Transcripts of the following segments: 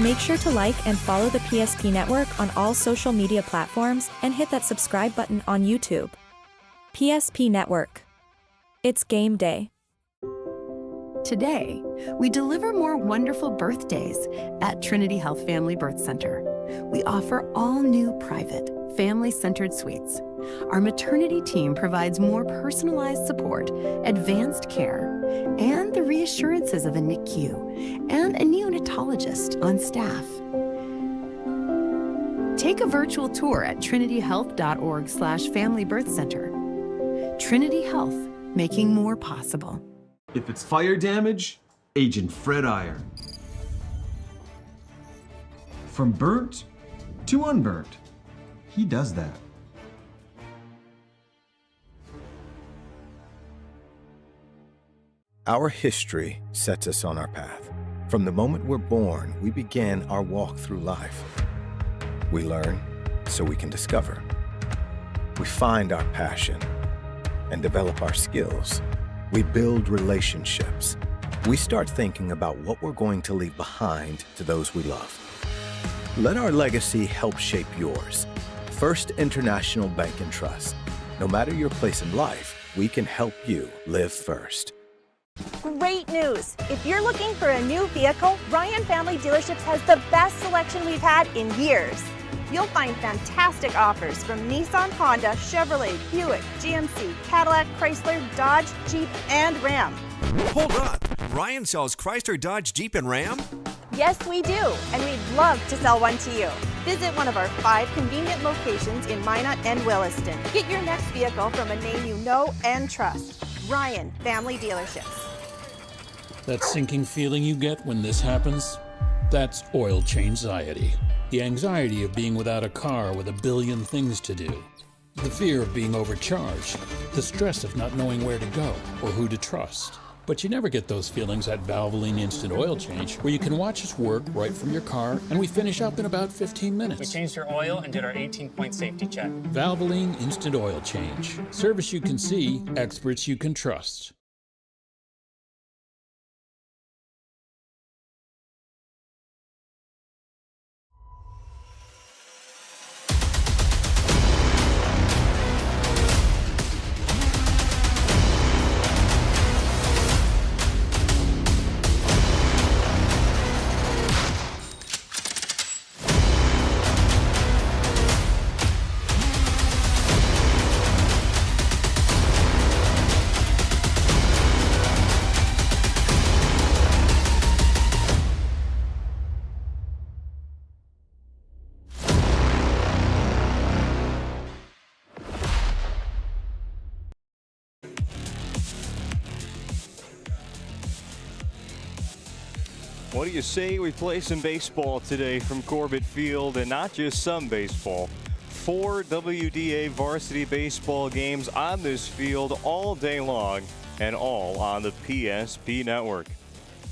Make sure to like and follow the PSP Network on all social media platforms and hit that subscribe button on YouTube. PSP Network. It's game day. Today, we deliver more wonderful birthdays at Trinity Health Family Birth Center. We offer all new private, family-centered suites. Our maternity team provides more personalized support, advanced care, and the reassurances of a NICU and a neonatologist on staff. Take a virtual tour at trinityhealth.org/Family Birth Center. Trinity Health, making more possible. If it's fire damage, Agent Fred Iron. From burnt to unburnt, he does that. Our history sets us on our path. From the moment we're born, we begin our walk through life. We learn so we can discover. We find our passion and develop our skills. We build relationships. We start thinking about what we're going to leave behind to those we love. Let our legacy help shape yours. First International Bank and Trust. No matter your place in life, we can help you live first. Great news! If you're looking for a new vehicle, Ryan Family Dealerships has the best selection we've had in years. You'll find fantastic offers from Nissan, Honda, Chevrolet, Buick, GMC, Cadillac, Chrysler, Dodge, Jeep, and Ram. Hold on! Ryan sells Chrysler, Dodge, Jeep, and Ram? Yes, we do, and we'd love to sell one to you. Visit one of our 5 convenient locations in Minot and Williston. Get your next vehicle from a name you know and trust. Ryan Family Dealerships. That sinking feeling you get when this happens? That's oil change-anxiety. The anxiety of being without a car with a billion things to do. The fear of being overcharged. The stress of not knowing where to go or who to trust. But you never get those feelings at Valvoline Instant Oil Change, where you can watch us work right from your car, and we finish up in about 15 minutes. We changed your oil and did our 18-point safety check. Valvoline Instant Oil Change. Service you can see, experts you can trust. What do you say we play some baseball today from Corbett Field, and not just some baseball? 4 WDA varsity baseball games on this field all day long, and all on the PSP Network.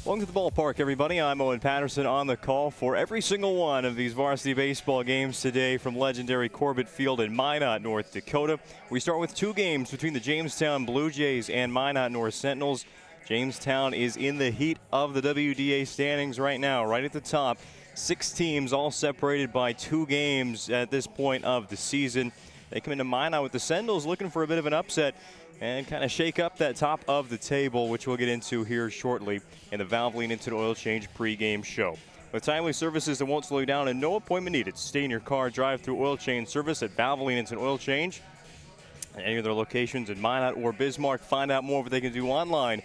Welcome to the ballpark, everybody. I'm Owen Patterson on the call for every single one of these varsity baseball games today from legendary Corbett Field in Minot, North Dakota. We start with 2 games between the Jamestown Blue Jays and Minot North Sentinels. Jamestown is in the heat of the WDA standings right now, right at the top. 6 teams all separated by 2 games at this point of the season. They come into Minot with the Sentinels looking for a bit of an upset and kind of shake up that top of the table, which we'll get into here shortly in the Valvoline Instant Oil Change pregame show. With timely services that won't slow you down and no appointment needed, stay in your car, drive through oil change service at Valvoline Instant Oil Change. At any of their locations in Minot or Bismarck, find out more of what they can do online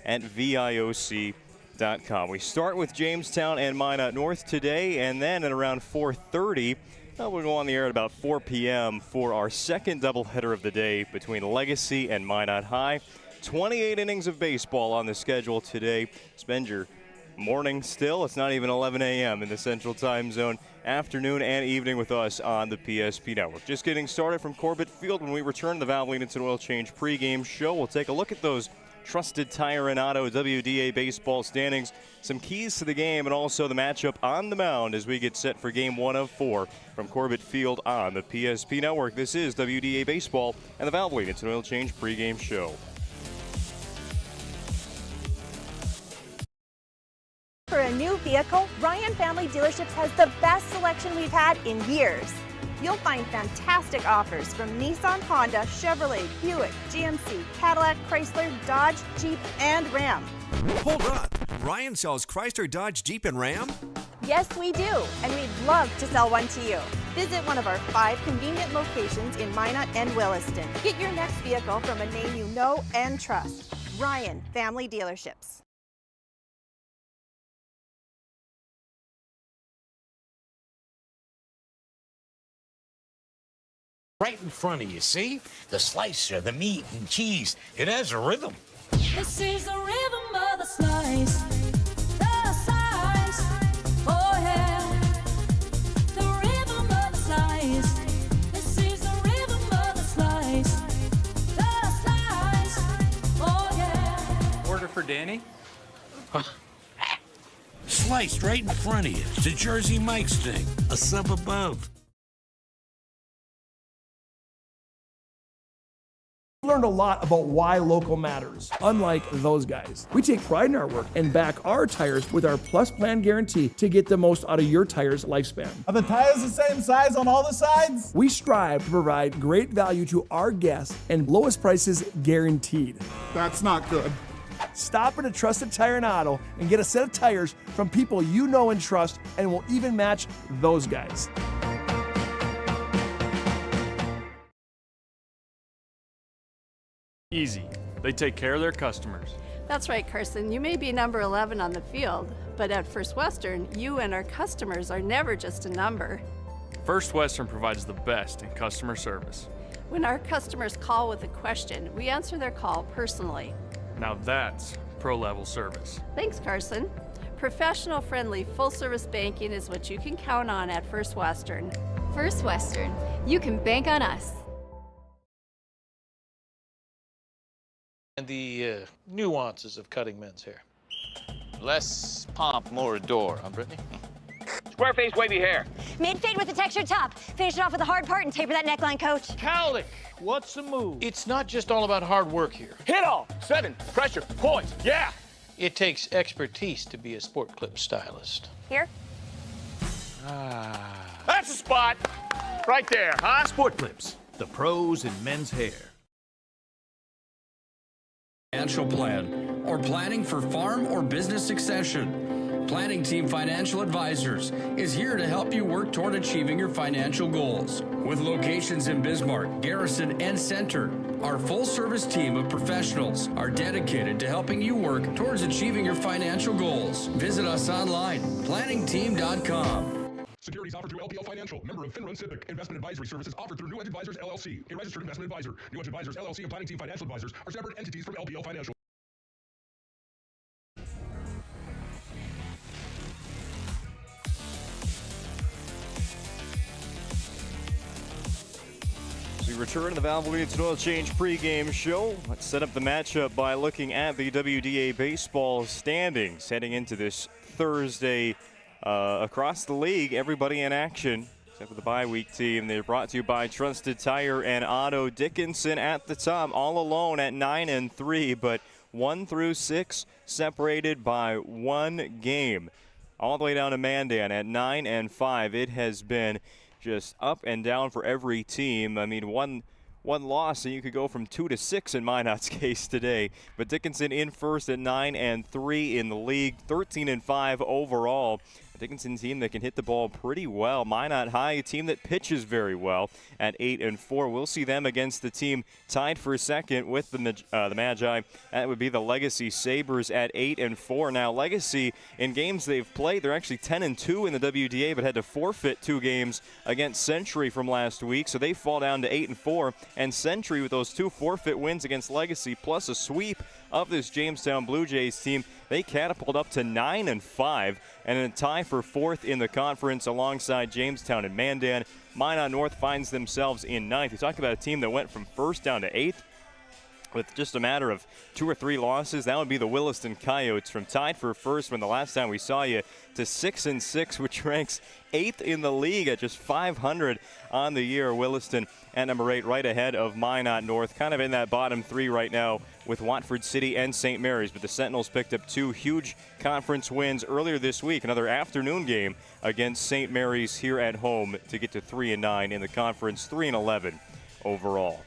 at VIOC.com. We start with Jamestown and Minot North today, and then at around 4:30, we'll go on the air at about 4 p.m. for our second doubleheader of the day between Legacy and Minot High. 28 innings of baseball on the schedule today. Spend your morning still. It's not even 11 a.m. in the Central Time Zone. Afternoon and evening with us on the PSP Network. Just getting started from Corbett Field. When we return to the Valvoline Instant Oil Change pregame show, we'll take a look at those Trusted Tire and Auto WDA baseball standings, some keys to the game, and also the matchup on the mound as we get set for game 1 of 4 from Corbett Field on the PSP Network. This is WDA Baseball and the Valvoline Instant Oil Change pregame show. For a new vehicle, Ryan Family Dealerships has the best selection we've had in years. You'll find fantastic offers from Nissan, Honda, Chevrolet, Buick, GMC, Cadillac, Chrysler, Dodge, Jeep, and Ram. Hold on. Ryan sells Chrysler, Dodge, Jeep, and Ram? Yes, we do, and we'd love to sell one to you. Visit one of our 5 convenient locations in Minot and Williston. Get your next vehicle from a name you know and trust. Ryan Family Dealerships. Right in front of you, see? The slicer, the meat and cheese. It has a rhythm. This is the rhythm of the slice. The slice. Oh yeah. The rhythm of the slice. This is the rhythm of the slice. The slice. Oh yeah. Order for Danny? Sliced right in front of you. It's a Jersey Mike's thing. A sub above. Learned a lot about why local matters. Unlike those guys, we take pride in our work and back our tires with our Plus Plan guarantee to get the most out of your tire's lifespan. Are the tires the same size on all the sides? We strive to provide great value to our guests and lowest prices guaranteed. That's not good. Stop at a trusted tire and auto and get a set of tires from people you know and trust, and will even match those guys. Easy. They take care of their customers. That's right, Carson. You may be number 11 on the field, but at First Western, you and our customers are never just a number. First Western provides the best in customer service. When our customers call with a question, we answer their call personally. Now that's pro-level service. Thanks, Carson. Professional, friendly, full-service banking is what you can count on at First Western. First Western. You can bank on us. And the nuances of cutting men's hair. Less pomp, more adore, huh, Brittany? Square face, wavy hair. Mid-fade with a textured top. Finish it off with a hard part and taper that neckline, coach. Cowlick, what's the move? It's not just all about hard work here. Hit all. 7. Pressure. Points. Yeah. It takes expertise to be a sport clip stylist. Here. That's the spot. Right there, huh? Sport Clips, the pros in men's hair. Financial plan, or planning for farm or business succession. Planning Team Financial Advisors is here to help you work toward achieving your financial goals. With locations in Bismarck, Garrison, and Center, our full-service team of professionals are dedicated to helping you work towards achieving your financial goals. Visit us online, planningteam.com. Securities offered through LPL Financial, member of FINRA Civic. Investment advisory services offered through New Edge Advisors, LLC, a registered investment advisor. New Edge Advisors, LLC, and Planning Team Financial Advisors are separate entities from LPL Financial. As we return to the Valvoline Oil Change pregame show, let's set up the matchup by looking at the WDA baseball standings heading into this Thursday. Across the league, everybody in action, except for the bye week team. They're brought to you by Trusted Tire and Auto. Dickinson at the top, all alone at 9-3, but 1 through 6 separated by 1 game. All the way down to Mandan at 9-5. It has been just up and down for every team. I mean, one loss, and you could go from 2 to 6 in Minot's case today. But Dickinson in first at 9-3 in the league, 13-5 overall. A Dickinson team that can hit the ball pretty well. Minot High, a team that pitches very well at 8-4. We'll see them against the team tied for second with the Magi. That would be the Legacy Sabres at 8-4. Now Legacy, in games they've played, they're actually 10-2 in the WDA, but had to forfeit 2 games against Century from last week, so they fall down to 8-4. And Century, with those 2 forfeit wins against Legacy plus a sweep of this Jamestown Blue Jays team, they catapult up to 9-5 and in a tie for 4th in the conference alongside Jamestown and Mandan. Minot North finds themselves in 9th. You talk about a team that went from 1st down to 8th. with just a matter of 2 or 3 losses. That would be the Williston Coyotes, from tied for first when the last time we saw you to 6-6, which ranks 8th in the league at just 500 on the year. Williston at number 8, right ahead of Minot North, kind of in that bottom 3 right now with Watford City and St. Mary's. But the Sentinels picked up 2 huge conference wins earlier this week. Another afternoon game against St. Mary's here at home to get to 3-9 in the conference, 3-11 overall.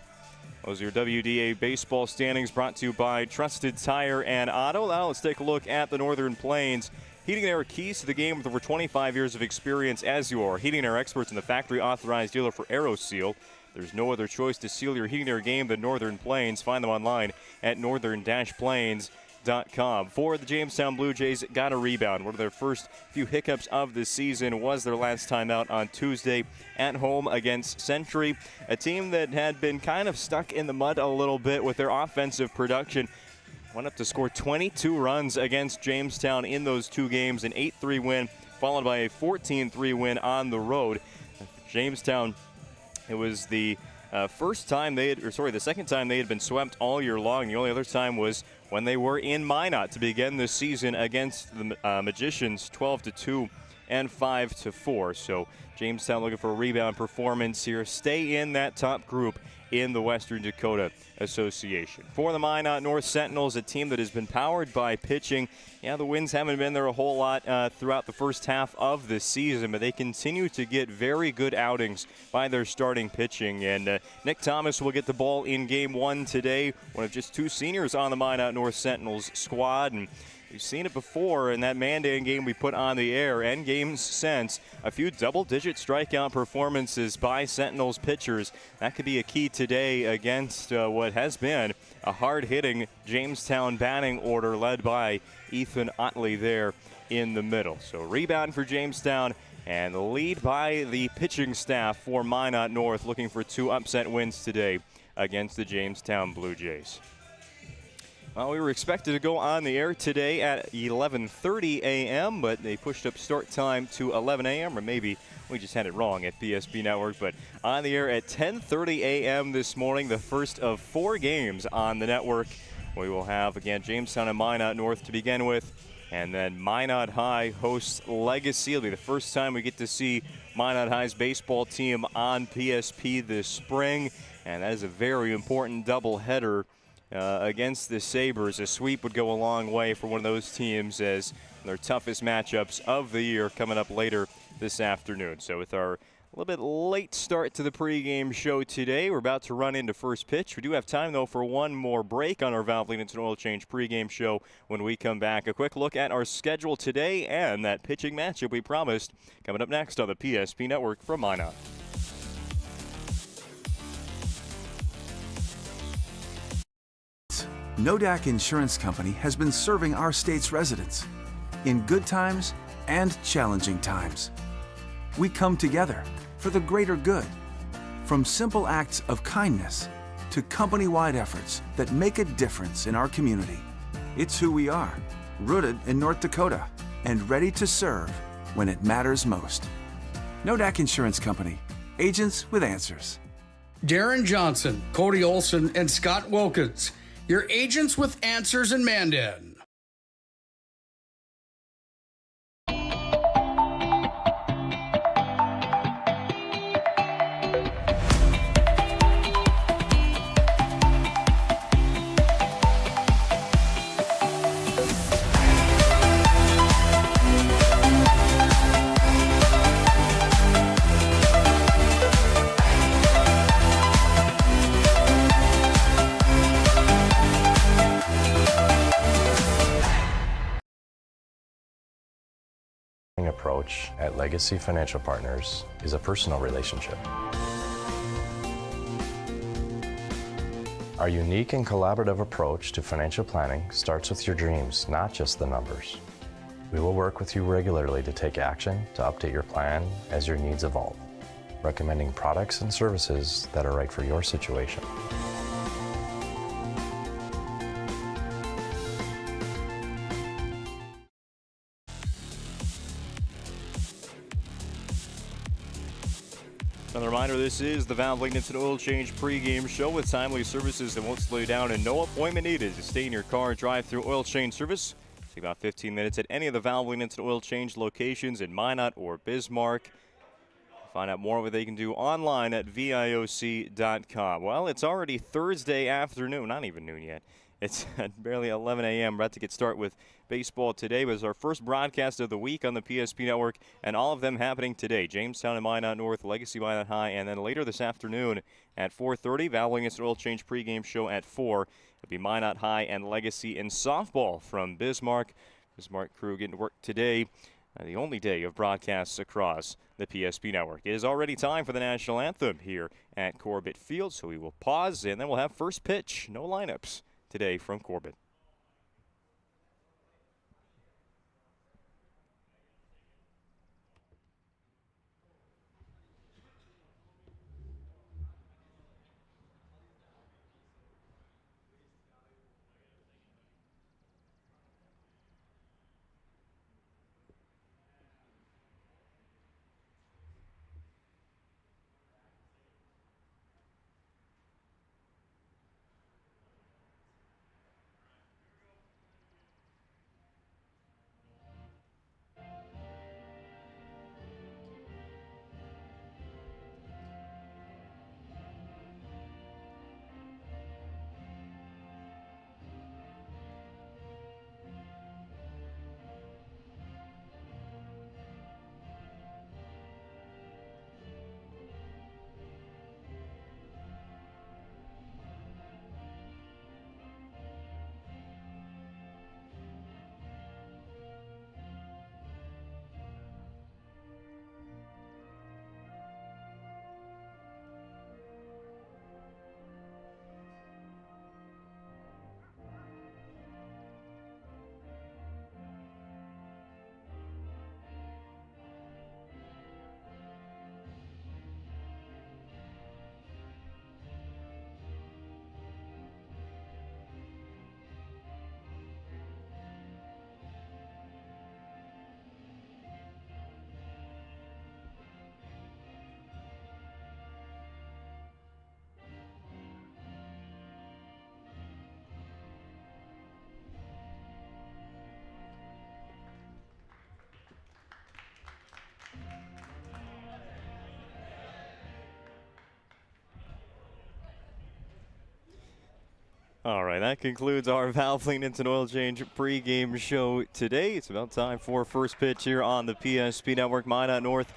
Those are your WDA baseball standings, brought to you by Trusted Tire and Auto. Now let's take a look at the Northern Plains. Heating and Air, keys to the game with over 25 years of experience as your heating and air experts and the factory authorized dealer for AeroSeal. There's no other choice to seal your heating and air game than Northern Plains. Find them online at northern-plains.com. For the Jamestown Blue Jays, got a rebound. One of their first few hiccups of the season was their last time out on Tuesday at home against Century, a team that had been kind of stuck in the mud a little bit with their offensive production. Went up to score 22 runs against Jamestown in those 2 games, an 8-3 win, followed by a 14-3 win on the road. Jamestown, it was the the second time they had been swept all year long. The only other time was when they were in Minot to begin the season against the Magicians, 12-2 and 5-4. So Jamestown looking for a rebound performance here. Stay in that top group in the Western Dakota Association. For the Minot North Sentinels, a team that has been powered by pitching. Yeah, the wins haven't been there a whole lot throughout the first half of the season, but they continue to get very good outings by their starting pitching. And Nick Thomas will get the ball in Game 1 today, one of just 2 seniors on the Minot North Sentinels squad. And we've seen it before in that Mandan game we put on the air and games since. A few double-digit strikeout performances by Sentinels pitchers. That could be a key today against what has been a hard-hitting Jamestown batting order led by Ethan Otley there in the middle. So rebound for Jamestown and the lead by the pitching staff for Minot North, looking for 2 upset wins today against the Jamestown Blue Jays. Well, we were expected to go on the air today at 11:30 a.m., but they pushed up start time to 11 a.m., or maybe we just had it wrong at PSP Network. But on the air at 10:30 a.m. this morning, the first of 4 games on the network. We will have, again, Jamestown and Minot North to begin with, and then Minot High hosts Legacy. It'll be the first time we get to see Minot High's baseball team on PSP this spring, and that is a very important doubleheader against the Sabres. A sweep would go a long way for one of those teams, as their toughest matchups of the year coming up later this afternoon. So with our a little bit late start to the pregame show today, we're about to run into first pitch. We do have time, though, for one more break on our Valvoline Instant Oil Change pregame show. When we come back, a quick look at our schedule today and that pitching matchup we promised coming up next on the PSP Network from Minot. Nodak Insurance Company has been serving our state's residents in good times and challenging times. We come together for the greater good, from simple acts of kindness to company-wide efforts that make a difference in our community. It's who we are, rooted in North Dakota and ready to serve when it matters most. Nodak Insurance Company, agents with answers. Darren Johnson, Cody Olson, and Scott Wilkins, your agents with answers in Mandan. Approach at Legacy Financial Partners is a personal relationship. Our unique and collaborative approach to financial planning starts with your dreams, not just the numbers. We will work with you regularly to take action to update your plan as your needs evolve, recommending products and services that are right for your situation. Another reminder, this is the Valvoline Instant Oil Change pregame show with timely services that won't slow you down and no appointment needed. To stay in your car, drive through oil change service. Take about 15 minutes at any of the Valvoline Instant Oil Change locations in Minot or Bismarck. Find out more what they can do online at VIOC.com. Well, it's already Thursday afternoon, not even noon yet. It's at barely 11 a.m. About to get started with baseball today. It was our first broadcast of the week on the PSP Network, and all of them happening today. Jamestown and Minot North, Legacy Minot High, and then later this afternoon at 4:30, Valvoline Instant Oil Change pregame show at 4. It'll be Minot High and Legacy in softball from Bismarck. Bismarck crew getting to work today. The only day of broadcasts across the PSP Network. It is already time for the national anthem here at Corbett Field, so we will pause, and then we'll have first pitch. No lineups today from Corbett. All right, that concludes our Valvoline Instant Oil Change pregame show today. It's about time for first pitch here on the PSP Network. Minot North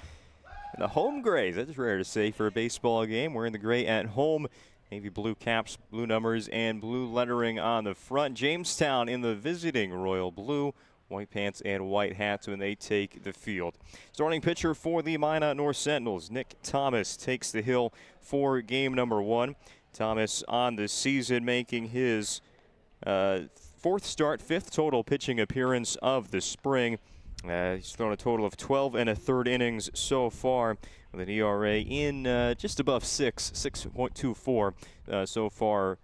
and the home grays. That's rare to say for a baseball game. We're in the gray at home. Navy blue caps, blue numbers, and blue lettering on the front. Jamestown in the visiting royal blue. White pants and white hats when they take the field. Starting pitcher for the Minot North Sentinels, Nick Thomas, takes the hill for game number 1. Thomas on the season making his fourth start, fifth total pitching appearance of the spring. He's thrown a total of 12 1/3 innings so far with an ERA in just above 6.24 so far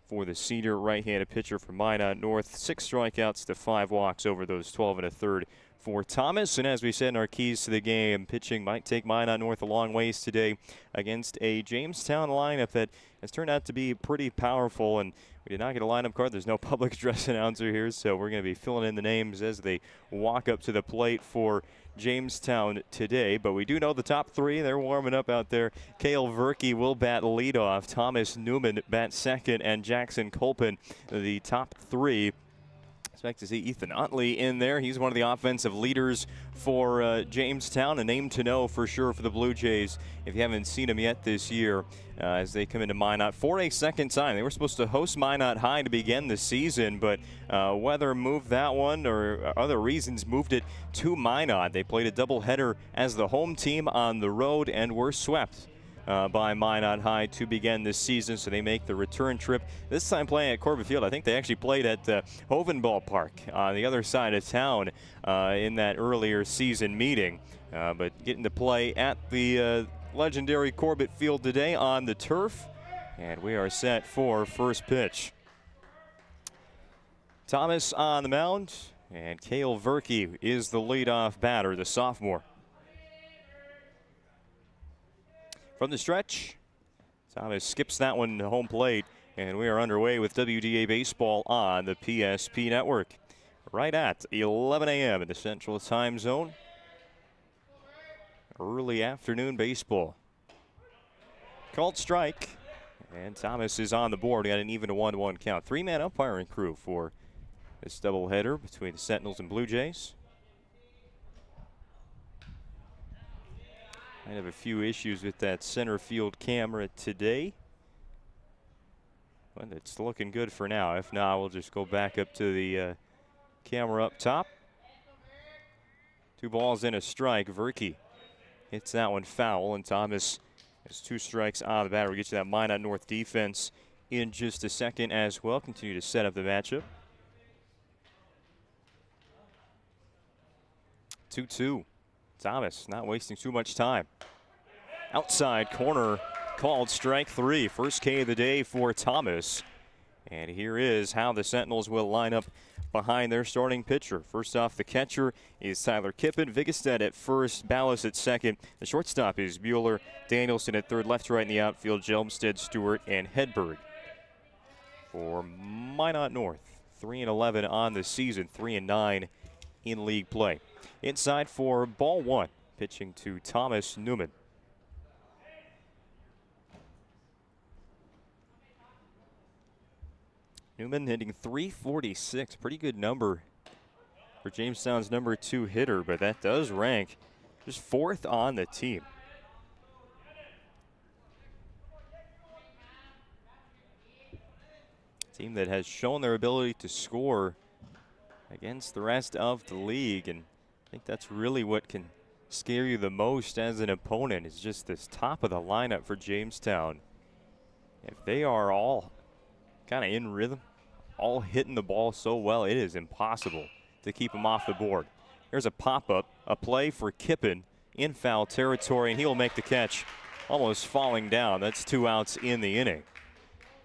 for the senior right-handed pitcher from Minot North. 6 strikeouts to 5 walks over those 12 1/3 for Thomas. And as we said in our keys to the game, pitching might take Minot North a long ways today against a Jamestown lineup that has turned out to be pretty powerful. And we did not get a lineup card. There's no public address announcer here, so we're going to be filling in the names as they walk up to the plate for Jamestown today. But we do know the top 3. They're warming up out there. Cale Verkey will bat leadoff. Thomas Newman bat second, and Jackson Colpin the top 3. Expect to see Ethan Utley in there. He's one of the offensive leaders for Jamestown, a name to know for sure for the Blue Jays if you haven't seen him yet this year as they come into Minot for a second time. They were supposed to host Minot High to begin the season, but weather moved that one, or other reasons moved it to Minot. They played a doubleheader as the home team on the road and were swept by Minot High to begin this season, so they make the return trip. This time playing at Corbett Field. I think they actually played at Hoven Ballpark on the other side of town in that earlier season meeting. But getting to play at the legendary Corbett Field today on the turf, and we are set for first pitch. Thomas on the mound, and Cale Verkey is the leadoff batter, the sophomore. From the stretch, Thomas skips that one to home plate, and we are underway with WDA baseball on the PSP network. Right at 11 a.m. in the Central Time Zone. Early afternoon baseball. Called strike, and Thomas is on the board. Got an even 1-1 count. 3-man umpiring crew for this doubleheader between the Sentinels and Blue Jays. I have a few issues with that center field camera today, but it's looking good for now. If not, we'll just go back up to the camera up top. 2 balls and a strike. Verke hits that one foul, and Thomas has 2 strikes on the batter. We'll get you that Minot North defense in just a second as well. Continue to set up the matchup. 2-2. Thomas not wasting too much time. Outside corner, called strike 3. First K of the day for Thomas. And here is how the Sentinels will line up behind their starting pitcher. First off, the catcher is Tyler Kippen. Vigestad at first, Ballas at second. The shortstop is Bueller. Danielson at third, left, right in the outfield, Jelmstead, Stewart, and Hedberg. For Minot North, 3-11 on the season, 3-9 in league play. Inside for ball 1, pitching to Thomas Newman. Newman hitting .346, pretty good number for Jamestown's number 2 hitter, but that does rank just 4th on the team. Team that has shown their ability to score against the rest of the league, and I think that's really what can scare you the most as an opponent, is just this top of the lineup for Jamestown. If they are all kind of in rhythm, all hitting the ball so well, it is impossible to keep them off the board. Here's a pop-up, a play for Kippen in foul territory, and he'll make the catch, almost falling down. That's 2 outs in the inning.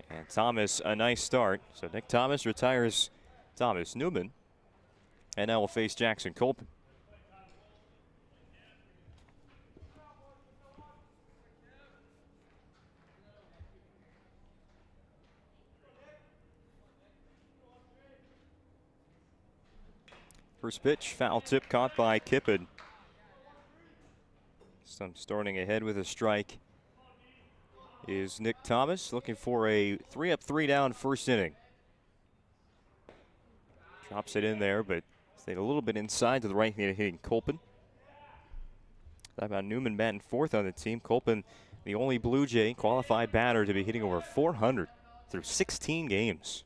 And Thomas, a nice start. So Nick Thomas retires Thomas Newman, and now we'll face Jackson Colpin. First pitch, foul tip caught by Kippen. So starting ahead with a strike is Nick Thomas, looking for a 3-up, 3-down first inning. Drops it in there, but stayed a little bit inside to the right hand hitting Colpin. That about Newman batting 4th on the team. Colpin, the only Blue Jay qualified batter to be hitting over 400 through 16 games.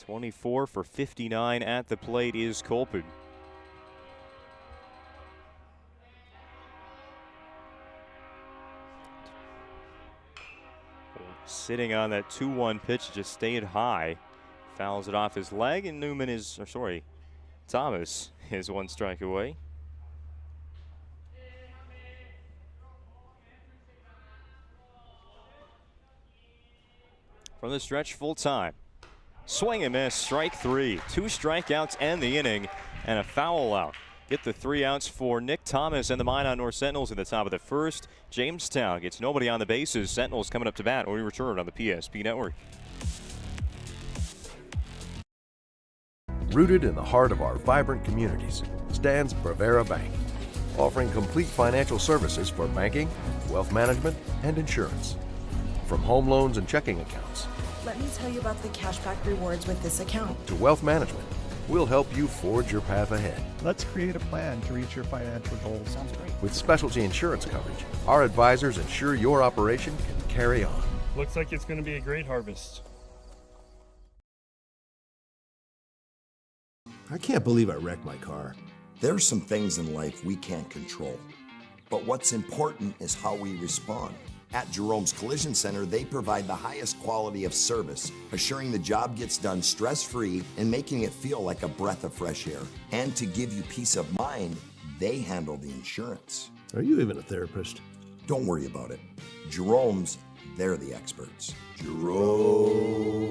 24 for 59 at the plate is Colpin. Sitting on that 2-1 pitch, just stayed high. Fouls it off his leg, and Newman is, or sorry, Thomas is 1 strike away. From the stretch, full time. Swing and miss, strike 3. 2 strikeouts and the inning, and a foul out. Get the 3 outs for Nick Thomas and the Minot North Sentinels in the top of the first. Jamestown gets nobody on the bases. Sentinels coming up to bat when we return on the PSP network. Rooted in the heart of our vibrant communities stands Brevera Bank, offering complete financial services for banking, wealth management, and insurance. From home loans and checking accounts, let me tell you about the cashback rewards with this account, to wealth management, we'll help you forge your path ahead. Let's create a plan to reach your financial goals. Sounds great. With specialty insurance coverage, our advisors ensure your operation can carry on. Looks like it's going to be a great harvest. I can't believe I wrecked my car. There are some things in life we can't control, but what's important is how we respond. At Jerome's Collision Center, they provide the highest quality of service, assuring the job gets done stress-free and making it feel like a breath of fresh air. And to give you peace of mind, they handle the insurance. Are you even a therapist? Don't worry about it. Jerome's, they're the experts. Jerome's.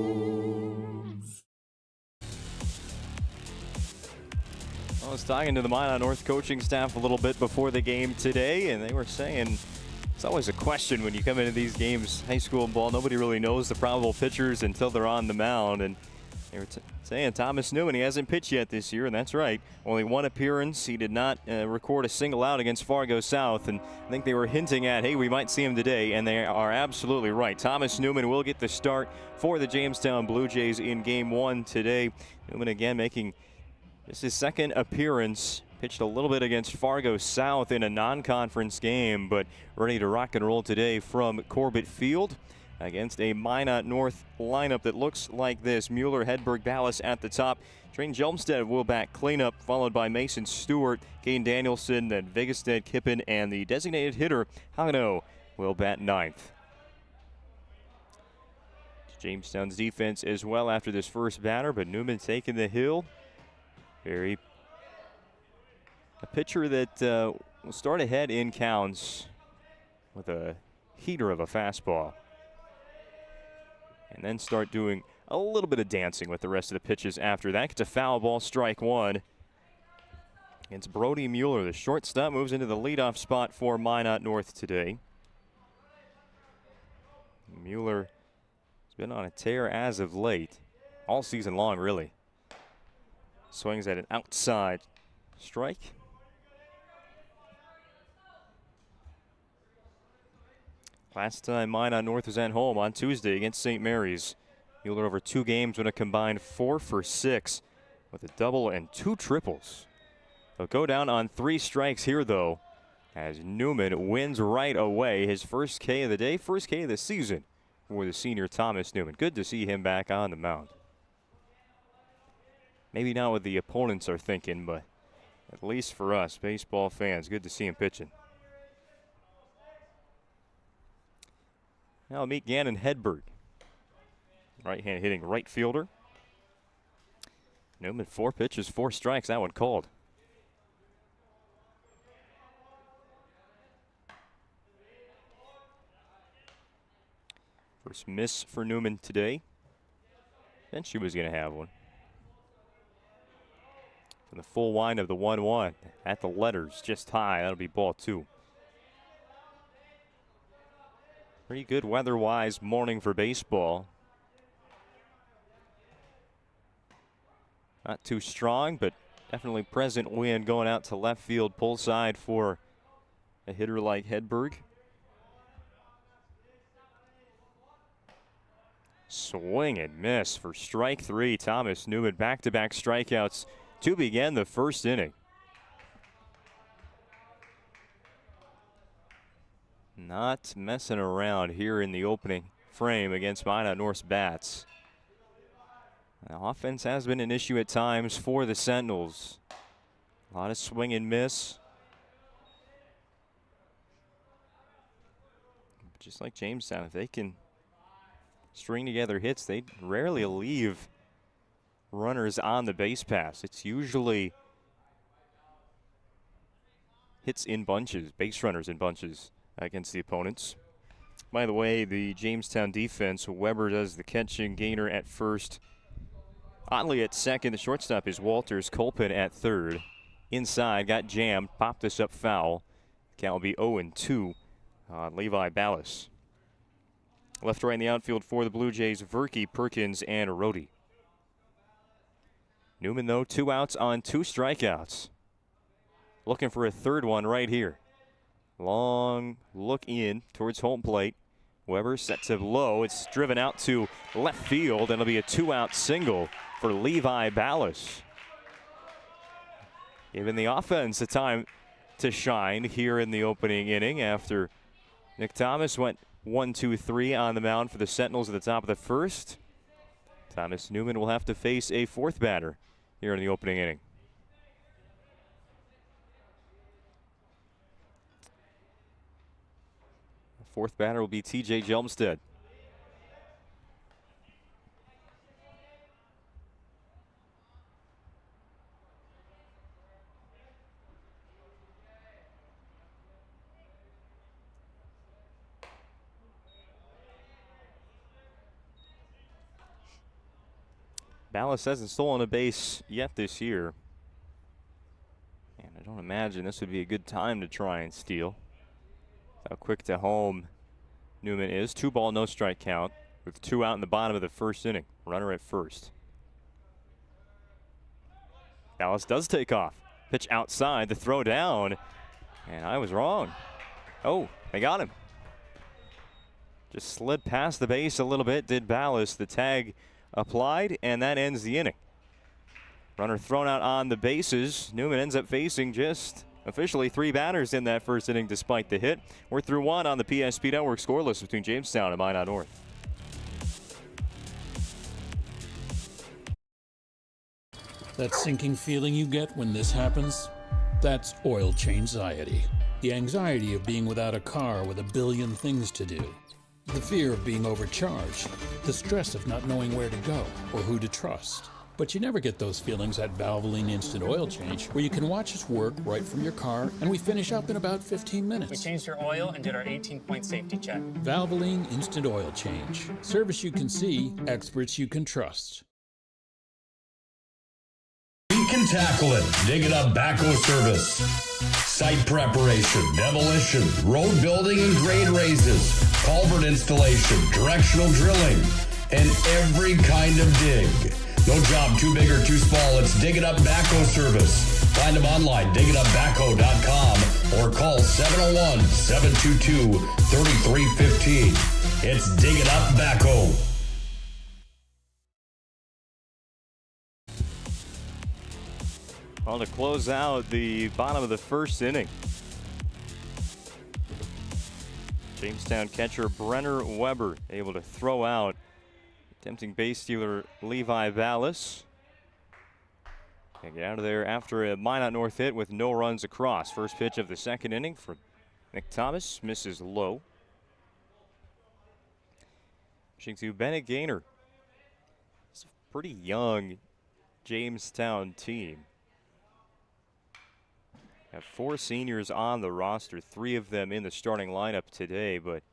I was talking to the Minot North coaching staff a little bit before the game today, and they were saying it's always a question when you come into these games, high school ball. Nobody really knows the probable pitchers until they're on the mound. And they were saying Thomas Newman, he hasn't pitched yet this year, and that's right. Only one appearance. He did not record a single out against Fargo South, and I think they were hinting at, hey, we might see him today, and they are absolutely right. Thomas Newman will get the start for the Jamestown Blue Jays in Game 1 today. Newman again making this his second appearance. Pitched a little bit against Fargo South in a non-conference game, but ready to rock and roll today from Corbett Field against a Minot North lineup that looks like this. Mueller, Hedberg, Ballas at the top. Train Jelmstead will bat cleanup, followed by Mason Stewart, Kane Danielson, then Vigestead, Kippen, and the designated hitter, Hagano, will bat ninth. Jamestown's defense as well after this first batter, but Newman taking the hill. A pitcher that will start ahead in counts with a heater of a fastball. And then start doing a little bit of dancing with the rest of the pitches after that. Gets a foul ball, strike one. It's Brody Mueller. The shortstop moves into the leadoff spot for Minot North today. Mueller has been on a tear as of late. All season long, really. Swings at an outside strike. Last time Minot North was at home on Tuesday against St. Mary's. Mueller over 2 games went a combined 4 for 6 with a double and 2 triples. He'll go down on 3 strikes here, though, as Newman wins right away. His first K of the day, first K of the season for the senior Thomas Newman. Good to see him back on the mound. Maybe not what the opponents are thinking, but at least for us, baseball fans, good to see him pitching. Now meet Gannon Hedberg. Right-hand hitting right fielder. Newman 4 pitches, 4 strikes. That one called. First miss for Newman today. And she was going to have one. For the full wind of the 1-1 at the letters, just high. That'll be ball 2. Pretty good weather-wise morning for baseball. Not too strong, but definitely present wind going out to left field, pull side for a hitter like Hedberg. Swing and miss for strike 3. Thomas Newman back-to-back strikeouts to begin the first inning. Not messing around here in the opening frame against Minot North's bats. The offense has been an issue at times for the Sentinels. A lot of swing and miss. Just like Jamestown, if they can string together hits, they rarely leave runners on the base pass. It's usually hits in bunches, base runners in bunches against the opponents. By the way, the Jamestown defense, Weber does the catching, Gainer at first. Otley at second. The shortstop is Walters. Colpin at third. Inside, got jammed, popped this up foul. Count will be 0-2 on Levi Ballas. Left, right in the outfield for the Blue Jays, Verke, Perkins, and Rohde. Newman, though, 2 outs on 2 strikeouts. Looking for a third one right here. Long look in towards home plate. Weber sets it low. It's driven out to left field, and it'll be a 2-out single for Levi Ballas. Giving the offense a time to shine here in the opening inning after Nick Thomas went 1-2-3 on the mound for the Sentinels at the top of the first. Thomas Newman will have to face a 4th batter here in the opening inning. The 4th batter will be TJ Jelmstead. Ballas hasn't stolen a base yet this year. I don't imagine this would be a good time to try and steal. How quick to home Newman is. 2-ball, no strike count with 2 out in the bottom of the first inning. Runner at first. Dallas does take off. Pitch outside, the throw down, and I was wrong. Oh, they got him. Just slid past the base a little bit, did Ballas. The tag applied, and that ends the inning. Runner thrown out on the bases. Newman ends up facing just officially 3 batters in that first inning despite the hit. We're through 1 on the PSP Network scoreless between Jamestown and Minot North. That sinking feeling you get when this happens? That's oil change-anxiety. The anxiety of being without a car with a billion things to do. The fear of being overcharged. The stress of not knowing where to go or who to trust. But you never get those feelings at Valvoline Instant Oil Change, where you can watch us work right from your car, and we finish up in about 15 minutes. We changed your oil and did our 18-point safety check. Valvoline Instant Oil Change. Service you can see, experts you can trust. We can tackle it. Dig it up backhoe service. Site preparation, demolition, road building and grade raises, culvert installation, directional drilling, and every kind of dig. No job too big or too small. It's Dig It Up Backhoe Service. Find them online, digitupbackhoe.com, or call 701-722-3315. It's Dig It Up Backhoe. Well, to close out the bottom of the first inning, Jamestown catcher Brenner Weber able to throw out attempting base stealer Levi Ballas. And get out of there after a Minot North hit with no runs across. First pitch of the second inning from Nick Thomas, misses low. Pitching to Bennett Gaynor. It's a pretty young Jamestown team. Have 4 seniors on the roster, 3 of them in the starting lineup today, but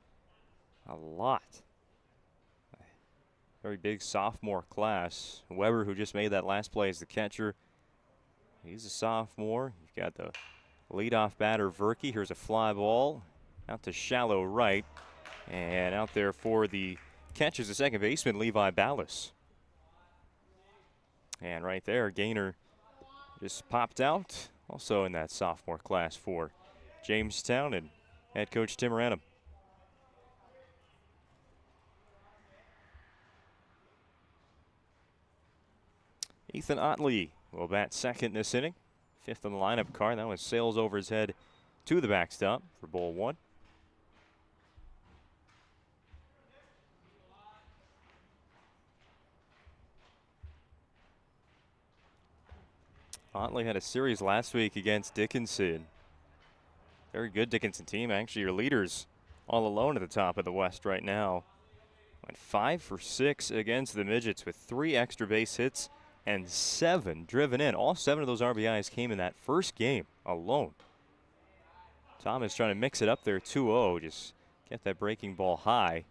a lot. Very big sophomore class. Weber, who just made that last play as the catcher, he's a sophomore. You've got the leadoff batter, Verke. Here's a fly ball out to shallow right. And out there for the catch is the second baseman, Levi Ballas. And right there, Gaynor just popped out. Also in that sophomore class for Jamestown and head coach Tim Random. Ethan Otley will bat second this inning. 5th on the lineup card. That one sails over his head to the backstop for ball 1. Otley had a series last week against Dickinson. Very good Dickinson team. Actually, your leaders all alone at the top of the West right now. Went 5 for 6 against the Midgets with 3 extra base hits and 7 driven in. All 7 of those RBIs came in that first game alone. Thomas trying to mix it up there, 2-0. Just get that breaking ball high.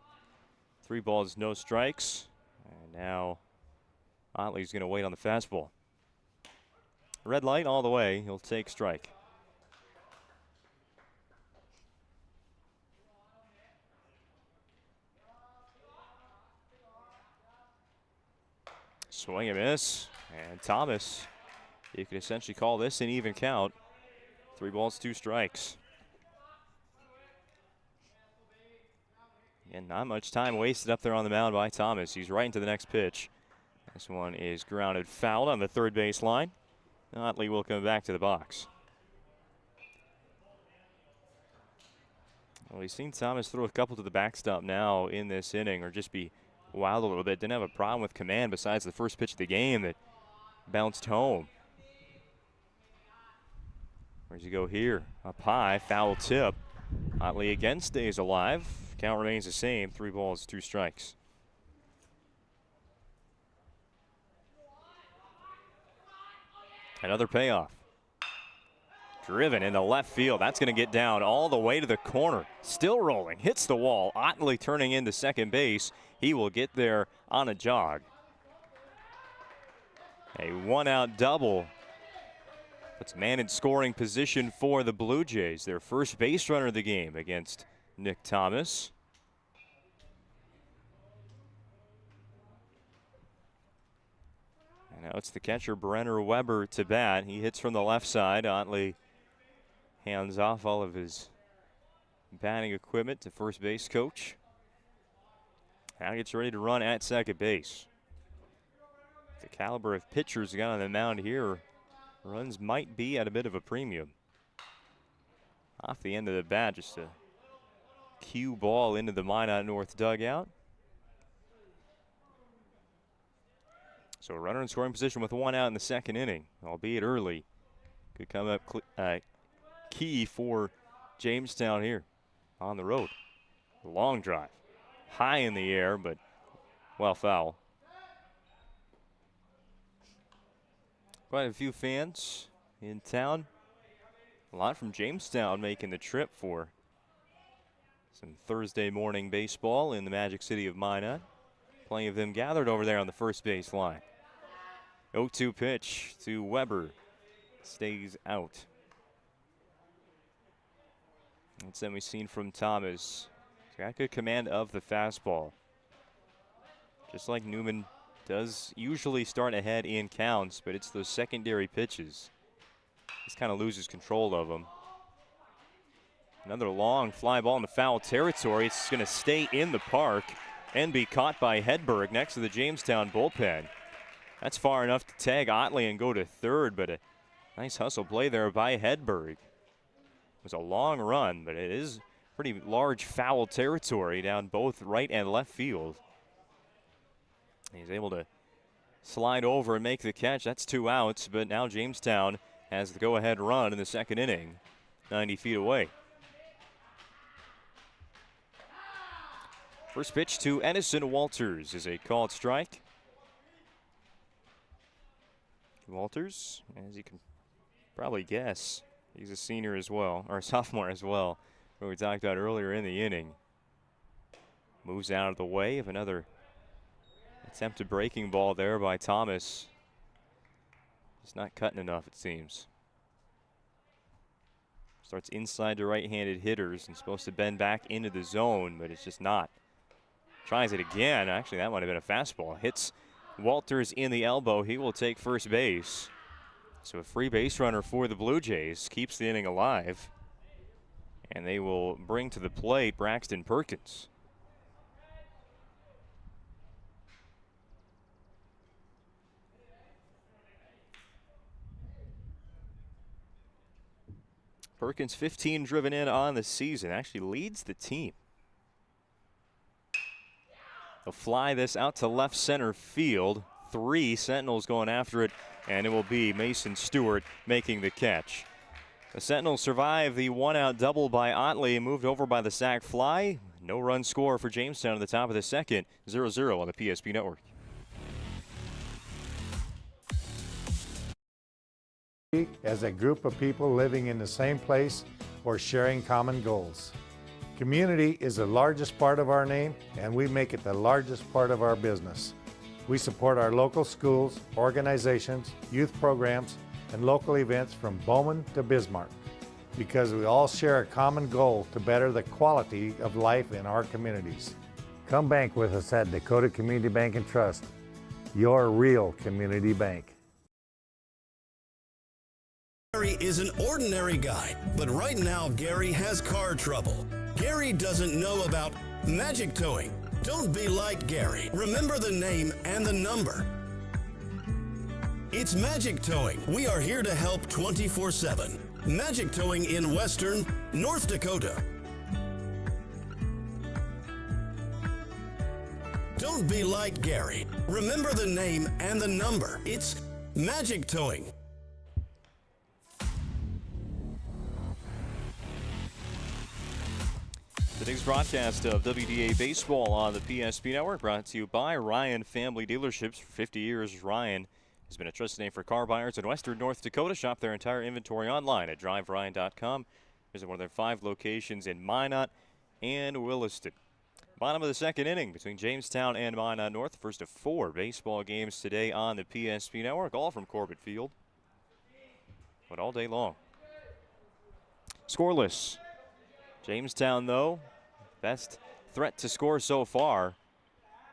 3 balls, no strikes. And now Otley's going to wait on the fastball. Red light all the way. He'll take strike. Swing and miss. And Thomas, you could essentially call this an even count. 3 balls, 2 strikes. And not much time wasted up there on the mound by Thomas. He's right into the next pitch. This one is grounded foul on the third base line. Otley will come back to the box. Well, we've seen Thomas throw a couple to the backstop now in this inning, or just be wild a little bit. Didn't have a problem with command besides the first pitch of the game that bounced home. Where's he go here? Up high, foul tip. Otley again stays alive. Count remains the same. 3 balls, 2 strikes. Another payoff. Driven into left field. That's going to get down all the way to the corner. Still rolling. Hits the wall. Otley turning into second base. He will get there on a jog. A 1-out double Puts man in scoring position for the Blue Jays. Their first base runner of the game against Nick Thomas. And now it's the catcher, Brenner Weber, to bat. He hits from the left side. Otley hands off all of his batting equipment to first base coach. Now gets ready to run at second base. The caliber of pitchers got on the mound here, runs might be at a bit of a premium. Off the end of the bat, just a cue ball into the Minot North dugout. So a runner in scoring position with one out in the second inning, albeit early. Could come up key for Jamestown here on the road. Long drive, high in the air, but well foul. Quite a few fans in town. A lot from Jamestown making the trip for some Thursday morning baseball in the Magic City of Minot. Plenty of them gathered over there on the first base line. 0-2 pitch to Weber. Stays out. That's then we've seen from Thomas. He's got good command of the fastball. Just like Newman does usually start ahead in counts, but it's those secondary pitches. He kind of loses control of them. Another long fly ball in the foul territory. It's going to stay in the park and be caught by Hedberg next to the Jamestown bullpen. That's far enough to tag Otley and go to third, but a nice hustle play there by Hedberg. It was a long run, but it is pretty large foul territory down both right and left field. He's able to slide over and make the catch. That's 2 outs, but now Jamestown has the go-ahead run in the second inning, 90 feet away. First pitch to Edison Walters is a called strike. Walters, as you can probably guess, he's a senior as well, or a sophomore as well, who we talked about earlier in the inning. Moves out of the way of another attempted breaking ball there by Thomas. It's not cutting enough, it seems. Starts inside to right-handed hitters and supposed to bend back into the zone, but it's just not. Tries it again. Actually, that might have been a fastball. Hits Walters in the elbow. He will take first base. So a free base runner for the Blue Jays keeps the inning alive. And they will bring to the plate Braxton Perkins. Perkins 15 driven in on the season. Actually leads the team. They'll fly this out to left center field. 3 Sentinels going after it, and it will be Mason Stewart making the catch. The Sentinels survive the 1-out double by Otley, moved over by the sac fly. No run score for Jamestown at the top of the second. 0-0 on the PSP Network. As a group of people living in the same place or sharing common goals. Community is the largest part of our name, and we make it the largest part of our business. We support our local schools, organizations, youth programs, and local events from Bowman to Bismarck, because we all share a common goal to better the quality of life in our communities. Come bank with us at Dakota Community Bank and Trust, your real community bank. Gary is an ordinary guy, but right now Gary has car trouble. Gary doesn't know about magic towing. Don't be like Gary. Remember the name and the number. It's Magic Towing. We are here to help 24/7. Magic Towing in Western North Dakota. Don't be like Gary. Remember the name and the number. It's Magic Towing. Today's broadcast of WDA Baseball on the PSP Network brought to you by Ryan Family Dealerships. For 50 years, Ryan has been a trusted name for car buyers in Western North Dakota. Shop their entire inventory online at driveryan.com. Visit one of their 5 locations in Minot and Williston. Bottom of the second inning between Jamestown and Minot North. First of 4 baseball games today on the PSP Network, all from Corbett Field. but all day long. Scoreless. Jamestown, though, best threat to score so far.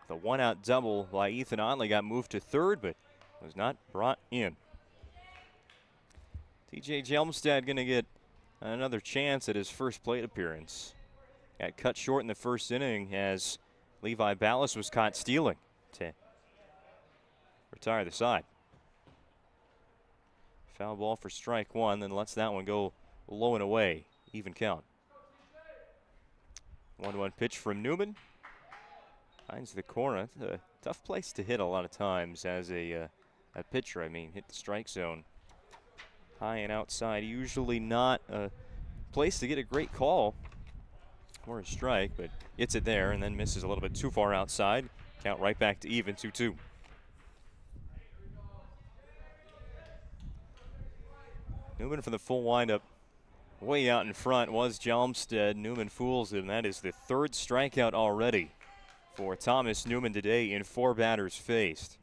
The one-out double by Ethan Onley got moved to third, but was not brought in. TJ Jelmstad going to get another chance at his first plate appearance. Got cut short in the first inning as Levi Ballas was caught stealing to retire the side. Foul ball for strike one, then lets that one go low and away. Even count. 1-1 pitch from Newman. Finds the corner. It's a tough place to hit a lot of times as a pitcher. I mean, hit the strike zone. High and outside. Usually not a place to get a great call or a strike, but gets it there and then misses a little bit too far outside. Count right back to even, 2-2. Newman for the full windup. Way out in front was Jelmstad. Newman fools him. That is the third strikeout already for Thomas Newman today in 4 batters faced.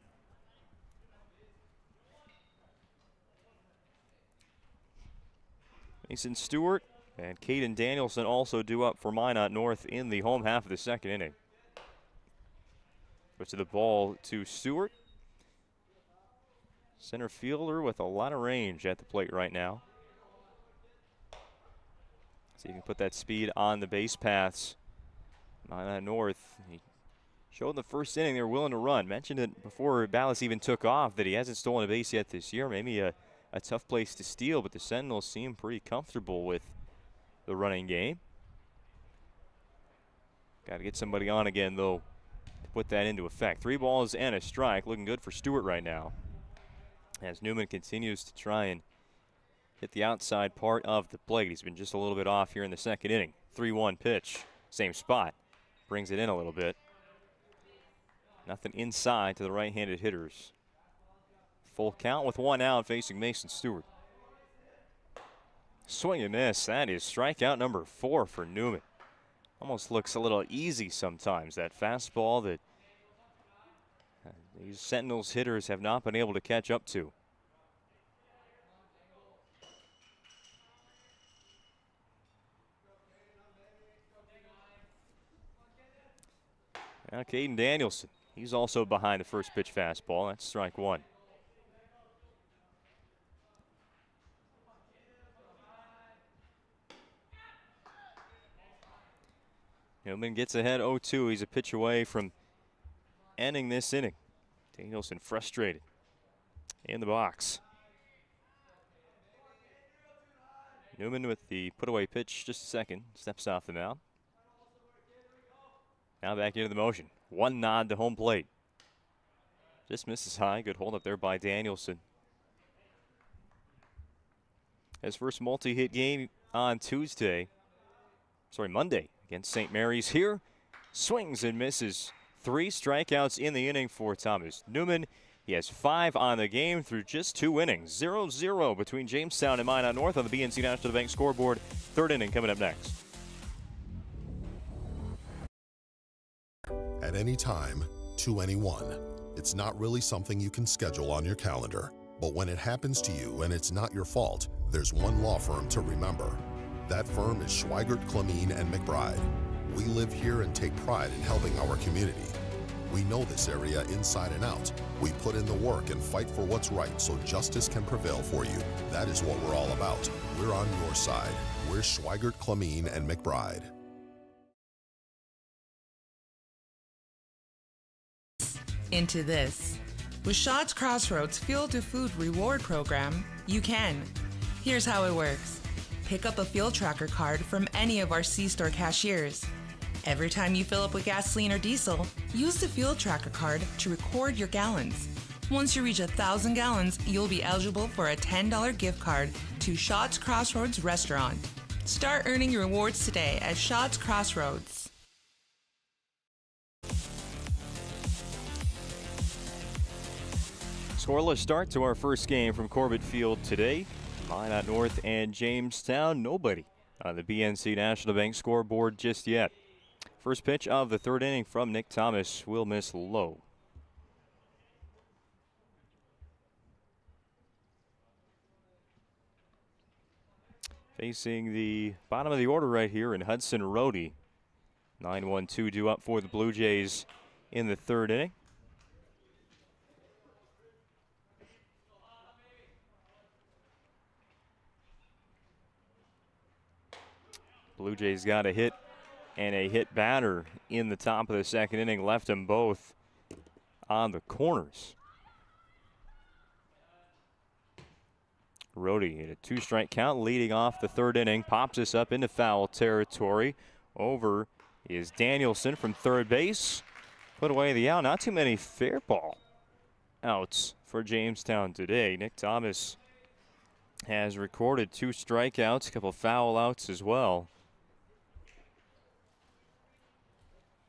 Mason Stewart and Caden Danielson also due up for Minot North in the home half of the second inning. Puts the ball to Stewart. Center fielder with a lot of range at the plate right now. See if he can put that speed on the base paths. Minot North, he showed in the first inning they're willing to run. Mentioned it before Ballas even took off that he hasn't stolen a base yet this year. Maybe a tough place to steal, but the Sentinels seem pretty comfortable with the running game. Got to get somebody on again, though, to put that into effect. 3 balls and a strike. Looking good for Stewart right now, as Newman continues to try and hit the outside part of the plate. He's been just a little bit off here in the second inning. 3-1 pitch. Same spot. Brings it in a little bit. Nothing inside to the right-handed hitters. Full count with 1 out facing Mason Stewart. Swing and miss. That is strikeout number 4 for Newman. Almost looks a little easy sometimes, that fastball that these Sentinels hitters have not been able to catch up to. Now Caden Danielson, he's also behind the first pitch fastball. That's strike 1. Newman gets ahead 0-2. He's a pitch away from ending this inning. Danielson frustrated in the box. Newman with the put-away pitch, just a second, steps off the mound. Now back into the motion. 1 nod to home plate. Just misses high. Good hold up there by Danielson. His first multi-hit game on Monday against St. Mary's here. Swings and misses. 3 strikeouts in the inning for Thomas Newman. He has 5 on the game through just 2 innings. 0-0 between Jamestown and Minot North on the BNC National Bank scoreboard. 3rd inning coming up next. At any time, to anyone. It's not really something you can schedule on your calendar. But when it happens to you and it's not your fault, there's one law firm to remember. That firm is Schweigert, Clemene, and McBride. We live here and take pride in helping our community. We know this area inside and out. We put in the work and fight for what's right so justice can prevail for you. That is what we're all about. We're on your side. We're Schweigert, Clemene, and McBride. Into this. With Shots Crossroads Fuel to Food Reward Program, you can. Here's how it works. Pick up a fuel tracker card from any of our C-store cashiers. Every time you fill up with gasoline or diesel, use the fuel tracker card to record your gallons. Once you reach 1,000 gallons, you'll be eligible for a $10 gift card to Shots Crossroads Restaurant. Start earning your rewards today at Shots Crossroads. Scoreless start to our first game from Corbett Field today. Minot North and Jamestown. Nobody on the BNC National Bank scoreboard just yet. First pitch of the 3rd inning from Nick Thomas will miss low. facing the bottom of the order right here in Hudson Rohde. 9-1-2 due up for the Blue Jays in the third inning. Blue Jays got a hit and a hit batter in the top of the second inning, left them both on the corners. Rohde in a 2-strike count, leading off the third inning, pops us up into foul territory. Over is Danielson from third base. Put away the out. Not too many fair ball outs for Jamestown today. Nick Thomas has recorded 2 strikeouts, a couple foul outs as well.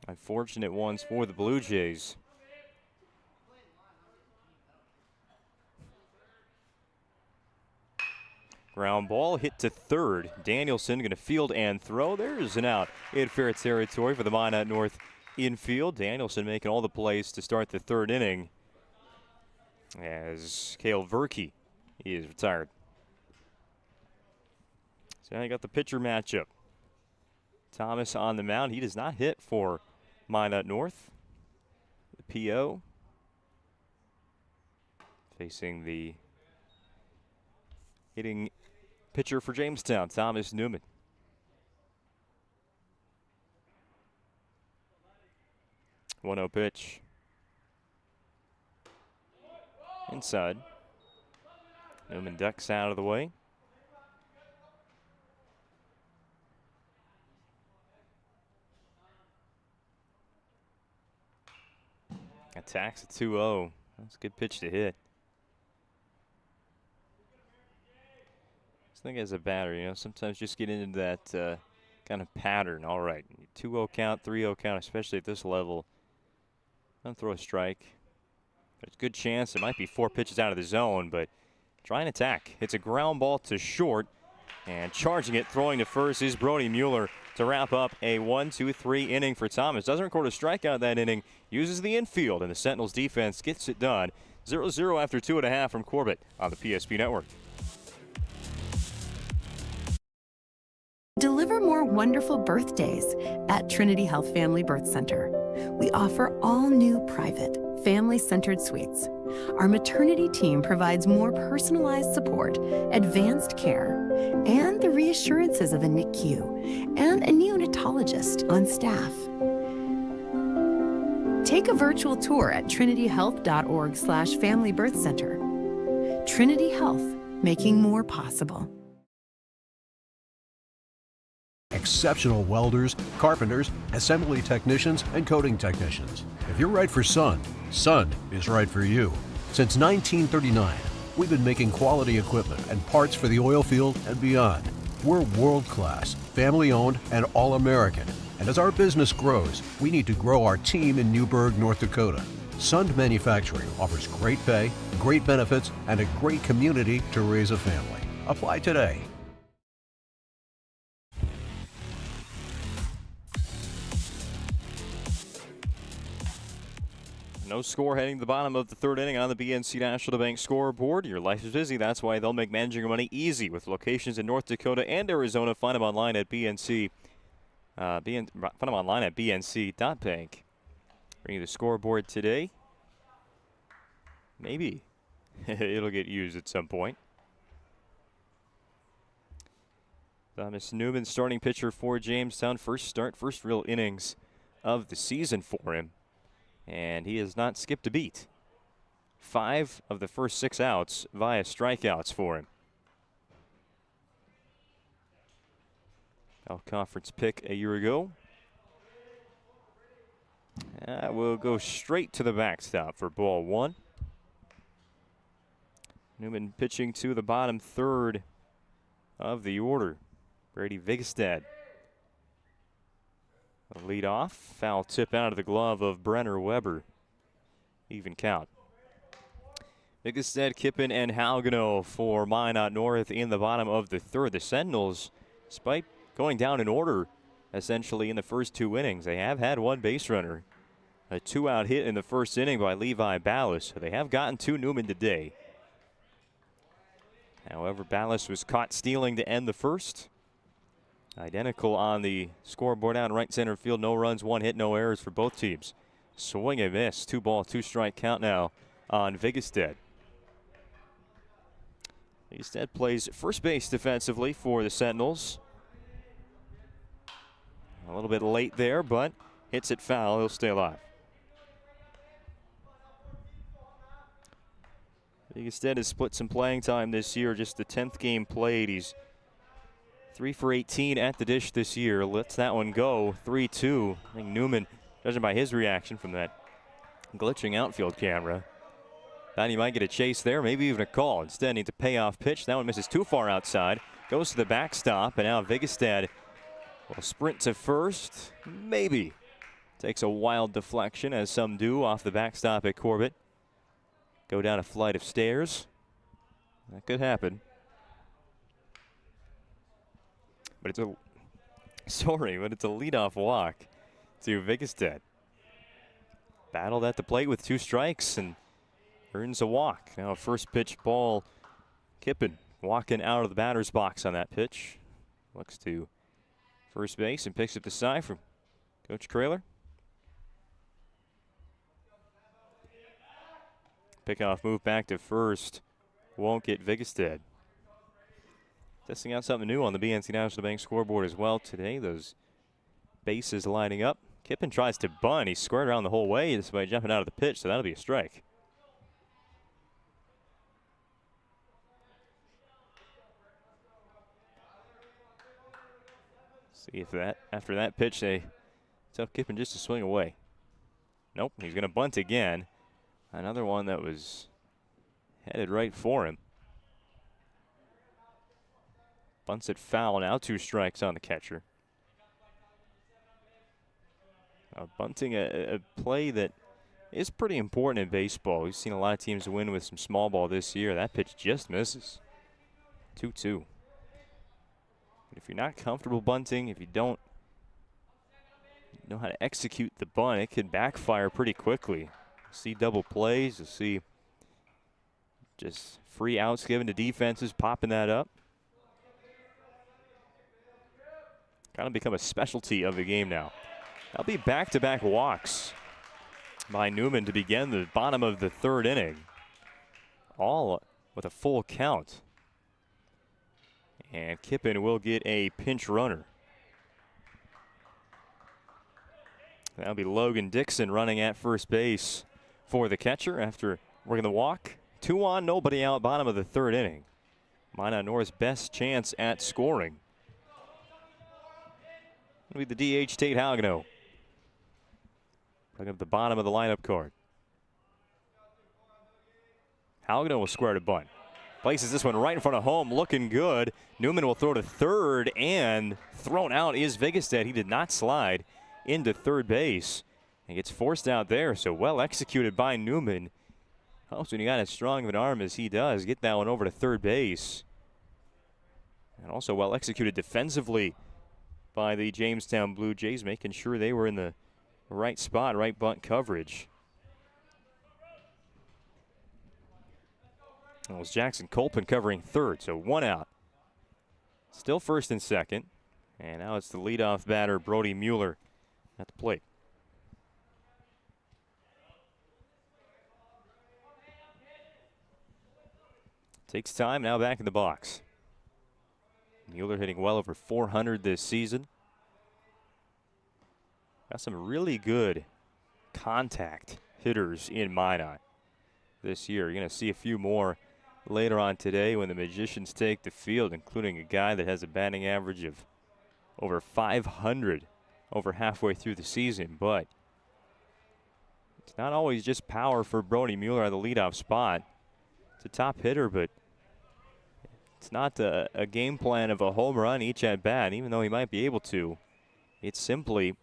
Unfortunate ones for the Blue Jays. Ground ball hit to third. Danielson going to field and throw. There's an out in fair territory for the Minot North infield. Danielson making all the plays to start the third inning as Cale Verkey is retired. So now you got the pitcher matchup. Thomas on the mound. He does not hit for Minot North. The PO facing the hitting pitcher for Jamestown, Thomas Newman. One-0 pitch. Inside. Newman ducks out of the way. Attacks at 2-0. That's a good pitch to hit. I think as a batter, sometimes just get into that kind of pattern. All right, 2-0 count, 3-0 count, especially at this level. Don't throw a strike. There's a good chance there might be 4 pitches out of the zone, but try and attack. It's a ground ball to short, and charging it, throwing to first is Brody Mueller to wrap up a 1-2-3 inning for Thomas. Doesn't record a strikeout that inning, uses the infield, and the Sentinels defense gets it done. 0-0 after 2.5 from Corbett on the PSP Network. Deliver more wonderful birthdays at Trinity Health Family Birth Center. We offer all new private, family-centered suites. Our maternity team provides more personalized support, advanced care, and the reassurances of a NICU and a neonatologist on staff. Take a virtual tour at trinityhealth.org/Family Birth Center. Trinity Health, making more possible. Exceptional welders, carpenters, assembly technicians, and coating technicians. If you're right for Sun, Sun is right for you. Since 1939, we've been making quality equipment and parts for the oil field and beyond. We're world-class, family-owned, and all-American. And as our business grows, we need to grow our team in Newburgh, North Dakota. Sund Manufacturing offers great pay, great benefits, and a great community to raise a family. Apply today. No score heading to the bottom of the third inning on the BNC National Bank scoreboard. Your life is busy. That's why they'll make managing your money easy with locations in North Dakota and Arizona. Find them online at BNC. Find them online at bnc.bank. Bring you the scoreboard today. Maybe it'll get used at some point. Thomas Newman, starting pitcher for Jamestown. First start, first real innings of the season for him. And he has not skipped a beat. 5 of the first 6 outs via strikeouts for him. All-conference pick a year ago. That will go straight to the backstop for ball 1. Newman pitching to the bottom third of the order. Brady Vigstad. A lead off, foul tip out of the glove of Brenner Weber. Even count. Vigstad, Kippen, and Halgano for Minot North in the bottom of the third. The Sentinels, despite going down in order essentially in the first 2 innings, they have had 1 base runner. A 2-out hit in the first inning by Levi Ballas. So they have gotten to Newman today. However, Ballas was caught stealing to end the first. Identical on the scoreboard out in right center field. No runs, 1 hit, no errors for both teams. Swing and miss. 2-ball, 2-strike count now on Vigestead. Vigestead plays first base defensively for the Sentinels. A little bit late there, but hits it foul. He'll stay alive. Vigestead has split some playing time this year. Just the 10th game played. He's 3 for 18 at the dish this year. Lets that one go. 3-2. I think Newman, judging by his reaction from that glitching outfield camera, thought he might get a chase there, maybe even a call. Instead, needs a payoff pitch. That one misses too far outside. Goes to the backstop, and now Vigestead will sprint to first. Maybe. Takes a wild deflection, as some do, off the backstop at Corbett. Go down a flight of stairs. That could happen. But it's a leadoff walk to Vigestead. Battled at the plate with 2 strikes and earns a walk. Now a first pitch ball. Kippen walking out of the batter's box on that pitch. Looks to first base and picks up the side from Coach Kraler. Pickoff move back to first. Won't get Vigestead. Testing out something new on the BNC National Bank scoreboard as well today. Those bases lining up. Kippen tries to bunt. He's squared around the whole way just by jumping out of the pitch, so that'll be a strike. See if after that pitch, they tell Kippen just to swing away. Nope, he's going to bunt again. Another one that was headed right for him. Bunts it foul. Now 2 strikes on the catcher. Bunting, a play that is pretty important in baseball. We've seen a lot of teams win with some small ball this year. That pitch just misses. 2-2. But if you're not comfortable bunting, if you don't know how to execute the bunt, it can backfire pretty quickly. See double plays. You'll see just free outs given to defenses, popping that up. Kind of become a specialty of the game now. That'll be back-to-back walks by Newman to begin the bottom of the 3rd inning. All with a full count. And Kippen will get a pinch runner. That'll be Logan Dixon running at first base for the catcher after working the walk. 2 on, nobody out, bottom of the 3rd inning. Minot North's best chance at scoring. It'll be the DH, Tate Halgano. Bring up the bottom of the lineup card. Halgano will square to bunt. Places this one right in front of home, looking good. Newman will throw to third, and thrown out is Vigestead. He did not slide into third base and gets forced out there, so well executed by Newman. Helps when you got as strong of an arm as he does. Get that one over to third base. And also well executed defensively by the Jamestown Blue Jays, making sure they were in the right spot, right bunt coverage. It was Jackson Colpin covering third, so 1 out. Still first and second. And now it's the leadoff batter, Brody Mueller, at the plate. Takes time, now back in the box. Mueller hitting well over 400 this season. Got some really good contact hitters in Minot this year. You're going to see a few more later on today when the Magicians take the field, including a guy that has a batting average of over 500 over halfway through the season. But it's not always just power for Brody Mueller at the leadoff spot. It's a top hitter, but it's not a game plan of a home run each at bat, even though he might be able to. It's simply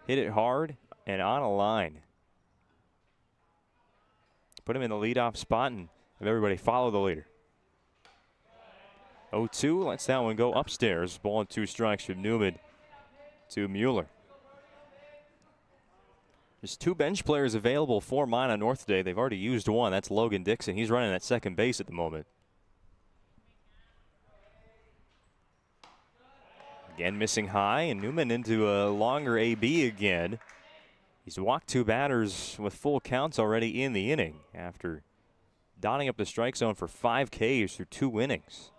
hit it hard and on a line. Put him in the leadoff spot and have everybody follow the leader. 0-2, lets that one go upstairs. Ball and 2 strikes from Newman to Mueller. There's 2 bench players available for Minot North today. They've already used one. That's Logan Dixon. He's running at second base at the moment. Again, missing high, and Newman into a longer AB again. He's walked 2 batters with full counts already in the inning after dotting up the strike zone for 5 Ks through 2 innings.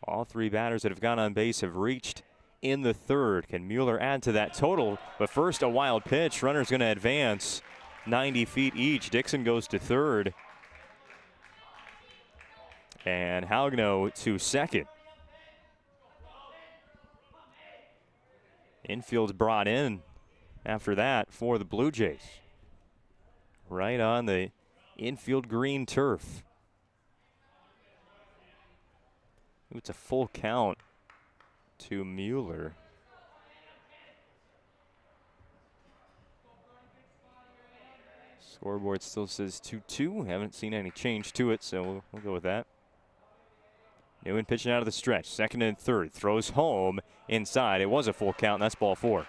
All 3 batters that have gone on base have reached in the third. Can Mueller add to that total? But first, a wild pitch. Runner's going to advance 90 feet each. Dixon goes to third. And Haugno to second. Infield's brought in after that for the Blue Jays. Right on the infield green turf. It's a full count to Mueller. Scoreboard still says 2-2. Haven't seen any change to it, so we'll go with that. Newman pitching out of the stretch. Second and third. Throws home inside. It was a full count, and that's ball 4.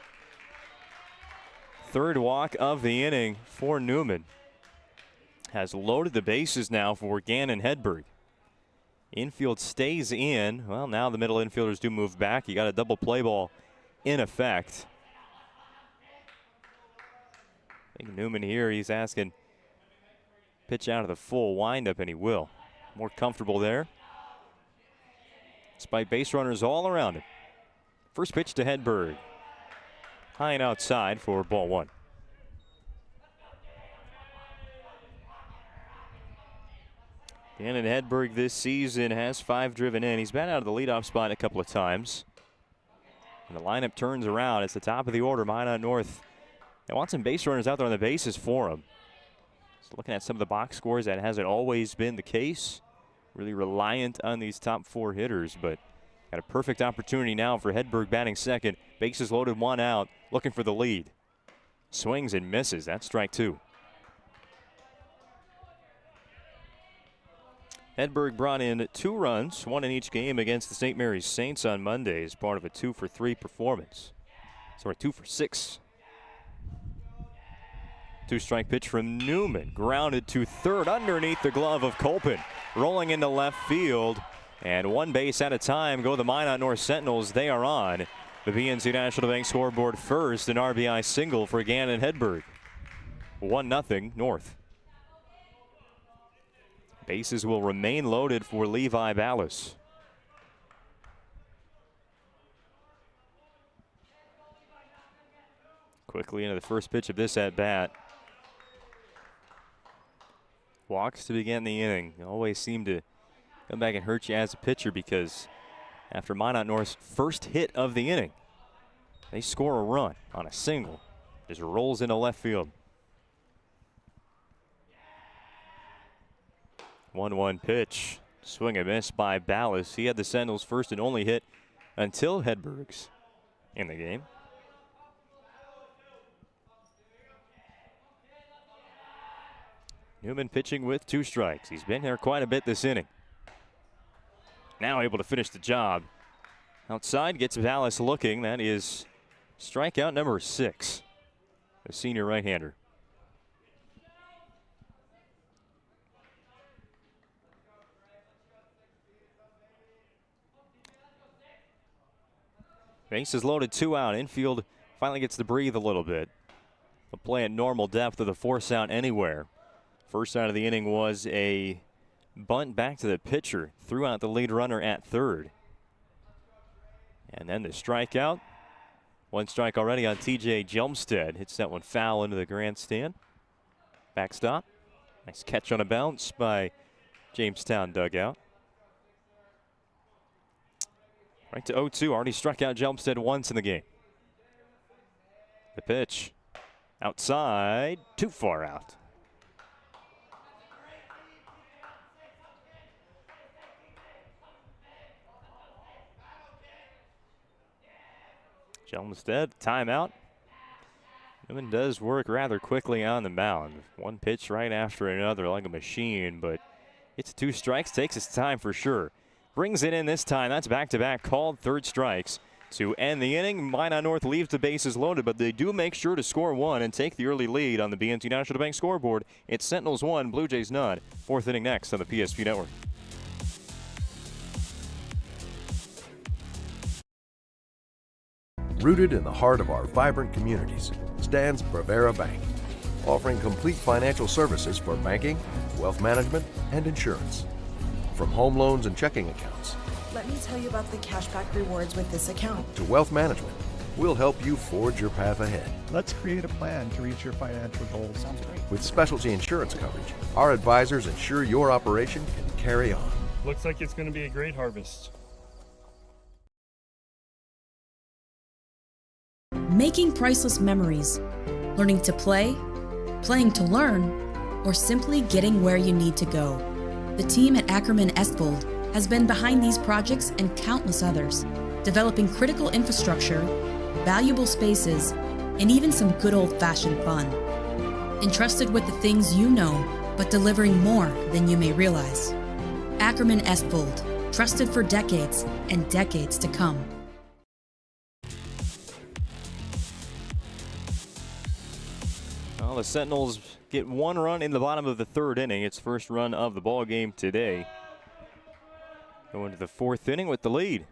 Third walk of the inning for Newman. Has loaded the bases now for Gannon Hedberg. Infield stays in. Well, now the middle infielders do move back. You got a double play ball in effect. I think Newman here, he's asking pitch out of the full windup, and he will. More comfortable there. Despite base runners all around him. First pitch to Hedberg. High and outside for ball 1. Gannon Hedberg this season has 5 driven in. He's been out of the leadoff spot a couple of times. And the lineup turns around. It's the top of the order. Minot North. They want some base runners out there on the bases for him. So looking at some of the box scores, that hasn't always been the case. Really reliant on these top 4 hitters, but got a perfect opportunity now for Hedberg batting second. Bases loaded, 1 out, looking for the lead. Swings and misses. That's strike 2. Hedberg brought in 2 runs, 1 in each game against the St. Mary's Saints on Monday as part of a 2-for-3 performance. Sorry, 2-for-6. 2-strike pitch from Newman. Grounded to third underneath the glove of Colpin. Rolling into left field. And 1 base at a time go the Minot North Sentinels. They are on the BNC National Bank scoreboard first. An RBI single for Gannon Hedberg. 1-0 North. Bases will remain loaded for Levi Ballas. Quickly into the first pitch of this at bat. Walks to begin the inning. Always seem to come back and hurt you as a pitcher because after Minot North's first hit of the inning, they score a run on a single. Just rolls into left field. 1-1 pitch. Swing and miss by Ballas. He had the Sentinels' first and only hit until Hedberg's in the game. Newman pitching with 2 strikes. He's been here quite a bit this inning. Now able to finish the job. Outside gets Ballas looking. That is strikeout number 6. The senior right-hander. Bases loaded, 2 out. Infield finally gets to breathe a little bit. They'll play at normal depth with a force out anywhere. First out of the inning was a bunt back to the pitcher. Threw out the lead runner at third. And then the strikeout. 1 strike already on TJ Jelmstead. Hits that one foul into the grandstand. Backstop. Nice catch on a bounce by Jamestown dugout. Right to 0-2. Already struck out Jelmstead once in the game. The pitch. Outside. Too far out. Jelmstead, timeout. Newman does work rather quickly on the mound. 1 pitch right after another like a machine, but it's 2 strikes. Takes his time for sure. Brings it in this time. That's back-to-back called 3rd strikes to end the inning. Minot North leaves the bases loaded, but they do make sure to score 1 and take the early lead on the BNC National Bank scoreboard. It's Sentinels 1, Blue Jays none. 4th inning next on the PSP Network. Rooted in the heart of our vibrant communities stands Bravera Bank, offering complete financial services for banking, wealth management, and insurance. From home loans and checking accounts Let me tell you about the cashback rewards with this account. to wealth management, we'll help you forge your path ahead. Let's create a plan to reach your financial goals. Sounds great. With specialty insurance coverage, our advisors ensure your operation can carry on. Looks like it's going to be a great harvest. Making priceless memories, learning to play, playing to learn, or simply getting where you need to go. The team at Ackerman Estvold has been behind these projects and countless others, developing critical infrastructure, valuable spaces, and even some good old-fashioned fun. Entrusted with the things you know, but delivering more than you may realize. Ackerman Estvold, trusted for decades and decades to come. Well, the Sentinels get one run in the bottom of the third inning. It's first run of the ball game today. Going to the fourth inning with the lead.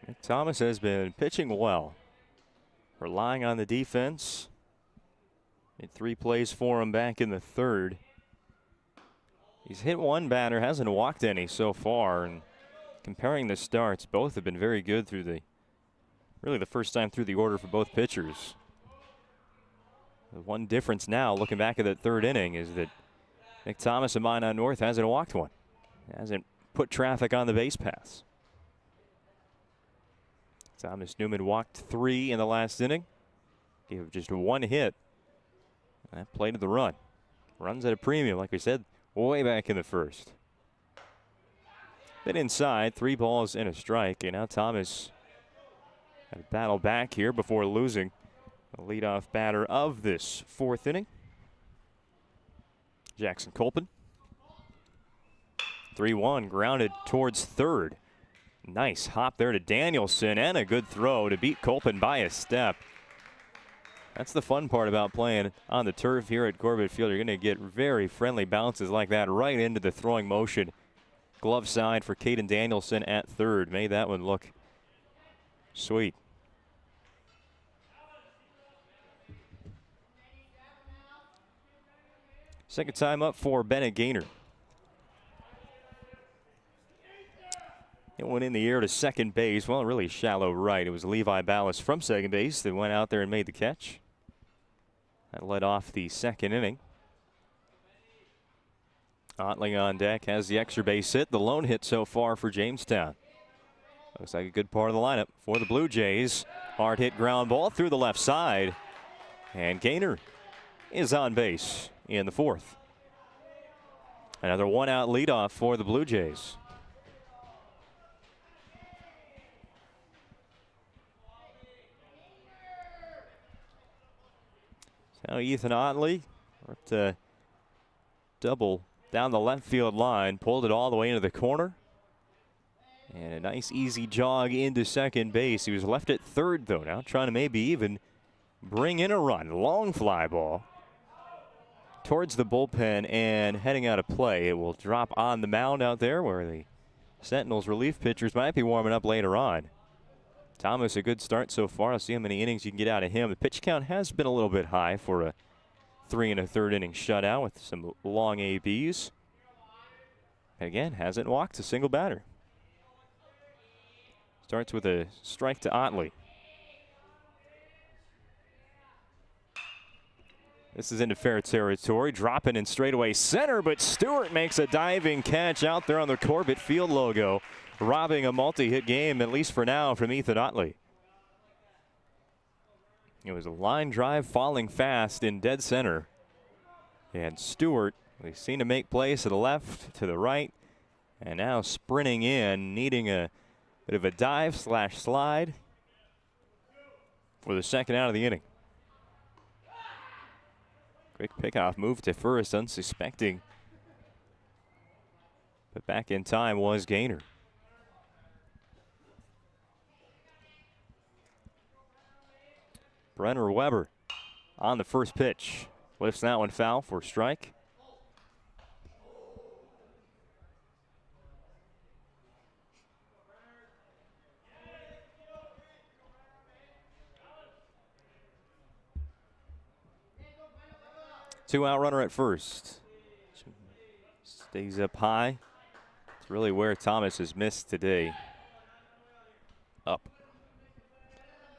Nick Thomas has been pitching well, relying on the defense. Made 3 plays for him back in the third. He's hit one batter, hasn't walked any so far, and comparing the starts, both have been very good through really the first time through the order for both pitchers. The one difference now, looking back at that third inning, is that Nick Thomas of Minot North hasn't walked one. Hasn't put traffic on the base paths. Thomas Newman walked 3 in the last inning. Gave just 1 hit. That played to the run. Runs at a premium, like we said, way back in the first. Then inside, 3 balls and a strike. And now Thomas had a battle back here before losing the leadoff batter of this fourth inning. Jackson Colpin. 3-1, grounded towards third. Nice hop there to Danielson and a good throw to beat Colpin by a step. That's the fun part about playing on the turf here at Corbett Field. You're going to get very friendly bounces like that right into the throwing motion. Glove side for Caden Danielson at third. Made that one look sweet. Second time up for Bennett Gaynor. It went in the air to second base. Well, really shallow right. It was Levi Ballas from second base that went out there and made the catch. That led off the second inning. Ottling on deck has the extra base hit. The lone hit so far for Jamestown. Looks like a good part of the lineup for the Blue Jays. Hard hit ground ball through the left side. And Gaynor is on base in the fourth. Another 1-out leadoff for the Blue Jays. Now Ethan Otley worked a double down the left field line, pulled it all the way into the corner. And a nice easy jog into second base. He was left at third though, now trying to maybe even bring in a run. Long fly ball towards the bullpen and heading out of play. It will drop on the mound out there where the Sentinels relief pitchers might be warming up later on. Thomas, a good start so far. I'll see how many innings you can get out of him. The pitch count has been a little bit high for a 3 1/3 inning shutout with some long ABs. And again, hasn't walked a single batter. Starts with a strike to Otley. This is into fair territory. Dropping in straightaway center, but Stewart makes a diving catch out there on the Corbett Field logo, robbing a multi-hit game, at least for now, from Ethan Otley. It was a line drive falling fast in dead center. And Stewart, we've seen him make plays to the left, to the right, and now sprinting in, needing a bit of a dive / slide for the second out of the inning. Quick pickoff move to first, unsuspecting. But back in time was Gaynor. Brenner Weber on the first pitch. Lifts that one foul for strike. 2-out runner at first. Stays up high. It's really where Thomas has missed today. Up.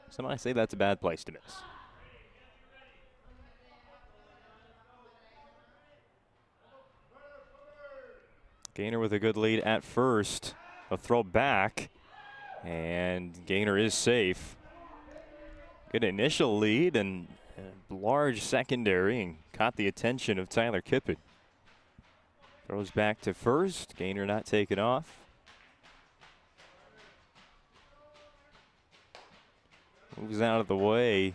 Some might say that's a bad place to miss. Gaynor with a good lead at first. A throw back, and Gaynor is safe. Good initial lead and a large secondary, and caught the attention of Tyler Kippen. Throws back to first. Gaynor not taken off. Moves out of the way.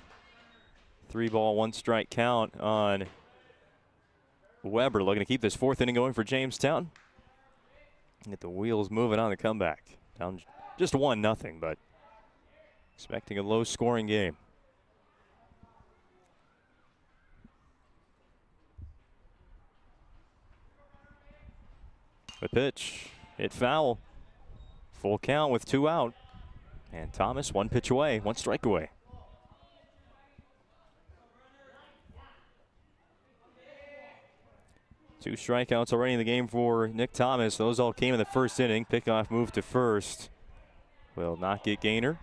3-ball, 1-strike count on Weber, looking to keep this 4th inning going for Jamestown. Get the wheels moving on the comeback. Down just 1-0, but expecting a low-scoring game. The pitch, hit foul. Full count with 2 out. And Thomas 1 pitch away, 1 strike away. Two strikeouts already in the game for Nick Thomas. Those all came in the 1st inning. Pickoff move to first. Will not get Gaynor.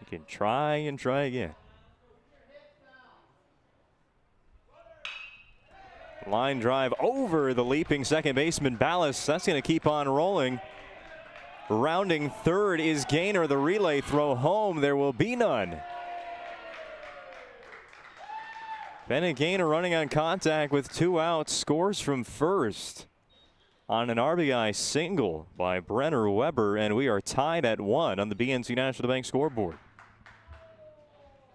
He can try and try again. Line drive over the leaping second baseman Ballas. That's going to keep on rolling. Rounding third is Gaynor. The relay throw home. There will be none. Bennett Gaynor running on contact with 2 outs. Scores from first on an RBI single by Brenner Weber, and we are tied at 1 on the BNC National Bank scoreboard.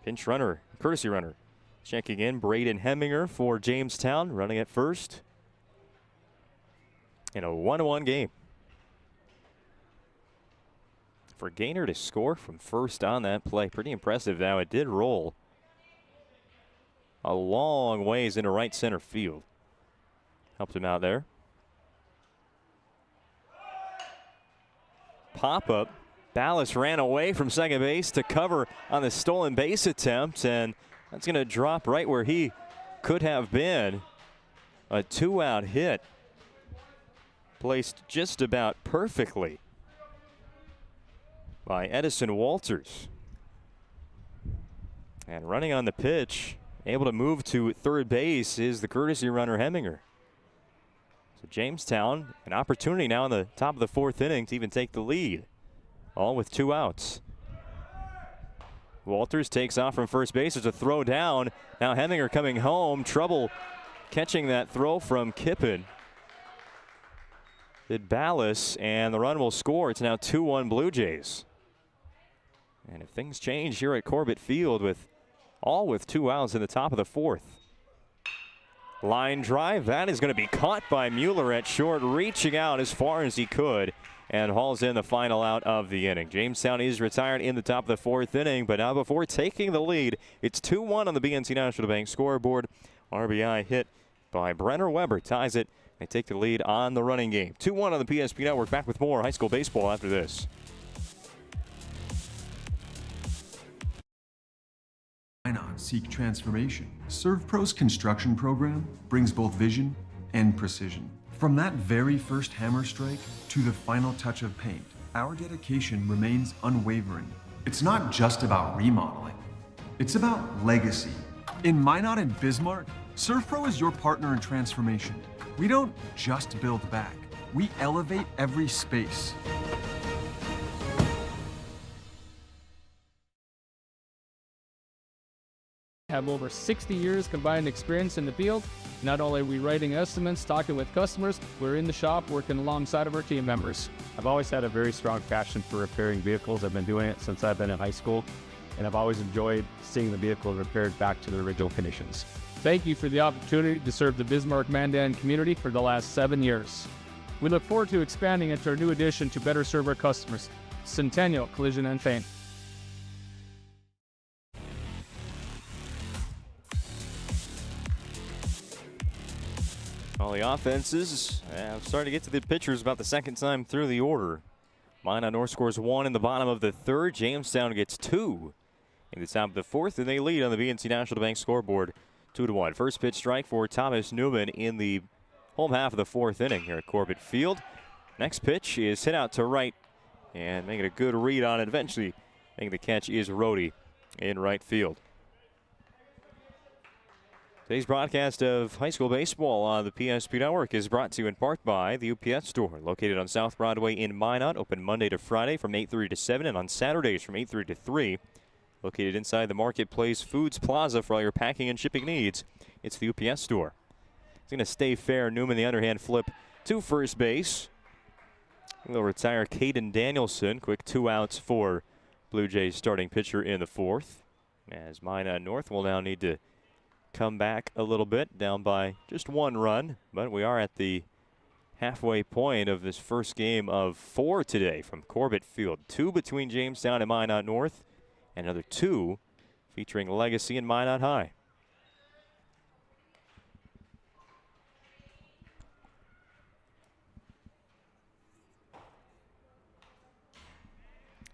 Pinch runner, courtesy runner. Checking in, Braden Heminger for Jamestown, running at first in a 1-1 game. For Gaynor to score from first on that play, pretty impressive. Now it did roll a long ways into right center field. Helped him out there. Pop up. Ballas ran away from second base to cover on the stolen base attempt, and that's going to drop right where he could have been. A 2-out hit placed just about perfectly by Edison Walters. And running on the pitch, able to move to third base, is the courtesy runner Heminger. So Jamestown, an opportunity now in the top of the 4th inning to even take the lead, all with 2 outs. Walters takes off from first base. There's a throw down. Now Heminger coming home. Trouble catching that throw from Kippen. Did Ballas, and the run will score. It's now 2-1 Blue Jays. And if things change here at Corbett Field with 2 outs in the top of the 4th. Line drive, that is going to be caught by Mueller at short, reaching out as far as he could, and hauls in the final out of the inning. Jamestown is retired in the top of the 4th inning, but now before taking the lead, it's 2-1 on the BNC National Bank scoreboard. RBI hit by Brenner Weber ties it. They take the lead on the running game. 2-1 on the PSP Network. Back with more high school baseball after this. Minot seek transformation. ServPro's construction program brings both vision and precision. From that very first hammer strike to the final touch of paint, our dedication remains unwavering. It's not just about remodeling, it's about legacy. In Minot and Bismarck, ServPro is your partner in transformation. We don't just build back, we elevate every space. Have over 60 years combined experience in the field. Not only are we writing estimates, talking with customers, we're in the shop working alongside of our team members. I've always had a very strong passion for repairing vehicles. I've been doing it since I've been in high school, and I've always enjoyed seeing the vehicle repaired back to the original conditions. Thank you for the opportunity to serve the Bismarck-Mandan community for the last 7 years. We look forward to expanding into our new addition to better serve our customers, Centennial Collision and Paint. All the offenses starting to get to the pitchers about the 2nd time through the order. Minot North scores 1 in the bottom of the 3rd. Jamestown gets 2 in the top of the 4th, and they lead on the BNC National Bank scoreboard 2-1. First pitch strike for Thomas Newman in the home half of the 4th inning here at Corbett Field. Next pitch is hit out to right, and making a good read on it. Eventually making the catch is Rhodey in right field. Today's broadcast of high school baseball on the PSP Network is brought to you in part by the UPS Store, located on South Broadway in Minot, open Monday to Friday from 8:30 to 7, and on Saturdays from 8:30 to 3. Located inside the Marketplace Foods Plaza for all your packing and shipping needs. It's the UPS Store. It's going to stay fair. Newman, the underhand flip to first base. They'll retire Caden Danielson. Quick 2 outs for Blue Jays starting pitcher in the 4th. As Minot North will now need to come back a little bit, down by just 1 run. But we are at the halfway point of this first game of 4 today from Corbett Field. 2 between Jamestown and Minot North, and another 2 featuring Legacy and Minot High.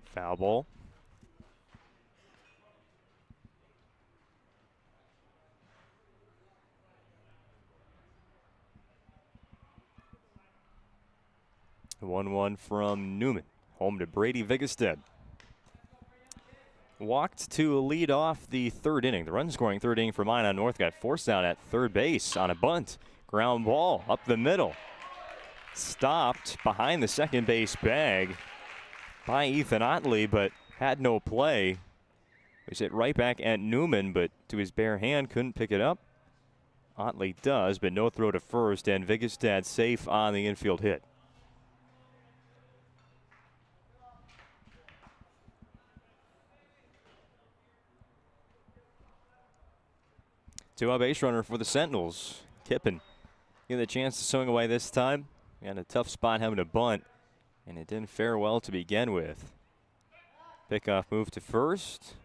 Foul ball. The 1-1 from Newman. Home to Brady Vigestead. Walked to lead off the 3rd inning. The run-scoring 3rd inning for Minot North got forced out at third base on a bunt. Ground ball up the middle. Stopped behind the second base bag by Ethan Otley, but had no play. It was hit right back at Newman, but to his bare hand, couldn't pick it up. Otley does, but no throw to first, and Vigestad safe on the infield hit. Two-out base runner for the Sentinels. Kippen getting the chance to swing away this time. And a tough spot having to bunt, and it didn't fare well to begin with. Pickoff move to first.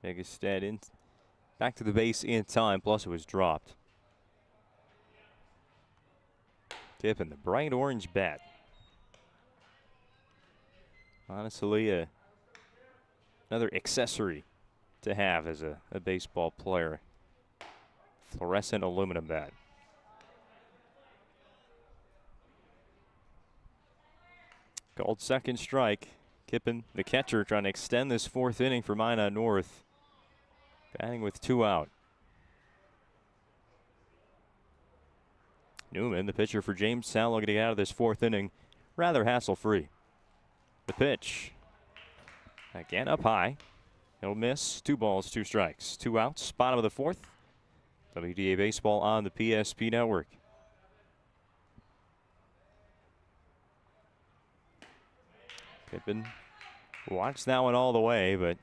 Vigestad in back to the base in time, plus it was dropped. Kippen, the bright orange bat. Honestly, another accessory to have as a baseball player. Fluorescent aluminum bat. Called second strike. Kippen, the catcher, trying to extend this 4th inning for Minot North. Batting with 2 out. Newman, the pitcher for Jamestown, looking to get out of this 4th inning rather hassle-free. The pitch. Again up high. He'll miss. 2 balls, 2 strikes. 2 outs. Bottom of the 4th. WDA Baseball on the PSP Network. Kippen watched that one all the way, but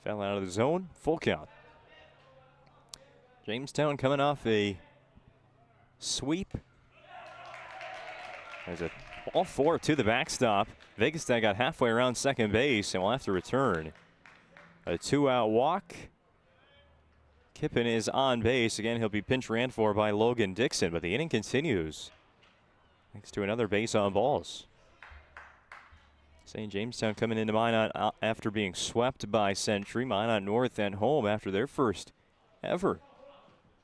fell out of the zone. Full count. Jamestown coming off a sweep. There's a ball 4 to the backstop. Vigestad got halfway around second base and will have to return. A 2-out walk. Kippen is on base. Again, he'll be pinch ran for by Logan Dixon, but the inning continues. Thanks to another base on balls. St. Jamestown coming into Minot after being swept by Century. Minot North at home after their first ever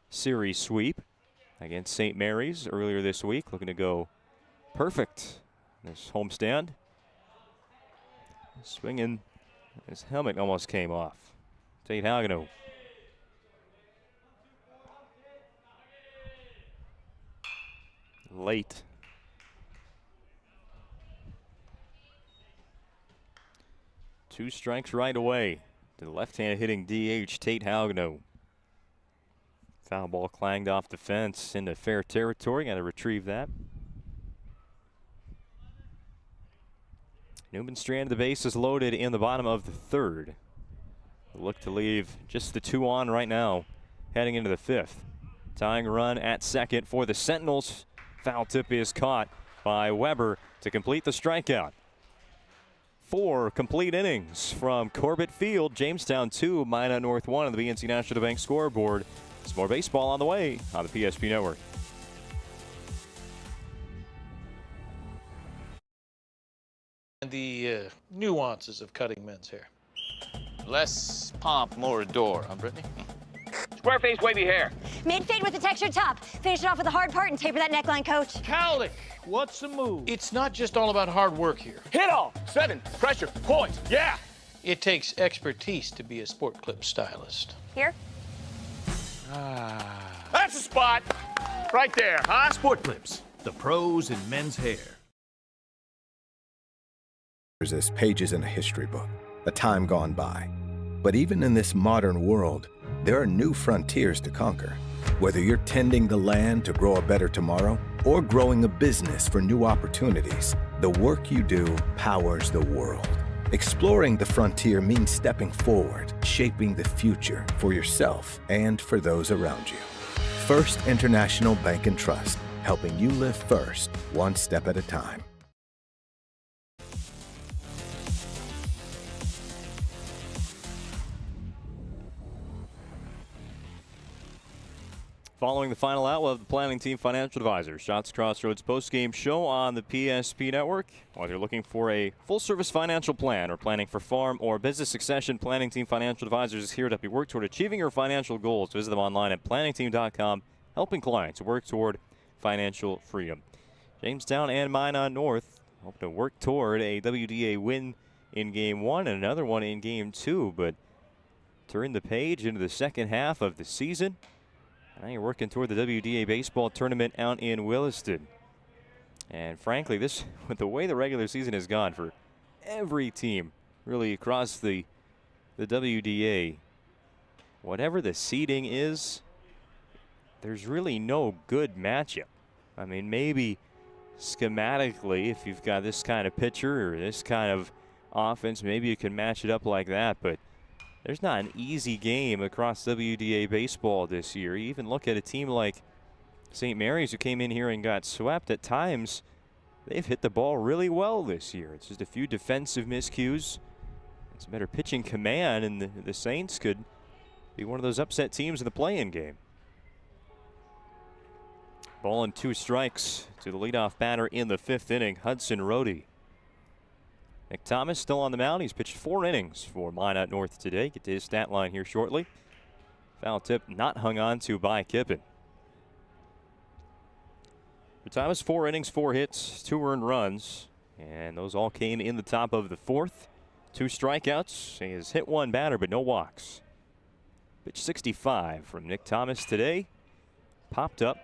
series sweep against St. Mary's earlier this week. Looking to go perfect this homestand. Swinging, his helmet almost came off. Tate Hagano. Late. Two strikes right away to the left-hand hitting DH, Tate Hagano. Foul ball clanged off the fence into fair territory. Got to retrieve that. Newman stranded, the bases loaded in the bottom of the 3rd. Look to leave just the 2 on right now, heading into the 5th. Tying run at second for the Sentinels. Foul tip is caught by Weber to complete the strikeout. 4 complete innings from Corbett Field. Jamestown 2, Minot North 1 on the BNC National Bank scoreboard. There's more baseball on the way on the PSP Network. And the nuances of cutting men's hair. Less pomp, more adore, huh, Brittany? Square face, wavy hair. Mid-fade with a textured top. Finish it off with the hard part and taper that neckline, coach. Cowlick, what's the move? It's not just all about hard work here. Hit all. 7. Pressure. Poise. Yeah. It takes expertise to be a sport clip stylist. Here? That's a spot. Right there, huh? Sport Clips, the pros in men's hair. There's as pages in a history book, a time gone by. But even in this modern world, there are new frontiers to conquer. Whether you're tending the land to grow a better tomorrow or growing a business for new opportunities, the work you do powers the world. Exploring the frontier means stepping forward, shaping the future for yourself and for those around you. First International Bank and Trust, helping you live first, one step at a time. Following the final out, we'll have the Planning Team Financial Advisors, Shots Crossroads postgame show on the PSP Network. Whether you're looking for a full-service financial plan or planning for farm or business succession, Planning Team Financial Advisors is here to help you work toward achieving your financial goals. Visit them online at planningteam.com, helping clients work toward financial freedom. Jamestown and Minot North hope to work toward a WDA win in Game 1 and another one in Game 2, but turn the page into the second half of the season. Now you're working toward the WDA baseball tournament out in Williston. And frankly, this, with the way the regular season has gone for every team really across the WDA, whatever the seeding is, there's really no good matchup. I mean, maybe schematically, if you've got this kind of pitcher or this kind of offense, maybe you can match it up like that, but there's not an easy game across WDA baseball this year. You even look at a team like St. Mary's, who came in here and got swept. At times, they've hit the ball really well this year. It's just a few defensive miscues. It's a better pitching command, and the Saints could be one of those upset teams in the play-in game. Ball and 2 strikes to the leadoff batter in the 5th inning, Hudson Rohde. Nick Thomas still on the mound. He's pitched 4 innings for Minot North today. Get to his stat line here shortly. Foul tip not hung on to by Kippen. For Thomas, 4 innings, 4 hits, 2 earned runs, and those all came in the top of the 4th. 2 strikeouts. He has hit 1 batter, but no walks. Pitch 65 from Nick Thomas today. Popped up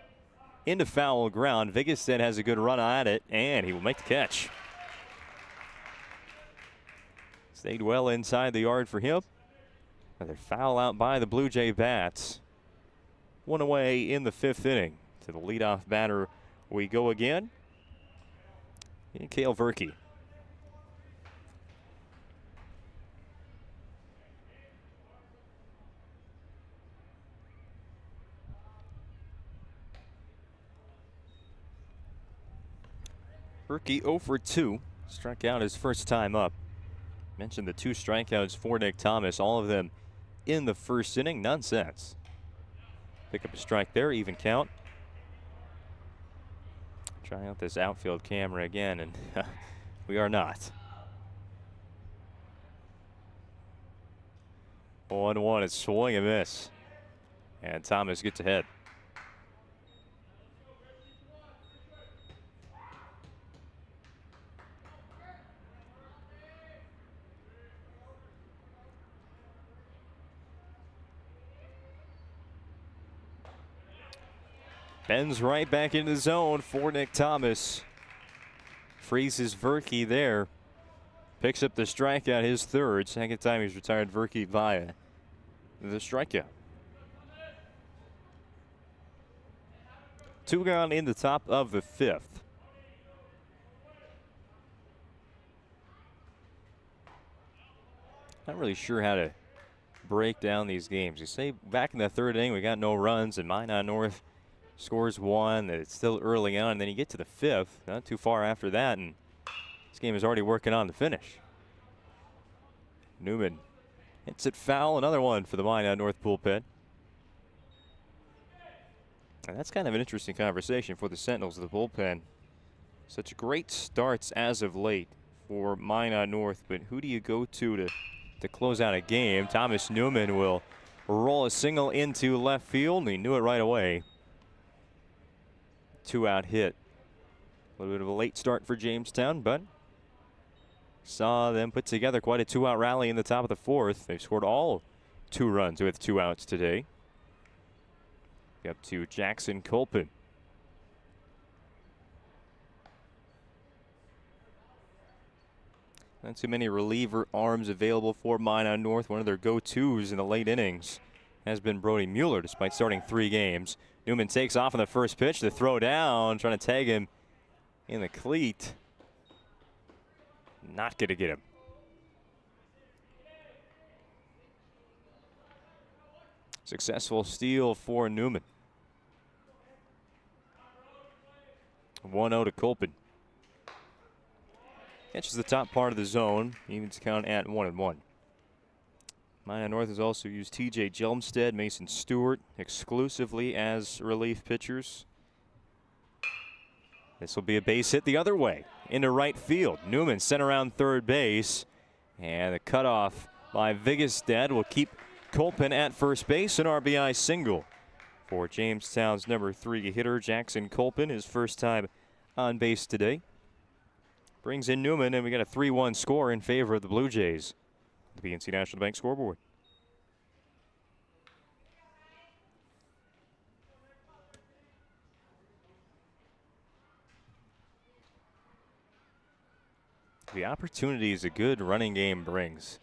into foul ground. Vigestad has a good run at it, and he will make the catch. Stayed well inside the yard for him. Another foul out by the Blue Jay bats. 1 away in the 5th inning. To the leadoff batter we go again. And Cale Verke. Verke 0 for 2. Struck out his first time up. Mentioned the 2 strikeouts for Nick Thomas, all of them in the 1st inning, none since. Pick up a strike there, even count. Try out this outfield camera again, and we are not. 1-1, it's swing and miss. And Thomas gets ahead. Bends right back into the zone for Nick Thomas. Freezes Verke there. Picks up the strikeout, his 3rd. Second time he's retired Verke via the strikeout. 2 gone in the top of the 5th. Not really sure how to break down these games. You say back in the 3rd inning we got no runs, and Minot North scores 1, that it's still early on, and then you get to the 5th, not too far after that, and this game is already working on the finish. Newman hits it foul, another one for the Minot North bullpen. And that's kind of an interesting conversation for the Sentinels of the bullpen. Such great starts as of late for Minot North, but who do you go to to close out a game. Thomas Newman will roll a single into left field, and he knew it right away. 2-out hit. A little bit of a late start for Jamestown, but saw them put together quite a 2-out rally in the top of the 4th. They've scored all 2 runs with 2 outs today. Up to Jackson Colpin. Not too many reliever arms available for Minot North. One of their go-tos in the late innings has been Brody Mueller, despite starting 3 games. Newman takes off on the first pitch. The throw down, trying to tag him in the cleat. Not going to get him. Successful steal for Newman. 1-0 to Colpin. Catches the top part of the zone. Evens count at 1-1. Minot North has also used T.J. Jelmstead, Mason Stewart exclusively as relief pitchers. This will be a base hit the other way into right field. Newman sent around third base, and the cutoff by Vigestad will keep Colpin at first base. An RBI single for Jamestown's number 3 hitter, Jackson Colpin, his first time on base today. Brings in Newman, and we got a 3-1 score in favor of the Blue Jays. The PNC National Bank scoreboard. The opportunities a good running game brings.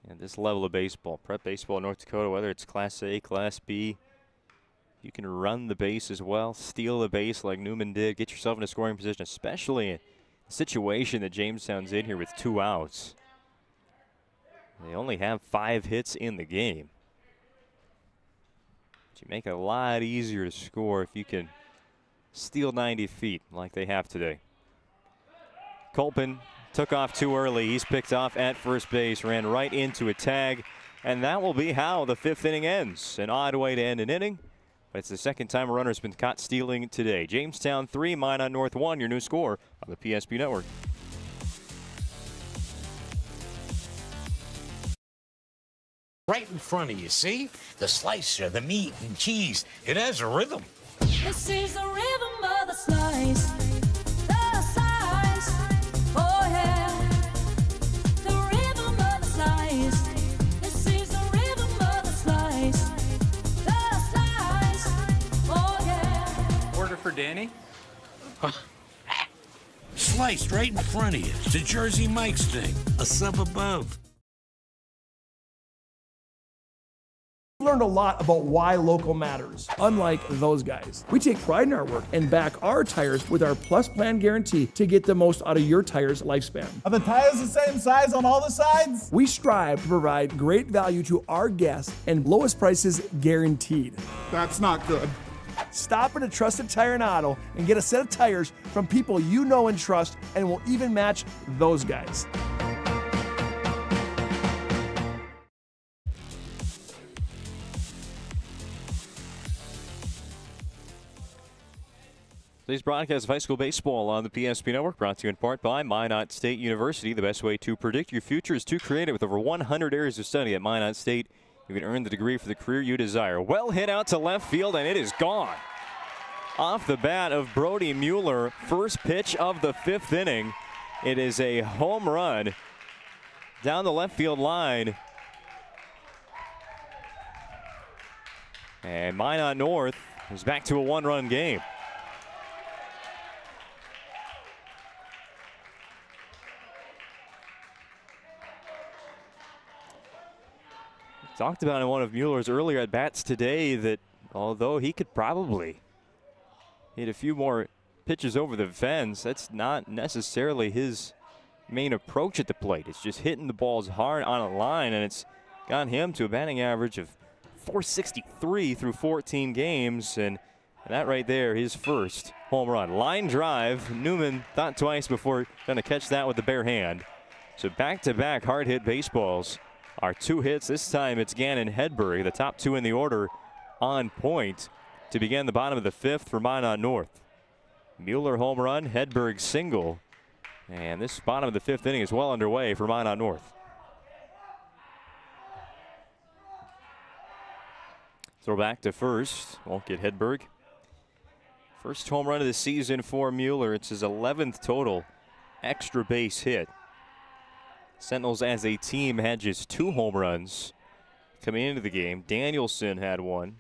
At this level of baseball, prep baseball in North Dakota, whether it's Class A, Class B, you can run the base as well, steal the base like Newman did, get yourself in a scoring position, especially in a situation that Jamestown's in here with 2 outs. They only have 5 hits in the game. But you make it a lot easier to score if you can steal 90 feet like they have today. Colpin took off too early. He's picked off at first base, ran right into a tag, and that will be how the 5th inning ends. An odd way to end an inning, but it's the second time a runner's been caught stealing today. Jamestown 3, Minot North 1, your new score on the PSP Network. Right in front of you, see? The slicer, the meat and cheese. It has a rhythm. This is the rhythm of the slice. The slice. Oh, yeah. The rhythm of the slice. This is the rhythm of the slice. The slice. Oh, yeah. Order for Danny? Sliced right in front of you. It's a Jersey Mike's thing. A sub above. Learned a lot about why local matters. Unlike those guys, we take pride in our work and back our tires with our Plus Plan guarantee to get the most out of your tire's lifespan. Are the tires the same size on all the sides? We strive to provide great value to our guests and lowest prices guaranteed. That's not good. Stop at a trusted tire and auto and get a set of tires from people you know and trust, and will even match those guys. Today's broadcast of high school baseball on the PSP Network, brought to you in part by Minot State University. The best way to predict your future is to create it. With over 100 areas of study at Minot State, you can earn the degree for the career you desire. Well hit out to left field, and it is gone. Off the bat of Brody Mueller, first pitch of the 5th inning. It is a home run down the left field line. And Minot North is back to a 1-run game. Talked about in one of Mueller's earlier at-bats today that although he could probably hit a few more pitches over the fence, that's not necessarily his main approach at the plate. It's just hitting the balls hard on a line, and it's got him to a batting average of .463 through 14 games, and that right there, his first home run. Line drive. Newman thought twice before going to catch that with the bare hand. So back-to-back hard-hit baseballs. Our 2 hits. This time it's Gannon Hedberg, the top 2 in the order, on point to begin the bottom of the 5th for Minot North. Mueller home run, Hedberg single, and this bottom of the 5th inning is well underway for Minot North. Throw back to first. Won't get Hedberg. First home run of the season for Mueller. It's his 11th total extra base hit. Sentinels as a team had just 2 home runs coming into the game. Danielson had 1,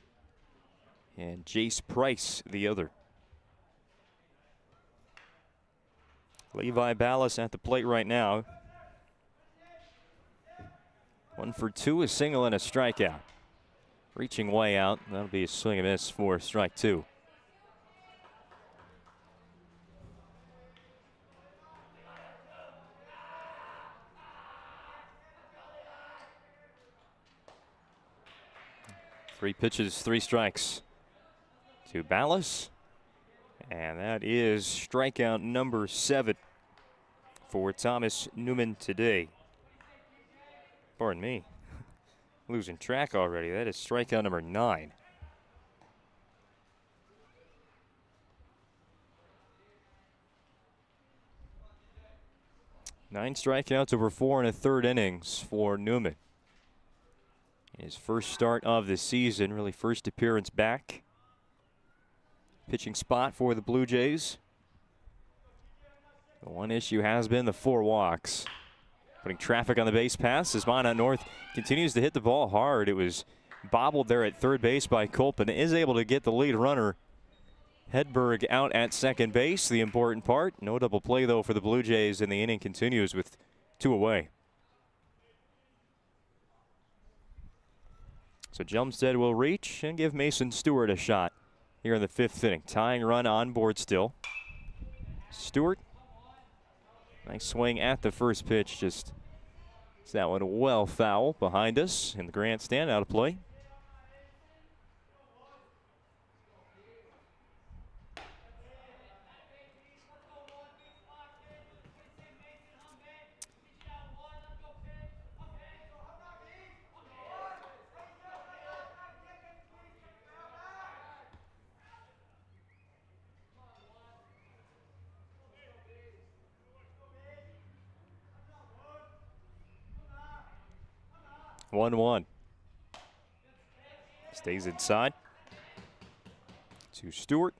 and Jace Price the other. Levi Ballas at the plate right now. 1 for 2, a single and a strikeout. Reaching way out. That'll be a swing and miss for strike 2. Three pitches, 3 strikes to Ballas. And that is strikeout number 7 for Thomas Newman today. Pardon me. Losing track already. That is strikeout number 9. Nine strikeouts over 4 1/3 innings for Newman. His first start of the season, really first appearance back. Pitching spot for the Blue Jays. The one issue has been the 4 walks. Putting traffic on the base pass as Minot North continues to hit the ball hard. It was bobbled there at third base by Colpin. Is able to get the lead runner. Hedberg out at second base, the important part. No double play, though, for the Blue Jays, and the inning continues with 2 away. So Jumstead will reach and give Mason Stewart a shot here in the 5th inning. Tying run on board still. Stewart. Nice swing at the first pitch. Just that one well foul behind us in the grandstand, out of play. One. Stays inside to Stewart.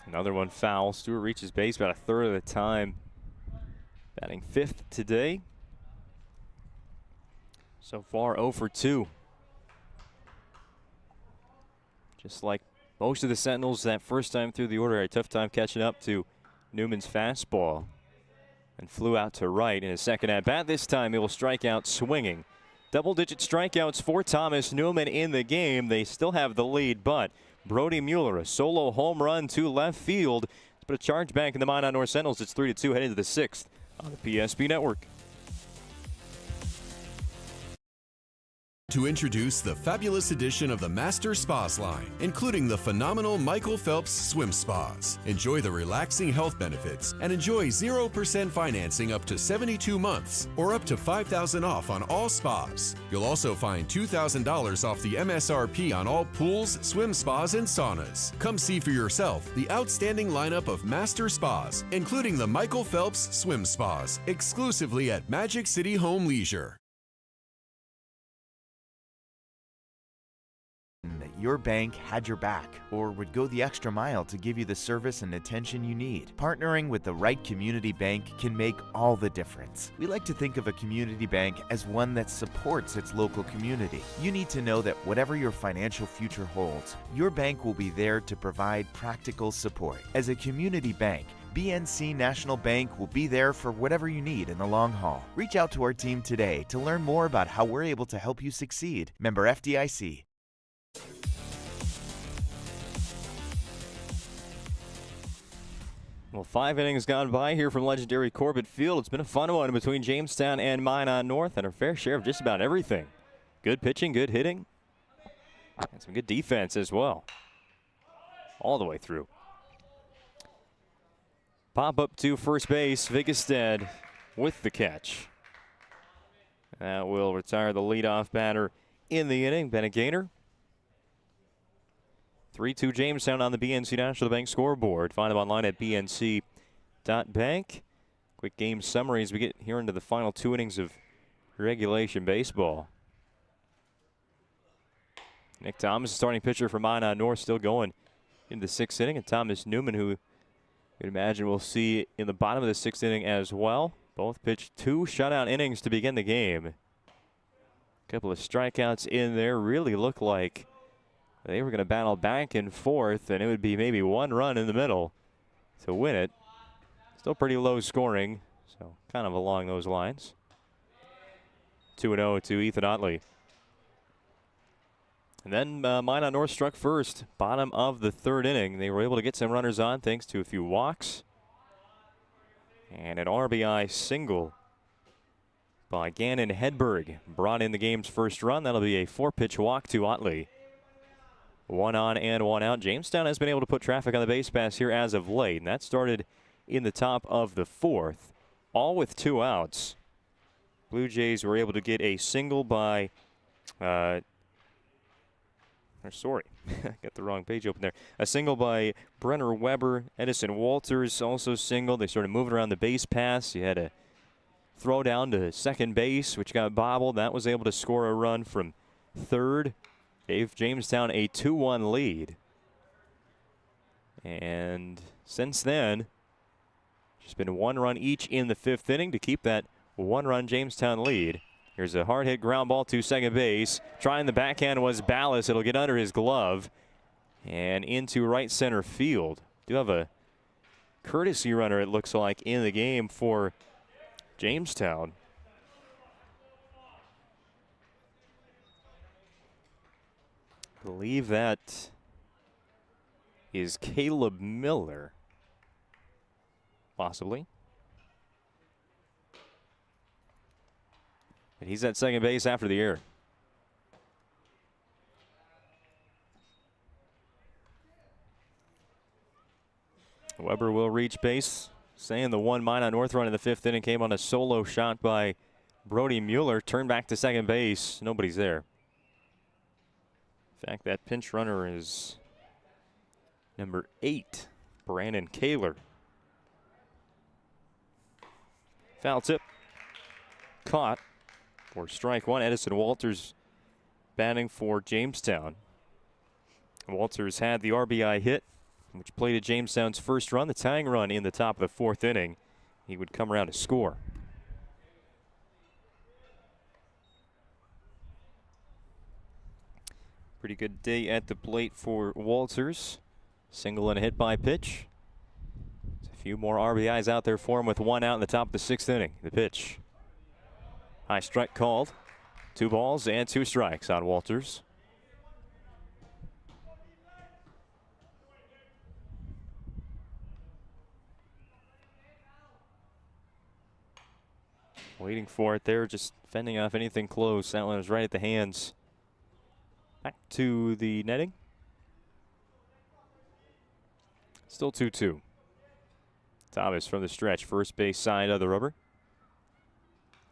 Another one foul. Stewart reaches base about 1/3 of the time. Batting 5th today. So far 0 for 2. Just like most of the Sentinels that first time through the order had a tough time catching up to Newman's fastball and flew out to right in his second at bat. This time he will strike out swinging. Double-digit strikeouts for Thomas Newman in the game. They still have the lead, but Brody Mueller, a solo home run to left field. Let's put a charge back in the Minot North Sentinels. It's 3-2 heading to the 6th on the PSP Network. To introduce the fabulous edition of the Master Spas line, including the phenomenal Michael Phelps Swim Spas. Enjoy the relaxing health benefits and enjoy 0% financing up to 72 months or up to $5,000 off on all spas. You'll also find $2,000 off the MSRP on all pools, swim spas, and saunas. Come see for yourself the outstanding lineup of Master Spas, including the Michael Phelps Swim Spas, exclusively at Magic City Home Leisure. That your bank had your back or would go the extra mile to give you the service and attention you need. Partnering with the right community bank can make all the difference. We like to think of a community bank as one that supports its local community. You need to know that whatever your financial future holds, your bank will be there to provide practical support. As a community bank, BNC National Bank will be there for whatever you need in the long haul. Reach out to our team today to learn more about how we're able to help you succeed. Member FDIC. Well, 5 innings gone by here from legendary Corbett Field. It's been a fun one between Jamestown and Minot North, and a fair share of just about everything. Good pitching, good hitting, and some good defense as well. All the way through. Pop up to first base, Vigestad with the catch. That will retire the leadoff batter in the inning, Bennett Gaynor. 3-2 Jamestown on the BNC National Bank scoreboard. Find them online at bnc.bank. Quick game summary as we get here into the final 2 innings of regulation baseball. Nick Thomas, starting pitcher for Minot North, still going into the 6th inning, and Thomas Newman, who you'd imagine we'll see in the bottom of the 6th inning as well. Both pitched 2 shutout innings to begin the game. A couple of strikeouts in there, really looked like they were going to battle back and forth, and it would be maybe 1 run in the middle to win it. Still pretty low scoring, so kind of along those lines. 2-0 to Ethan Otley. And then Minot North struck first, bottom of the 3rd inning. They were able to get some runners on thanks to a few walks and an RBI single by Gannon Hedberg. Brought in the game's first run. That'll be a 4-pitch walk to Otley. 1 on and 1 out. Jamestown has been able to put traffic on the base pass here as of late, and that started in the top of the 4th, all with 2 outs. Blue Jays were able to get a single by sorry, I got the wrong page open there. A single by Brenner Weber. Edison Walters also singled. They started moving around the base pass. He had a throw down to second base, which got bobbled. That was able to score a run from 3rd. Gave Jamestown a 2-1 lead. And since then, just been 1 run each in the 5th inning to keep that 1-run Jamestown lead. Here's a hard hit ground ball to second base. Trying the backhand was Ballas. It'll get under his glove and into right center field. Do have a courtesy runner, it looks like, in the game for Jamestown. I believe that is Caleb Miller, possibly. And he's at second base after the error. Weber will reach base, saying the 1 Minot North run in the 5th inning came on a solo shot by Brody Mueller. Turned back to second base. Nobody's there. In fact, that pinch runner is number 8, Brandon Kaler. Foul tip. Caught for strike 1. Edison Walters batting for Jamestown. Walters had the RBI hit, which played at Jamestown's first run, the tying run in the top of the 4th inning. He would come around to score. Pretty good day at the plate for Walters. Single and a hit by pitch. There's a few more RBIs out there for him with 1 out in the top of the 6th inning. The pitch. High strike called. 2 balls and 2 strikes on Walters. Waiting for it there, just fending off anything close. That one was right at the hands. Back to the netting. Still 2-2. Thomas from the stretch, first base side of the rubber.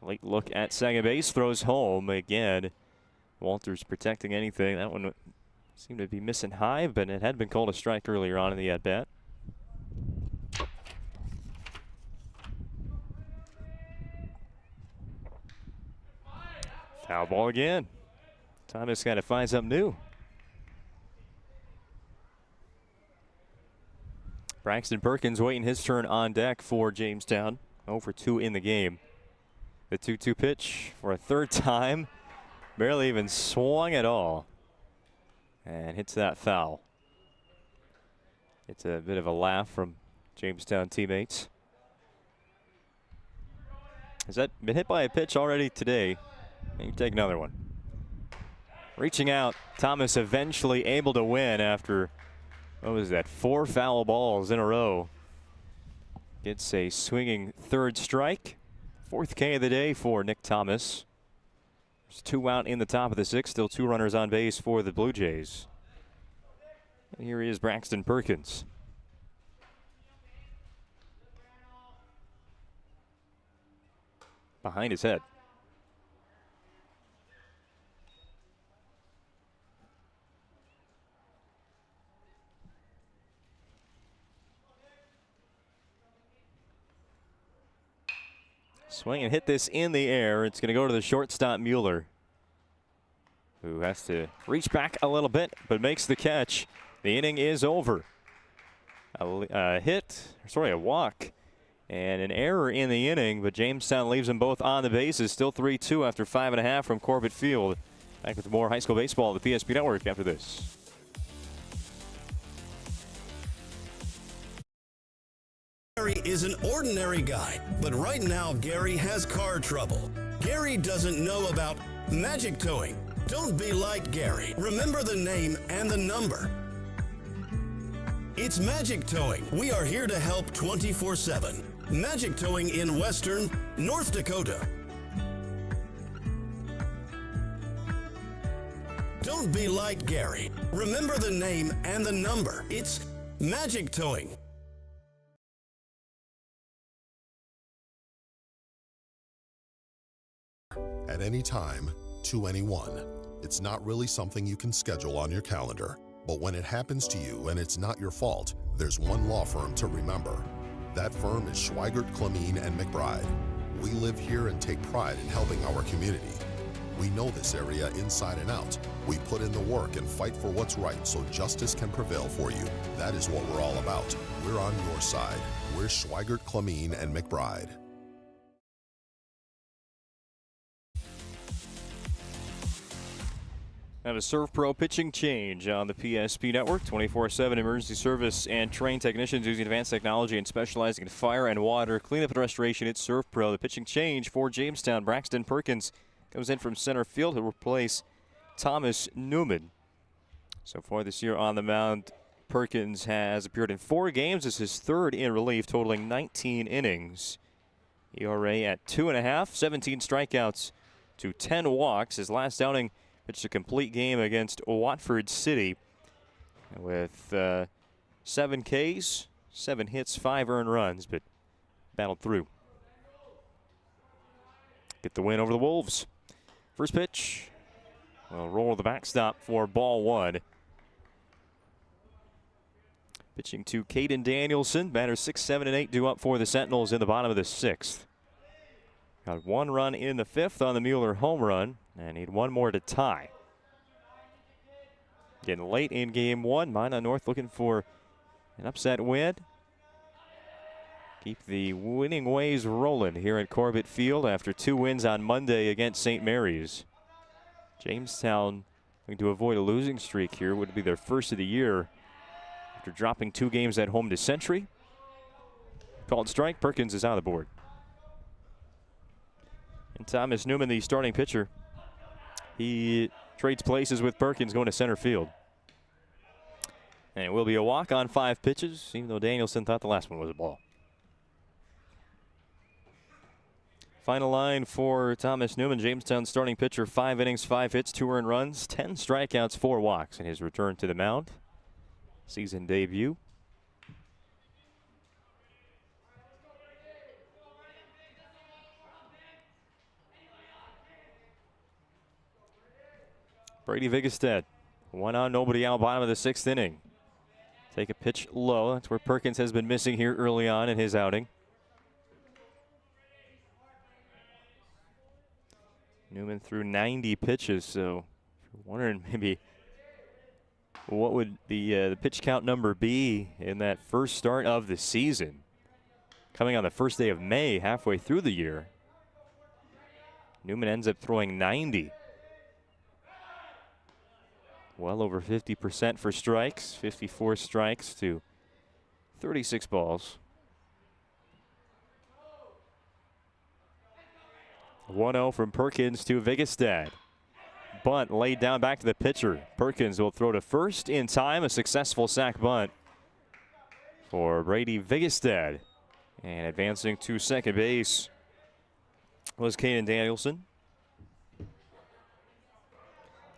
Late look at second base, throws home again. Walters protecting anything. That one seemed to be missing high, but it had been called a strike earlier on in the at-bat. Foul ball again. Thomas got to find something new. Braxton Perkins waiting his turn on deck for Jamestown. 0 for 2 in the game. The 2-2 pitch for a 3rd time. Barely even swung at all. And hits that foul. It's a bit of a laugh from Jamestown teammates. Has that been hit by a pitch already today? Maybe take another one. Reaching out, Thomas eventually able to win after, what was that, 4 foul balls in a row. Gets a swinging 3rd strike. 4th K of the day for Nick Thomas. There's 2 out in the top of the 6th. Still 2 runners on base for the Blue Jays. And here he is, Braxton Perkins. Behind his head. Swing and hit this in the air. It's going to go to the shortstop, Mueller, who has to reach back a little bit, but makes the catch. The inning is over. A walk, and an error in the inning, but Jamestown leaves them both on the bases. Still 3-2 after 5.5 from Corbett Field. Back with more high school baseball at the PSP Network after this. Gary is an ordinary guy, but right now Gary has car trouble. Gary doesn't know about magic towing. Don't be like Gary. Remember the name and the number. It's Magic Towing. We are here to help 24/7. Magic Towing in Western North Dakota. Don't be like Gary. Remember the name and the number. It's Magic Towing. At any time, to anyone. It's not really something you can schedule on your calendar. But when it happens to you and it's not your fault, there's one law firm to remember. That firm is Schweigert, Clemene, and McBride. We live here and take pride in helping our community. We know this area inside and out. We put in the work and fight for what's right so justice can prevail for you. That is what we're all about. We're on your side. We're Schweigert, Clemene, and McBride. Now a Serve Pro pitching change on the PSP Network. 24/7 emergency service and trained technicians using advanced technology and specializing in fire and water cleanup and restoration. It's Serve Pro. The pitching change for Jamestown. Braxton Perkins comes in from center field to replace Thomas Newman. So far this year on the mound, Perkins has appeared in 4 games. This is his 3rd in relief, totaling 19 innings. ERA at 2.5, 17 strikeouts to 10 walks. His last outing pitched a complete game against Watford City with 7 Ks, 7 hits, 5 earned runs, but battled through. Get the win over the Wolves. First pitch, we'll roll the backstop for ball 1. Pitching to Caden Danielson, batters 6, 7, and 8 due up for the Sentinels in the bottom of the 6th. Got 1 run in the 5th on the Mueller home run, and need 1 more to tie. Getting late in game 1, Minot North looking for an upset win. Keep the winning ways rolling here at Corbett Field after 2 wins on Monday against St. Mary's. Jamestown going to avoid a losing streak here. Would be their first of the year after dropping 2 games at home to Century. Called strike. Perkins is on the board. And Thomas Newman, the starting pitcher, he trades places with Perkins going to center field. And it will be a walk on 5 pitches, even though Danielson thought the last one was a ball. Final line for Thomas Newman, Jamestown starting pitcher, 5 innings, 5 hits, 2 earned runs, 10 strikeouts, 4 walks in his return to the mound. Season debut. Brady Vigestad, 1 on, nobody out, bottom of the 6th inning. Take a pitch low. That's where Perkins has been missing here early on in his outing. Newman threw 90 pitches, so if you're wondering maybe what would the pitch count number be in that first start of the season, coming on the first day of May, halfway through the year. Newman ends up throwing 90. Well over 50% for strikes, 54 strikes to 36 balls. 1-0 from Perkins to Vigestad. Bunt laid down back to the pitcher. Perkins will throw to first in time, a successful sac bunt for Brady Vigestad. And advancing to second base was Caden Danielson.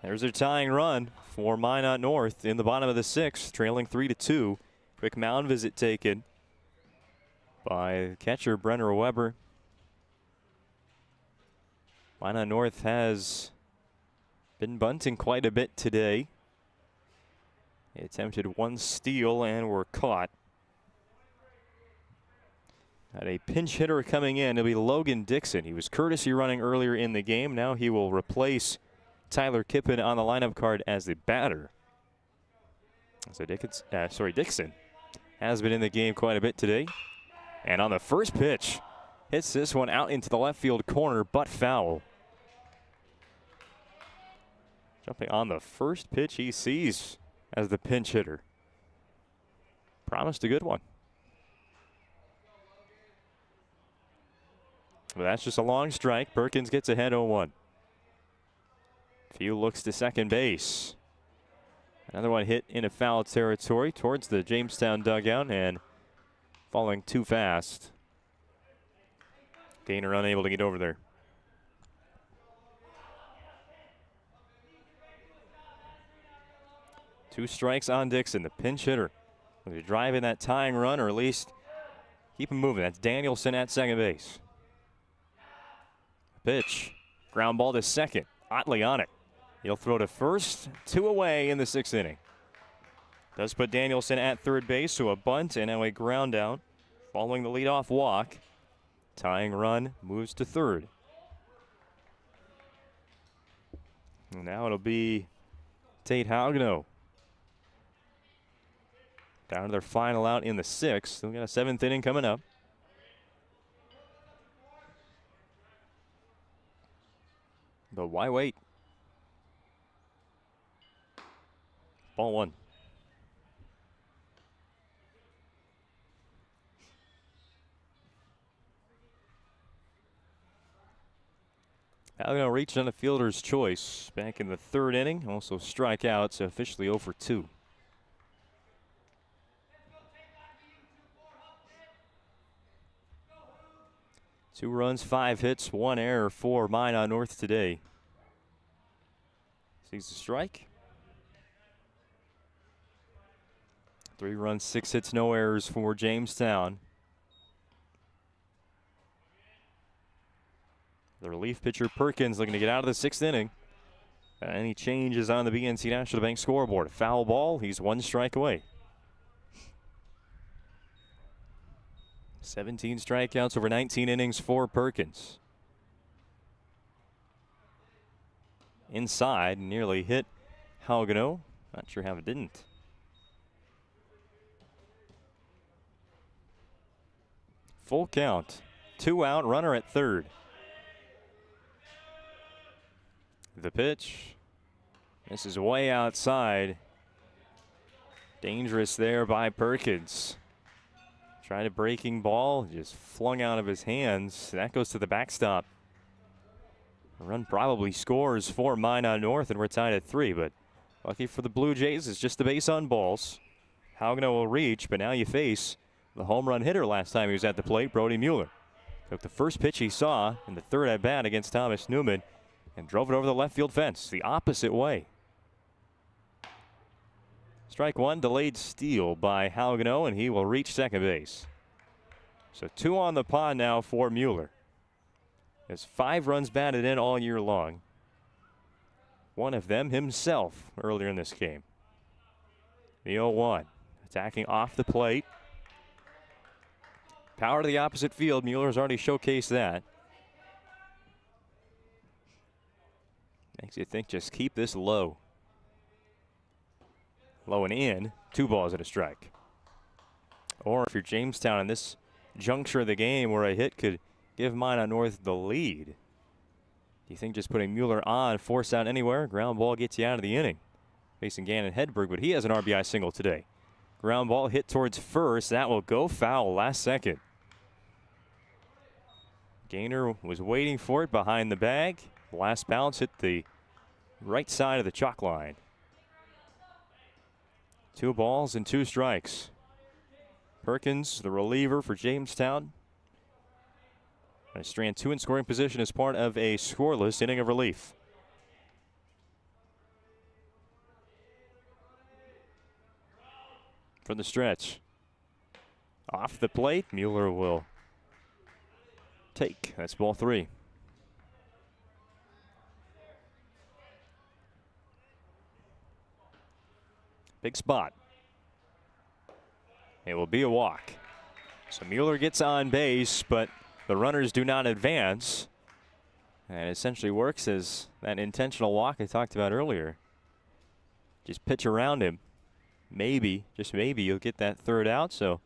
There's their tying run for Minot North in the bottom of the 6th, trailing 3-2. Quick mound visit taken by catcher Brenner Weber. Minot North has been bunting quite a bit today. They attempted 1 steal and were caught. Had a pinch hitter coming in. It'll be Logan Dixon. He was courtesy running earlier in the game. Now he will replace Tyler Kippen on the lineup card as the batter. So Dixon has been in the game quite a bit today. And on the first pitch, hits this one out into the left field corner, but foul. Jumping on the first pitch he sees as the pinch hitter. Promised a good one. But that's just a long strike. Perkins gets ahead 0-1. Few looks to second base. Another one hit into foul territory towards the Jamestown dugout and falling too fast. Gainer unable to get over there. Two strikes on Dixon, the pinch hitter. Looking to drive in that tying run or at least keep him moving. That's Danielson at second base. Pitch. Ground ball to second. Otley on it. He'll throw to first. 2 away in the 6th inning. Does put Danielson at third base, so a bunt and now a ground out. Following the leadoff walk. Tying run moves to third. And now it'll be Tate Haugno. Down to their final out in the 6th. Still got a 7th inning coming up. But why wait? Ball 1. Haugno reached on a fielder's choice back in the 3rd inning. Also strikeouts, so officially 0 for 2. Two runs, 5 hits, 1 error for Minot North today. Sees the strike. 3 runs, 6 hits, no errors for Jamestown. The relief pitcher Perkins looking to get out of the 6th inning. Any changes on the BNC National Bank scoreboard? Foul ball, he's 1 strike away. 17 strikeouts over 19 innings for Perkins. Inside, nearly hit Haugno. Not sure how it didn't. Full count. 2 out, runner at third. The pitch. This is way outside. Dangerous there by Perkins. Tried a breaking ball, just flung out of his hands. That goes to the backstop. A run probably scores for Minot North, and we're tied at 3. But lucky for the Blue Jays, it's just the base on balls. Haugno will reach, but now you face the home run hitter last time he was at the plate, Brody Mueller. Took the first pitch he saw in the 3rd at bat against Thomas Newman and drove it over the left field fence the opposite way. Strike 1, delayed steal by Haugno, and he will reach second base. So 2 on the pond now for Mueller. Has 5 runs batted in all year long. One of them himself earlier in this game. The 0-1, attacking off the plate. Power to the opposite field. Mueller's already showcased that. Makes you think just keep this low. Low and in, 2 balls and a strike. Or if you're Jamestown in this juncture of the game where a hit could give Minot North the lead, do you think just putting Mueller on, force out anywhere, ground ball gets you out of the inning? Facing Gannon Hedberg, but he has an RBI single today. Ground ball hit towards first. That will go foul last second. Gainer was waiting for it behind the bag. Last bounce hit the right side of the chalk line. 2 balls and 2 strikes. Perkins, the reliever for Jamestown. A strand 2 in scoring position as part of a scoreless inning of relief. From the stretch. Off the plate, Mueller will take. That's ball 3. Big spot. It will be a walk. So Mueller gets on base, but the runners do not advance. And it essentially works as that intentional walk I talked about earlier. Just pitch around him. Maybe, just maybe, you'll get that third out. So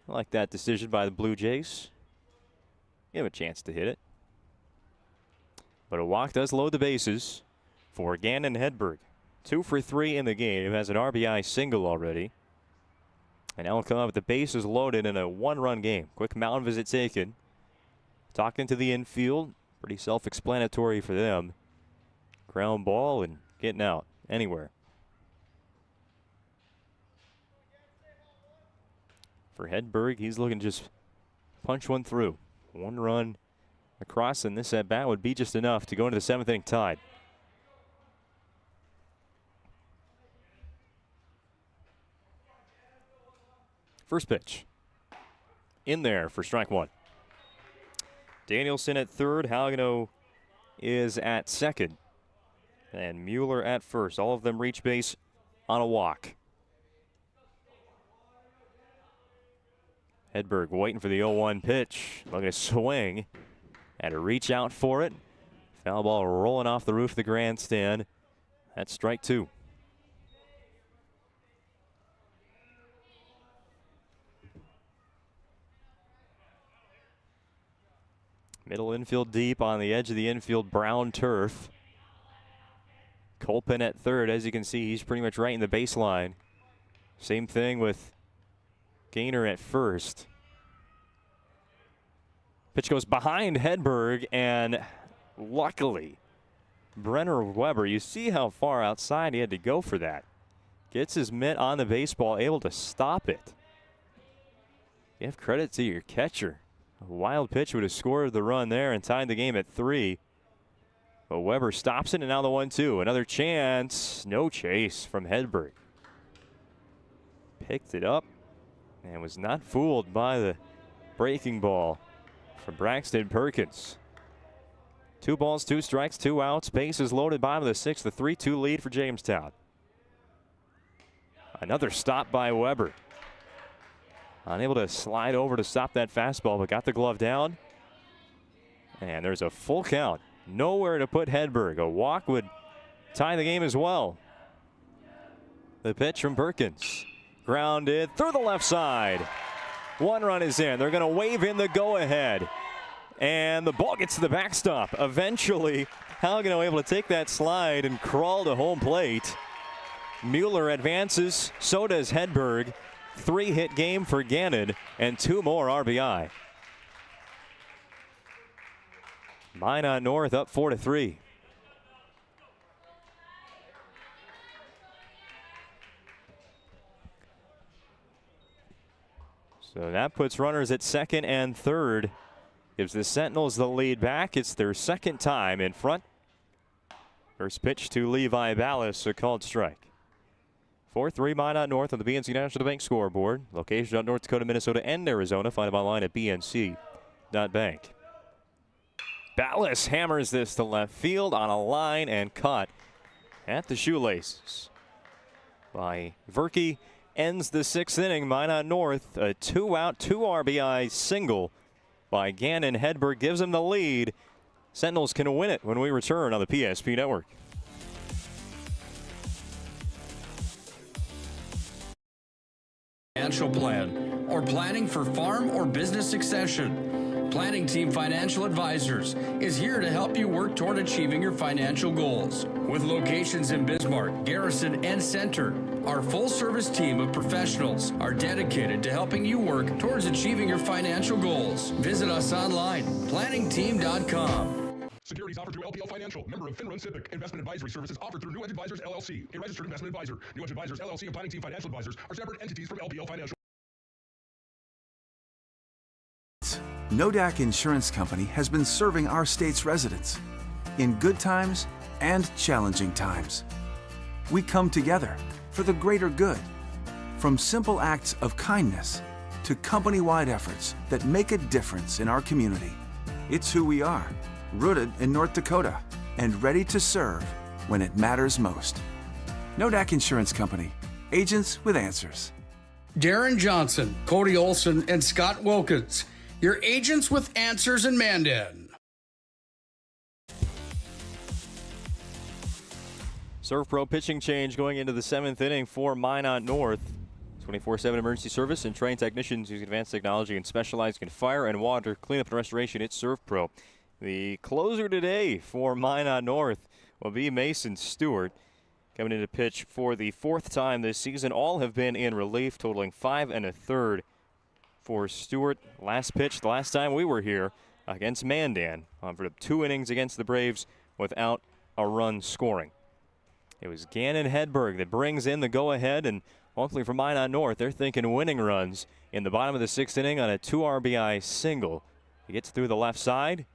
I like that decision by the Blue Jays. You have a chance to hit it. But a walk does load the bases for Gannon Hedberg. 2 for 3 in the game. Has an RBI single already. And now we'll come up with the bases loaded in a 1-run game. Quick mound visit taken. Talking to the infield. Pretty self-explanatory for them. Ground ball and getting out anywhere. For Hedberg, he's looking to just punch one through. 1 run across, and this at bat would be just enough to go into the 7th inning tied. First pitch. In there for strike 1. Danielson at third. Halgano is at second. And Mueller at first. All of them reach base on a walk. Hedberg waiting for the 0-1 pitch. Looking to swing. Had to reach out for it. Foul ball rolling off the roof of the grandstand. That's strike 2. Middle infield deep on the edge of the infield brown turf. Colpin at third. As you can see, he's pretty much right in the baseline. Same thing with Gaynor at first. Pitch goes behind Hedberg, and luckily, Brenner Weber, you see how far outside he had to go for that. Gets his mitt on the baseball, able to stop it. Give credit to your catcher. A wild pitch would have scored the run there and tied the game at 3. But Weber stops it, and now the 1-2. Another chance. No chase from Hedberg. Picked it up and was not fooled by the breaking ball from Braxton Perkins. 2 balls, 2 strikes, 2 outs. Bases loaded, bottom of the 6th. The 3-2 lead for Jamestown. Another stop by Weber. Unable to slide over to stop that fastball, but got the glove down. And there's a full count. Nowhere to put Hedberg. A walk would tie the game as well. The pitch from Perkins. Grounded through the left side. 1 run is in. They're going to wave in the go-ahead. And the ball gets to the backstop. Eventually, Halgano able to take that slide and crawl to home plate. Mueller advances. So does Hedberg. 3-hit game for Gannon and 2 more RBI. Minot North up 4-3. So that puts runners at second and third. Gives the Sentinels the lead back. It's their 2nd time in front. First pitch to Levi Ballas, a called strike. 4-3 Minot North on the BNC National Bank scoreboard. Location on North Dakota, Minnesota, and Arizona. Find them online at bnc.bank. Ballas hammers this to left field on a line and caught at the shoelaces by Verke. Ends the 6th inning. Minot North, a 2-out, 2 RBI single by Gannon. Hedberg gives him the lead. Sentinels can win it when we return on the PSP Network. Financial plan or planning for farm or business succession. Planning Team Financial Advisors is here to help you work toward achieving your financial goals. With locations in Bismarck, Garrison, and Center, our full-service team of professionals are dedicated to helping you work towards achieving your financial goals. Visit us online, planningteam.com. Securities offered through LPL Financial, member of FINRA SIPC. Investment advisory services offered through New Edge Advisors LLC, a registered investment advisor. New Edge Advisors LLC and Planning Team Financial Advisors are separate entities from LPL Financial. Nodak Insurance Company has been serving our state's residents in good times and challenging times. We come together for the greater good, from simple acts of kindness to company-wide efforts that make a difference in our community. It's who we are, rooted in North Dakota and ready to serve when it matters most. Nodak Insurance Company, agents with answers. Darren Johnson, Cody Olson, and Scott Wilkins, your agents with answers in Mandan. Serve Pro pitching change going into the 7th inning for Minot North. 24/7 emergency service and trained technicians using advanced technology and specialized in fire and water cleanup and restoration. It's Serve Pro. The closer today for Minot North will be Mason Stewart, coming in to pitch for the 4th time this season. All have been in relief, totaling 5 1/3 for Stewart. Last pitch the last time we were here against Mandan, for 2 innings against the Braves without a run scoring. It was Gannon Hedberg that brings in the go-ahead, and luckily for Minot North, they're thinking winning runs in the bottom of the 6th inning on a 2 RBI single. He gets through the left side,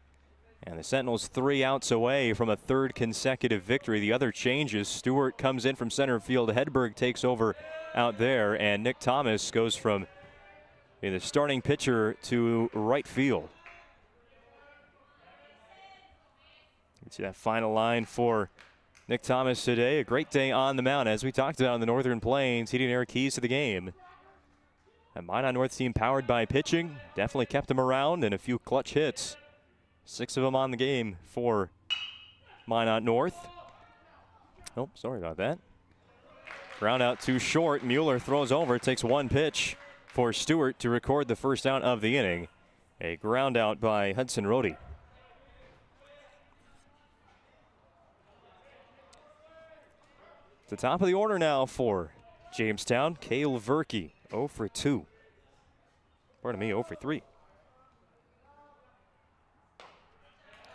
and the Sentinels 3 outs away from a 3rd consecutive victory. The other changes, Stewart comes in from center field, Hedberg takes over out there, and Nick Thomas goes from the starting pitcher to right field. You see that final line for Nick Thomas today. A great day on the mound. As we talked about in the Northern Plains, he didn't air keys to the game. A Minot North team powered by pitching. Definitely kept him around, and a few clutch hits. 6 of them on the game for Minot North. Oh, sorry about that. Ground out too short. Mueller throws over. Takes 1 pitch for Stewart to record the first out of the inning. A ground out by Hudson Rohde. The top of the order now for Jamestown. Cale Verke, 0 for 2. Pardon me, 0 for 3.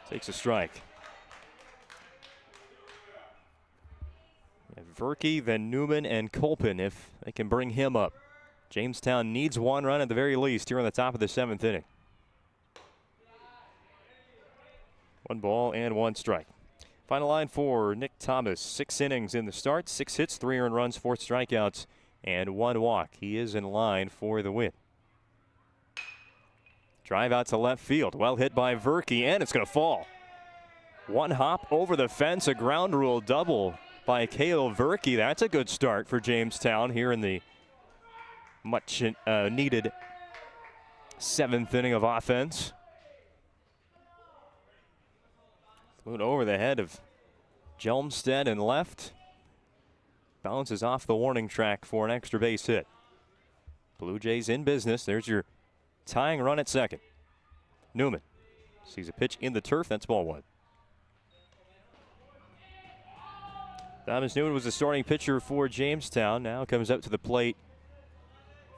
Takes a strike. Verke, then Newman and Colpin if they can bring him up. Jamestown needs 1 run at the very least here on the top of the 7th inning. 1 ball and 1 strike. Final line for Nick Thomas. 6 innings in the start, 6 hits, 3 earned runs, 4 strikeouts, and 1 walk. He is in line for the win. Drive out to left field. Well hit by Verke, and it's going to fall. 1 hop over the fence, a ground rule double by Cale Verke. That's a good start for Jamestown here in the much needed 7th inning of offense. Flew over the head of Jelmstead and left. Bounces off the warning track for an extra base hit. Blue Jays in business. There's your tying run at second. Newman sees a pitch in the turf. That's ball 1. Thomas Newman was the starting pitcher for Jamestown. Now comes up to the plate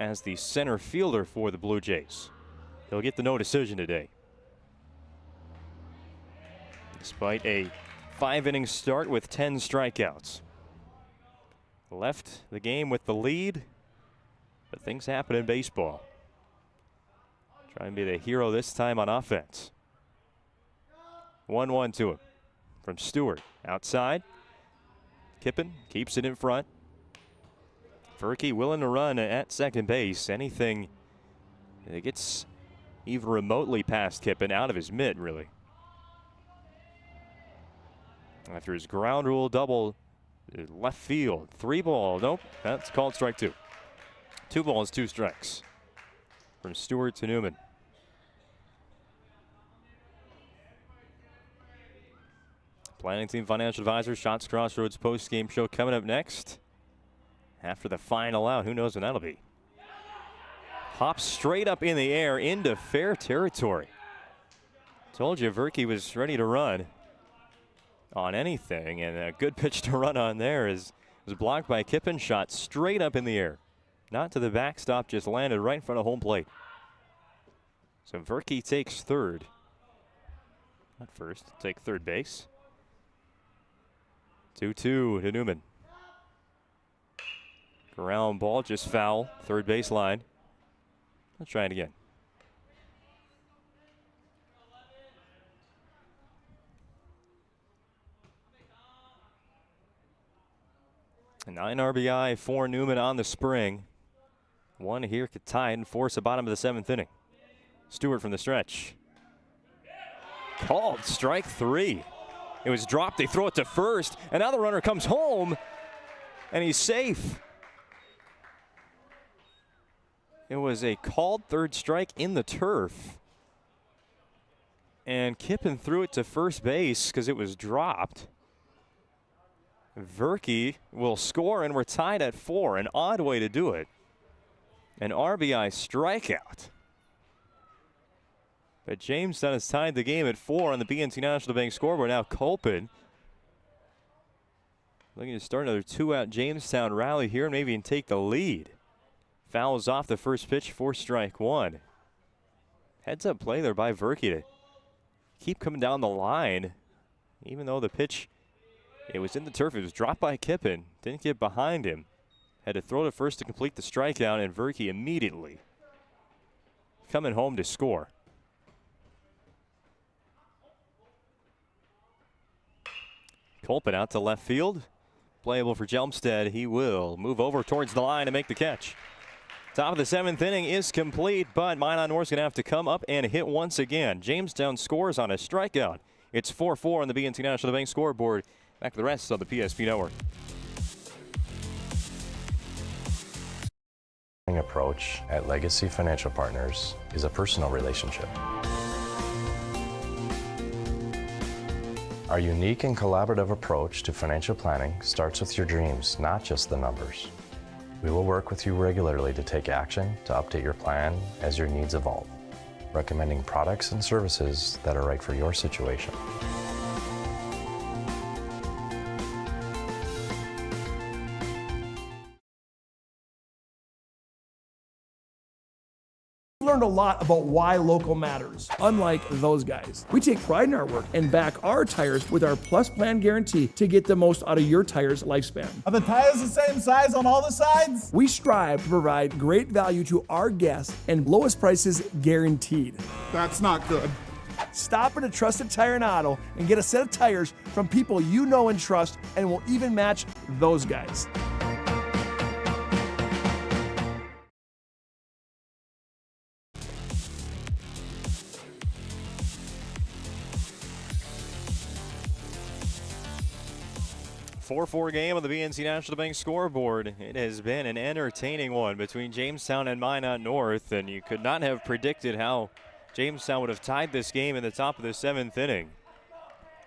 as the center fielder for the Blue Jays. He'll get the no decision today. Despite a 5-inning start with 10 strikeouts. Left the game with the lead, but things happen in baseball. Trying to be the hero this time on offense. 1-1 to him from Stewart. Outside. Kippen keeps it in front. Verke willing to run at second base. Anything that gets even remotely past Kippen out of his mitt, really. After his ground rule double, left field, 3 ball. Nope, that's called strike 2. 2 balls, 2 strikes from Stewart to Newman. Planning Team Financial Advisors, Shots Crossroads post-game show coming up next. After the final out, who knows when that'll be. Hops straight up in the air into fair territory. Told you Verke was ready to run on anything, and a good pitch to run on there was blocked by Kippen. Shot straight up in the air. Not to the backstop, just landed right in front of home plate. So Verke takes third. Not first, take third base. 2-2 to Newman. Ground ball, just foul, third base line. Let's try it again. A 9 RBI for Newman on the spring. 1 here could tie it and force the bottom of the 7th inning. Stewart from the stretch. Called strike 3. It was dropped. They throw it to first, and now the runner comes home, and he's safe. It was a called third strike in the turf. And Kippen threw it to first base because it was dropped. Verke will score, and we're tied at 4. An odd way to do it. An RBI strikeout. But Jamestown has tied the game at 4 on the BNC National Bank scoreboard. Now Colpin looking to start another 2-out Jamestown rally here and maybe even take the lead. Fouls off the first pitch for strike 1. Heads up play there by Verke to keep coming down the line. Even though the pitch, it was in the turf, it was dropped by Kippen. Didn't get behind him. Had to throw to first to complete the strikeout, and Verke immediately coming home to score. Colpin out to left field. Playable for Jelmstead. He will move over towards the line to make the catch. Top of the 7th inning is complete, but Minot North's going to have to come up and hit once again. Jamestown scores on a strikeout. It's 4-4 on the BNC National Bank scoreboard. Back to the rest of the PSP Network. Approach at Legacy Financial Partners is a personal relationship. Our unique and collaborative approach to financial planning starts with your dreams, not just the numbers. We will work with you regularly to take action to update your plan as your needs evolve, recommending products and services that are right for your situation. Learned a lot about why local matters. Unlike those guys, we take pride in our work and back our tires with our Plus Plan guarantee to get the most out of your tire's lifespan. Are the tires the same size on all the sides? We strive to provide great value to our guests and lowest prices guaranteed. That's not good. Stop at a trusted tire and auto and get a set of tires from people you know and trust, and will even match those guys. Four game on the BNC National Bank scoreboard. It has been an entertaining one between Jamestown and Minot North, and you could not have predicted how Jamestown would have tied this game in the top of the 7th inning.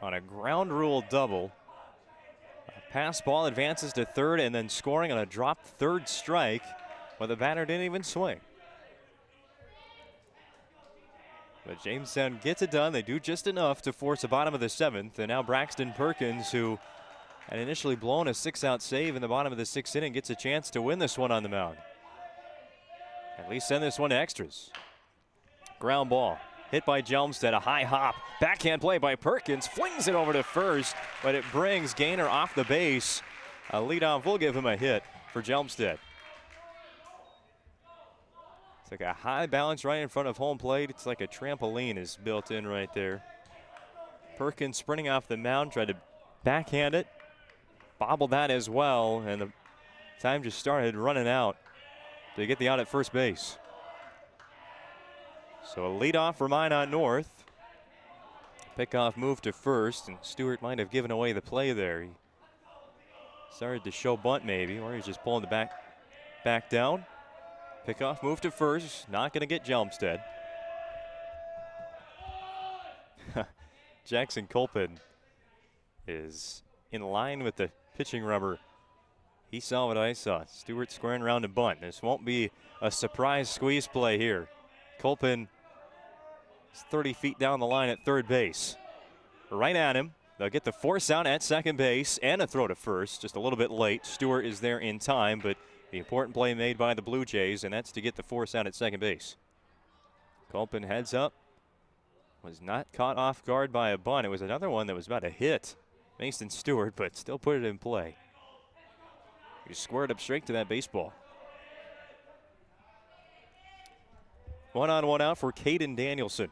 On a ground rule double, a pass ball advances to third, and then scoring on a dropped third strike, where the batter didn't even swing. But Jamestown gets it done. They do just enough to force the bottom of the 7th, and now Braxton Perkins, who had initially blown a 6-out save in the bottom of the 6th inning, gets a chance to win this one on the mound. At least send this one to extras. Ground ball hit by Jelmstead, a high hop, backhand play by Perkins, flings it over to first, but it brings Gaynor off the base. A leadoff will give him a hit for Jelmstead. It's like a high balance right in front of home plate. It's like a trampoline is built in right there. Perkins sprinting off the mound, tried to backhand it. Bobbled that as well, and the time just started running out to get the out at first base. So a leadoff for Minot North. Pickoff move to first, and Stewart might have given away the play there. He started to show bunt maybe, or he's just pulling the back down. Pickoff move to first, not going to get Jelmstead. Jackson Colpin is in line with the pitching rubber. He saw what I saw. Stewart squaring around to bunt. This won't be a surprise squeeze play here. Colpin is 30 feet down the line at third base. Right at him. They'll get the force out at second base and a throw to first. Just a little bit late. Stewart is there in time, but the important play made by the Blue Jays, and that's to get the force out at second base. Colpin heads up. Was not caught off guard by a bunt. It was another one that was about to hit Mason Stewart, but still put it in play. He squared up straight to that baseball. 1-on-1 out for Caden Danielson.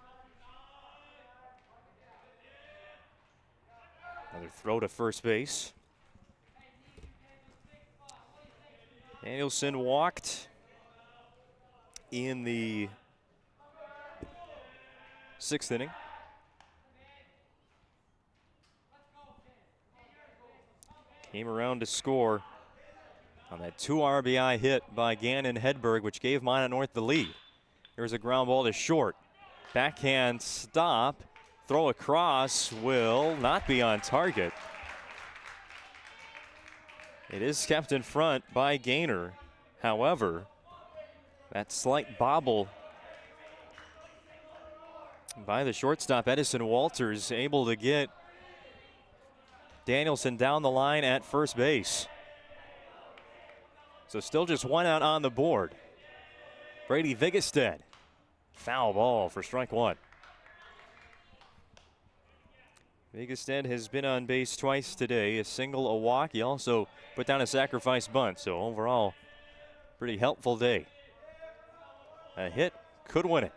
Another throw to first base. Danielson walked in the 6th inning. Came around to score on that 2 RBI hit by Gannon Hedberg, which gave Minot North the lead. Here's a ground ball to short. Backhand stop. Throw across will not be on target. It is kept in front by Gaynor. However, that slight bobble by the shortstop, Edison Walters, able to get Danielson down the line at first base. So still just 1 out on the board. Brady Vigestead, foul ball for strike 1. Vigestead has been on base twice today, a single, a walk. He also put down a sacrifice bunt, so overall, pretty helpful day. A hit could win it.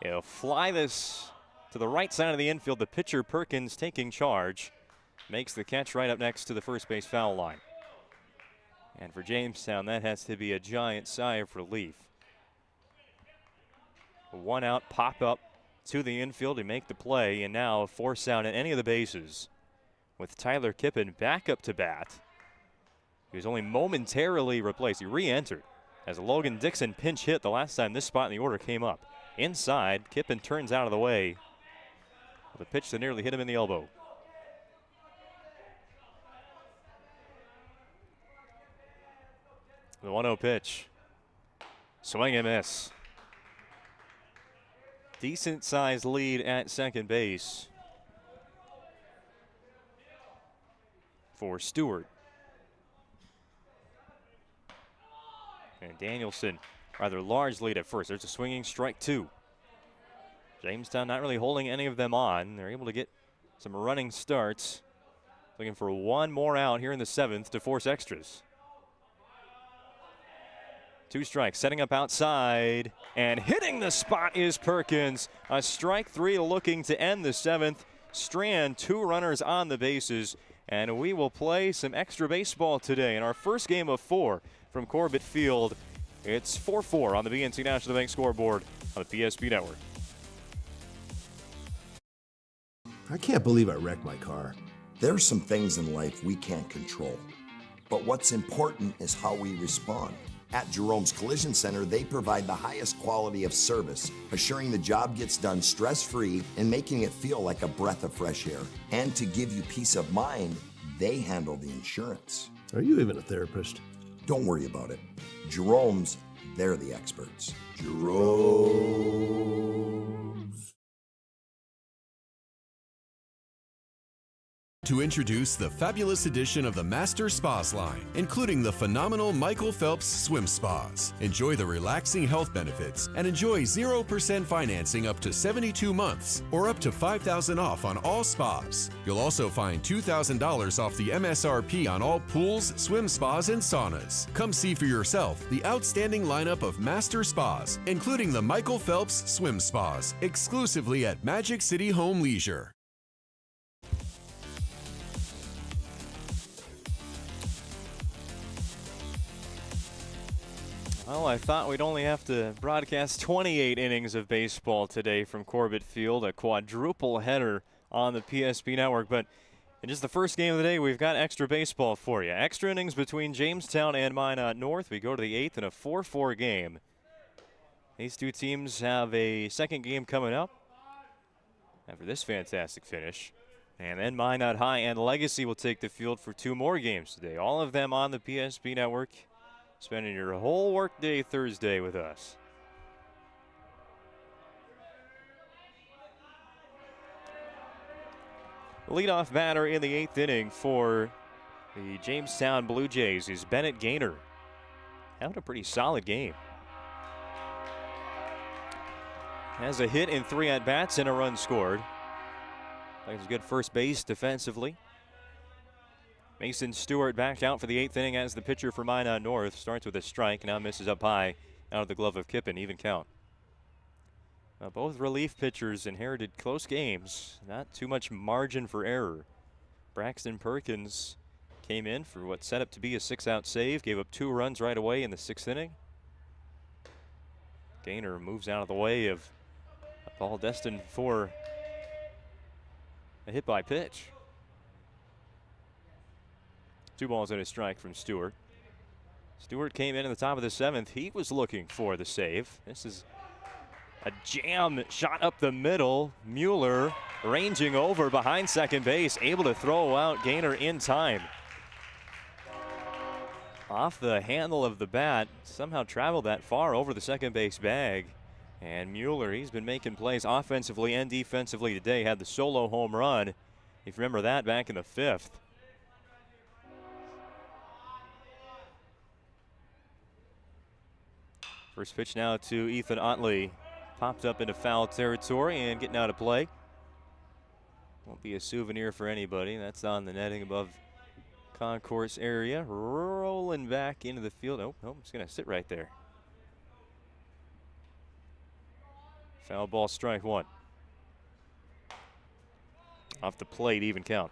He'll fly this to the right side of the infield. The pitcher, Perkins, taking charge, makes the catch right up next to the first base foul line. And for Jamestown, that has to be a giant sigh of relief. A 1 out pop up to the infield to make the play, and now a force out at any of the bases with Tyler Kippen back up to bat. He was only momentarily replaced. He re-entered as Logan Dixon pinch hit the last time this spot in the order came up. Inside, Kippen turns out of the way with a pitch that nearly hit him in the elbow. The 1-0 pitch. Swing and miss. Decent sized lead at second base for Stewart. And Danielson, rather large lead at first. There's a swinging strike 2. Jamestown not really holding any of them on. They're able to get some running starts. Looking for 1 more out here in the 7th to force extras. 2 strikes, setting up outside, and hitting the spot is Perkins. A strike 3 looking to end the 7th. Strand, 2 runners on the bases, and we will play some extra baseball today in our first game of 4 from Corbett Field. It's 4-4 on the BNC National Bank scoreboard on the PSP Network. I can't believe I wrecked my car. There are some things in life we can't control, but what's important is how we respond. At Jerome's Collision Center, they provide the highest quality of service, assuring the job gets done stress-free and making it feel like a breath of fresh air. And to give you peace of mind, they handle the insurance. Are you even a therapist? Don't worry about it. Jerome's, they're the experts. Jerome's. To introduce the fabulous edition of the Master Spas line, including the phenomenal Michael Phelps Swim Spas. Enjoy the relaxing health benefits and enjoy 0% financing up to 72 months or up to $5,000 off on all spas. You'll also find $2,000 off the MSRP on all pools, swim spas, and saunas. Come see for yourself the outstanding lineup of Master Spas, including the Michael Phelps Swim Spas, exclusively at Magic City Home Leisure. Well, I thought we'd only have to broadcast 28 innings of baseball today from Corbett Field, a quadruple header on the PSP Network. But in just the first game of the day, we've got extra baseball for you. Extra innings between Jamestown and Minot North. We go to the 8th in a 4-4 game. These two teams have a second game coming up after this fantastic finish. And then Minot High and Legacy will take the field for 2 more games today. All of them on the PSP Network. Spending your whole workday Thursday with us. The leadoff batter in the 8th inning for the Jamestown Blue Jays is Bennett Gaynor. Having a pretty solid game. Has a hit in 3 at-bats and a run scored. Plays a good first base defensively. Mason Stewart backed out for the 8th inning as the pitcher for Minot North. Starts with a strike, now misses up high out of the glove of Kippen, even count. Both relief pitchers inherited close games. Not too much margin for error. Braxton Perkins came in for what set up to be a 6-out save. Gave up 2 runs right away in the 6th inning. Gaynor moves out of the way of a ball destined for a hit by pitch. 2 balls and a strike from Stewart. Stewart came in at the top of the 7th. He was looking for the save. This is a jam shot up the middle. Mueller ranging over behind second base, able to throw out Gaynor in time. Off the handle of the bat, somehow traveled that far over the second base bag. And Mueller, he's been making plays offensively and defensively today. Had the solo home run, if you remember that, back in the 5th. First pitch now to Ethan Otley. Popped up into foul territory and getting out of play. Won't be a souvenir for anybody. That's on the netting above concourse area. Rolling back into the field. Oh, it's going to sit right there. Foul ball, strike 1. Off the plate, even count.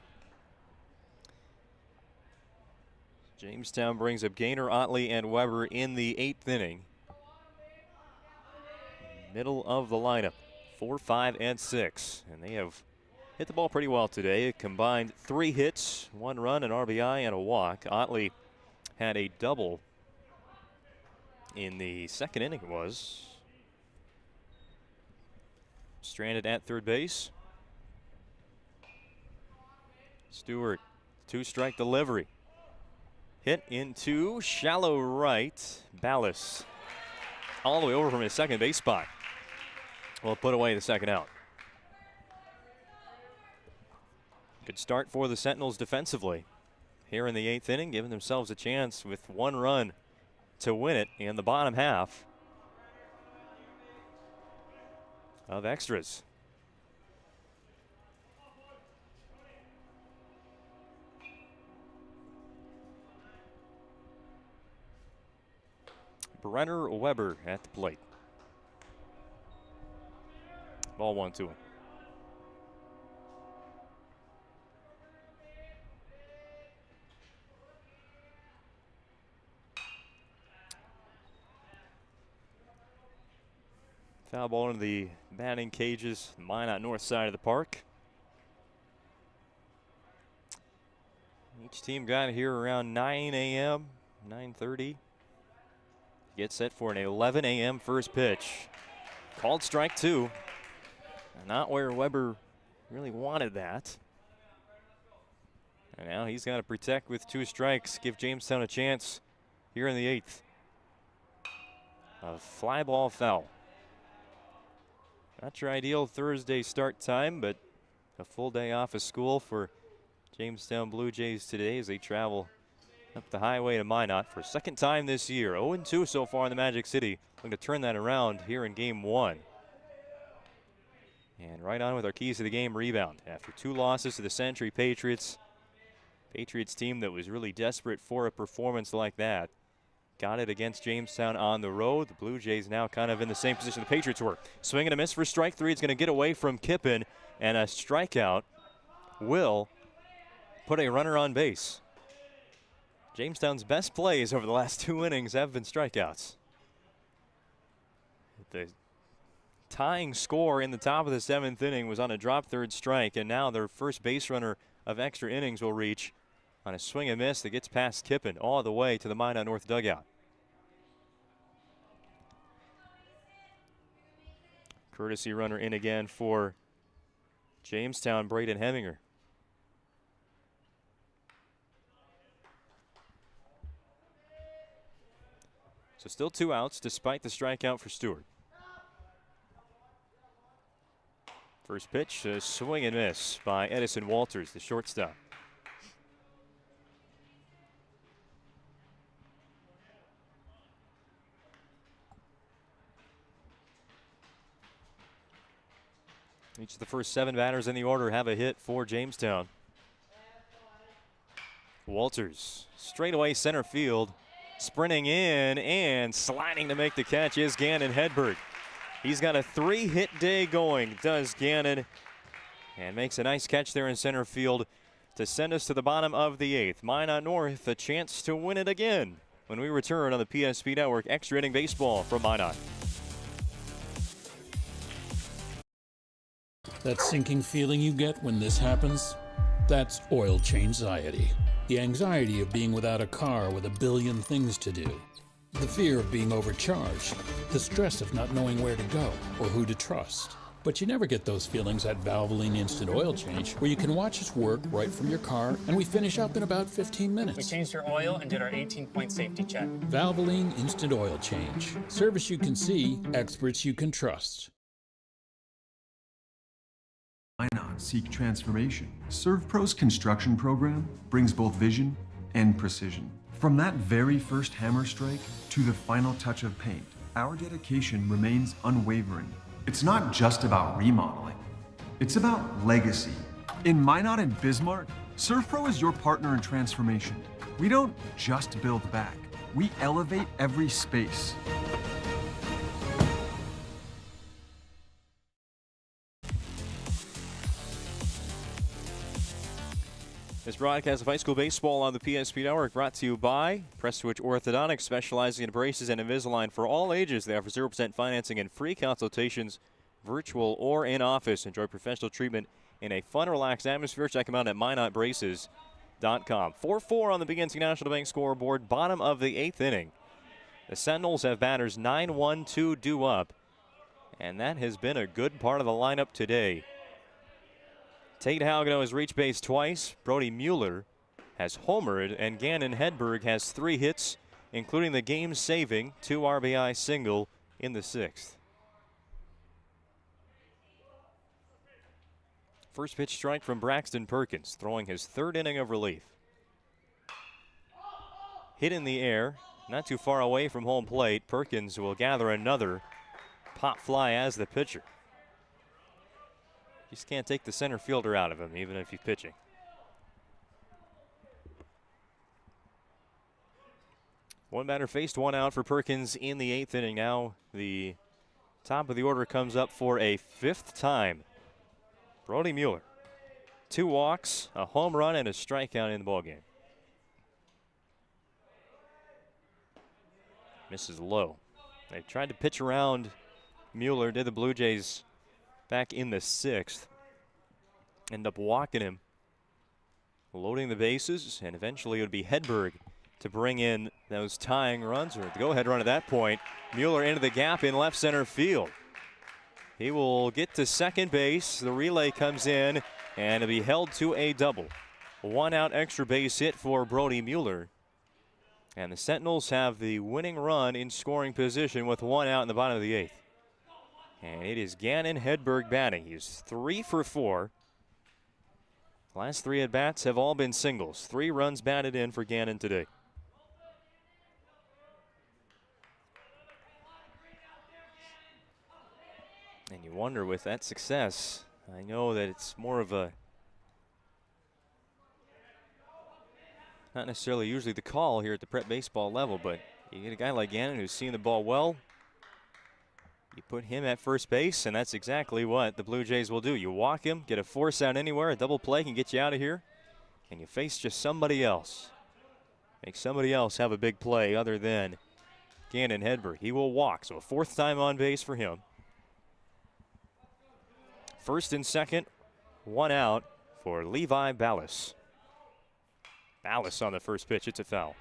Jamestown brings up Gaynor, Otley, and Weber in the 8th inning. Middle of the lineup, 4, 5, and 6. And they have hit the ball pretty well today. It combined 3 hits, 1 run, an RBI, and a walk. Otley had a double in the 2nd inning, it was. Stranded at third base. Stewart, 2-strike delivery. Hit into shallow right. Ballas all the way over from his second base spot. Will put away the 2nd out. Good start for the Sentinels defensively here in the 8th inning, giving themselves a chance with 1 run to win it in the bottom half of extras. Brenner Weber at the plate. Ball 1 to him. Foul ball into the batting cages, Minot north side of the park. Each team got here around 9 a.m., 9:30. Get set for an 11 a.m. first pitch. Called strike 2. Not where Weber really wanted that. And now he's got to protect with 2 strikes, give Jamestown a chance here in the 8th. A fly ball foul. Not your ideal Thursday start time, but a full day off of school for Jamestown Blue Jays today as they travel up the highway to Minot for a 2nd time this year. 0-2 so far in the Magic City. Looking to turn that around here in game 1. And right on with our keys to the game rebound. After 2 losses to the Century Patriots. Patriots team that was really desperate for a performance like that. Got it against Jamestown on the road. The Blue Jays now kind of in the same position the Patriots were. Swing and a miss for strike 3. It's going to get away from Kippen. And a strikeout will put a runner on base. Jamestown's best plays over the last 2 innings have been strikeouts. The tying score in the top of the 7th inning was on a drop 3rd strike, and now their first base runner of extra innings will reach on a swing and miss that gets past Kippen all the way to the Minot North dugout. Courtesy runner in again for Jamestown, Braden Heminger. So still 2 outs despite the strikeout for Stewart. First pitch, a swing and miss by Edison Walters, the shortstop. Each of the first 7 batters in the order have a hit for Jamestown. Walters, straightaway center field, sprinting in and sliding to make the catch is Gannon Hedberg. He's got a 3-hit day going, does Gannon, and makes a nice catch there in center field to send us to the bottom of the 8th. Minot North a chance to win it again when we return on the PSP Network. Extra inning baseball from Minot. That sinking feeling you get when this happens? That's oil change-anxiety. The anxiety of being without a car with a billion things to do. The fear of being overcharged. The stress of not knowing where to go or who to trust. But you never get those feelings at Valvoline Instant Oil Change, where you can watch us work right from your car, and we finish up in about 15 minutes. We changed your oil and did our 18-point safety check. Valvoline Instant Oil Change. Service you can see, experts you can trust. Minot seek transformation. ServPro's construction program brings both vision and precision. From that very first hammer strike to the final touch of paint, our dedication remains unwavering. It's not just about remodeling, it's about legacy. In Minot and Bismarck, ServPro is your partner in transformation. We don't just build back, we elevate every space. This broadcast of high school baseball on the PSP Network brought to you by Prestwich Orthodontics, specializing in braces and Invisalign for all ages. They offer 0% financing and free consultations, virtual or in office. Enjoy professional treatment in a fun, relaxed atmosphere. Check them out at minotbraces.com. 4-4 on the BNC National Bank scoreboard, bottom of the 8th inning. The Sentinels have batters 9-1-2 due up, and that has been a good part of the lineup today. Tate Halgano has reached base twice. Brody Mueller has homered, and Gannon Hedberg has 3 hits, including the game-saving 2 RBI single in the 6th. First pitch strike from Braxton Perkins, throwing his 3rd inning of relief. Hit in the air, not too far away from home plate. Perkins will gather another pop fly as the pitcher. Just can't take the center fielder out of him, even if he's pitching. One batter faced, 1 out for Perkins in the 8th inning. Now the top of the order comes up for a 5th time. Brody Mueller, 2 walks, a home run, and a strikeout in the ballgame. Misses low. They tried to pitch around Mueller, did the Blue Jays back in the 6th. End up walking him, loading the bases, and eventually it would be Hedberg to bring in those tying runs, or the go-ahead run at that point. Mueller into the gap in left center field. He will get to second base. The relay comes in, and it'll be held to a double. A 1-out extra base hit for Brody Mueller. And the Sentinels have the winning run in scoring position with 1 out in the bottom of the 8th. And it is Gannon Hedberg batting. He's 3 for 4. Last 3 at-bats have all been singles. 3 runs batted in for Gannon today. And you wonder, with that success, I know that it's more of a, not necessarily usually the call here at the prep baseball level, but you get a guy like Gannon who's seeing the ball well. You put him at first base, and that's exactly what the Blue Jays will do. You walk him, get a force out anywhere, a double play can get you out of here, and you face just somebody else. Make somebody else have a big play other than Gannon Hedberg. He will walk, so a 4th time on base for him. First and second, 1 out for Levi Ballas. Ballas on the first pitch, it's a foul.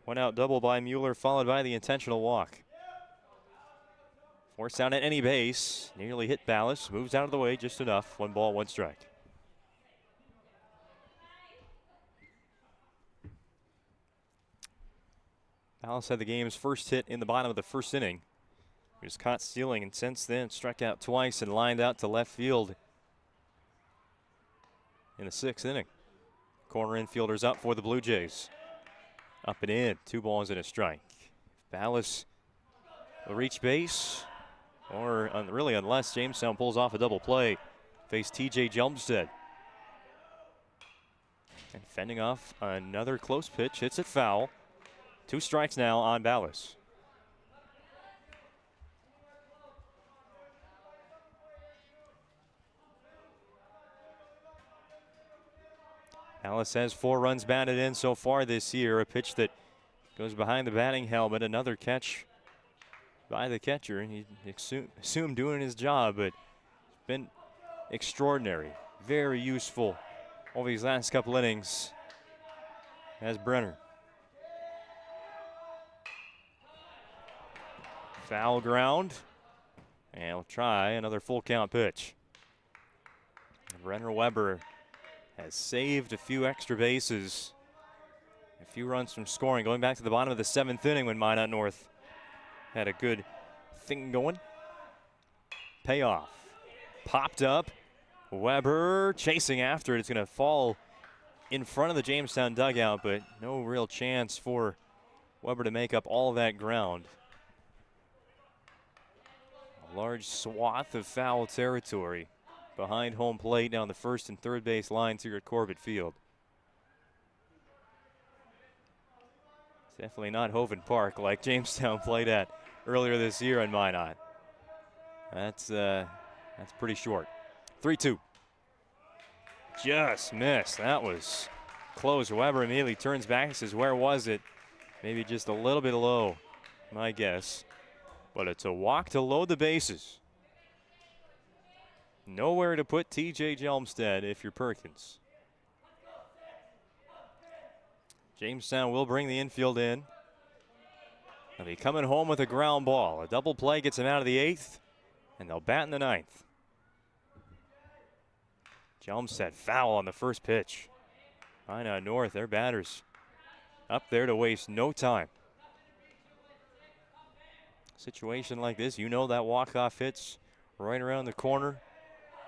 One out double by Mueller, followed by the intentional walk. Forced down at any base, nearly hit Ballas, moves out of the way just enough. 1 ball, 1 strike. Ballas had the game's first hit in the bottom of the 1st inning. He was caught stealing, and since then struck out twice and lined out to left field in the 6th inning. Corner infielders up for the Blue Jays. Up and in, 2 balls and a strike. Ballas will reach base, or really unless Jamestown pulls off a double play, face TJ Jelmstead. And fending off another close pitch, hits it foul. 2 strikes now on Ballas. Ballas has 4 runs batted in so far this year. A pitch that goes behind the batting helmet. Another catch by the catcher. He assumed doing his job, but it's been extraordinary. Very useful over these last couple innings as Brenner. Foul ground. And we'll try another full count pitch. Brenner Weber has saved a few extra bases. A few runs from scoring. Going back to the bottom of the 7th inning when Minot North had a good thing going. Payoff. Popped up. Weber chasing after it. It's going to fall in front of the Jamestown dugout, but no real chance for Weber to make up all that ground. A large swath of foul territory behind home plate down the first and third base lines here at Corbett Field. It's definitely not Hoven Park like Jamestown played at earlier this year in Minot. That's pretty short. 3-2. Just missed. That was close. Weber immediately turns back and says, where was it? Maybe just a little bit low, my guess. But it's a walk to load the bases. Nowhere to put TJ Jelmstead if you're Perkins. Jamestown will bring the infield in. They'll be coming home with a ground ball. A double play gets them out of the 8th, and they'll bat in the 9th. Jelmstead foul on the first pitch. Minot North, their batters up there to waste no time. Situation like this, you know that walk-off hit's right around the corner.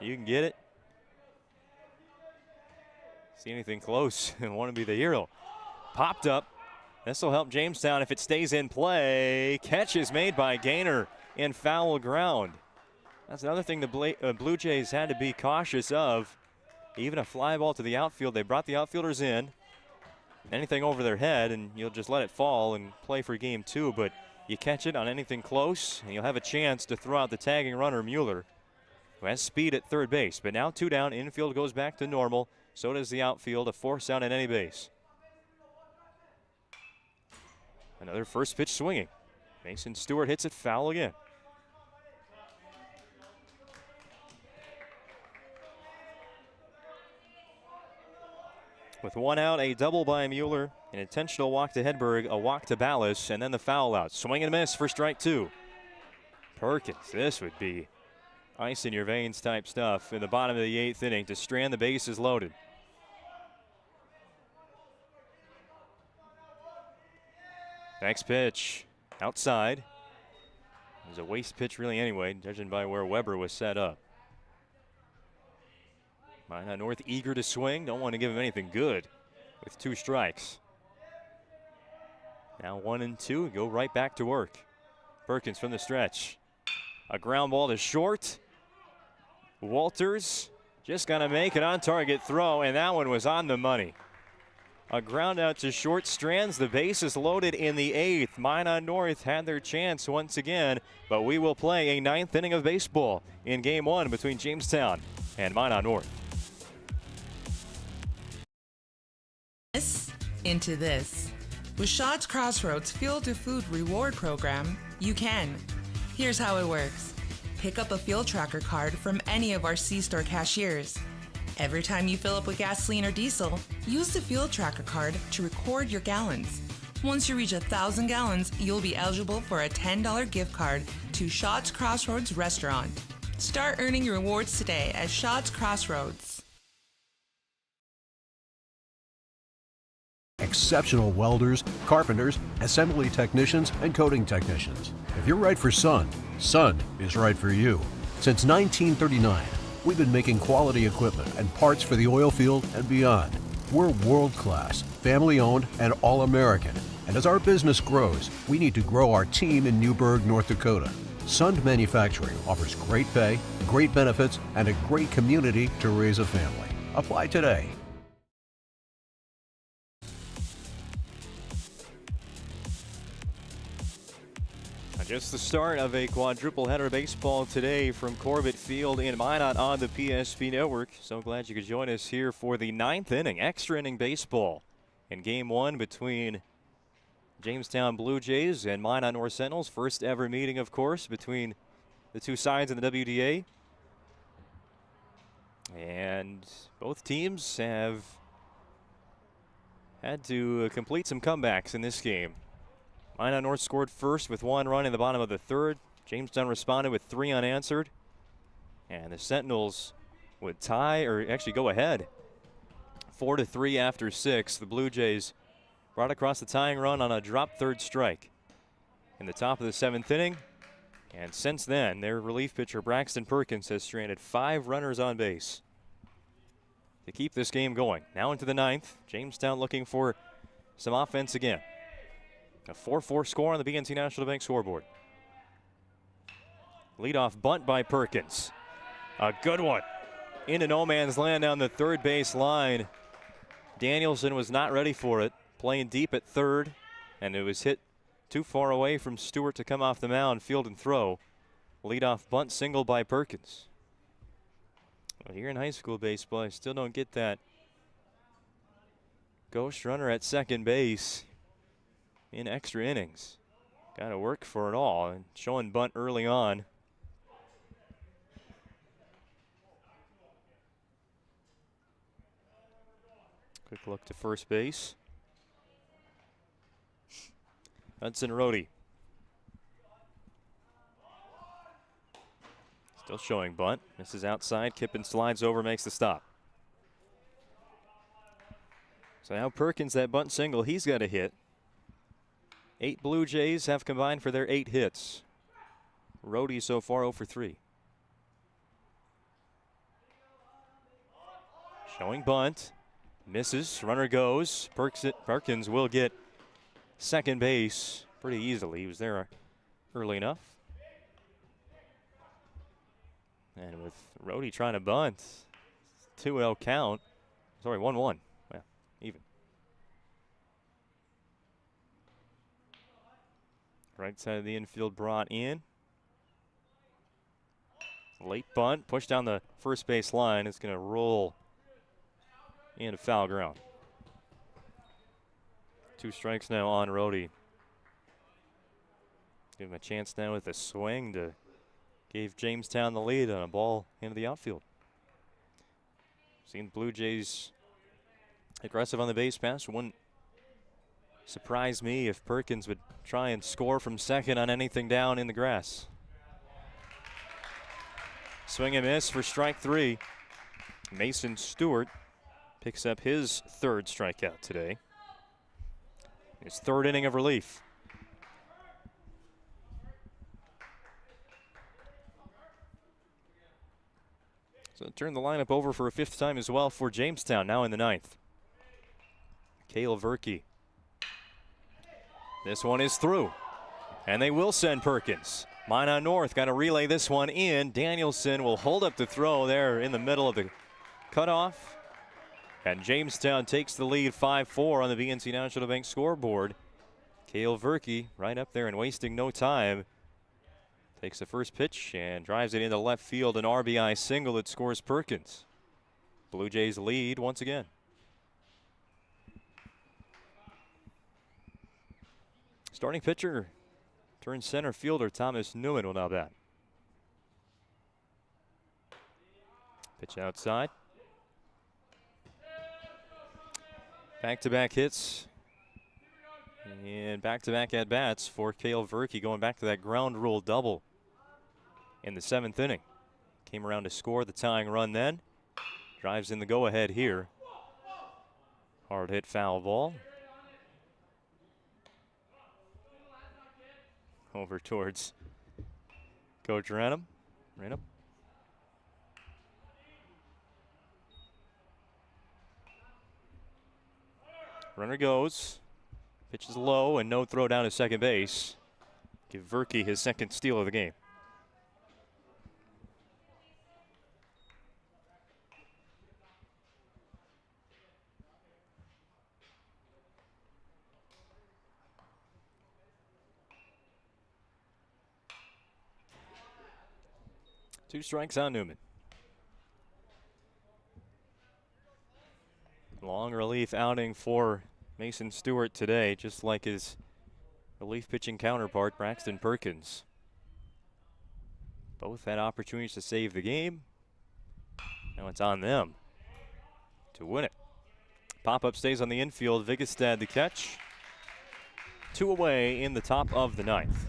You can get it. See anything close and want to be the hero. Popped up. This will help Jamestown if it stays in play. Catch is made by Gaynor in foul ground. That's another thing the Blue Jays had to be cautious of. Even a fly ball to the outfield. They brought the outfielders in. Anything over their head, and you'll just let it fall and play for game 2. But you catch it on anything close, and you'll have a chance to throw out the tagging runner, Mueller, who has speed at third base. But now 2 down. Infield goes back to normal. So does the outfield. A force out at any base. Another first pitch swinging. Mason Stewart hits it foul again. With 1 out, a double by Mueller, an intentional walk to Hedberg, a walk to Ballas, and then the foul out. Swing and miss for strike 2. Perkins, this would be ice in your veins type stuff in the bottom of the 8th inning to strand the bases loaded. Next pitch, outside. It was a waste pitch really anyway, judging by where Weber was set up. Minot North eager to swing. Don't want to give him anything good with 2 strikes. Now 1 and 2. Go right back to work. Perkins from the stretch. A ground ball to short. Walters just going to make an on-target throw, and that one was on the money. A ground out to short strands. The bases loaded in the 8th. Minot North had their chance once again, but we will play a 9th inning of baseball in game 1 between Jamestown and Minot North. Into this. With Shots Crossroads Fuel to Food Reward Program, you can. Here's how it works. Pick up a fuel tracker card from any of our C-store cashiers. Every time you fill up with gasoline or diesel, use the fuel tracker card to record your gallons. Once you reach 1,000 gallons, you'll be eligible for a $10 gift card to Shots Crossroads Restaurant. Start earning your rewards today at Shots Crossroads. Exceptional welders, carpenters, assembly technicians, and coating technicians. If you're right for Sun, Sun is right for you. Since 1939, we've been making quality equipment and parts for the oil field and beyond. We're world-class, family-owned, and all-American. And as our business grows, we need to grow our team in Newburgh, North Dakota. Sun Manufacturing offers great pay, great benefits, and a great community to raise a family. Apply today. Just the start of a quadruple header baseball today from Corbett Field in Minot on the PSP Network. So glad you could join us here for the 9th inning, extra inning baseball in game 1 between Jamestown Blue Jays and Minot North Sentinels. First ever meeting, of course, between the two sides in the WDA. And both teams have had to complete some comebacks in this game. Minot North scored first with 1 run in the bottom of the 3rd. Jamestown responded with 3 unanswered. And the Sentinels would tie, or actually go ahead, 4-3 after 6. The Blue Jays brought across the tying run on a drop 3rd strike in the top of the 7th inning. And since then, their relief pitcher Braxton Perkins has stranded 5 runners on base to keep this game going. Now into the 9th, Jamestown looking for some offense again. A 4-4 score on the BNC National Bank scoreboard. Leadoff bunt by Perkins. A good one. Into no man's land down the 3rd base line. Danielson was not ready for it. Playing deep at 3rd, and it was hit too far away from Stewart to come off the mound, field and throw. Leadoff bunt single by Perkins. Well, here in high school baseball, I still don't get that ghost runner at second base in extra innings. Got to work for it all, and showing bunt early on. Quick look to first base. Hudson Rohde. Still showing bunt. Misses outside. Kippen slides over, makes the stop. So now Perkins, that bunt single, he's got a hit. 8 Blue Jays have combined for their 8 hits. Rohde so far 0 for 3. Showing bunt. Misses. Runner goes. Perkins will get second base pretty easily. He was there early enough. And with Rohde trying to bunt, 2-0 count. Sorry, 1-1. Well, even. Right side of the infield brought in. Late bunt, pushed down the first base line. It's going to roll into foul ground. 2 strikes now on Rohde. Give him a chance now with a swing to give Jamestown the lead on a ball into the outfield. Seen Blue Jays aggressive on the base pass. Wouldn't surprise me if Perkins would try and score from second on anything down in the grass. Swing and miss for strike 3. Mason Stewart picks up his 3rd strikeout today. His 3rd inning of relief. So turn the lineup over for a 5th time as well for Jamestown, now in the 9th. Cale Verkey. This one is through, and they will send Perkins. Minot North got to relay this one in. Danielson will hold up the throw there in the middle of the cutoff. And Jamestown takes the lead 5-4 on the BNC National Bank scoreboard. Cale Verkey right up there and wasting no time. Takes the first pitch and drives it into left field. An RBI single that scores Perkins. Blue Jays lead once again. Starting pitcher turned center fielder Thomas Newman will now bat. Pitch outside. Back-to-back hits and back-to-back at-bats for Cale Verkey, going back to that ground rule double in the 7th inning. Came around to score the tying run then. Drives in the go-ahead here. Hard hit foul ball. Over towards Coach Ranham. Runner goes. Pitch is low and no throw down to second base. Give Verkey his 2nd steal of the game. Two strikes on Newman. Long relief outing for Mason Stewart today, just like his relief pitching counterpart, Braxton Perkins. Both had opportunities to save the game. Now it's on them to win it. Pop-up stays on the infield. Vigestad the catch. 2 away in the top of the 9th.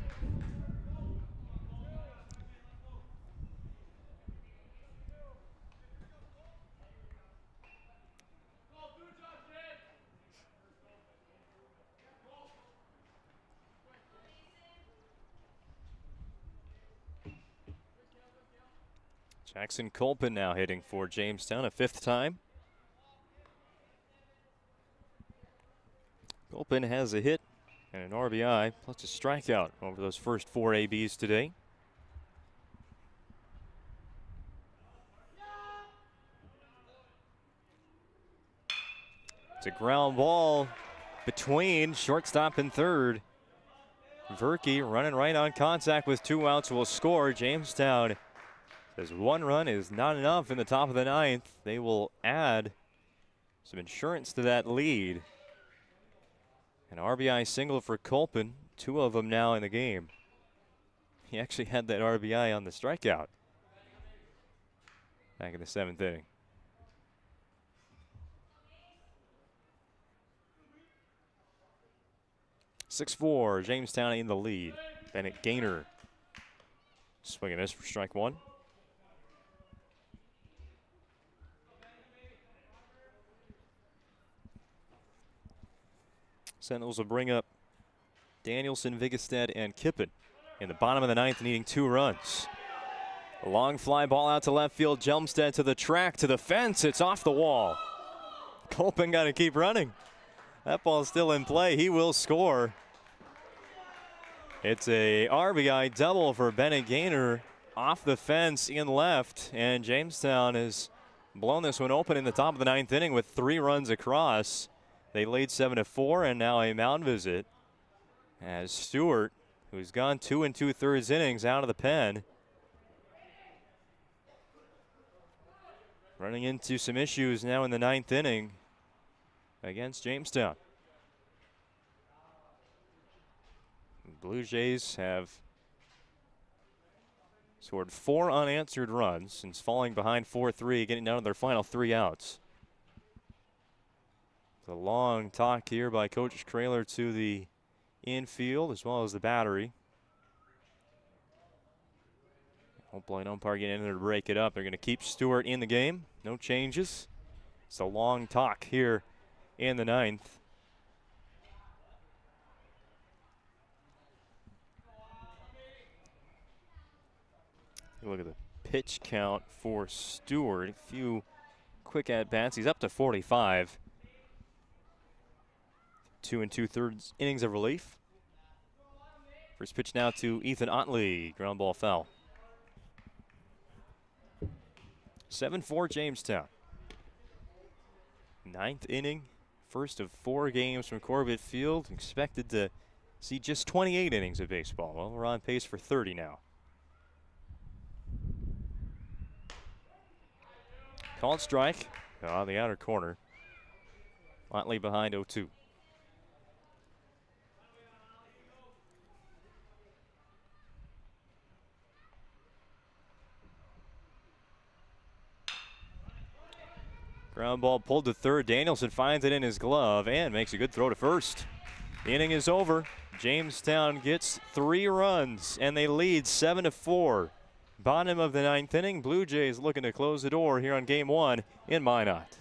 Jackson Colpin now hitting for Jamestown a 5th time. Colpin has a hit and an RBI plus a strikeout over those first 4 ABs today. It's a ground ball between shortstop and third. Verke running right on contact with 2 outs will score. Jamestown says 1 run is not enough in the top of the 9th. They will add some insurance to that lead. An RBI single for Colpin, 2 of them now in the game. He actually had that RBI on the strikeout back in the 7th inning. (6-4), Jamestown in the lead. Bennett Gaynor swinging this for strike 1. Sentinels will bring up Danielson, Vigestad, and Kippen in the bottom of the 9th, needing 2 runs. A long fly ball out to left field. Jelmstad to the track, to the fence. It's off the wall. Colpin got to keep running. That ball's still in play. He will score. It's a RBI double for Bennett Gaynor off the fence in left, and Jamestown has blown this one open in the top of the 9th inning with 3 runs across. They lead 7-4, and now a mound visit as Stewart, who's gone 2 2/3 innings out of the pen, running into some issues now in the 9th inning against Jamestown. Blue Jays have scored 4 unanswered runs since falling behind 4-3, getting down to their final 3 outs. A long talk here by Coach Kraler to the infield as well as the battery. Hopefully an umpire getting in there to break it up. They're going to keep Stewart in the game. No changes. It's a long talk here in the 9th. Look at the pitch count for Stewart. A few quick at-bats. He's up to 45. 2 2/3 innings of relief. First pitch now to Ethan Otley. Ground ball foul. 7-4 Jamestown. 9th inning. First of 4 games from Corbett Field. Expected to see just 28 innings of baseball. Well, we're on pace for 30 now. Called strike on the outer corner. Otley behind 0-2. Ground ball pulled to third. Danielson finds it in his glove and makes a good throw to first. The inning is over. Jamestown gets 3 runs and they lead 7-4. Bottom of the 9th inning. Blue Jays looking to close the door here on Game 1 in Minot.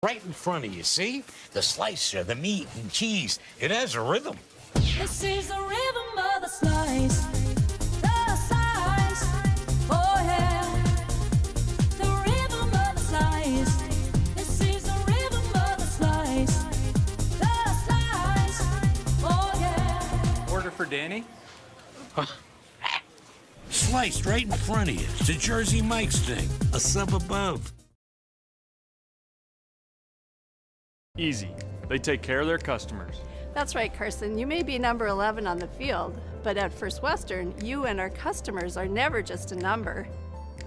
Right in front of you, see? The slicer, the meat and cheese. It has a rhythm. This is the rhythm of the slice. The slice. Oh yeah. The rhythm of the slice. This is the rhythm of the slice. The slice. Oh yeah. Order for Danny? Sliced right in front of you. It's a Jersey Mike's thing. A sub above. Easy. They take care of their customers. That's right, Carson. You may be number 11 on the field, but at First Western, you and our customers are never just a number.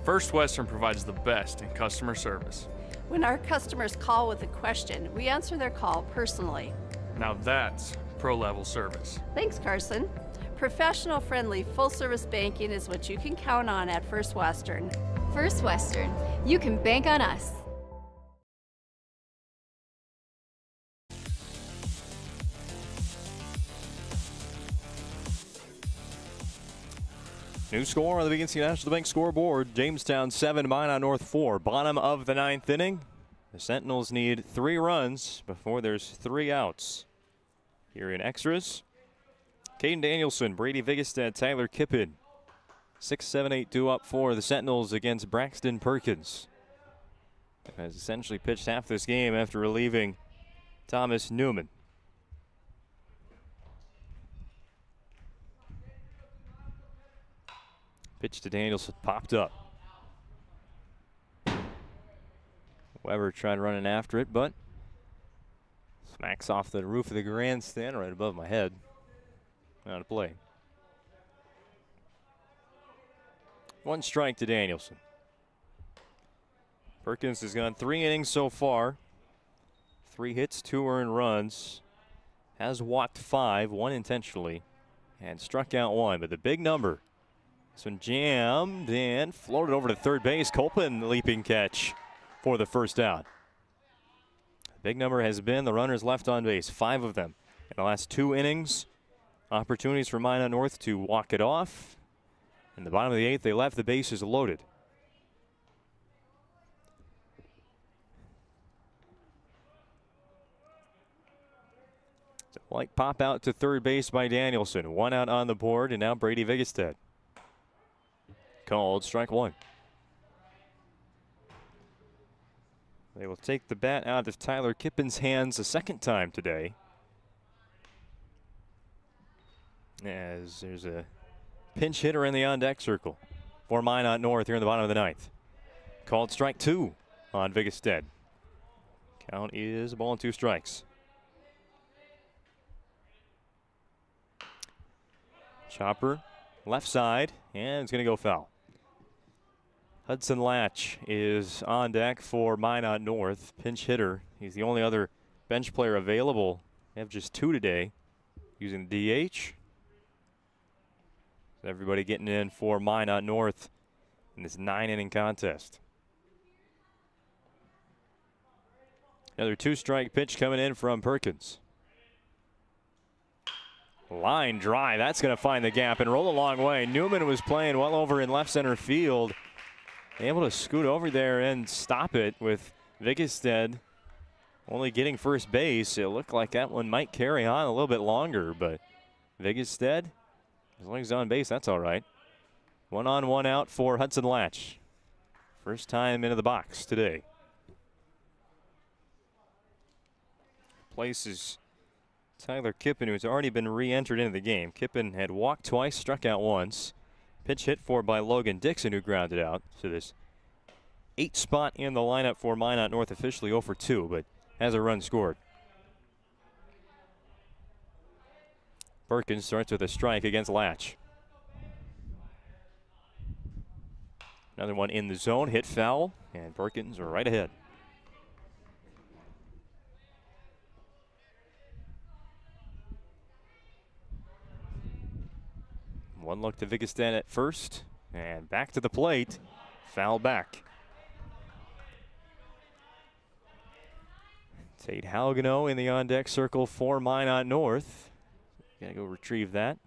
First Western provides the best in customer service. When our customers call with a question, we answer their call personally. Now that's pro-level service. Thanks, Carson. Professional, friendly, full-service banking is what you can count on at First Western. First Western, you can bank on us. New score on the BNC National Bank scoreboard. Jamestown 7, Minot North 4. Bottom of the 9th inning. The Sentinels need 3 runs before there's 3 outs. Here in extras, Caden Danielson, Brady Vigestad, Tyler Kippen. 6, 7, 8 due up for the Sentinels against Braxton Perkins. Has essentially pitched half this game after relieving Thomas Newman. Pitch to Danielson, popped up. Weber tried running after it, but smacks off the roof of the grandstand right above my head. Out of play. 1 strike to Danielson. Perkins has gone 3 innings so far. 3 hits, 2 earned runs. Has walked 5, 1 intentionally, and struck out 1. But the big number. This one jammed and floated over to third base. Colpin leaping catch for the first out. The big number has been the runners left on base, 5 of them in the last 2 innings. Opportunities for Minot North to walk it off. In the bottom of the 8th, they left the bases loaded. It's a light pop out to third base by Danielson. 1 out on the board, and now Brady Vigestad. Called strike 1. They will take the bat out of Tyler Kippen's hands a second time today, as there's a pinch hitter in the on-deck circle for Minot North here in the bottom of the 9th. Called strike 2 on Vigestad. Count is a ball and 2 strikes. Chopper left side, and it's going to go foul. Hudson Latch is on deck for Minot North, pinch hitter. He's the only other bench player available. They have just 2 today, using the DH. So everybody getting in for Minot North in this 9-inning contest. Another 2-strike pitch coming in from Perkins. Line drive, that's going to find the gap and roll a long way. Newman was playing well over in left center field. Able to scoot over there and stop it with Vigestad only getting first base. It looked like that one might carry on a little bit longer, but Vigestad, as long as he's on base, that's all right. 1 on, 1 out for Hudson Latch. First time into the box today. Places Tyler Kippen, who's already been re-entered into the game. Kippen had walked twice, struck out once. Pitch hit for by Logan Dixon, who grounded out. So this 8th spot in the lineup for Minot North, officially 0 for 2, but has a run scored. Perkins starts with a strike against Latch. Another one in the zone, hit foul, and Perkins are right ahead. One look to Vigestad at first, and back to the plate. Foul back. Tate Halgano in the on-deck circle for Minot North. Gotta go retrieve that.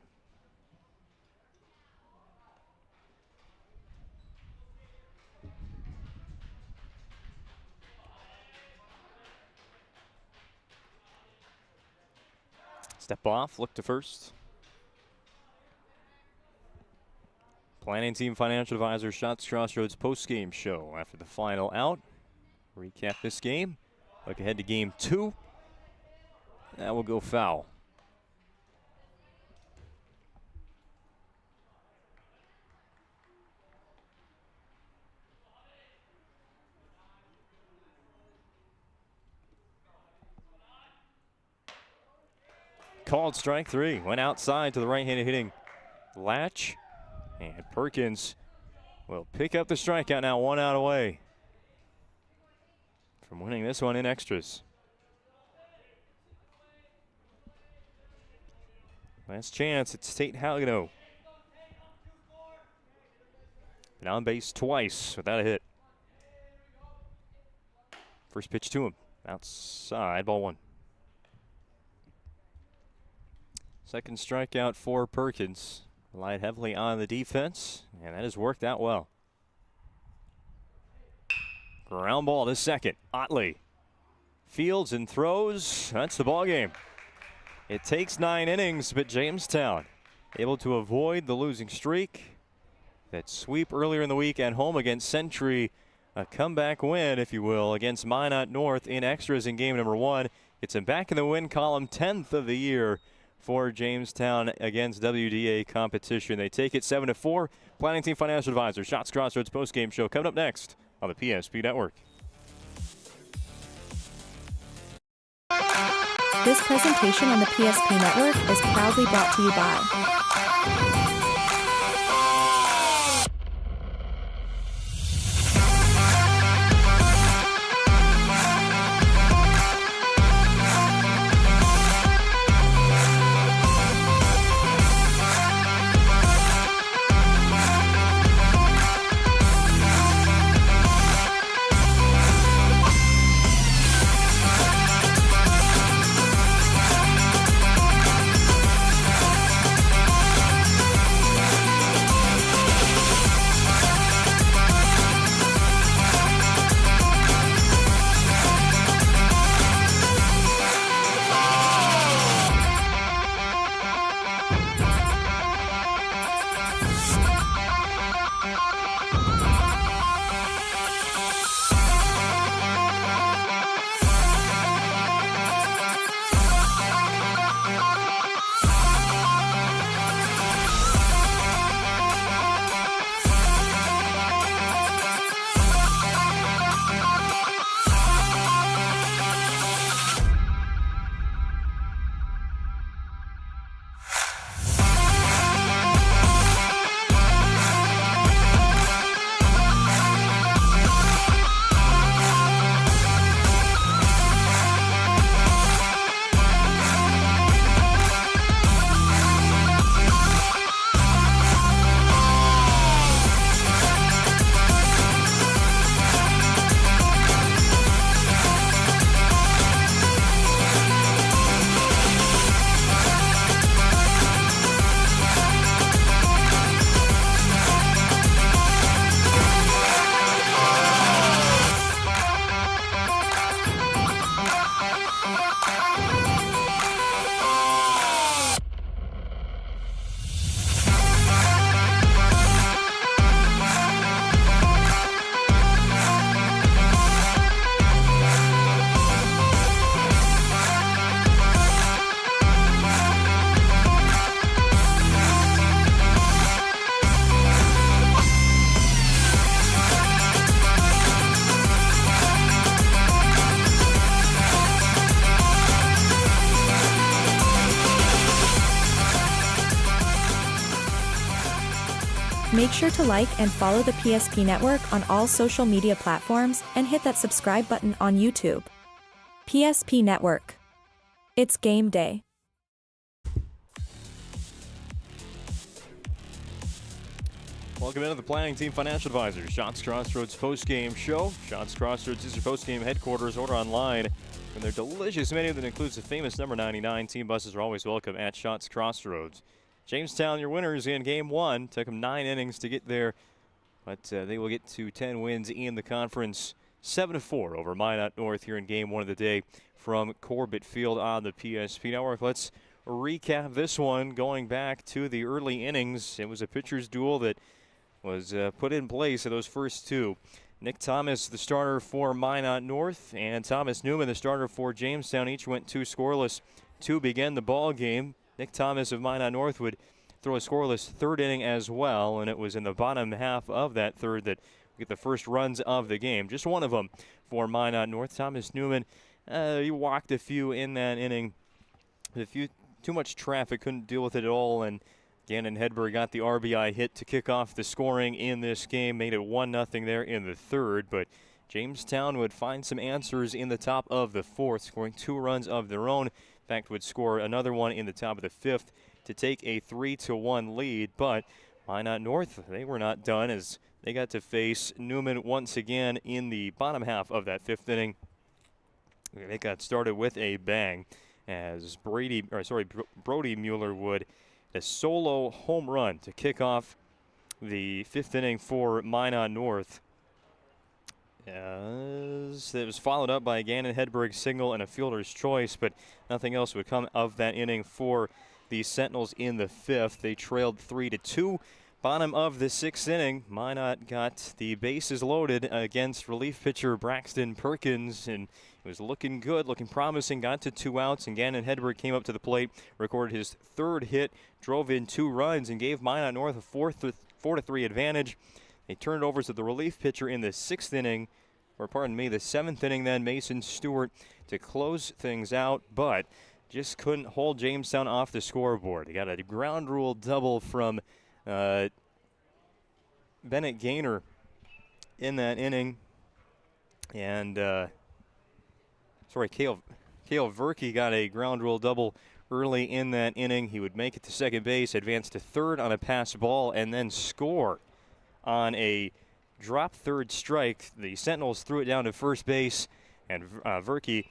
Step off, look to first. Planning Team Financial Advisor Shots Crossroads post-game show after the final out. Recap this game. Look ahead to game 2. That will go foul. Called strike 3. Went outside to the right-handed hitting Latch. And Perkins will pick up the strikeout now, 1 out away from winning this one in extras. Last chance, it's Tate Halgano. Been on base twice without a hit. First pitch to him, outside, ball one. Second strikeout for Perkins. Relied heavily on the defense, and that has worked out well. Ground ball to second, Otley. Fields and throws, that's the ball game. It takes 9 innings, but Jamestown able to avoid the losing streak. That sweep earlier in the week at home against Century. A comeback win, if you will, against Minot North in extras in game number 1. Gets him back in the win column, 10th of the year for Jamestown against WDA competition. They take it 7-4. Planning Team Financial Advisor, Shots Crossroads postgame show coming up next on the PSP Network. This presentation on the PSP Network is proudly brought to you by Make sure to like and follow the PSP Network on all social media platforms and hit that subscribe button on YouTube. PSP Network. It's game day. Welcome into the Planning Team Financial Advisors, Shots Crossroads post-game show. Shots Crossroads is your post-game headquarters. Order online. And their delicious menu that includes the famous number 99. Team buses are always welcome at Shots Crossroads. Jamestown, your winners in game 1. Took them 9 innings to get there, but they will get to 10 wins in the conference. 7-4 over Minot North here in game 1 of the day from Corbett Field on the PSP Network. Let's recap this one going back to the early innings. It was a pitcher's duel that was put in place of those first 2. Nick Thomas, the starter for Minot North, and Thomas Newman, the starter for Jamestown, each went 2 scoreless to begin the ball game. Nick Thomas of Minot North would throw a scoreless 3rd inning as well, and it was in the bottom half of that 3rd that we get the first runs of the game. Just one of them for Minot North. Thomas Newman, he walked a few in that inning. Too much traffic, couldn't deal with it at all, and Gannon Hedberg got the RBI hit to kick off the scoring in this game, made it 1-0 there in the 3rd, but Jamestown would find some answers in the top of the fourth, scoring 2 runs of their own. In fact, would score another one in the top of the fifth to take a 3-1 lead. But Minot North, they were not done as they got to face Newman once again in the bottom half of that 5th inning. They got started with a bang as Brody Mueller would a solo home run to kick off the 5th inning for Minot North. As it was followed up by a Gannon Hedberg single and a fielder's choice, but nothing else would come of that inning for the Sentinels in the 5th. They trailed 3-2. Bottom of the 6th inning, Minot got the bases loaded against relief pitcher Braxton Perkins, and it was looking good, looking promising. Got to 2 outs, and Gannon Hedberg came up to the plate, recorded his 3rd hit, drove in 2 runs, and gave Minot North a 4-3 advantage. They turned over to the relief pitcher in the 6th inning, or pardon me, the 7th inning then, Mason Stewart, to close things out, but just couldn't hold Jamestown off the scoreboard. They got a ground rule double from Bennett Gaynor in that inning. And, Cale Verke got a ground rule double early in that inning. He would make it to second base, advance to third on a pass ball, and then score on a drop third strike. The Sentinels threw it down to first base, and Verke,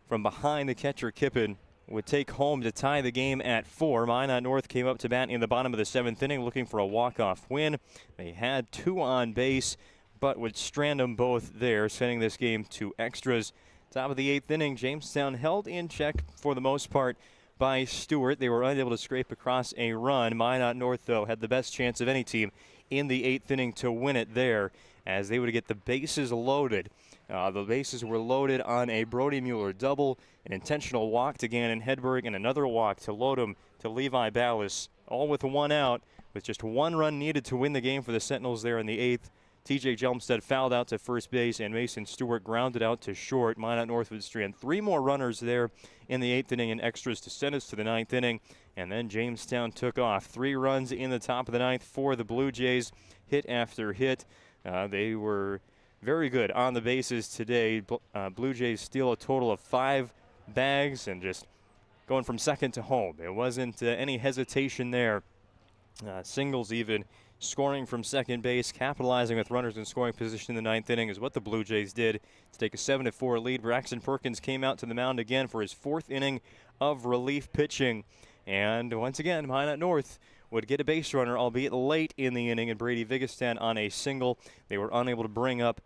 from behind the catcher Kippen, would take home to tie the game at 4. Minot North came up to bat in the bottom of the 7th inning looking for a walk-off win. They had 2 on base, but would strand them both there, sending this game to extras. Top of the 8th inning, Jamestown held in check for the most part by Stewart. They were unable to scrape across a run. Minot North, though, had the best chance of any team in the 8th inning to win it there, as they would get the bases loaded. The bases were loaded on a Brody Mueller double, an intentional walk to Gannon Hedberg, and another walk to load him to Levi Ballas, all with 1 out, with just 1 run needed to win the game for the Sentinels there in the 8th. TJ Jelmstead fouled out to first base, and Mason Stewart grounded out to short. Minot North would strand 3 more runners there in the 8th inning and extras to send us to the 9th inning. And then Jamestown took off. 3 runs in the top of the 9th for the Blue Jays, hit after hit. They were very good on the bases today. Blue Jays steal a total of 5 bags and just going from second to home. There wasn't any hesitation there. Singles even. Scoring from second base, capitalizing with runners in scoring position in the 9th inning is what the Blue Jays did to take a 7-4 lead. Braxton Perkins came out to the mound again for his 4th inning of relief pitching. And once again, Minot North would get a base runner, albeit late in the inning, and Brady Vigestan on a single. They were unable to bring up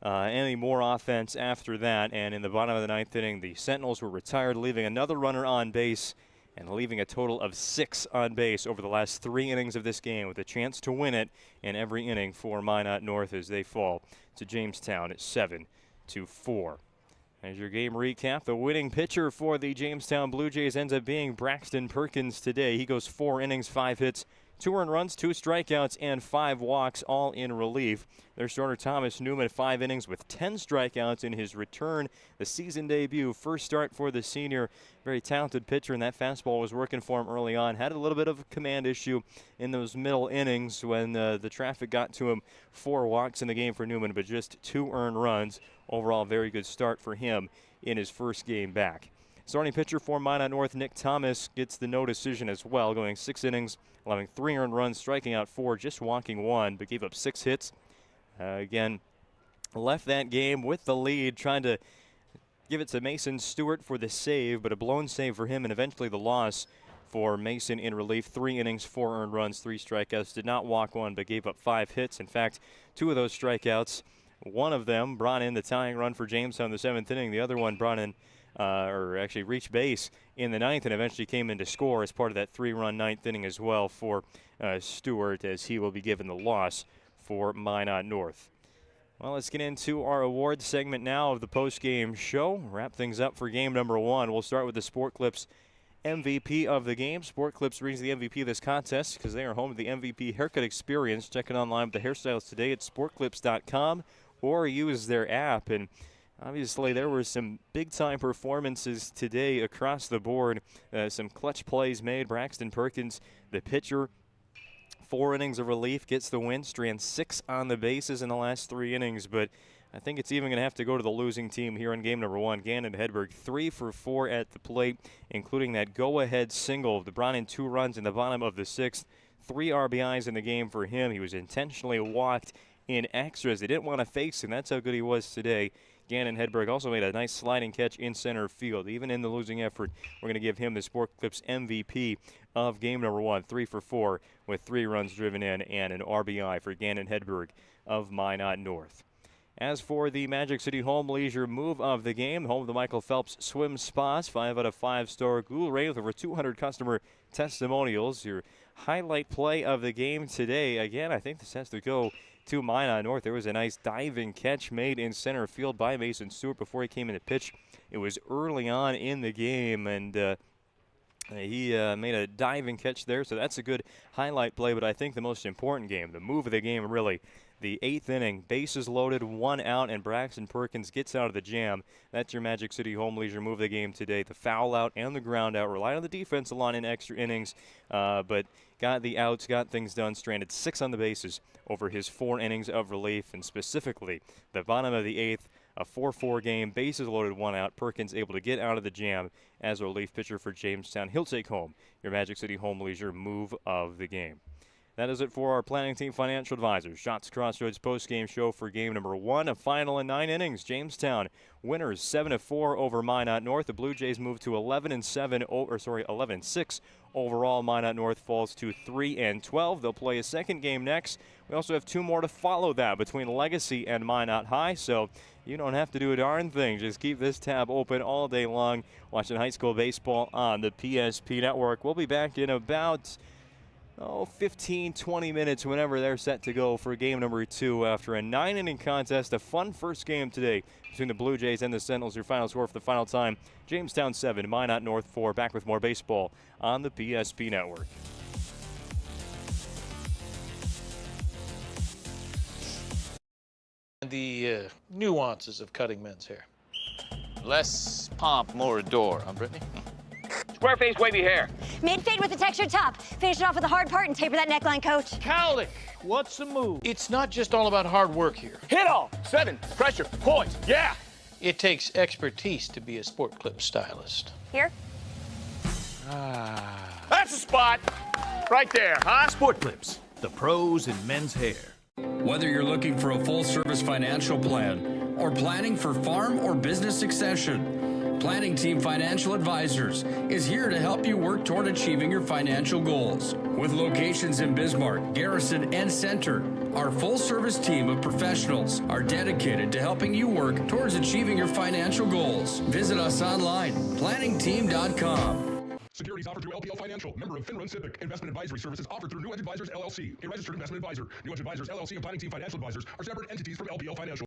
any more offense after that. And in the bottom of the 9th inning, the Sentinels were retired, leaving another runner on base, and leaving a total of 6 on base over the last 3 innings of this game, with a chance to win it in every inning for Minot North as they fall to Jamestown at 7-4. As your game recap, the winning pitcher for the Jamestown Blue Jays ends up being Braxton Perkins today. He goes 4 innings, 5 hits, 2 earned runs, 2 strikeouts, and 5 walks, all in relief. Their starter Thomas Newman, 5 innings with 10 strikeouts in his return. The season debut, first start for the senior. Very talented pitcher, and that fastball was working for him early on. Had a little bit of a command issue in those middle innings when the traffic got to him. 4 walks in the game for Newman, but just 2 earned runs. Overall, very good start for him in his first game back. Starting pitcher for Minot North, Nick Thomas, gets the no decision as well, going 6 innings, allowing 3 earned runs, striking out 4, just walking 1, but gave up 6 hits. Again, left that game with the lead, trying to give it to Mason Stewart for the save, but a blown save for him, and eventually the loss for Mason in relief. 3 innings, 4 earned runs, 3 strikeouts. Did not walk 1, but gave up 5 hits. In fact, 2 of those strikeouts, one of them brought in the tying run for Jamestown in the 7th inning. The other one brought in actually reached base in the 9th and eventually came in to score as part of that 3-run 9th inning as well for Stewart, as he will be given the loss for Minot North. Well, let's get into our awards segment now of the post-game show. Wrap things up for game number 1. We'll start with the Sport Clips MVP of the game. Sport Clips brings the MVP of this contest because they are home to the MVP haircut experience. Check it online with the hairstyles today at sportclips.com or use their app. And obviously, there were some big-time performances today across the board. Some clutch plays made. Braxton Perkins, the pitcher, 4 innings of relief, gets the win. Strands 6 on the bases in the last 3 innings. But I think it's even going to have to go to the losing team here in game number 1. Gannon Hedberg 3 for 4 at the plate, including that go-ahead single. The brought in 2 runs in the bottom of the 6th. 3 RBIs in the game for him. He was intentionally walked in extras. They didn't want to face him. That's how good he was today. Gannon Hedberg also made a nice sliding catch in center field. Even in the losing effort, we're going to give him the Sport Clips MVP of game number 1. 3 for 4 with 3 runs driven in and an RBI for Gannon Hedberg of Minot North. As for the Magic City Home Leisure move of the game, home of the Michael Phelps Swim Spas, 5 out of 5-star Ghoul-Ray with over 200 customer testimonials. Your highlight play of the game today, again, I think this has to go to Minot North. There was a nice diving catch made in center field by Mason Stewart before he came in to pitch. It was early on in the game, and he made a diving catch there, so that's a good highlight play. But I think the most important game, the move of the game really, the 8th inning, bases loaded, 1 out, and Braxton Perkins gets out of the jam. That's your Magic City Home Leisure move of the game today. The foul out and the ground out. Relied on the defensive line in extra innings, but got the outs, got things done, stranded 6 on the bases over his 4 innings of relief, and specifically the bottom of the 8th, a 4-4 game, bases loaded, 1 out. Perkins able to get out of the jam as a relief pitcher for Jamestown. He'll take home your Magic City Home Leisure move of the game. That is it for our planning team financial advisors. Shots Crossroads post-game show for game number 1, a final in 9 innings. Jamestown winners 7-4 over Minot North. The Blue Jays move to 11-6 overall. Minot North falls to 3-12. They'll play a second game next. We also have 2 more to follow that between Legacy and Minot High, so you don't have to do a darn thing. Just keep this tab open all day long, watching high school baseball on the PSP Network. We'll be back in about 15-20 minutes whenever they're set to go for game number 2 after a 9-inning contest. A fun first game today between the Blue Jays and the Sentinels. Your final score for the final time, Jamestown 7, Minot North 4. Back with more baseball on the PSP Network. The nuances of cutting men's hair. Less pomp, more adore, huh, Brittany? Square face, wavy hair. Mid-fade with a textured top. Finish it off with a hard part and taper that neckline, coach. Cowlick, what's the move? It's not just all about hard work here. Hit all. 7, pressure, poise, yeah! It takes expertise to be a Sport Clip stylist. Here? That's the spot. Right there, huh? Sport Clips, the pros in men's hair. Whether you're looking for a full-service financial plan or planning for farm or business succession, Planning Team Financial Advisors is here to help you work toward achieving your financial goals. With locations in Bismarck, Garrison, and Center, our full-service team of professionals are dedicated to helping you work towards achieving your financial goals. Visit us online, planningteam.com. Securities offered through LPL Financial, member of FinRun SIPC. Investment advisory services offered through New Edge Advisors LLC, a registered investment advisor. New Edge Advisors LLC and Planning Team Financial Advisors are separate entities from LPL Financial.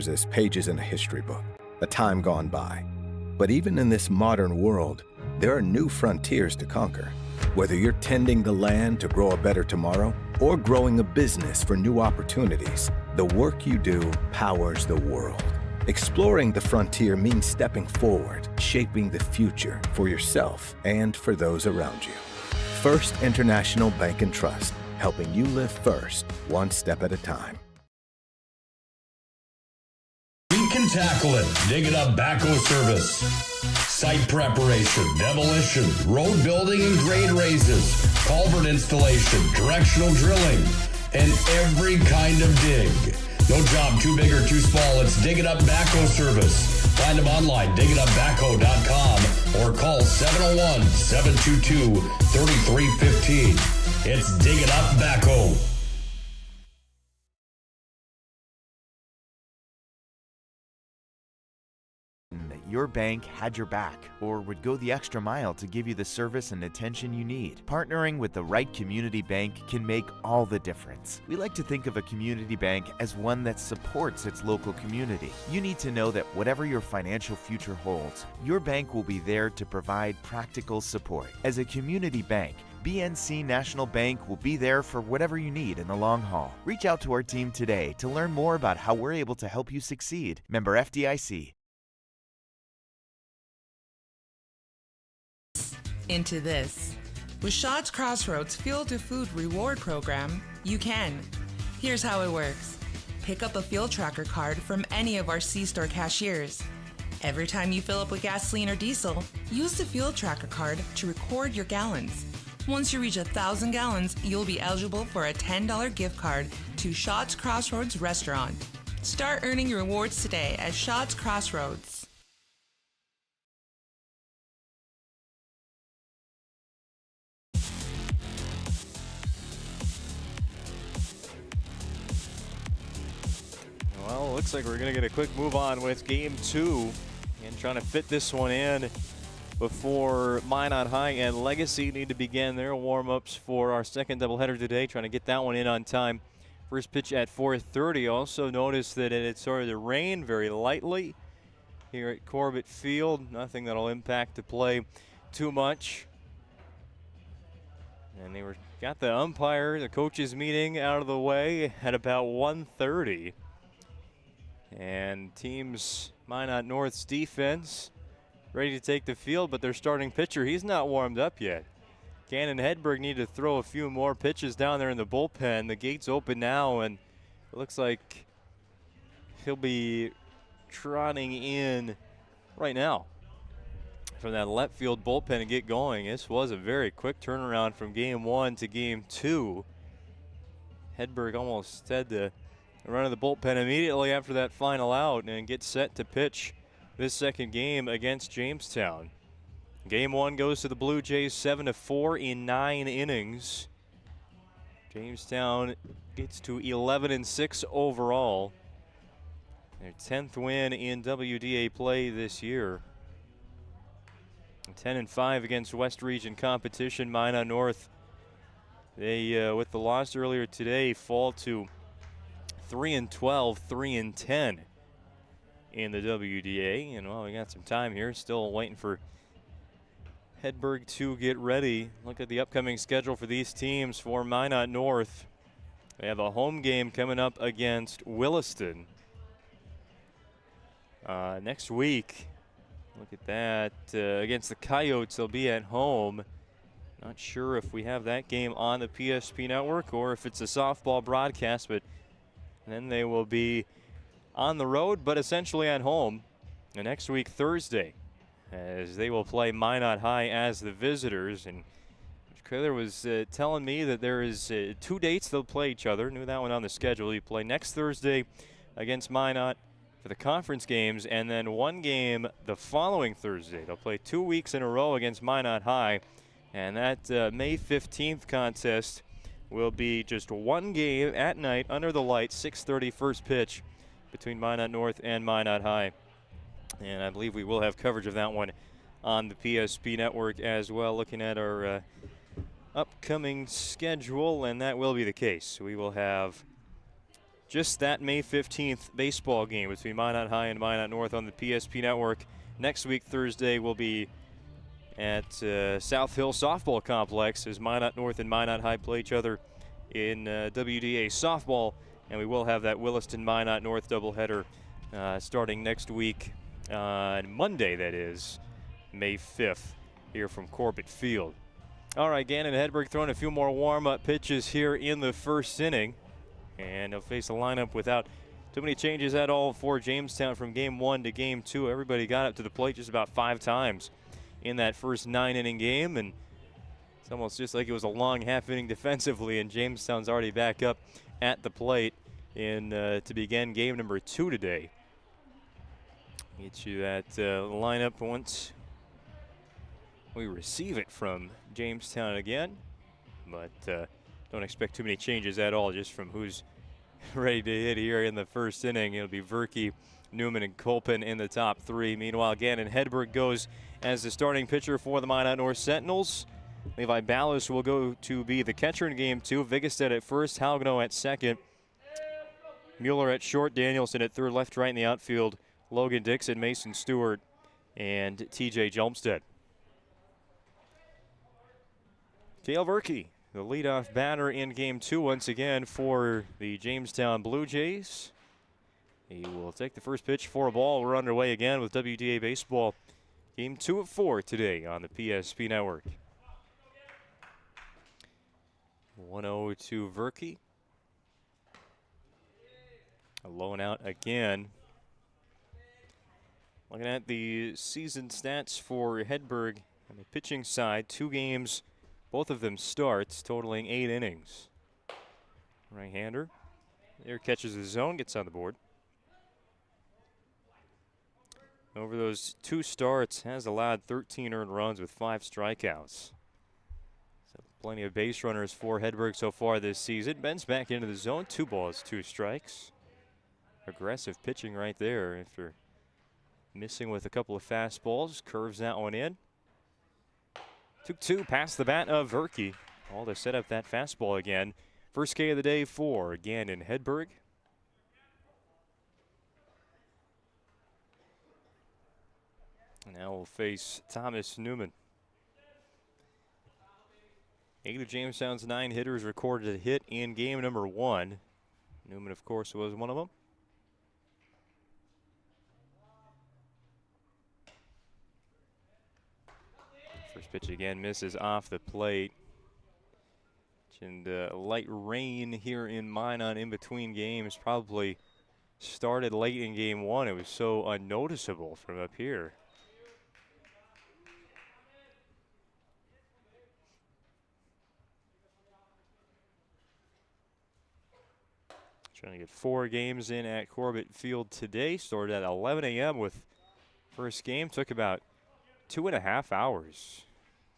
years as pages in a history book, a time gone by. But even in this modern world, there are new frontiers to conquer. Whether you're tending the land to grow a better tomorrow or growing a business for new opportunities, the work you do powers the world. Exploring the frontier means stepping forward, shaping the future for yourself and for those around you. First International Bank and Trust, helping you live first, one step at a time. We can tackle it. Dig It Up Backhoe Service. Site preparation, demolition, road building and grade raises, culvert installation, directional drilling, and every kind of dig. No job too big or too small. It's Dig It Up Backhoe Service. Find them online, digitupbackhoe.com, or call 701-722-3315. It's Dig It Up Backhoe. Your bank had your back or would go the extra mile to give you the service and attention you need. Partnering with the right community bank can make all the difference. We like to think of a community bank as one that supports its local community. You need to know that whatever your financial future holds, your bank will be there to provide practical support. As a community bank, BNC National Bank will be there for whatever you need in the long haul. Reach out to our team today to learn more about how we're able to help you succeed. Member FDIC. Into this. With Shaw's Crossroads Fuel to Food Reward Program, you can. Here's how it works. Pick up a fuel tracker card from any of our C-Store cashiers. Every time you fill up with gasoline or diesel, use the fuel tracker card to record your gallons. Once you reach 1,000 gallons, you'll be eligible for a $10 gift card to Shaw's Crossroads Restaurant. Start earning your rewards today at Shaw's Crossroads. Well, looks like we're going to get a quick move on with Game 2 and trying to fit this one in before Minot High and Legacy need to begin their warm-ups for our second doubleheader today, trying to get that one in on time. First pitch at 4:30. Also noticed that it had started to rain very lightly here at Corbett Field. Nothing that'll impact the play too much. And they got the umpire, the coaches meeting out of the way at about 1:30. And teams Minot North's defense ready to take the field, but their starting pitcher, he's not warmed up yet. Gannon Hedberg need to throw a few more pitches down there in the bullpen. The gate's open now, and it looks like he'll be trotting in right now from that left field bullpen and get going. This was a very quick turnaround from Game 1 to Game 2. Hedberg almost had to run of the bullpen immediately after that final out and get set to pitch this second game against Jamestown. Game 1 goes to the Blue Jays 7-4 in 9 innings. Jamestown gets to 11-6 overall. Their 10th win in WDA play this year. 10-5 against West Region competition. Minot North, they with the loss earlier today, fall to 3-12, 3-10 in the WDA. And well, we got some time here. Still waiting for Hedberg to get ready. Look at the upcoming schedule for these teams for Minot North. They have a home game coming up against Williston next week. Look at that. Against the Coyotes, they'll be at home. Not sure if we have that game on the PSP network or if it's a softball broadcast, but then they will be on the road, but essentially at home. And next week, Thursday, as they will play Minot High as the visitors. And Kraler was telling me that there is 2 dates they'll play each other. Knew that one on the schedule. You play next Thursday against Minot for the conference games, and then 1 game the following Thursday. They'll play 2 weeks in a row against Minot High. And that May 15th contest will be just 1 game at night under the lights, 6:30 first pitch between Minot North and Minot High. And I believe we will have coverage of that one on the PSP network as well, looking at our upcoming schedule, and that will be the case. We will have just that May 15th baseball game between Minot High and Minot North on the PSP Network. Next week, Thursday, will be at South Hill Softball Complex as Minot North and Minot High play each other in WDA softball. And we will have that Williston-Minot North doubleheader starting next week on Monday, that is, May 5th, here from Corbett Field. All right, Gannon Hedberg throwing a few more warm-up pitches here in the first inning. And they'll face a lineup without too many changes at all for Jamestown from game 1 to game 2. Everybody got up to the plate just about 5 times in that first 9-inning game. And it's almost just like it was a long half-inning defensively, and Jamestown's already back up at the plate to begin game number 2 today. Get you that lineup once we receive it from Jamestown again. But don't expect too many changes at all, just from who's ready to hit here in the first inning. It'll be Verke, Newman, and Kolpin in the top 3. Meanwhile, Gannon Hedberg goes as the starting pitcher for the Minot North Sentinels. Levi Ballas will go to be the catcher in game 2. Vigestead at first, Halgno at second. Mueller at short, Danielson at third, left, right in the outfield. Logan Dixon, Mason Stewart, and TJ Jelmstead. Cale Verke, the leadoff batter in game 2 once again for the Jamestown Blue Jays. He will take the first pitch for a ball. We're underway again with WDA Baseball. Game 2 of 4 today on the PSP Network. 1-0 to Verke. A low and out again. Looking at the season stats for Hedberg on the pitching side, 2 games, both of them starts, totaling 8 innings. Right-hander. There catches the zone, gets on the board. Over those 2 starts, has allowed 13 earned runs with 5 strikeouts. So plenty of base runners for Hedberg so far this season. Ben's back into the zone, 2 balls, 2 strikes. Aggressive pitching right there after missing with a couple of fastballs. Curves that one in. 2-2 past the bat of Verke. All to set up that fastball again. First K of the day for Gannon Hedberg. Now we'll face Thomas Newman. 8 of Jamestown's 9 hitters recorded a hit in game number 1. Newman, of course, was one of them. First pitch again misses off the plate. And light rain here in Minot in between games probably started late in game 1. It was so unnoticeable from up here. Trying to get 4 games in at Corbett Field today. Started at 11 a.m. with first game. Took about 2.5 hours.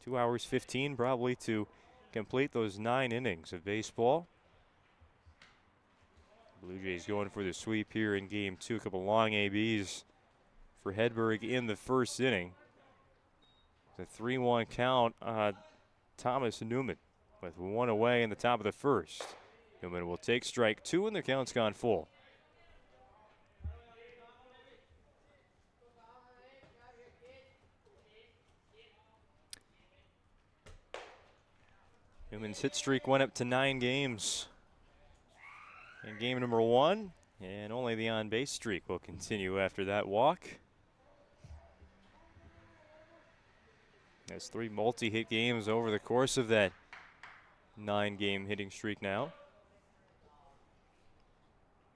2 hours 15 probably to complete those 9 innings of baseball. Blue Jays going for the sweep here in game 2. A couple long ABs for Hedberg in the first inning. The 3-1 count on Thomas Newman with 1 away in the top of the first. Newman will take strike 2 and the count's gone full. Newman's hit streak went up to 9 games in game number 1, and only the on-base streak will continue after that walk. That's 3 multi-hit games over the course of that 9-game hitting streak now.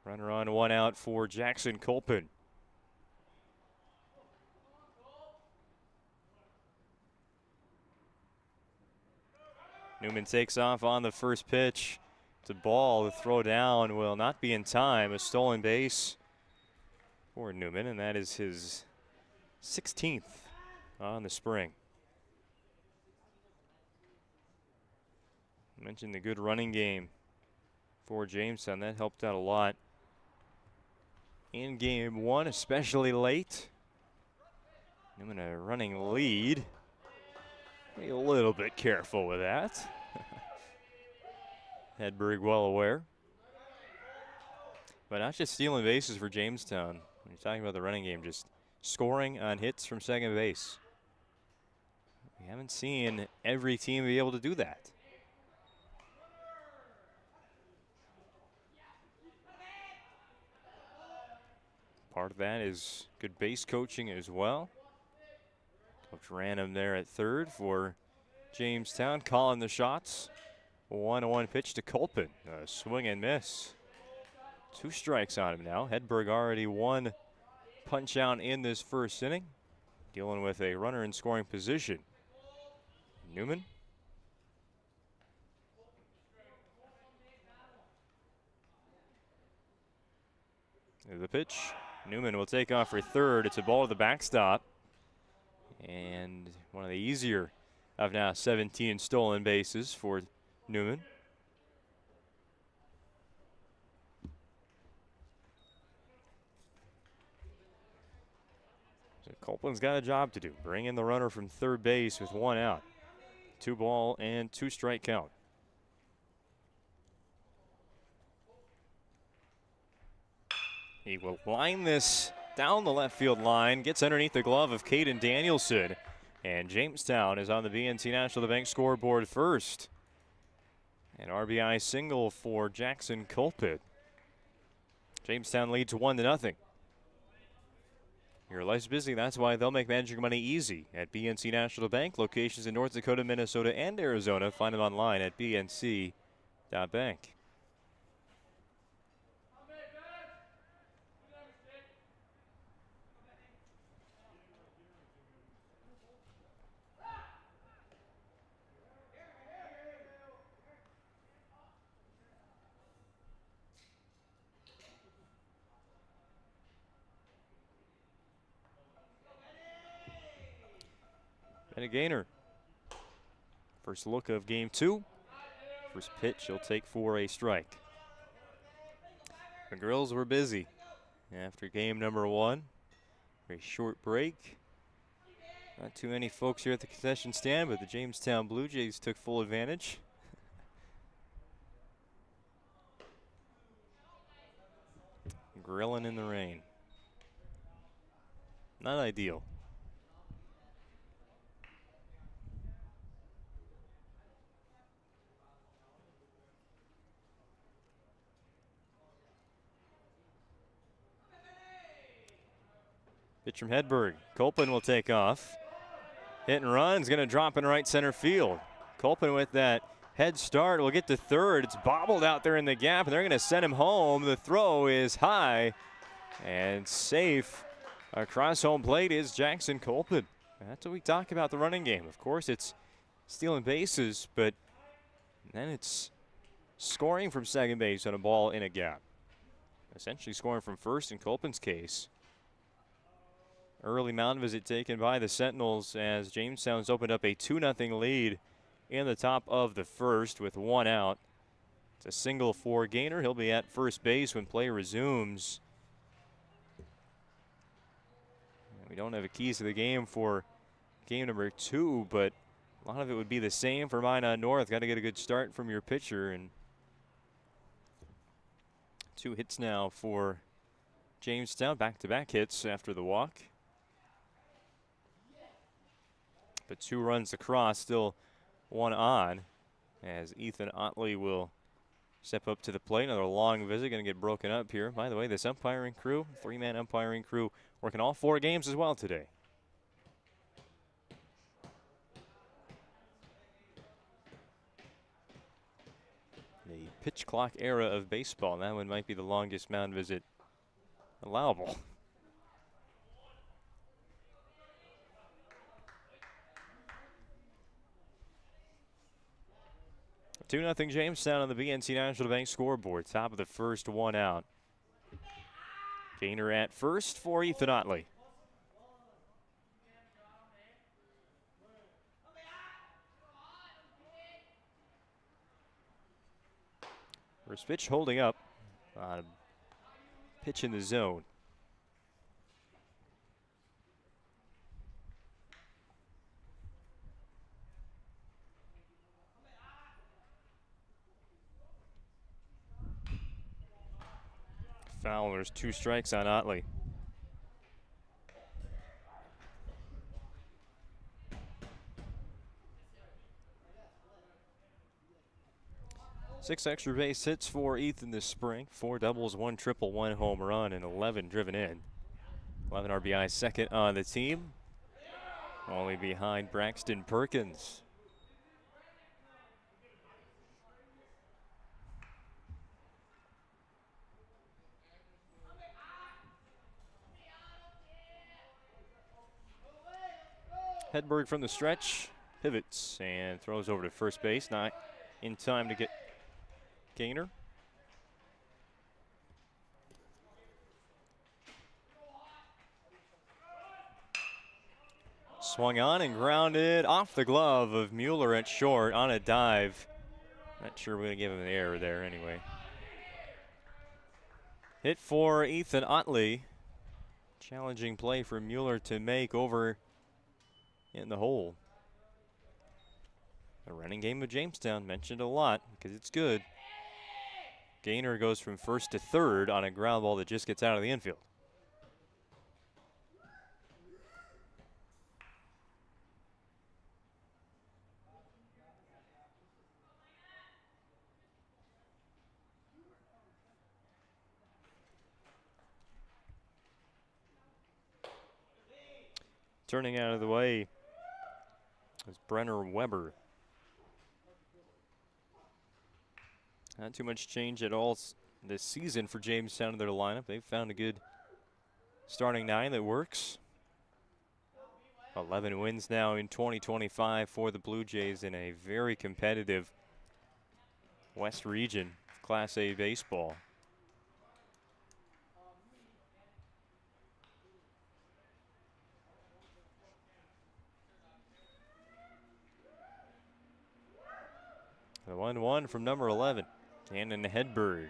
Runner on, 1 out for Jackson Kolpin. Newman takes off on the first pitch. It's a ball. The throw down will not be in time. A stolen base for Newman, and that is his 16th on the spring. I mentioned the good running game for Jamestown. That helped out a lot in game 1, especially late. Newman a running lead. Be a little bit careful with that. Hedberg well aware. But not just stealing bases for Jamestown. When you're talking about the running game, just scoring on hits from second base. We haven't seen every team be able to do that. Part of that is good base coaching as well. Coach Random there at third for Jamestown, calling the shots. 1-1 pitch to Culpin. A swing and miss. 2 strikes on him now. Hedberg already 1 punch out in this first inning. Dealing with a runner in scoring position. Newman. The pitch. Newman will take off for third. It's a ball to the backstop. And one of the easier of now 17 stolen bases for Newman. So Copeland's got a job to do. Bring in the runner from third base with 1 out. 2 ball and 2 strike count. He will line this down the left field line, gets underneath the glove of Caden Danielson, and Jamestown is on the BNC National Bank scoreboard first. An RBI single for Jackson Culpit. Jamestown leads 1-0. Your life's busy, that's why they'll make managing money easy at BNC National Bank. Locations in North Dakota, Minnesota, and Arizona. Find them online at bnc.bank. And a gainer. First look of game 2. First pitch he'll take for a strike. The girls were busy after game number 1. Very short break. Not too many folks here at the concession stand, but the Jamestown Blue Jays took full advantage. Grilling in the rain. Not ideal. Pitch from Hedberg. Culpin will take off. Hit and run is going to drop in right center field. Culpin with that head start will get to third. It's bobbled out there in the gap, and they're going to send him home. The throw is high and safe. Across home plate is Jackson Culpin. That's what we talk about the running game. Of course, it's stealing bases, but then it's scoring from second base on a ball in a gap. Essentially scoring from first in Culpin's case. Early mound visit taken by the Sentinels as Jamestown's opened up a 2-0 lead in the top of the first with 1 out. It's a single for Gaynor. He'll be at first base when play resumes. We don't have a keys to the game for game number 2, but a lot of it would be the same for Minot North. Got to get a good start from your pitcher, and 2 hits now for Jamestown. Back-to-back hits after the walk. But 2 runs across, still 1 on, as Ethan Otley will step up to the plate. Another long visit, going to get broken up here. By the way, this umpiring crew, 3-man umpiring crew, working all 4 games as well today. The pitch clock era of baseball. That one might be the longest mound visit allowable. 2-0 Jamestown on the BNC National Bank scoreboard. Top of the first, 1 out. Gaynor at first for Ethan Otley. First pitch holding up. Pitch in the zone. foul. There's 2 strikes on Otley. Six extra base hits for Ethan this spring. 4 doubles, 1 triple, 1 home run, and 11 driven in. 11 RBI, second on the team. Only behind Braxton Perkins. Hedberg from the stretch, pivots and throws over to first base. Not in time to get Gaynor. Swung on and grounded off the glove of Mueller at short on a dive. Not sure we're going to give him an error there anyway. Hit for Ethan Otley. Challenging play for Mueller to make over in the hole. The running game of Jamestown, mentioned a lot because it's good. Gaynor goes from first to third on a ground ball that just gets out of the infield. Turning out of the way is Brenner Weber. Not too much change at all this season for Jamestown in their lineup. They've found a good starting 9 that works. 11 wins now in 2025 for the Blue Jays in a very competitive West region of Class A baseball. The 1-1 from number 11, Cannon Hedberg.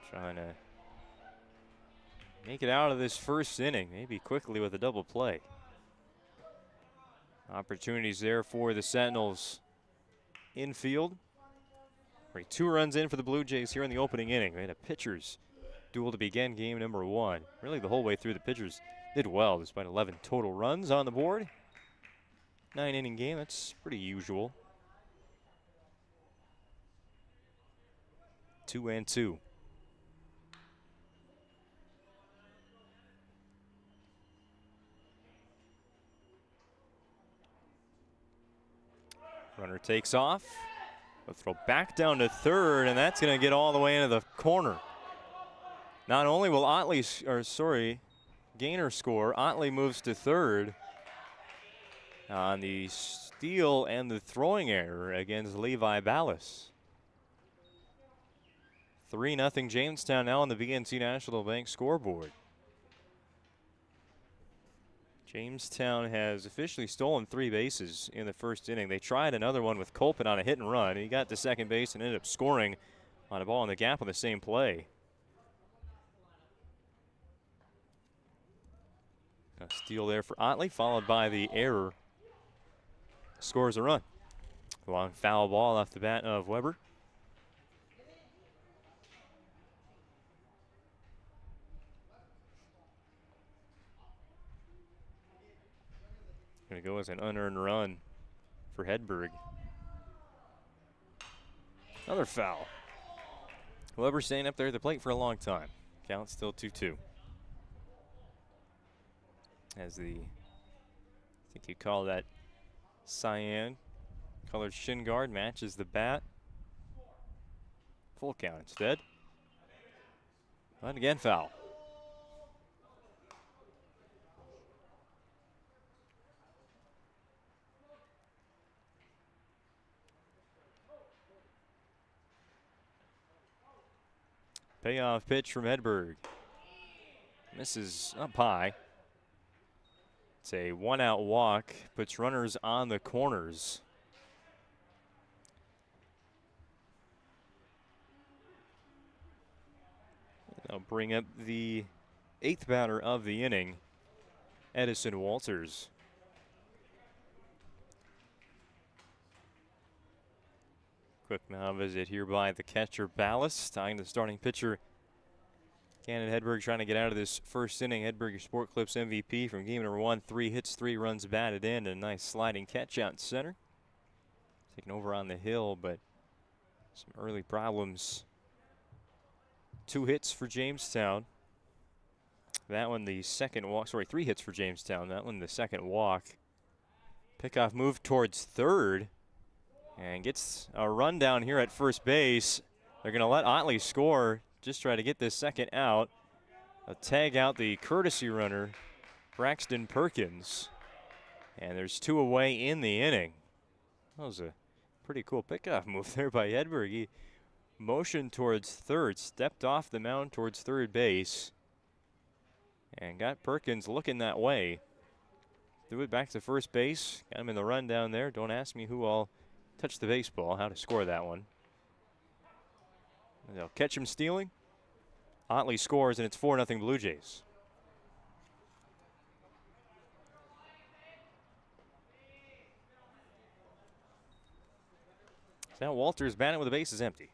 Trying to make it out of this first inning, maybe quickly with a double play. Opportunities there for the Sentinels infield. 2 runs in for the Blue Jays here in the opening inning. We had a pitcher's duel to begin game number 1. Really the whole way through the pitchers did well despite 11 total runs on the board. 9-inning game, that's pretty usual. 2-2. Runner takes off. A throw back down to third, and that's going to get all the way into the corner. Not only will Gaynor score, Otley moves to third on the steal and the throwing error against Levi Ballas. 3-0 Jamestown now on the BNC National Bank scoreboard. Jamestown has officially stolen 3 bases in the first inning. They tried another one with Colpin on a hit and run. He got to second base and ended up scoring on a ball in the gap on the same play. A steal there for Otley, followed by the error. Scores a run. Long foul ball off the bat of Weber. Going to go as an unearned run for Hedberg. Another foul. Weber staying up there at the plate for a long time. Count still 2-2. As I think you call that cyan colored shin guard matches the bat. Full count instead. But again, foul. Payoff pitch from Hedberg. Misses up high. It's a 1-out walk, puts runners on the corners. They'll bring up the 8th batter of the inning, Edison Walters. Quick now visit here by the catcher Ballas, tying the starting pitcher Cannon Hedberg trying to get out of this first inning. Hedberg, your Sport Clips MVP from game number 1. 3 hits, 3 runs batted in, and a nice sliding catch out in center. Taking over on the hill, but some early problems. 2 hits for Jamestown. That one the second walk. Sorry, 3 hits for Jamestown. That one the second walk. Pickoff move towards third and gets a run down here at first base. They're going to let Otley score. Just try to get this second out. A tag out the courtesy runner, Braxton Perkins. And there's 2 away in the inning. That was a pretty cool pickoff move there by Hedberg. He motioned towards third, stepped off the mound towards third base, and got Perkins looking that way. Threw it back to first base. Got him in the run down there. Don't ask me who all touched the baseball, how to score that one. They'll catch him stealing. Otley scores, and it's 4-0 Blue Jays. So now Walters batting with the bases empty.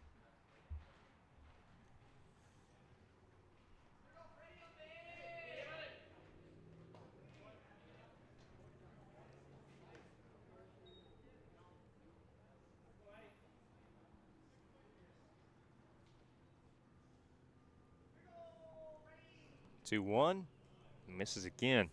Two, 1, misses again.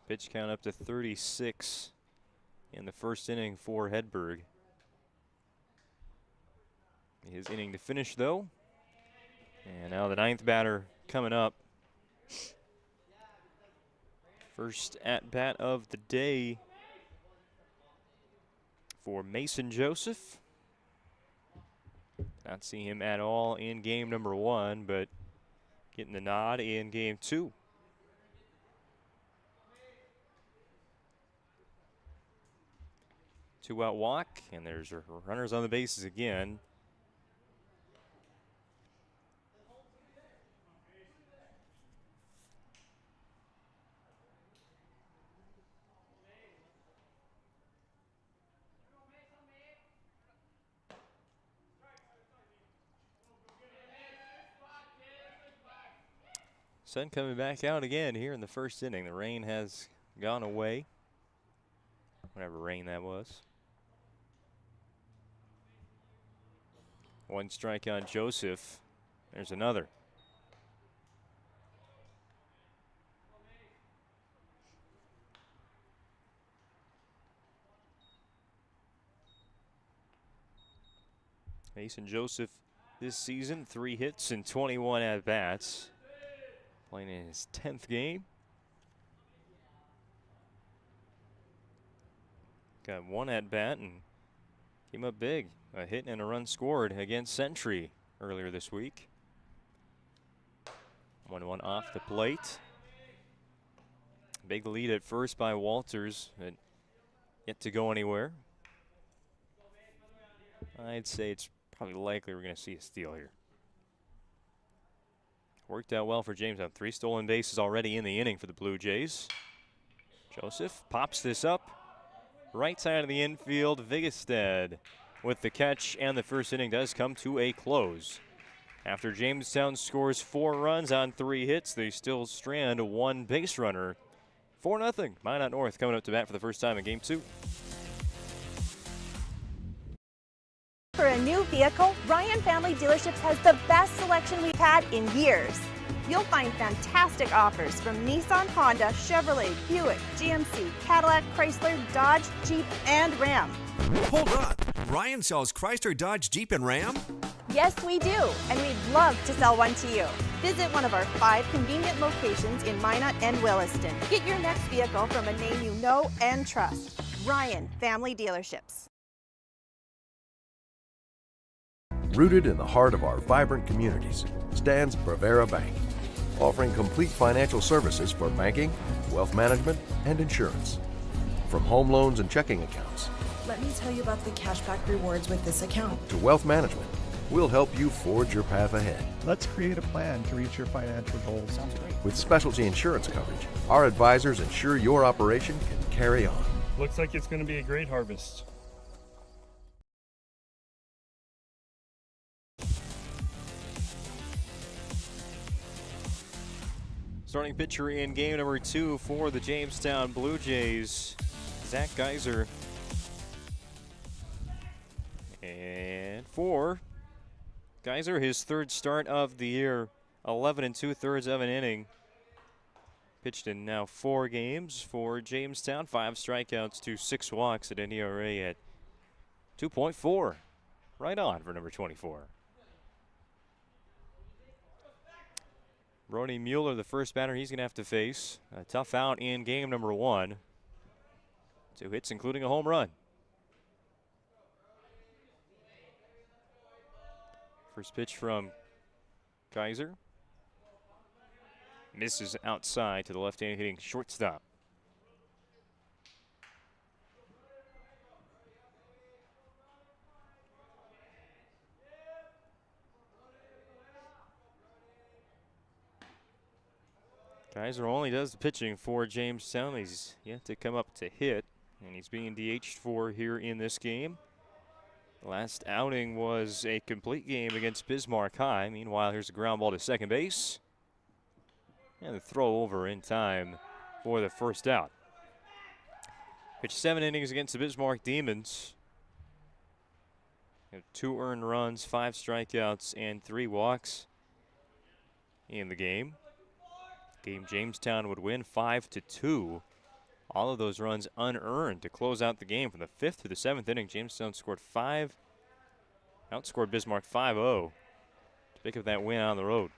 Pitch count up to 36 in the first inning for Hedberg. His inning to finish, though. And now the 9th batter coming up. First at-bat of the day for Mason Joseph. Not see him at all in game number 1, but getting the nod in game 2. Two-out walk, and there's runners on the bases again. Sun coming back out again here in the first inning. The rain has gone away. Whatever rain that was. 1 strike on Joseph. There's another. Mason Joseph this season, 3 hits and 21 at-bats. Playing in his 10th game. Got 1 at-bat and came up big. A hit and a run scored against Century earlier this week. 1-1 off the plate. Big lead at first by Walters, but yet to go anywhere. I'd say it's probably likely we're going to see a steal here. Worked out well for Jamestown. 3 stolen bases already in the inning for the Blue Jays. Joseph pops this up. Right side of the infield, Vigestead with the catch, and the first inning does come to a close. After Jamestown scores 4 runs on 3 hits, they still strand 1 base runner. 4-0. Minot North coming up to bat for the first time in game 2. For a new vehicle, Ryan Family Dealerships has the best selection we've had in years. You'll find fantastic offers from Nissan, Honda, Chevrolet, Buick, GMC, Cadillac, Chrysler, Dodge, Jeep, and Ram. Hold on. Ryan sells Chrysler, Dodge, Jeep, and Ram? Yes, we do, and we'd love to sell one to you. Visit one of our 5 convenient locations in Minot and Williston. Get your next vehicle from a name you know and trust. Ryan Family Dealerships. Rooted in the heart of our vibrant communities stands Bravera Bank, offering complete financial services for banking, wealth management, and insurance. From home loans and checking accounts, let me tell you about the cashback rewards with this account, to wealth management, we'll help you forge your path ahead. Let's create a plan to reach your financial goals. Sounds great. With specialty insurance coverage, our advisors ensure your operation can carry on. Looks like it's going to be a great harvest. Starting pitcher in game number 2 for the Jamestown Blue Jays, Zach Geiser. And for Geiser, his 3rd start of the year, 11 2/3 of an inning. Pitched in now 4 games for Jamestown, 5 strikeouts to 6 walks at an ERA at 2.4. Right on for number 24. Brody Mueller, the first batter he's going to have to face. A tough out in game number 1. 2 hits, including a home run. First pitch from Geiser. Misses outside to the left-hand hitting shortstop. Geiser only does the pitching for Jamestown. He's yet to come up to hit, and he's being DH'd for here in this game. The last outing was a complete game against Bismarck High. Meanwhile, here's a ground ball to second base. And the throw over in time for the first out. Pitched 7 innings against the Bismarck Demons. 2 earned runs, 5 strikeouts, and 3 walks in the game. Game Jamestown would win 5-2. All of those runs unearned to close out the game. From the 5th to the 7th inning, Jamestown scored 5, outscored Bismarck 5-0 to pick up that win on the road.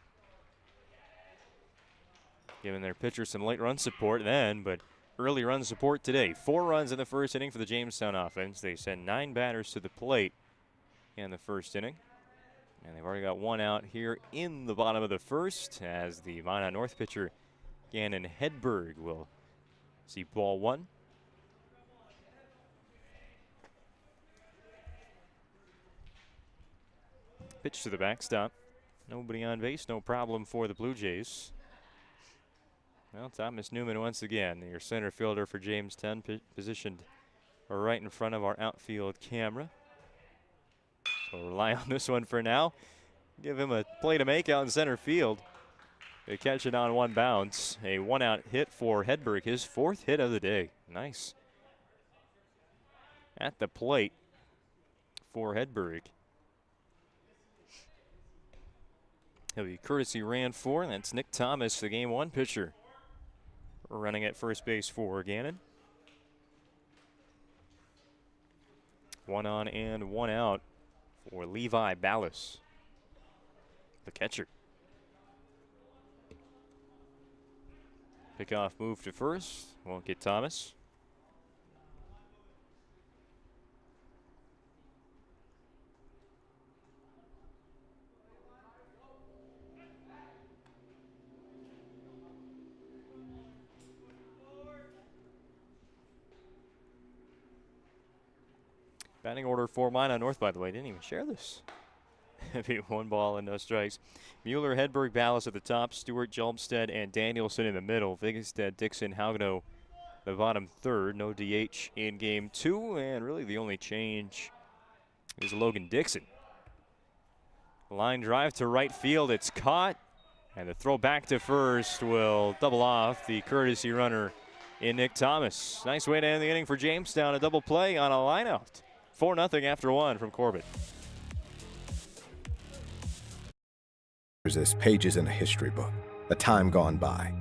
Giving their pitcher some late run support then, but early run support today. 4 runs in the first inning for the Jamestown offense. They send 9 batters to the plate in the first inning. And they've already got 1 out here in the bottom of the first, as the Minot North pitcher, Gannon Hedberg, will see ball 1. Pitch to the backstop. Nobody on base, no problem for the Blue Jays. Well, Thomas Newman once again, your center fielder for Jamestown, positioned right in front of our outfield camera. So rely on this one for now. Give him a play to make out in center field. They catch it on 1 bounce. A 1-out hit for Hedberg, his 4th hit of the day. Nice. At the plate for Hedberg. He'll be courtesy ran for, and that's Nick Thomas, the game 1 pitcher, running at first base for Gannon. 1 on and 1 out for Levi Ballas, the catcher. Pickoff move to first. Won't get Thomas. Batting order for Minot North, by the way. Didn't even share this. 1 ball and no strikes. Mueller, Hedberg, Ballas at the top. Stewart, Jolmstead, and Danielson in the middle. Vigestead, Dixon, Haugno, the bottom 3rd. No DH in game 2. And really the only change is Logan Dixon. Line drive to right field. It's caught. And the throw back to first will double off the courtesy runner in Nick Thomas. Nice way to end the inning for Jamestown. A double play on a lineout. 4-0 after 1 from Corbett. There's as pages in a history book, a time gone by.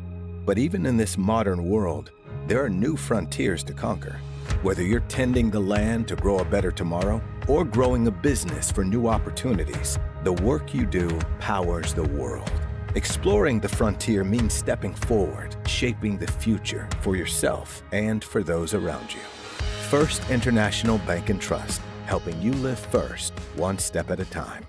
But even in this modern world, there are new frontiers to conquer. Whether you're tending the land to grow a better tomorrow or growing a business for new opportunities, the work you do powers the world. Exploring the frontier means stepping forward, shaping the future for yourself and for those around you. First International Bank and Trust, helping you live first, 1 step at a time.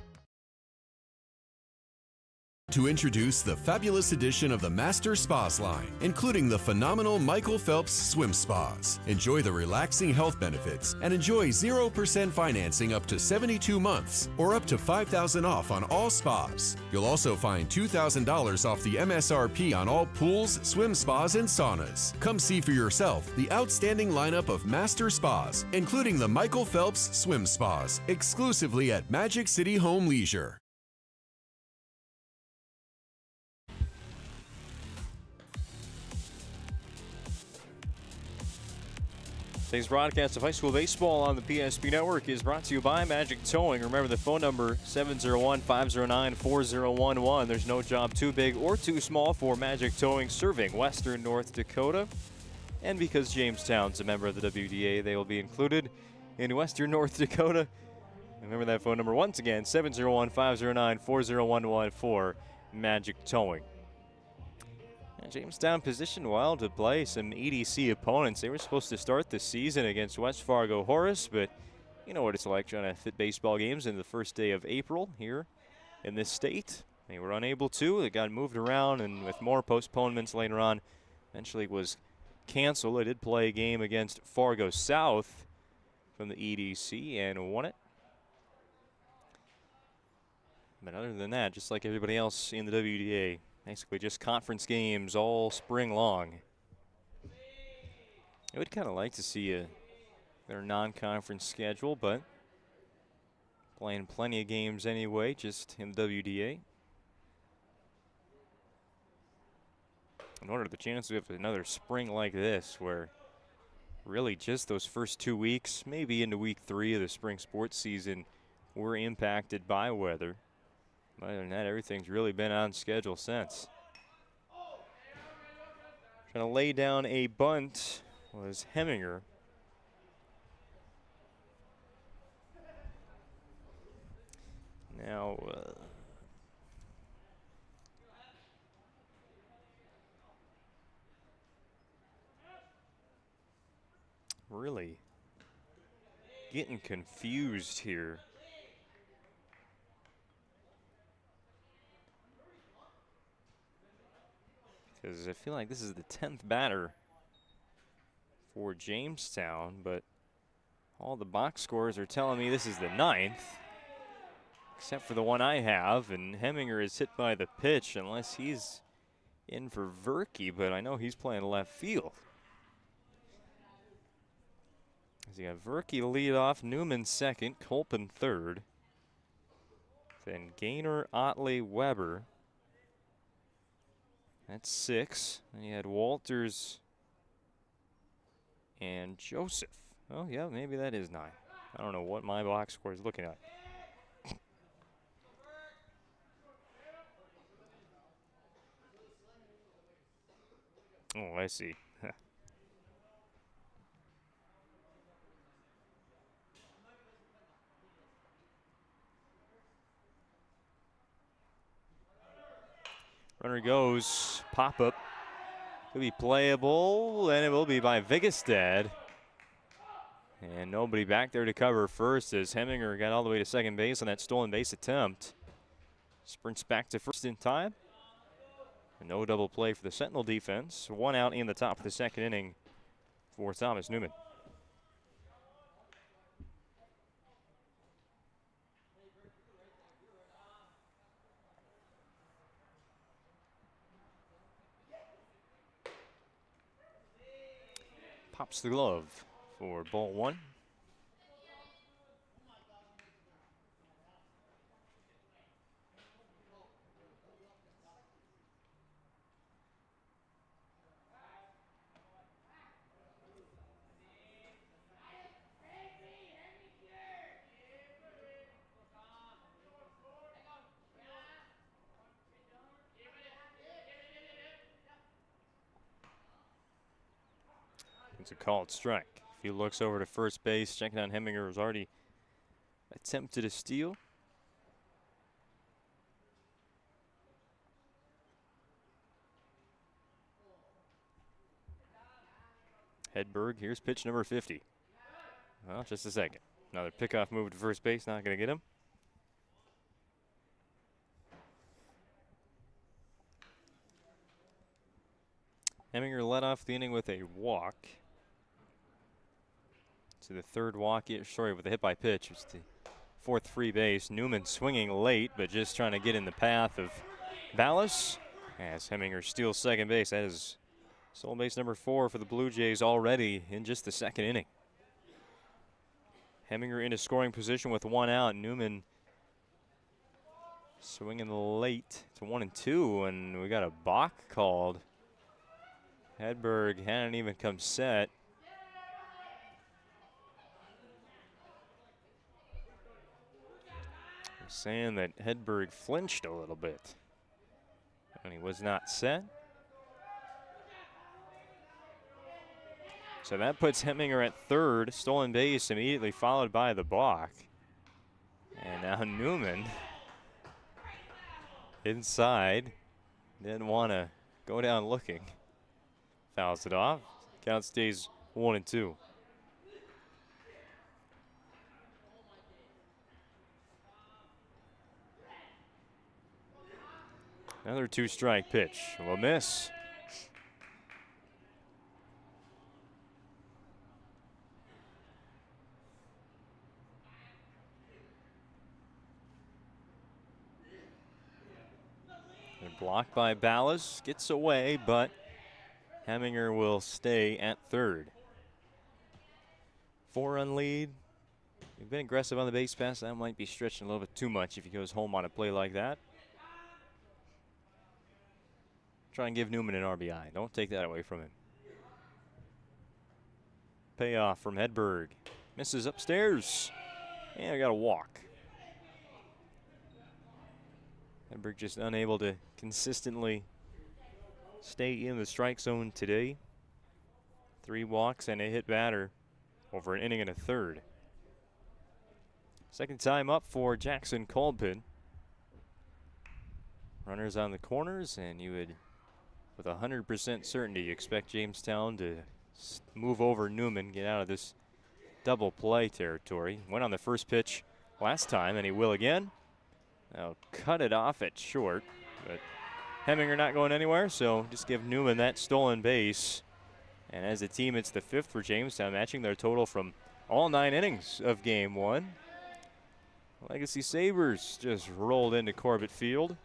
To introduce the fabulous edition of the Master Spas line, including the phenomenal Michael Phelps Swim Spas. Enjoy the relaxing health benefits and enjoy 0% financing up to 72 months or up to $5,000 off on all spas. You'll also find $2,000 off the MSRP on all pools, swim spas, and saunas. Come see for yourself the outstanding lineup of Master Spas, including the Michael Phelps Swim Spas, exclusively at Magic City Home Leisure. Today's broadcast of high school baseball on the PSP Network is brought to you by Magic Towing. Remember the phone number, 701-509-4011. There's no job too big or too small for Magic Towing, serving western North Dakota. And because Jamestown's a member of the WDA, they will be included in western North Dakota. Remember that phone number once again, 701-509-4011 for Magic Towing. And Jamestown positioned well to play some EDC opponents. They were supposed to start the season against West Fargo Horace, but you know what it's like trying to fit baseball games in the first day of April here in this state. They were unable to. They got moved around, and with more postponements later on, eventually was canceled. They did play a game against Fargo South from the EDC and won it. But other than that, just like everybody else in the WDA, basically just conference games all spring long. I would kind of like to see their non-conference schedule, but playing plenty of games anyway, just in the WDA. In order the chance we have another spring like this, where really just those first 2 weeks, maybe into week 3 of the spring sports season, were impacted by weather. Other than that, everything's really been on schedule since. Trying to lay down a bunt was Heminger. Now, really getting confused here. Because I feel like this is the 10th batter for Jamestown, but all the box scores are telling me this is the 9th, except for the one I have, and Heminger is hit by the pitch unless he's in for Verke, but I know he's playing left field. As you got Verke lead off, Newman second, Colpin third, then Gaynor, Otley, Weber. That's 6. And you had Walters and Joseph. Oh, yeah, maybe that is 9. I don't know what my box score is looking at. Oh, I see. Runner goes, pop-up. Could be playable, and it will be by Vigestad. And nobody back there to cover first as Heminger got all the way to second base on that stolen base attempt. Sprints back to first in time. And no double play for the Sentinel defense. 1 out in the top of the second inning for Thomas Newman. Pops the glove for ball 1. It's a called strike. If he looks over to first base, checking on Heminger, who's already attempted a steal. Hedberg, here's pitch number 50. Well, just a second. Another pickoff move to first base, not going to get him. Heminger led off the inning with a walk. To the third walk, with a hit by pitch. It's the 4th free base. Newman swinging late, but just trying to get in the path of Vallis. As Heminger steals second base. That is stolen base number 4 for the Blue Jays already in just the second inning. Heminger into scoring position with 1 out. Newman swinging late to 1-2, and we got a balk called. Hedberg hadn't even come set. saying that Hedberg flinched a little bit when he was not set. So that puts Heminger at third, stolen base immediately followed by the balk. And now Newman inside, didn't want to go down looking. Fouls it off, count stays 1-2. Another 2-strike pitch, will miss. And blocked by Ballas, gets away, but Heminger will stay at third. 4-run lead. You've been aggressive on the base pass. That might be stretching a little bit too much if he goes home on a play like that. Try and give Newman an RBI. Don't take that away from him. Payoff from Hedberg. Misses upstairs. And I got a walk. Hedberg just unable to consistently stay in the strike zone today. 3 walks and a hit batter over an inning and a third. Second time up for Jackson Colpin. Runners on the corners, and you would, with 100% certainty, expect Jamestown to move over Newman, get out of this double play territory. Went on the first pitch last time, and he will again. Now cut it off at short, but Heminger not going anywhere, so just give Newman that stolen base. And as a team, it's the 5th for Jamestown, matching their total from all 9 innings of Game 1. Legacy Sabres just rolled into Corbett Field.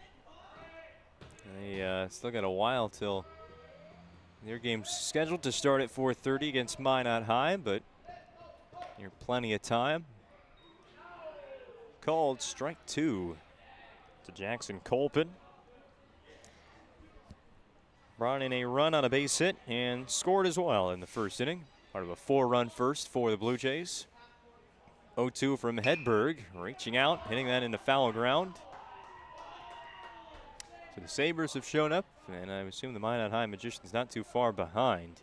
They still got a while till their game's scheduled to start at 4:30 against Minot High, but you're plenty of time. Called strike 2 to Jackson Colpin. Brought in a run on a base hit and scored as well in the first inning. Part of a 4-run first for the Blue Jays. 0-2 from Hedberg, reaching out, hitting that into foul ground. So the Sabres have shown up, and I assume the Minot High Magicians not too far behind.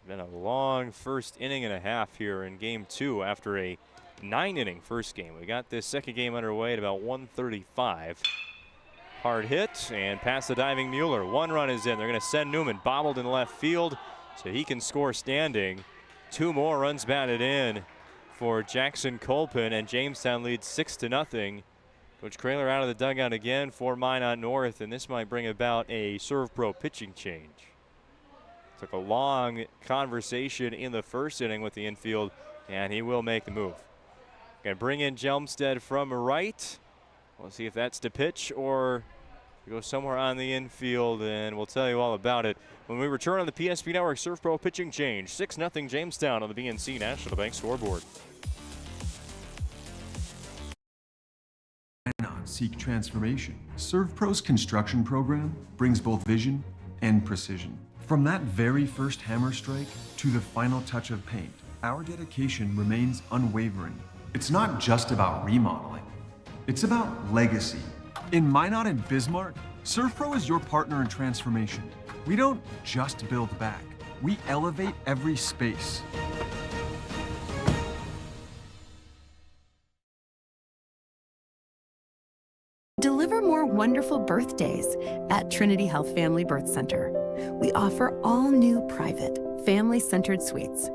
Been a long first inning and a half here in Game 2 after a 9-inning first game. We got this second game underway at about 1:35. Hard hit and past the diving Mueller. 1 run is in. They're going to send Newman bobbled in left field so he can score standing. 2 more runs batted in for Jackson Colpin, and Jamestown leads 6-0. Coach Kraler out of the dugout again for Minot North, and this might bring about a Serve Pro pitching change. Took a long conversation in the first inning with the infield, and he will make the move. Going to bring in Jelmstead from right. We'll see if that's the pitch or go somewhere on the infield, and we'll tell you all about it when we return on the PSP Network Serve Pro pitching change. 6-0 Jamestown on the BNC National Bank scoreboard. Seek transformation. Serve Pro's construction program brings both vision and precision. From that very first hammer strike to the final touch of paint, our dedication remains unwavering. It's not just about remodeling, it's about legacy. In Minot and Bismarck, Serve Pro is your partner in transformation. We don't just build back, we elevate every space. Deliver more wonderful birthdays at Trinity Health Family Birth Center. We offer all new private, family-centered suites.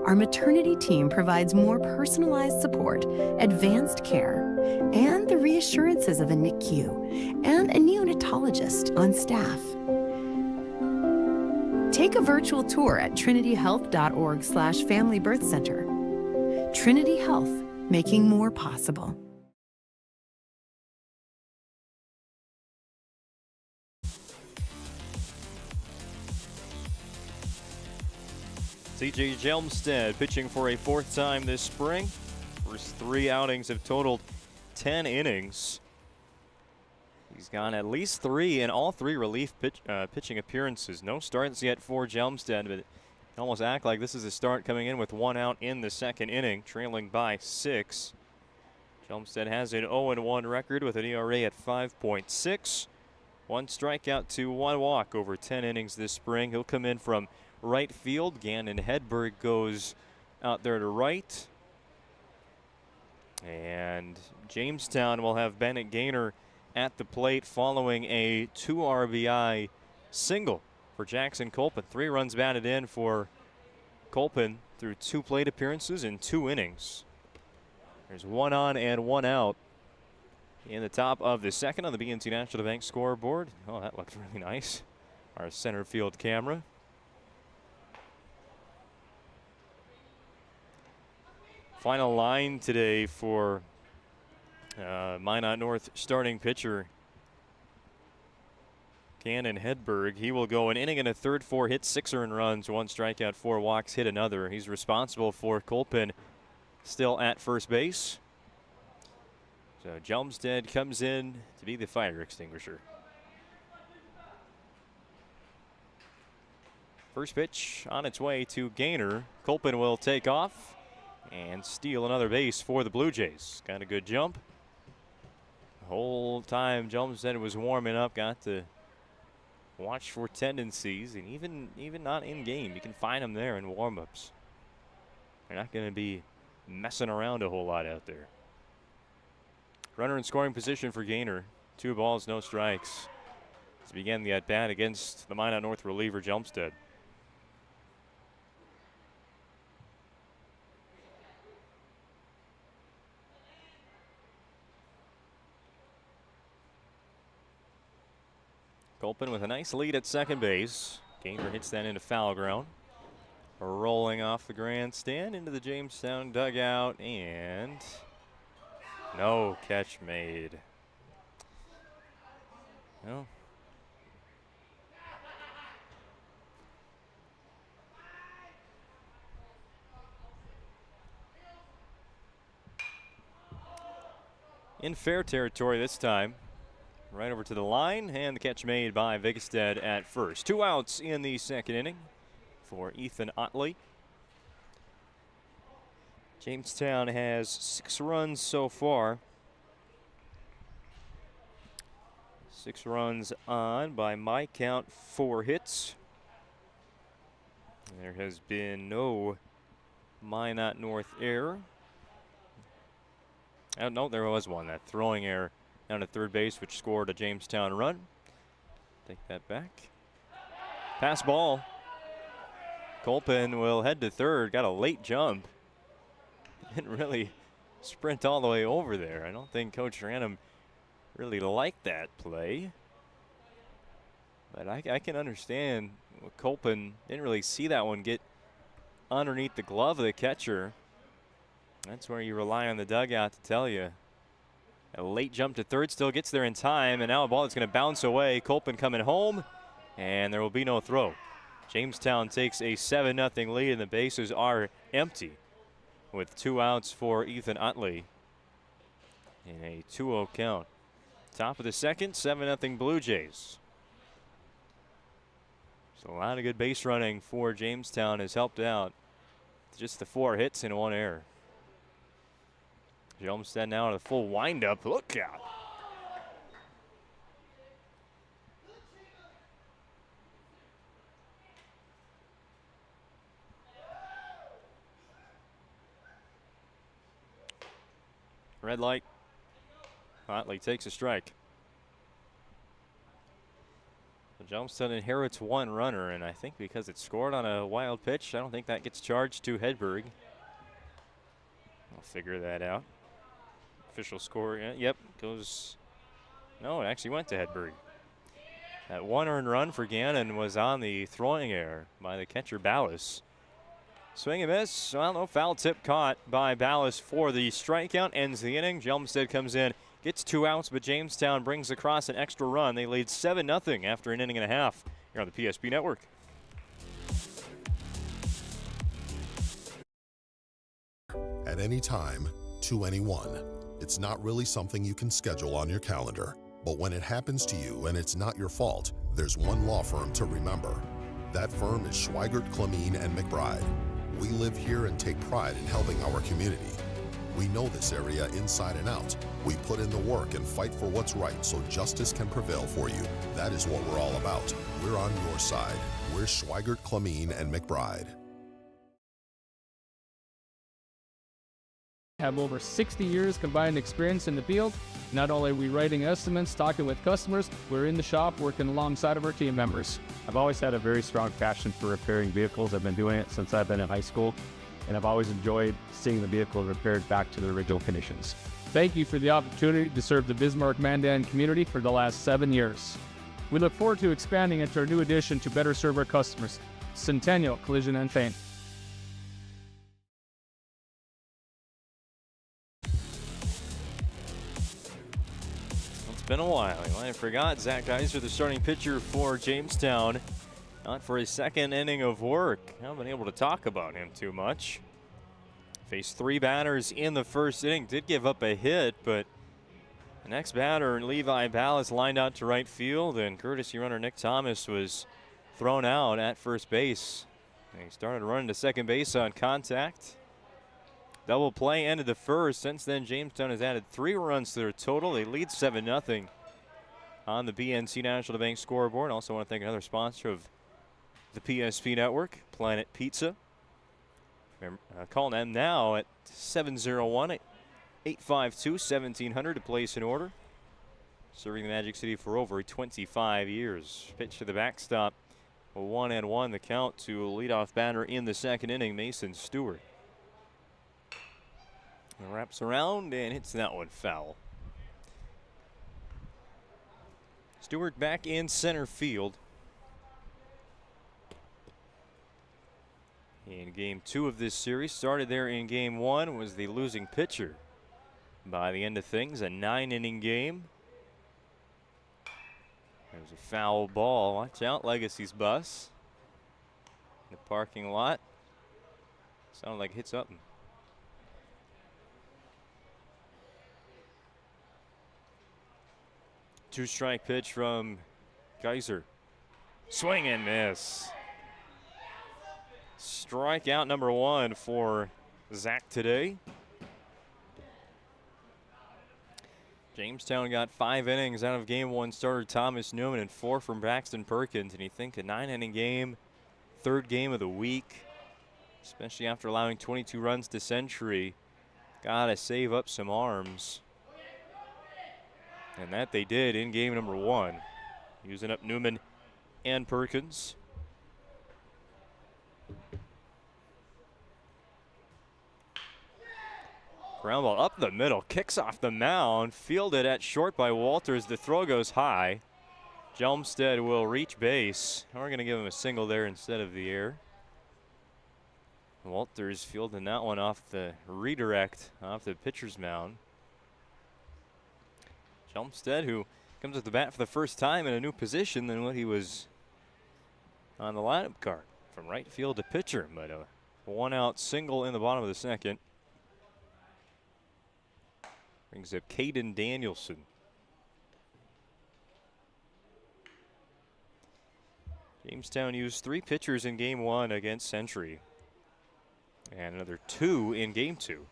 Our maternity team provides more personalized support, advanced care, and the reassurances of a NICU and a neonatologist on staff. Take a virtual tour at trinityhealth.org/Family Birth Center. Trinity Health, making more possible. C.J. Jelmstead pitching for a 4th time this spring. First 3 outings have totaled 10 innings. He's gone at least 3 in all 3 relief pitching appearances. No starts yet for Jelmstead, but almost act like this is a start coming in with 1 out in the second inning, trailing by 6. Chelmsford has an 0-1 record with an ERA at 5.6. 1 strikeout to 1 walk over 10 innings this spring. He'll come in from right field. Gannon Hedberg goes out there to right. And Jamestown will have Bennett Gaynor at the plate following a 2 RBI single for Jackson Colpin. 3 runs batted in for Colpin through 2 plate appearances in 2 innings. There's 1 on and 1 out in the top of the second on the BNC National Bank scoreboard. Oh, that looked really nice. Our center field camera. Final line today for Minot North starting pitcher Gannon Hedberg. He will go an inning and a third, 4 hits, 6 earned runs, 1 strikeout, 4 walks, hit another. He's responsible for Colpin still at first base. So Jelmstead comes in to be the fire extinguisher. First pitch on its way to Gaynor. Colpin will take off and steal another base for the Blue Jays. Got a good jump. The whole time Jelmstead was warming up, got to watch for tendencies, and even not in game, you can find them there in warm-ups. They're not going to be messing around a whole lot out there. Runner in scoring position for Gaynor. 2 balls, no strikes. To begin the at-bat against the Minot North reliever Jelmstead. Colpin with a nice lead at second base. Gaynor hits that into foul ground. Rolling off the grandstand into the Jamestown dugout, and no catch made. No. In fair territory this time. Right over to the line, and the catch made by Vigestad at first. 2 outs in the second inning for Ethan Otley. Jamestown has 6 runs so far. 6 runs on, by my count, 4 hits. There has been no Minot North error. Oh, no, there was one, that throwing error down at third base, which scored a Jamestown run. Take that back. Pass ball. Colpin will head to third. Got a late jump. Didn't really sprint all the way over there. I don't think Coach Random really liked that play. But I can understand Colpin didn't really see that one get underneath the glove of the catcher. That's where you rely on the dugout to tell you. A late jump to third, still gets there in time, and now a ball that's going to bounce away. Colpin coming home, and there will be no throw. Jamestown takes a 7-0 lead, and the bases are empty with 2 outs for Ethan Utley in a 2-0 count. Top of the second, 7-0 Blue Jays. So a lot of good base running for Jamestown has helped out. Just the 4 hits and 1 error. Jelmstead now at a full windup. Look out. Red light. Otley takes a strike. Jelmstead inherits 1 runner, and I think because it scored on a wild pitch, I don't think that gets charged to Hedberg. I'll figure that out. Official score, yep, goes, no, it actually went to Hedberg. That 1 earned run for Gannon was on the throwing error by the catcher Ballas. Swing and miss, well, no, foul tip caught by Ballas for the strikeout, ends the inning. Jelmstead comes in, gets 2 outs, but Jamestown brings across an extra run. They lead 7-0 after an inning and a half here on the PSP Network. At any time, to anyone. It's not really something you can schedule on your calendar. But when it happens to you and it's not your fault, there's one law firm to remember. That firm is Schweigert, Clemene, and McBride. We live here and take pride in helping our community. We know this area inside and out. We put in the work and fight for what's right so justice can prevail for you. That is what we're all about. We're on your side. We're Schweigert, Clemene, and McBride. Have over 60 years combined experience in the field. Not only are we writing estimates, talking with customers, we're in the shop working alongside of our team members. I've always had a very strong passion for repairing vehicles. I've been doing it since I've been in high school, and I've always enjoyed seeing the vehicle repaired back to their original conditions. Thank you for the opportunity to serve the Bismarck-Mandan community for the last 7 years. We look forward to expanding into our new addition to better serve our customers, Centennial Collision and Paint. It's been a while. You might have forgot Zach Geiser, the starting pitcher for Jamestown. Not for his second inning of work. Haven't been able to talk about him too much. Faced 3 batters in the first inning. Did give up a hit, but the next batter, Levi Ballas, lined out to right field, and courtesy runner Nick Thomas was thrown out at first base. And he started running to second base on contact. Double play ended the first. Since then, Jamestown has added 3 runs to their total. They lead 7-0 on the BNC National Bank scoreboard. Also want to thank another sponsor of the PSP Network, Planet Pizza. Call them now at 701-852-1700 to place an order. Serving the Magic City for over 25 years. Pitch to the backstop. 1-1 the count to leadoff batter in the second inning, Mason Stewart. Wraps around and hits that one foul. Stewart back in center field. In game 2 of this series, started there in game 1, was the losing pitcher. By the end of things, a 9-inning game. There's a foul ball. Watch out, Legacy's bus. In the parking lot. Sounded like it hits Upton. 2-strike pitch from Geiser. Swing and miss. Strikeout number 1 for Zach today. Jamestown got 5 innings out of game 1 starter Thomas Newman and 4 from Braxton Perkins. And you think a 9-inning game, 3rd game of the week, especially after allowing 22 runs to Century, gotta save up some arms. And that they did in game number 1, using up Newman and Perkins. Ground ball up the middle, kicks off the mound, fielded at short by Walters. The throw goes high. Jelmstead will reach base. We're going to give him a single there instead of the air. Walters fielding that one off the redirect, off the pitcher's mound. Jelmstead, who comes at the bat for the first time in a new position than what he was on the lineup card, from right field to pitcher, but a 1-out single in the bottom of the second. Brings up Caden Danielson. Jamestown used 3 pitchers in game 1 against Century, and another 2 in game 2.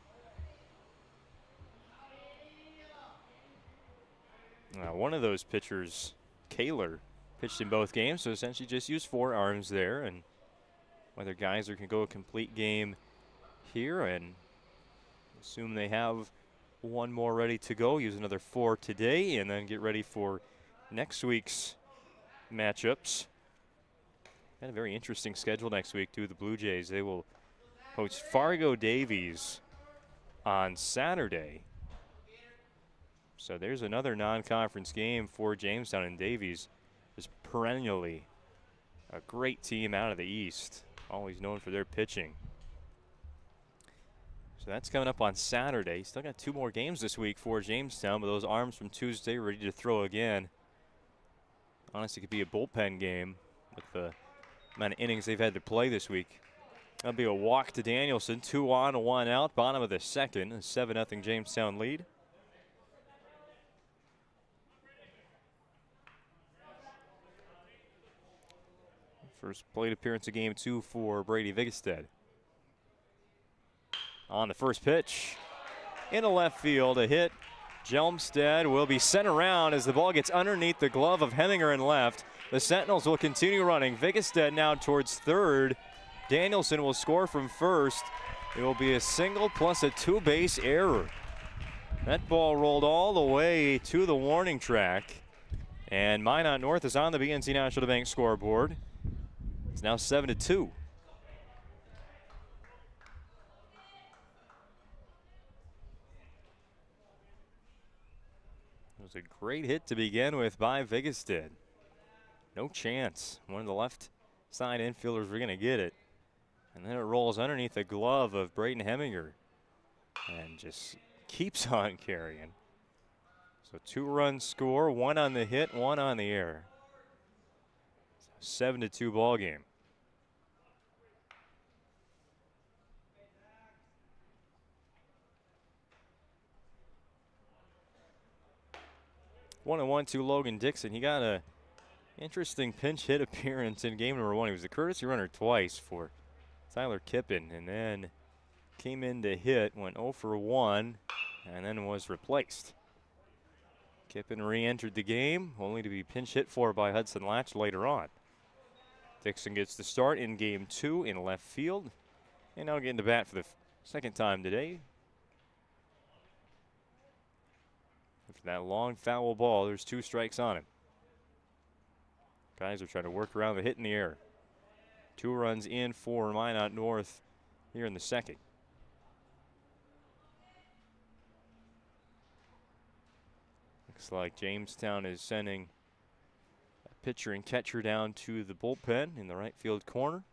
One of those pitchers, Kaler, pitched in both games, so essentially just used 4 arms there. And whether Geiser can go a complete game here, and assume they have 1 more ready to go, use another 4 today, and then get ready for next week's matchups. Got a very interesting schedule next week, too. The Blue Jays, they will host Fargo Davies on Saturday. So there's another non-conference game for Jamestown, and Davies is perennially a great team out of the East, always known for their pitching. So that's coming up on Saturday. Still got 2 more games this week for Jamestown, but those arms from Tuesday ready to throw again. Honestly, it could be a bullpen game with the amount of innings they've had to play this week. That'll be a walk to Danielson, 2 on, 1 out, bottom of the second, a 7-0 Jamestown lead. First plate appearance of game 2 for Brady Vigestead. On the first pitch, into left field, a hit. Jamestown will be sent around as the ball gets underneath the glove of Heminger in left. The Sentinels will continue running. Vigestead now towards third. Danielson will score from first. It will be a single plus a 2-base error. That ball rolled all the way to the warning track. And Minot North is on the BNC National Bank scoreboard. It's now 7-2. It was a great hit to begin with by Vigestead. No chance. One of the left side infielders were going to get it. And then it rolls underneath the glove of Braden Heminger and just keeps on carrying. So 2-run score, 1 on the hit, 1 on the error. 7-2 ball game. One and 1-2 Logan Dixon. He got a interesting pinch hit appearance in game number 1. He was the courtesy runner twice for Tyler Kippen, and then came in to hit, went 0 for 1, and then was replaced. Kippen re-entered the game, only to be pinch hit for by Hudson Latch later on. Dixon gets the start in game 2 in left field, and now getting to bat for the second time today. After that long foul ball, there's 2 strikes on him. Guys are trying to work around the hit in the air. 2 runs in for Minot North here in the second. Looks like Jamestown is sending a pitcher and catcher down to the bullpen in the right field corner.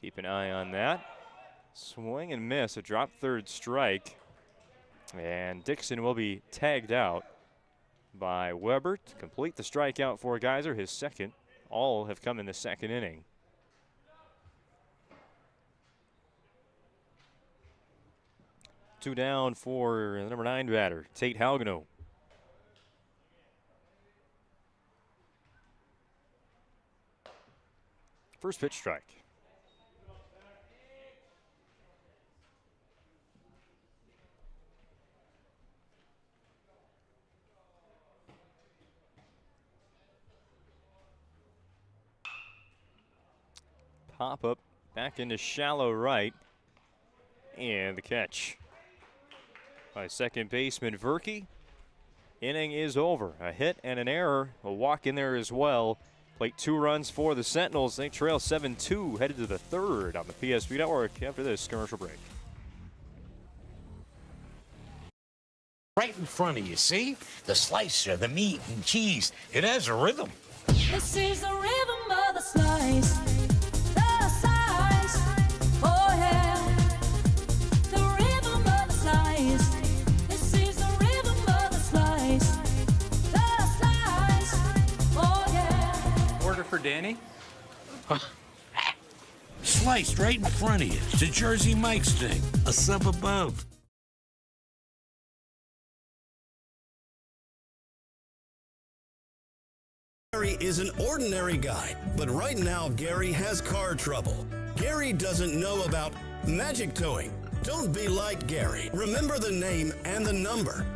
Keep an eye on that. Swing and miss, a drop third strike. And Dixon will be tagged out by Weber to complete the strikeout for Geyser, his second. All have come in the second inning. Two down for the number 9 batter, Tate Halgano. First pitch strike. Pop up back into shallow right. And the catch by second baseman Verke. Inning is over. A hit and an error. A walk in there as well. Plate 2 runs for the Sentinels. They trail 7-2, headed to the third on the PSP Network after this commercial break. Right in front of you, see? The slicer, the meat and cheese. It has a rhythm. This is the rhythm of the slice. The slice. Oh, yeah. The rhythm of the slice. This is the rhythm of the slice. The slice. Oh, yeah. Order for Danny? Sliced right in front of you. It's a Jersey Mike's thing. A sub above. Gary is an ordinary guy, but right now Gary has car trouble. Gary doesn't know about magic towing. Don't be like Gary. Remember the name and the number.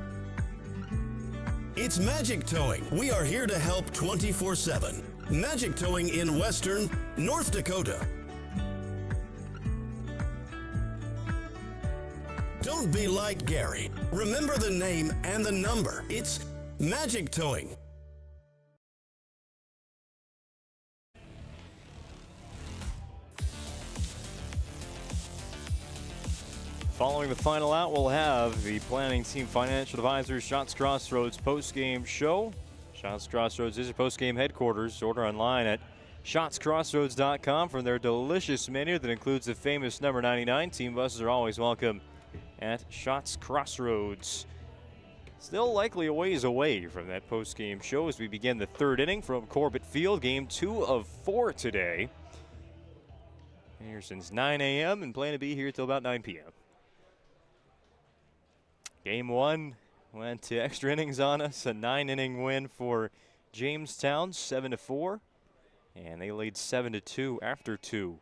It's Magic Towing. We are here to help 24/7. Magic Towing in Western North Dakota. Don't be like Gary. Remember the name and the number. It's Magic Towing. Following the final out, we'll have the planning team financial advisors Shots Crossroads post-game show. Shots Crossroads is your post-game headquarters. Order online at shotscrossroads.com for their delicious menu that includes the famous number 99. Team buses are always welcome at Shots Crossroads. Still likely a ways away from that post-game show as we begin the third inning from Corbett Field. Game 2 of 4 today. Here since 9 a.m. and plan to be here till about 9 p.m. Game 1 went to extra innings on us. A 9-inning win for Jamestown, 7-4. And they lead 7-2 after 2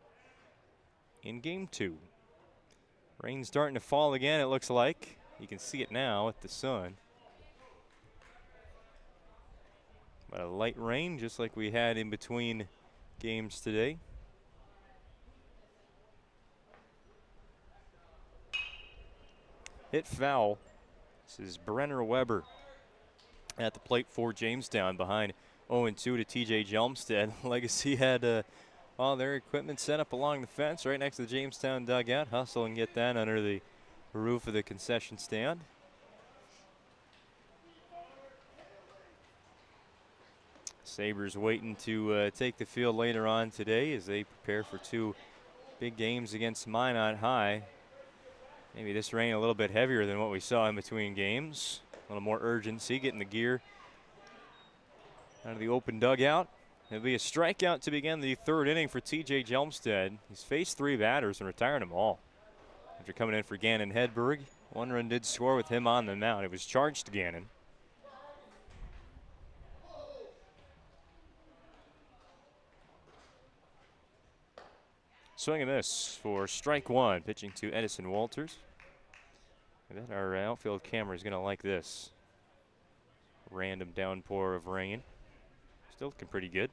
in game 2. Rain starting to fall again, it looks like. You can see it now with the sun. But a light rain, just like we had in between games today. Hit foul. This is Brenner Weber at the plate for Jamestown, behind 0-2 to TJ Jelmstead. Legacy had all their equipment set up along the fence right next to the Jamestown dugout. Hustle and get that under the roof of the concession stand. Sabres waiting to take the field later on today as they prepare for 2 big games against Minot High. Maybe this rain a little bit heavier than what we saw in between games. A little more urgency, getting the gear out of the open dugout. It'll be a strikeout to begin the 3rd inning for TJ Jelmstead. He's faced 3 batters and retired them all. After coming in for Gannon Hedberg, 1 run did score with him on the mound. It was charged to Gannon. Swing and miss for strike 1, pitching to Edison Walters. I bet our outfield camera is going to like this. Random downpour of rain. Still looking pretty good.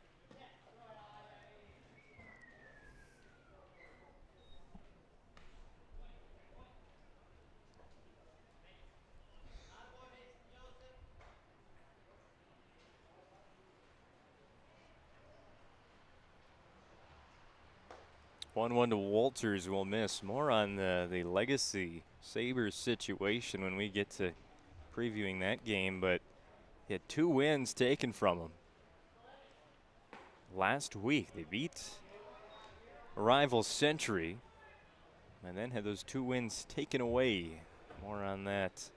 One to Walters will miss. More on the Legacy Sabres situation when we get to previewing that game, but he had 2 wins taken from him. Last week they beat rival Century and then had those 2 wins taken away. More on that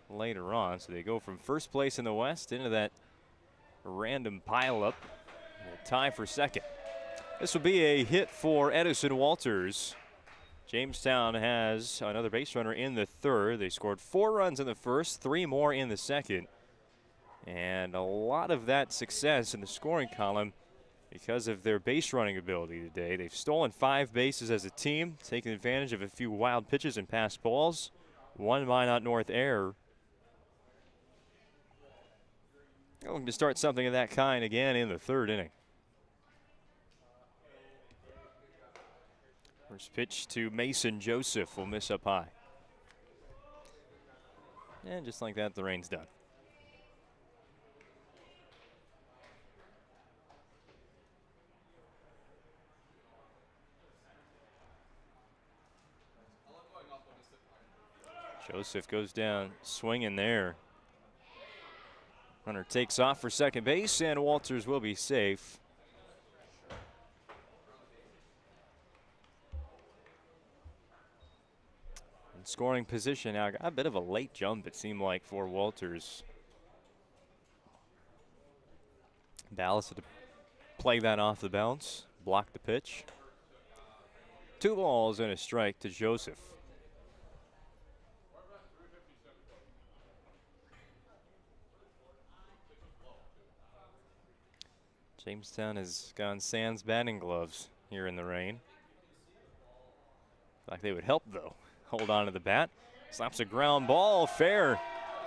later on. So they go from first place in the West into that random pileup. Tie for second. This will be a hit for Edison Walters. Jamestown has another base runner in the 3rd. They scored 4 runs in the 1st, 3 more in the 2nd. And a lot of that success in the scoring column because of their base running ability today. They've stolen 5 bases as a team, taking advantage of a few wild pitches and passed balls. 1 Minot North error. They're looking to start something of that kind again in the 3rd inning. First pitch to Mason Joseph will miss up high. And just like that, the rain's done. Joseph goes down swinging there. Runner takes off for second base, and Walters will be safe. In scoring position now, got a bit of a late jump, it seemed like, for Walters. Dallas had to play that off the bounce, block the pitch. 2 balls and a strike to Joseph. Jamestown has gone sans batting gloves here in the rain. Like they would help, though. Hold on to the bat. Slaps a ground ball, fair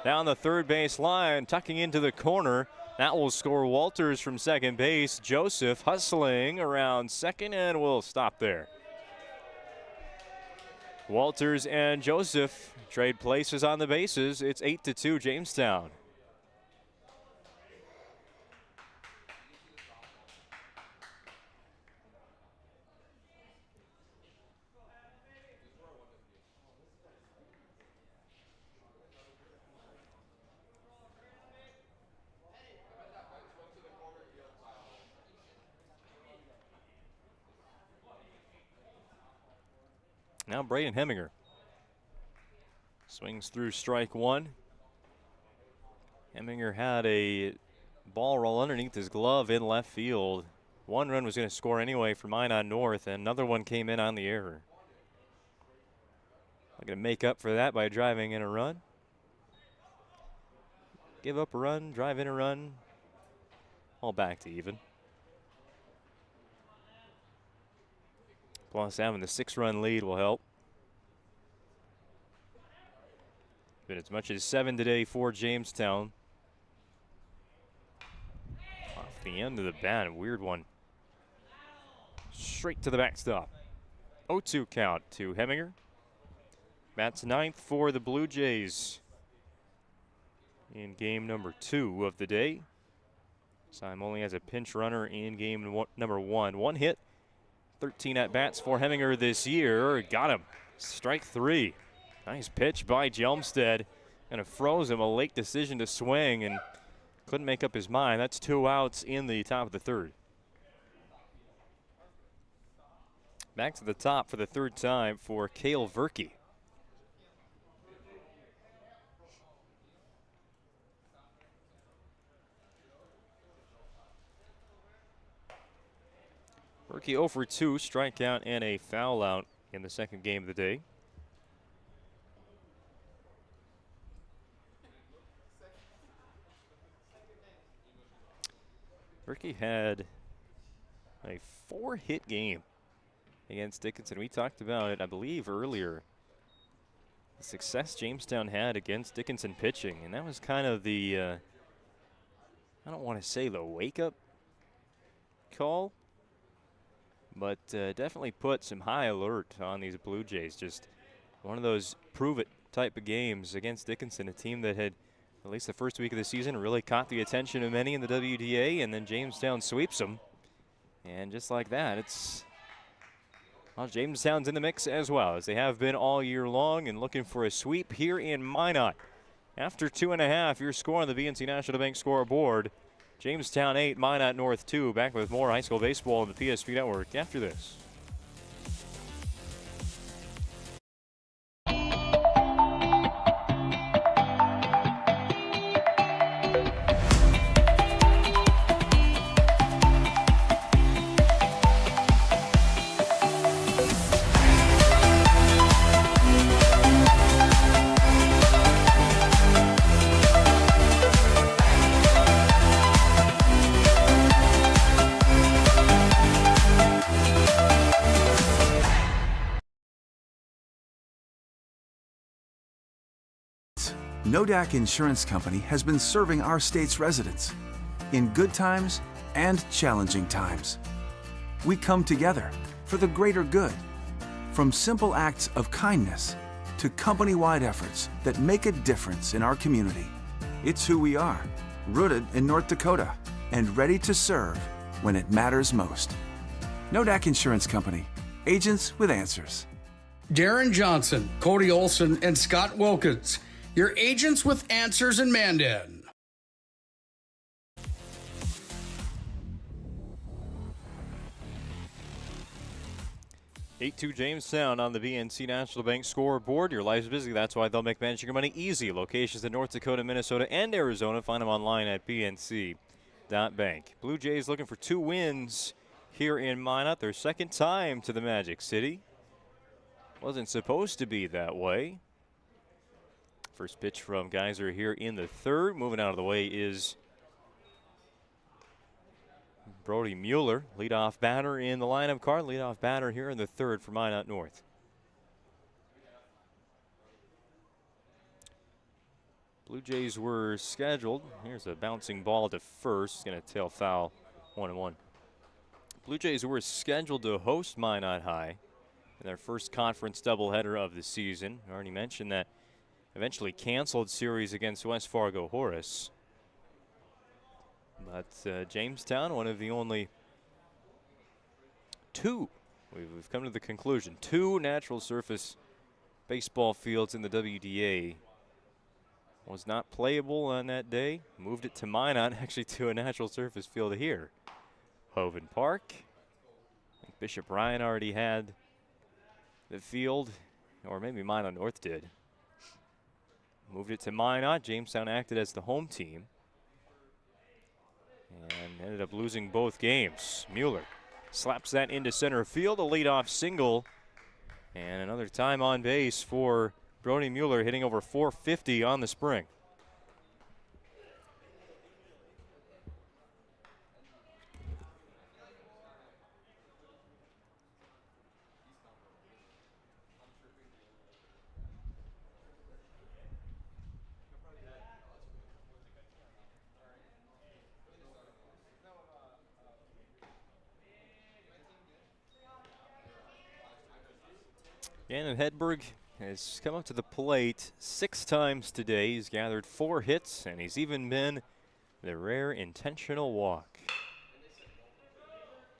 down the 3rd base line, tucking into the corner. That will score Walters from second base. Joseph hustling around second and will stop there. Walters and Joseph trade places on the bases. It's 8-2 Jamestown. Now Braden Heminger swings through strike 1. Heminger had a ball roll underneath his glove in left field. 1 run was going to score anyway for Minot North, and another one came in on the error. I'm going to make up for that by driving in a run. Give up a run, drive in a run, all back to even. Plus, having the 6-run lead will help. Been as much as 7 today for Jamestown. Off the end of the bat, a weird one. Straight to the backstop. 0-2 count to Heminger. Bats 9th for the Blue Jays in game number 2 of the day. Syme only has a pinch runner in game number 1. 1 hit, 13 at-bats for Heminger this year. Got him. Strike 3. Nice pitch by Jelmstead. And it froze him. A late decision to swing and couldn't make up his mind. That's 2 outs in the top of the 3rd. Back to the top for the 3rd time for Cale Verke. Verke 0 for 2, strikeout and a foul out in the 2nd game of the day. Verke had a 4-hit game against Dickinson. We talked about it, I believe, earlier. The success Jamestown had against Dickinson pitching, and that was kind of the, I don't want to say the wake-up call, but definitely put some high alert on these Blue Jays. Just one of those prove-it type of games against Dickinson, a team that had, at least the first week of the season, really caught the attention of many in the WDA, and then Jamestown sweeps them. And just like that, it's, well, Jamestown's in the mix as well, as they have been all year long, and looking for a sweep here in Minot. After 2.5, your score on the BNC National Bank scoreboard. Jamestown 8, Minot North 2. Back with more high school baseball on the PSP Network after this. Nodak Insurance Company has been serving our state's residents in good times and challenging times. We come together for the greater good, from simple acts of kindness to company-wide efforts that make a difference in our community. It's who we are, rooted in North Dakota and ready to serve when it matters most. Nodak Insurance Company, agents with answers. Darren Johnson, Cody Olson, and Scott Wilkins, your agents with answers in Mandan. (8-2) Jamestown on the BNC National Bank scoreboard. Your life's busy, that's why they'll make managing your money easy. Locations in North Dakota, Minnesota, and Arizona. Find them online at bnc.bank. Blue Jays looking for 2 wins here in Minot. Their 2nd time to the Magic City. Wasn't supposed to be that way. First pitch from Geyser here in the 3rd. Moving out of the way is Brody Mueller, leadoff batter in the lineup card. Leadoff batter here in the 3rd for Minot North. Blue Jays were scheduled. Here's a bouncing ball to first. Going to tail foul, 1-1. Blue Jays were scheduled to host Minot High in their first conference doubleheader of the season. I already mentioned that eventually canceled series against West Fargo Horace. But Jamestown, one of the only 2, we've come to the conclusion, 2 natural surface baseball fields in the WDA was not playable on that day. Moved it to Minot, actually to a natural surface field here. Hoven Park. I think Bishop Ryan already had the field, or maybe Minot North did. Moved it to Minot. Jamestown acted as the home team and ended up losing both games. Mueller slaps that into center field, a leadoff single, and another time on base for Brody Mueller, hitting over 450 on the spring. Gannon Hedberg has come up to the plate 6 times today. He's gathered 4 hits, and he's even been the rare intentional walk.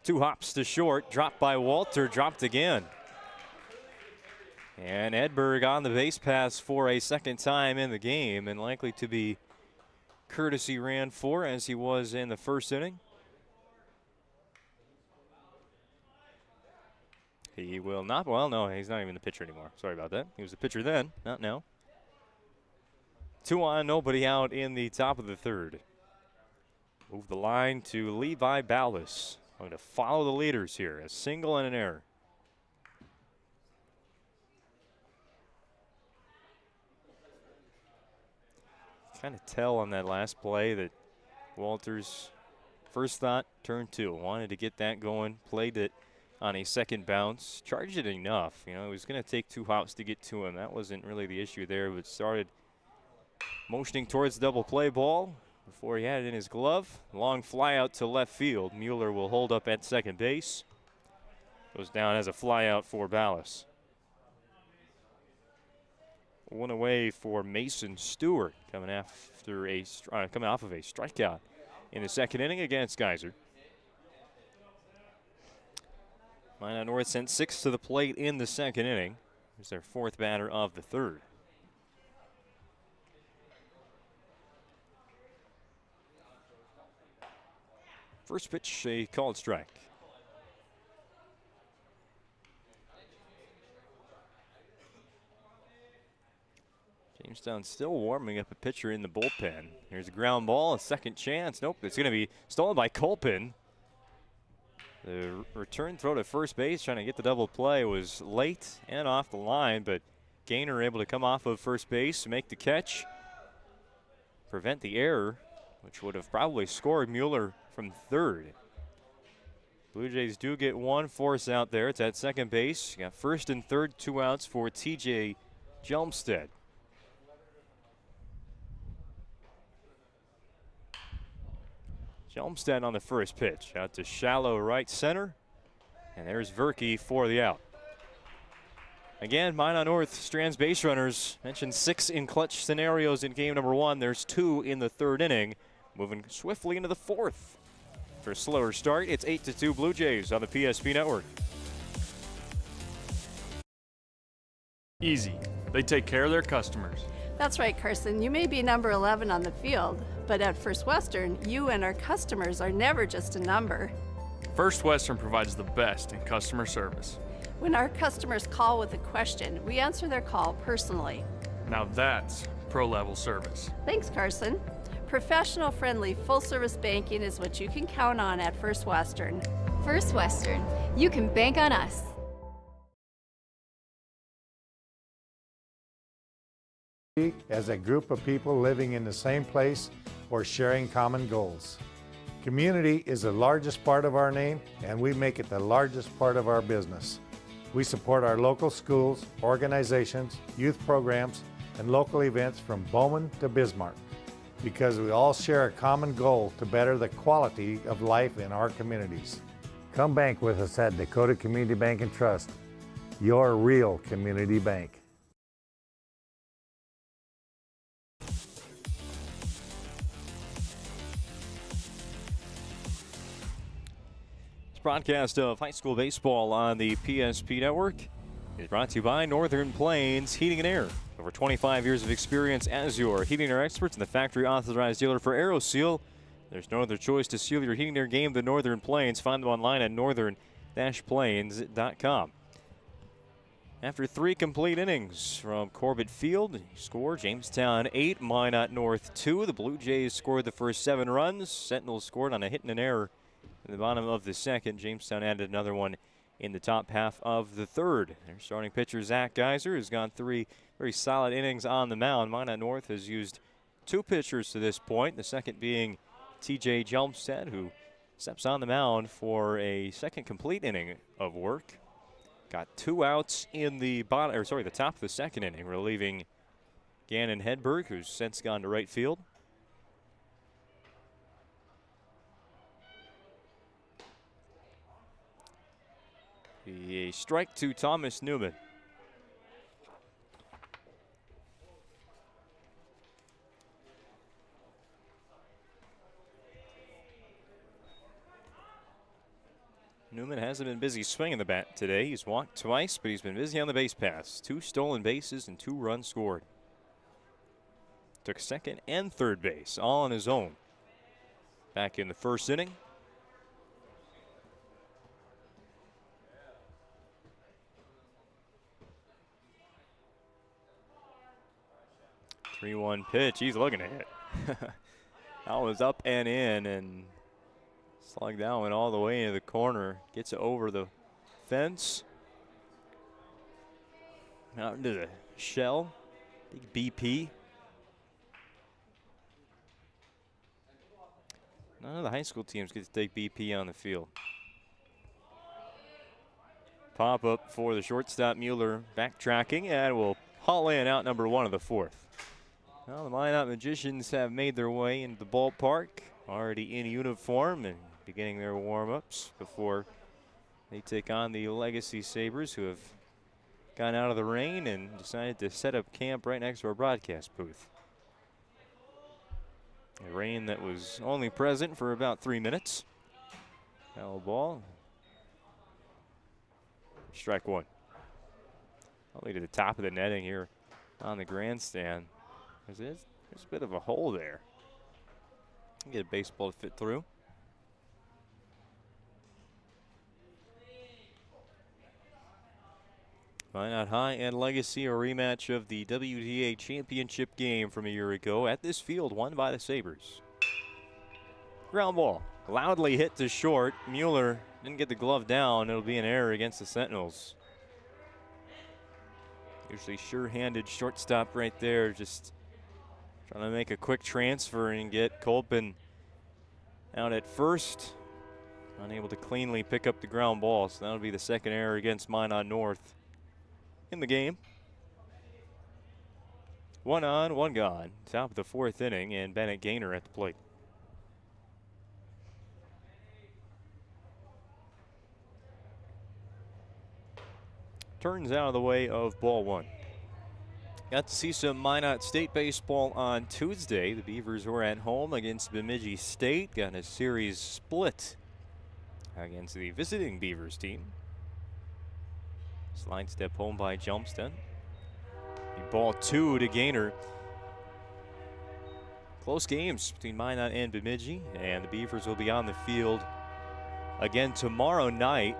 2 hops to short, dropped by Walter, dropped again. And Hedberg on the base pass for a second time in the game, and likely to be courtesy ran for as he was in the first inning. He will not, well, no, he's not even the pitcher anymore. Sorry about that. He was the pitcher then, not now. 2 on, nobody out in the top of the third. Move the line to Levi Ballas. Going to follow the leaders here, a single and an error. Kind of tell on that last play that Walters' first thought, turn 2. Wanted to get that going, played it on a second bounce, charged it enough. You know, it was going to take 2 hops to get to him. That wasn't really the issue there, but started motioning towards the double play ball before he had it in his glove. Long fly out to left field. Mueller will hold up at second base. Goes down as a fly out for Ballas. 1 away for Mason Stewart coming after coming off of a strikeout in the second inning against Geyser. Minot North sent 6 to the plate in the second inning. Here's their 4th batter of the third. First pitch, a called strike. Jamestown still warming up a pitcher in the bullpen. Here's a ground ball, a second chance. Nope, it's going to be stolen by Colpin. The return throw to first base, trying to get the double play, was late and off the line, but Gaynor able to come off of first base, make the catch, prevent the error, which would have probably scored Mueller from third. Blue Jays do get 1 force out there. It's at second base. You got first and third, 2 outs for TJ Jelmstead. Jelmstead on the first pitch, out to shallow right center, and there's Verke for the out. Again, Minot North strands base runners. Mentioned 6 in clutch scenarios in game number 1. There's 2 in the third inning, moving swiftly into the 4th. For a slower start, it's 8-2 Blue Jays on the PSP Network. Easy. They take care of their customers. That's right, Carson. You may be number 11 on the field, but at First Western, you and our customers are never just a number. First Western provides the best in customer service. When our customers call with a question, we answer their call personally. Now that's pro-level service. Thanks, Carson. Professional, friendly, full-service banking is what you can count on at First Western. First Western, you can bank on us. As a group of people living in the same place or sharing common goals. Community is the largest part of our name, and we make it the largest part of our business. We support our local schools, organizations, youth programs, and local events from Bowman to Bismarck, because we all share a common goal to better the quality of life in our communities. Come bank with us at Dakota Community Bank and Trust, your real community bank. Broadcast of high school baseball on the PSP Network is brought to you by Northern Plains Heating and Air. Over 25 years of experience as your heating and air experts and the factory authorized dealer for AeroSeal. There's no other choice to seal your heating and air game than Northern Plains. Find them online at northern-plains.com. After 3 complete innings from Corbett Field, score Jamestown 8, Minot North 2. The Blue Jays scored the first 7 runs. Sentinels scored on a hit and an error in the bottom of the second. Jamestown added another one in the top half of the third. Their starting pitcher, Zach Geyser, has gone 3 very solid innings on the mound. Minot North has used 2 pitchers to this point, the second being TJ Jelmstead, who steps on the mound for a second complete inning of work. Got 2 outs in the the top of the second inning, relieving Gannon Hedberg, who's since gone to right field. A strike to Thomas Newman. Newman hasn't been busy swinging the bat today. He's walked twice, but he's been busy on the base pass. 2 stolen bases and 2 runs scored. Took second and third base, all on his own. Back in the first inning. Three-one pitch. He's looking to hit. That was up and in, and slugged that one all the way into the corner. Gets it over the fence. Out into the shell. Big BP. None of the high school teams get to take BP on the field. Pop up for the shortstop, Mueller backtracking, and will haul in out number 1 of the 4th. Well, the Minot Magicians have made their way into the ballpark, already in uniform and beginning their warm-ups before they take on the Legacy Sabres, who have gone out of the rain and decided to set up camp right next to our broadcast booth. A rain that was only present for about 3 minutes. Foul ball. Strike 1. Only to the top of the netting here on the grandstand. There's a bit of a hole there. Get a baseball to fit through. Minot High and Legacy, a rematch of the WDA championship game from a year ago at this field, won by the Sabres. Ground ball, loudly hit to short. Mueller didn't get the glove down. It'll be an error against the Sentinels. Usually sure-handed shortstop right there, just trying to make a quick transfer and get Kolpin out at first. Unable to cleanly pick up the ground ball, so that'll be the second error against Minot North in the game. 1 on, 1 gone. Top of the 4th inning, and Bennett Gaynor at the plate. Turns out of the way of ball 1. Got to see some Minot State baseball on Tuesday. The Beavers were at home against Bemidji State. Got a series split against the visiting Beavers team. Slide step home by Jamestown. Ball 2 to Gaynor. Close games between Minot and Bemidji, and the Beavers will be on the field again tomorrow night.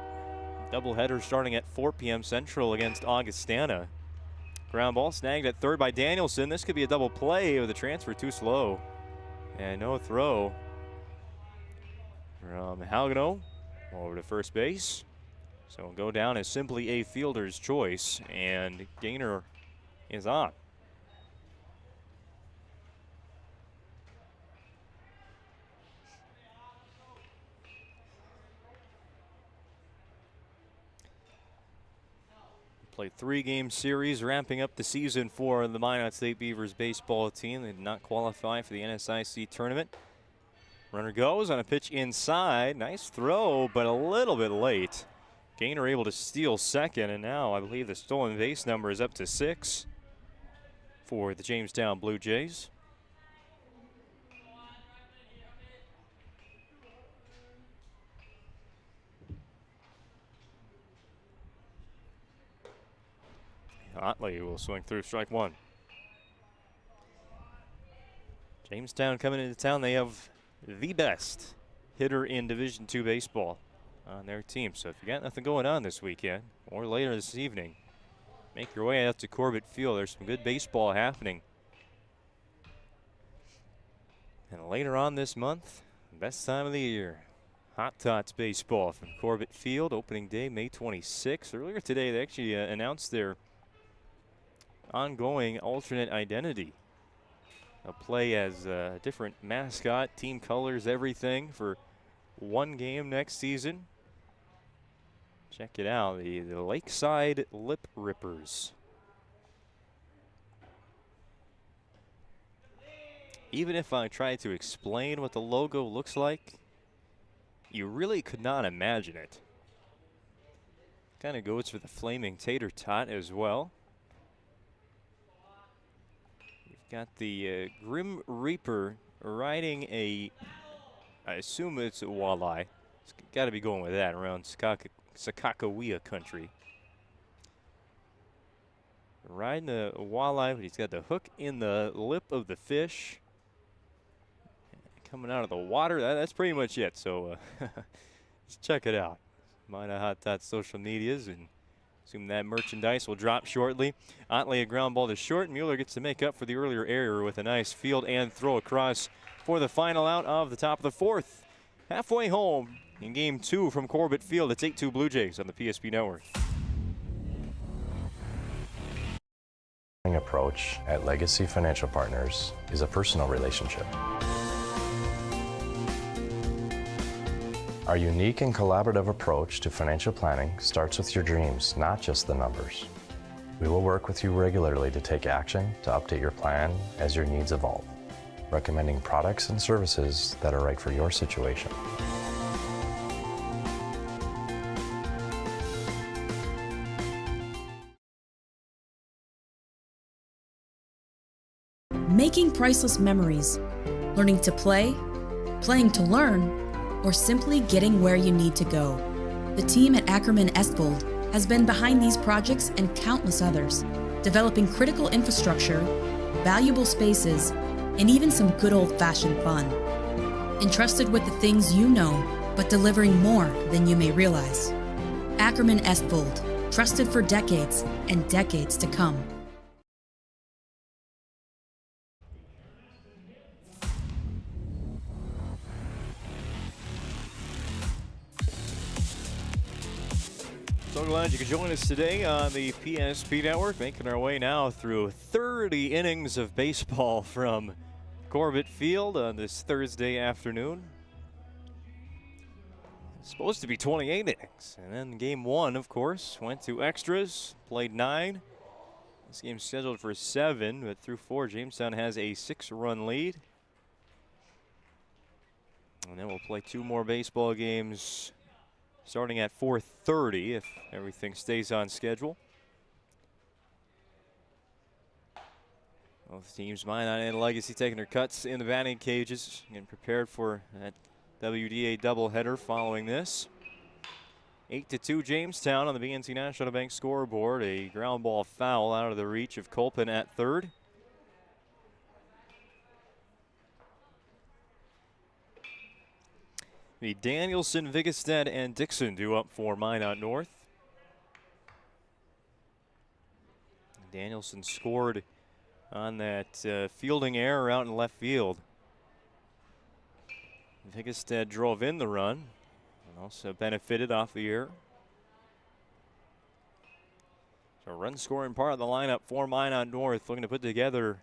Doubleheader starting at 4 p.m. Central against Augustana. Ground ball snagged at third by Danielson. This could be a double play with the transfer too slow. And no throw from Halgano over to first base. So it'll go down as simply a fielder's choice, and Gaynor is on. Played 3-game series, wrapping up the season for the Minot State Beavers baseball team. They did not qualify for the NSIC tournament. Runner goes on a pitch inside. Nice throw, but a little bit late. Gaynor able to steal second, and now I believe the stolen base number is up to 6 for the Jamestown Blue Jays. Otley will swing through strike 1. Jamestown coming into town. They have the best hitter in Division II baseball on their team. So if you got nothing going on this weekend or later this evening, make your way out to Corbett Field. There's some good baseball happening. And later on this month, best time of the year, Hot Tots baseball from Corbett Field. Opening day, May 26th. Earlier today, they actually announced their ongoing alternate identity. They'll play as a different mascot, team colors, everything for one game next season. Check it out, the Lakeside Lip Rippers. Even if I try to explain what the logo looks like, you really could not imagine it. Kind of goes for the flaming tater tot as well. You've got the Grim Reaper riding a, I assume it's a walleye, It's got to be going with that around Sakakawea country. Riding the walleye, but he's got the hook in the lip of the fish. Coming out of the water, that's pretty much it. So let's check it out. Minot Hot Dot social medias, and assume that merchandise will drop shortly. Otley a ground ball to short. Mueller gets to make up for the earlier error with a nice field and throw across for the final out of the top of the fourth. Halfway home in game 2 from Corbett Field. It's 8-2 Blue Jays on the PSP Network. Approach at Legacy Financial Partners is a personal relationship. Our unique and collaborative approach to financial planning starts with your dreams, not just the numbers. We will work with you regularly to take action to update your plan as your needs evolve, recommending products and services that are right for your situation. Making priceless memories, learning to play, playing to learn, or simply getting where you need to go. The team at Ackerman Estvold has been behind these projects and countless others, developing critical infrastructure, valuable spaces, and even some good old-fashioned fun. Entrusted with the things you know, but delivering more than you may realize. Ackerman Estvold, trusted for decades and decades to come. So glad you could join us today on the PSP Network, making our way now through 30 innings of baseball from Corbett Field on this Thursday afternoon. It's supposed to be 28 innings, and then game 1, of course, went to extras, played 9. This game's scheduled for 7, but through 4, Jamestown has a 6-run lead. And then we'll play 2 more baseball games starting at 4:30 if everything stays on schedule. Both teams, Minot and Legacy, taking their cuts in the batting cages, getting prepared for that WDA doubleheader following this. 8-2 Jamestown on the BNC National Bank scoreboard. A ground ball foul out of the reach of Colpin at third. The Danielson, Vigestad, and Dixon due up for Minot North. Danielson scored on that fielding error out in left field. Vigestad drove in the run and also benefited off the error. So run scoring part of the lineup for Minot North, looking to put together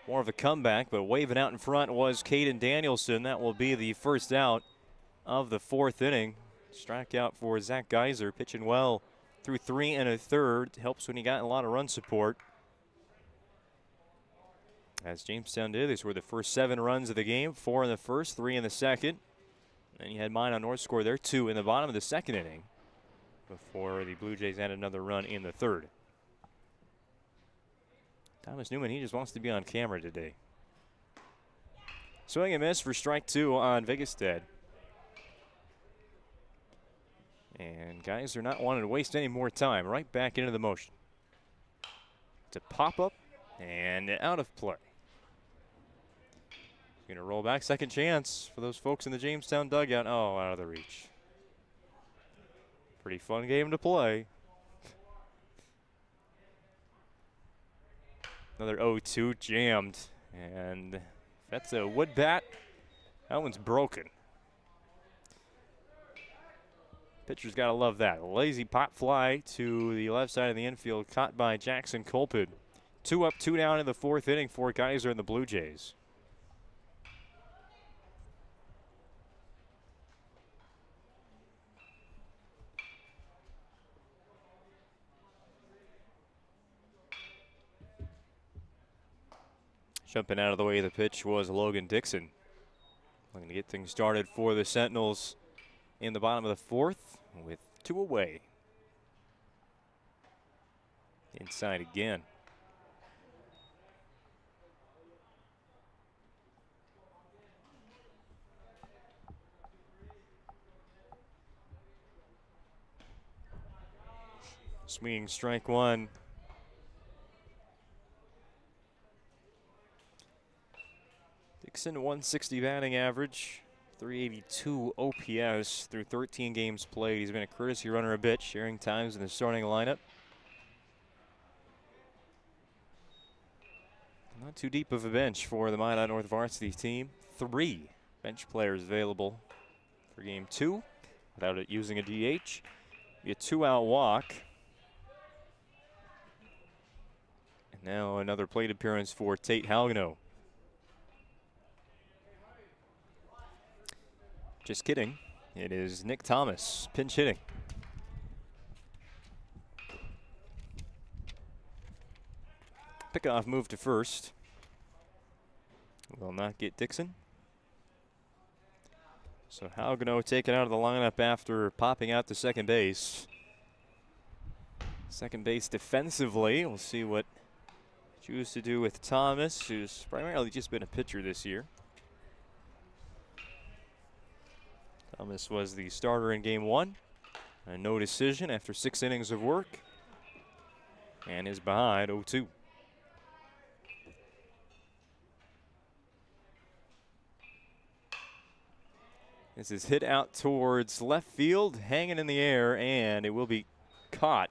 more of a comeback, but waving out in front was Caden Danielson. That will be the first out of the 4th inning. Strikeout for Zach Geiser, pitching well through 3 1/3. Helps when he got a lot of run support, as Jamestown did. These were the first 7 runs of the game, 4 in the first, 3 in the second. And you had Minot North score their 2 in the bottom of the 2nd inning before the Blue Jays added another run in the 3rd. Thomas Newman, he just wants to be on camera today. Swing and miss for strike 2 on Vigestad. And guys are not wanting to waste any more time. Right back into the motion. To pop up and out of play. Going to roll back. Second chance for those folks in the Jamestown dugout. Oh, out of the reach. Pretty fun game to play. Another 0-2 jammed, and that's a wood bat. That one's broken. Pitcher's got to love that. A lazy pop fly to the left side of the infield, caught by Jackson Colpin. 2 up, 2 down in the 4th inning for Geiser and the Blue Jays. Jumping out of the way of the pitch was Logan Dixon. Looking to get things started for the Sentinels in the bottom of the 4th with 2 away. Inside again. Swinging strike one. Dixon 160 batting average, 382 OPS through 13 games played. He's been a courtesy runner a bit, sharing times in the starting lineup. Not too deep of a bench for the Minot North varsity team. 3 bench players available for game 2 without it using a DH. Be a 2-out walk. And now another plate appearance for Tate Halgano. Just kidding. It is Nick Thomas pinch hitting. Pickoff move to first. Will not get Dixon. So Halgano taken out of the lineup after popping out to second base. Second base defensively. We'll see what choose to do with Thomas, who's primarily just been a pitcher this year. Thomas was the starter in game 1. A no decision after 6 innings of work. And is behind 0-2. This is hit out towards left field, hanging in the air, and it will be caught.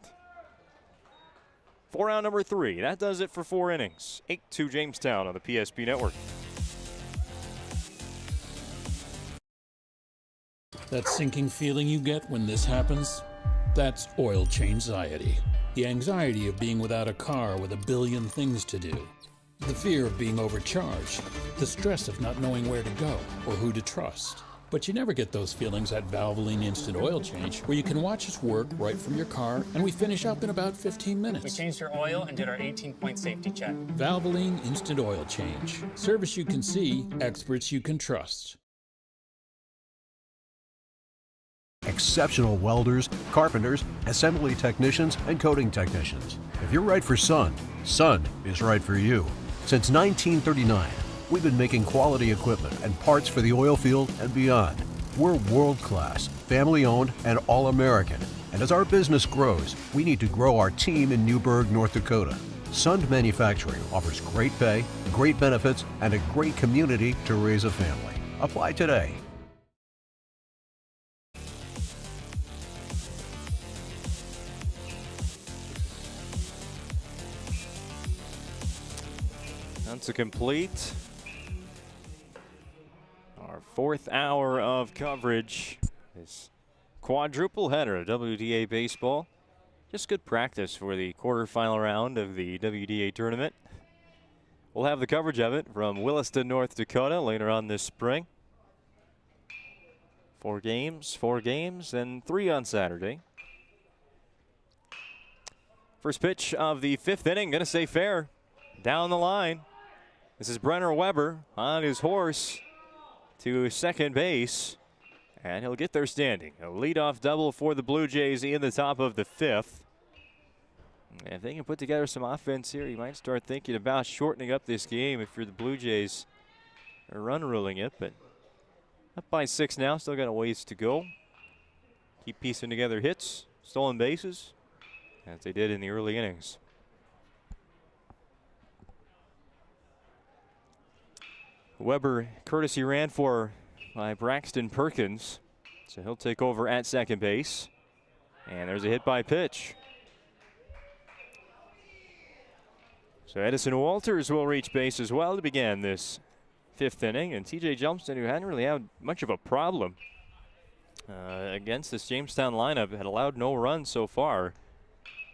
For round number 3. That does it for 4 innings. 8-2 Jamestown on the PSP Network. That sinking feeling you get when this happens? That's oil change-anxiety. The anxiety of being without a car with a billion things to do. The fear of being overcharged. The stress of not knowing where to go or who to trust. But you never get those feelings at Valvoline Instant Oil Change, where you can watch us work right from your car, and we finish up in about 15 minutes. We changed your oil and did our 18-point safety check. Valvoline Instant Oil Change. Service you can see, experts you can trust. Exceptional welders, carpenters, assembly technicians, and coating technicians. If you're right for Sun, Sun is right for you. Since 1939, we've been making quality equipment and parts for the oil field and beyond. We're world-class, family-owned, and all-American. And as our business grows, we need to grow our team in Newburgh, North Dakota. Sund Manufacturing offers great pay, great benefits, and a great community to raise a family. Apply today. To complete our 4th hour of coverage. This quadruple header of WDA baseball. Just good practice for the quarterfinal round of the WDA tournament. We'll have the coverage of it from Williston, North Dakota later on this spring. 4 games, and 3 on Saturday. First pitch of the 5th inning, gonna say fair. Down the line. This is Brenner Weber on his horse to second base, and he'll get there standing. A leadoff double for the Blue Jays in the top of the 5th. And if they can put together some offense here, you might start thinking about shortening up this game if you're the Blue Jays or run ruling it. But up by 6 now, still got a ways to go. Keep piecing together hits, stolen bases, as they did in the early innings. Weber courtesy ran for by Braxton Perkins. So he'll take over at second base. And there's a hit by pitch. So Edison Walters will reach base as well to begin this 5th inning. And TJ Johnston, who hadn't really had much of a problem against this Jamestown lineup, had allowed no runs so far.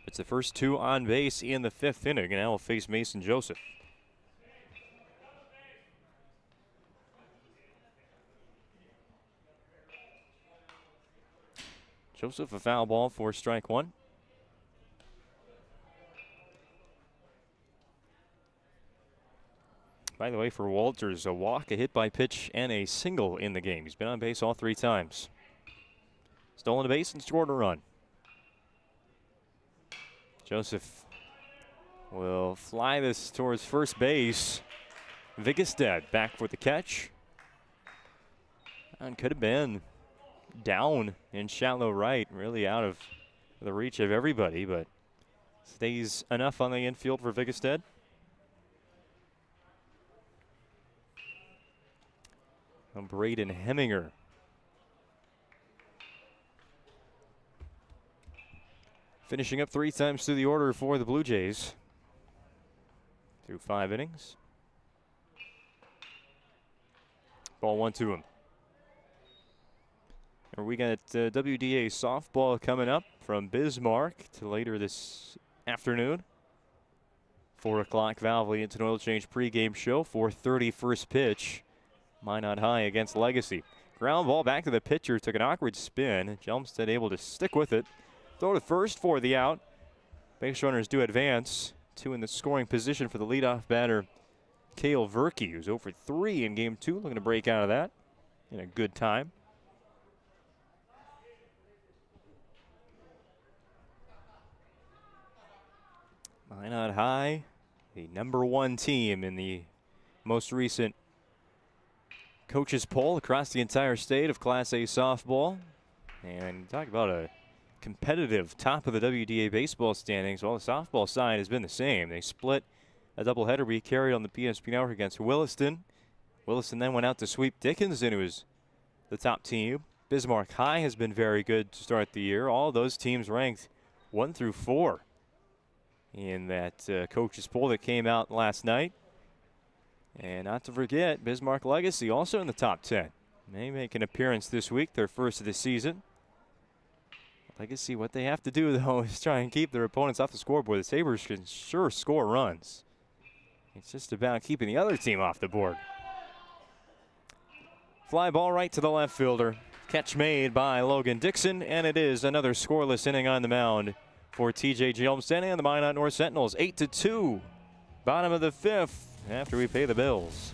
It's the first 2 on base in the 5th inning, and now will face Mason Joseph. Joseph, a foul ball for strike 1. By the way, for Walters, a walk, a hit by pitch, and a single in the game. He's been on base all 3 times. Stolen a base and scored a run. Joseph will fly this towards first base. Vigestad back for the catch. And could have been down in shallow right, really out of the reach of everybody, but Stays enough on the infield for Vigestead. Braden Heminger. Finishing up 3 times through the order for the Blue Jays. Through 5 innings. Ball 1 to him. And we got WDA softball coming up from Bismarck to later this afternoon. 4 o'clock Valvoline Instant Oil Change pregame show. 4:30 first pitch. Minot High against Legacy. Ground ball back to the pitcher. Took an awkward spin. Jelmstead able to stick with it. Throw to first for the out. Base runners do advance. 2 in the scoring position for the leadoff batter, Cale Verkey, who's 0 for 3 in game 2. Looking to break out of that in a good time. Minot High, the #1 team in the most recent coaches poll across the entire state of Class A softball. And talk about a competitive top of the WDA baseball standings. Well, the softball side has been the same. They split a doubleheader we carried on the PSP Network against Williston. Williston then went out to sweep Dickinson, who was the top team. Bismarck High has been very good to start the year. All those teams ranked 1 through 4 in that coaches poll that came out last night. And not to forget, Bismarck Legacy also in the top 10. They make an appearance this week, their first of the season. Legacy, what they have to do, though, is try and keep their opponents off the scoreboard. The Sabres can sure score runs. It's just about keeping the other team off the board. Fly ball right to the left fielder. Catch made by Logan Dixon, and it is another scoreless inning on the mound for TJ Jelmstead and the Minot North Sentinels. 8-2, bottom of the 5th after we pay the bills.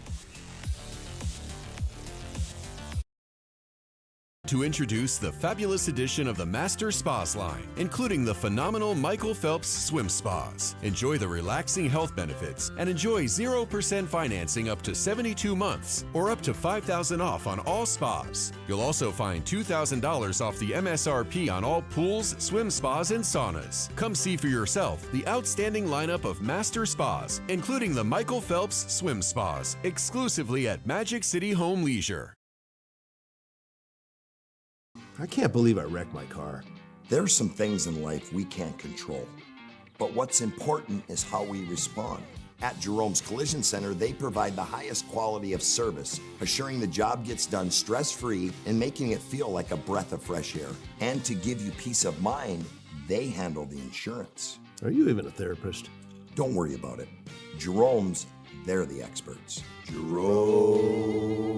To introduce the fabulous edition of the Master Spas line, including the phenomenal Michael Phelps Swim Spas. Enjoy the relaxing health benefits and enjoy 0% financing up to 72 months or up to $5,000 off on all spas. You'll also find $2,000 off the MSRP on all pools, swim spas, and saunas. Come see for yourself the outstanding lineup of Master Spas, including the Michael Phelps Swim Spas, exclusively at Magic City Home Leisure. I can't believe I wrecked my car. There are some things in life we can't control. But what's important is how we respond. At Jerome's Collision Center, they provide the highest quality of service, assuring the job gets done stress-free and making it feel like a breath of fresh air. And to give you peace of mind, they handle the insurance. Are you even a therapist? Don't worry about it. Jerome's, they're the experts. Jerome's.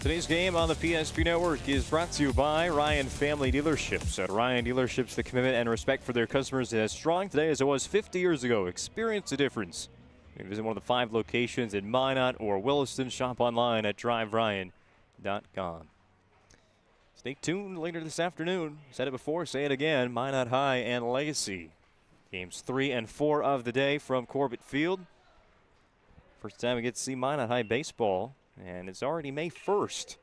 Today's game on the PSP Network is brought to you by Ryan Family Dealerships. At Ryan Dealerships, the commitment and respect for their customers is as strong today as it was 50 years ago. Experience the difference. You can visit one of the 5 locations in Minot or Williston. Shop online at driveryan.com. Stay tuned later this afternoon. Said it before, say it again. Minot High and Legacy. Games 3 and 4 of the day from Corbett Field. First time we get to see Minot High baseball. And it's already May 1st.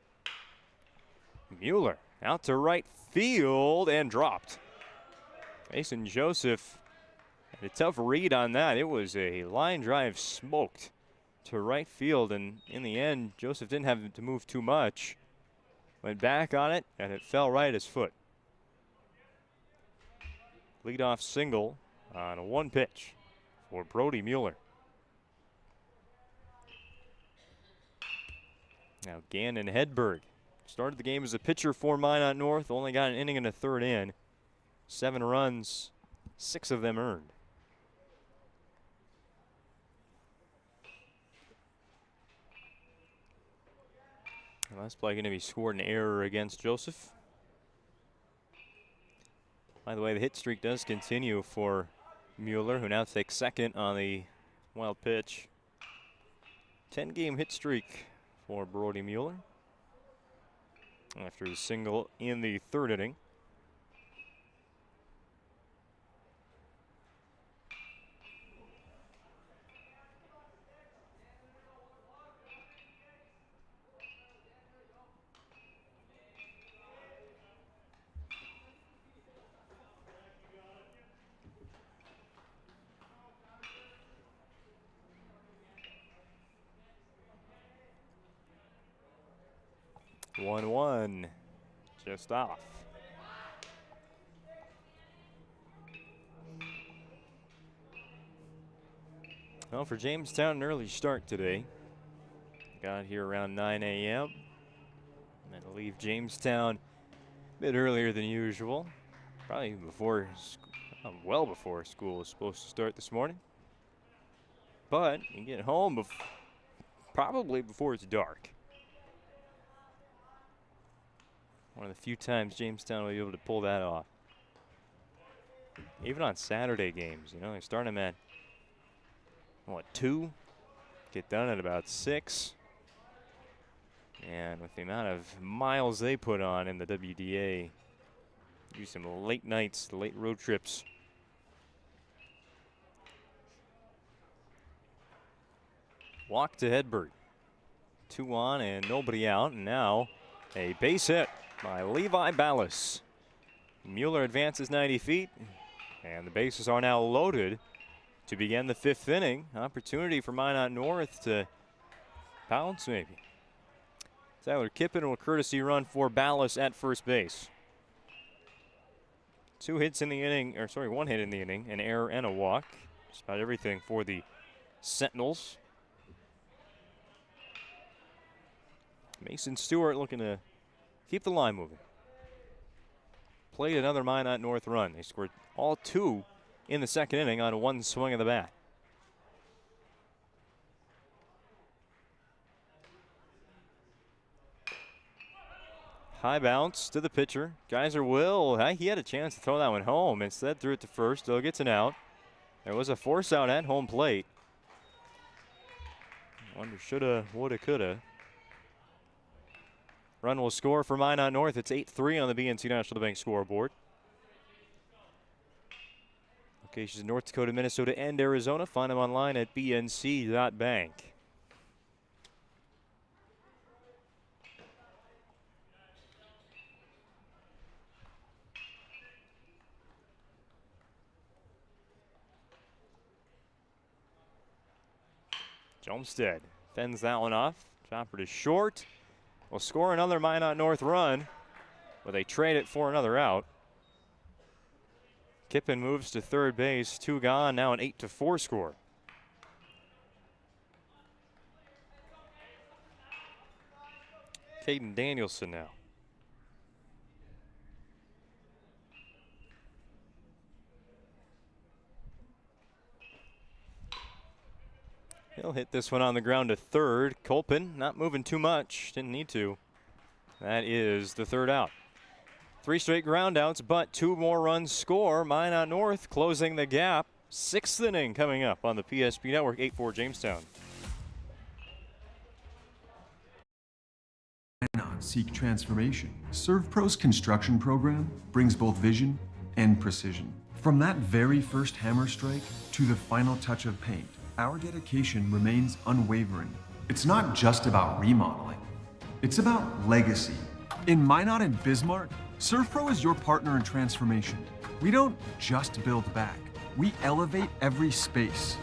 Mueller out to right field and dropped. Mason Joseph had a tough read on that. It was a line drive smoked to right field. And in the end, Joseph didn't have to move too much. Went back on it, and it fell right at his foot. Leadoff single on a 1 pitch for Brody Mueller. Now Gannon Hedberg started the game as a pitcher for Minot North. Only got an inning and a third in. 7 runs, 6 of them earned. Last play going to be scored an error against Joseph. By the way, the hit streak does continue for Mueller, who now takes second on the wild pitch. 10-game hit streak for Brody Mueller after his single in the 3rd inning. 1-1, just off. Well, for Jamestown, an early start today. Got here around 9 a.m. And to leave Jamestown a bit earlier than usual. Probably before, well before school was supposed to start this morning. But you get home probably before it's dark. One of the few times Jamestown will be able to pull that off. Even on Saturday games, you know, they start them at, what, 2? Get done at about 6. And with the amount of miles they put on in the WDA, do some late nights, late road trips. Walk to Hedberg. 2 on and nobody out. And now a base hit by Levi Ballas. Mueller advances 90 feet. And the bases are now loaded to begin the 5th inning. Opportunity for Minot North to bounce maybe. Tyler Kippen will courtesy run for Ballas at first base. 2 hits in the inning, or sorry, 1 hit in the inning, an error and a walk. Just about everything for the Sentinels. Mason Stewart looking to keep the line moving. Played another Minot North run. They scored all 2 in the 2nd inning on 1 swing of the bat. High bounce to the pitcher. Geyser will. He had a chance to throw that one home. Instead, threw it to first. Still gets an out. There was a force out at home plate. Wonder, shoulda, woulda, coulda. Run will score for Minot North. It's 8-3 on the BNC National Bank scoreboard. Locations in North Dakota, Minnesota, and Arizona. Find them online at bnc.bank. Olmstead fends that one off. Chopper to short. Will score another Minot North run, but they trade it for another out. Kippen moves to third base. 2 gone. Now an 8-4 score. Caden Danielson now. He'll hit this one on the ground to third. Kolpin not moving too much. Didn't need to. That is the 3rd out. 3 straight ground outs, but 2 more runs score. Minot North closing the gap. 6th inning coming up on the PSP Network. 8-4 Jamestown. Minot seek transformation. ServPro's construction program brings both vision and precision. From that very first hammer strike to the final touch of paint, our dedication remains unwavering. It's not just about remodeling. It's about legacy. In Minot and Bismarck, ServPro is your partner in transformation. We don't just build back. We elevate every space.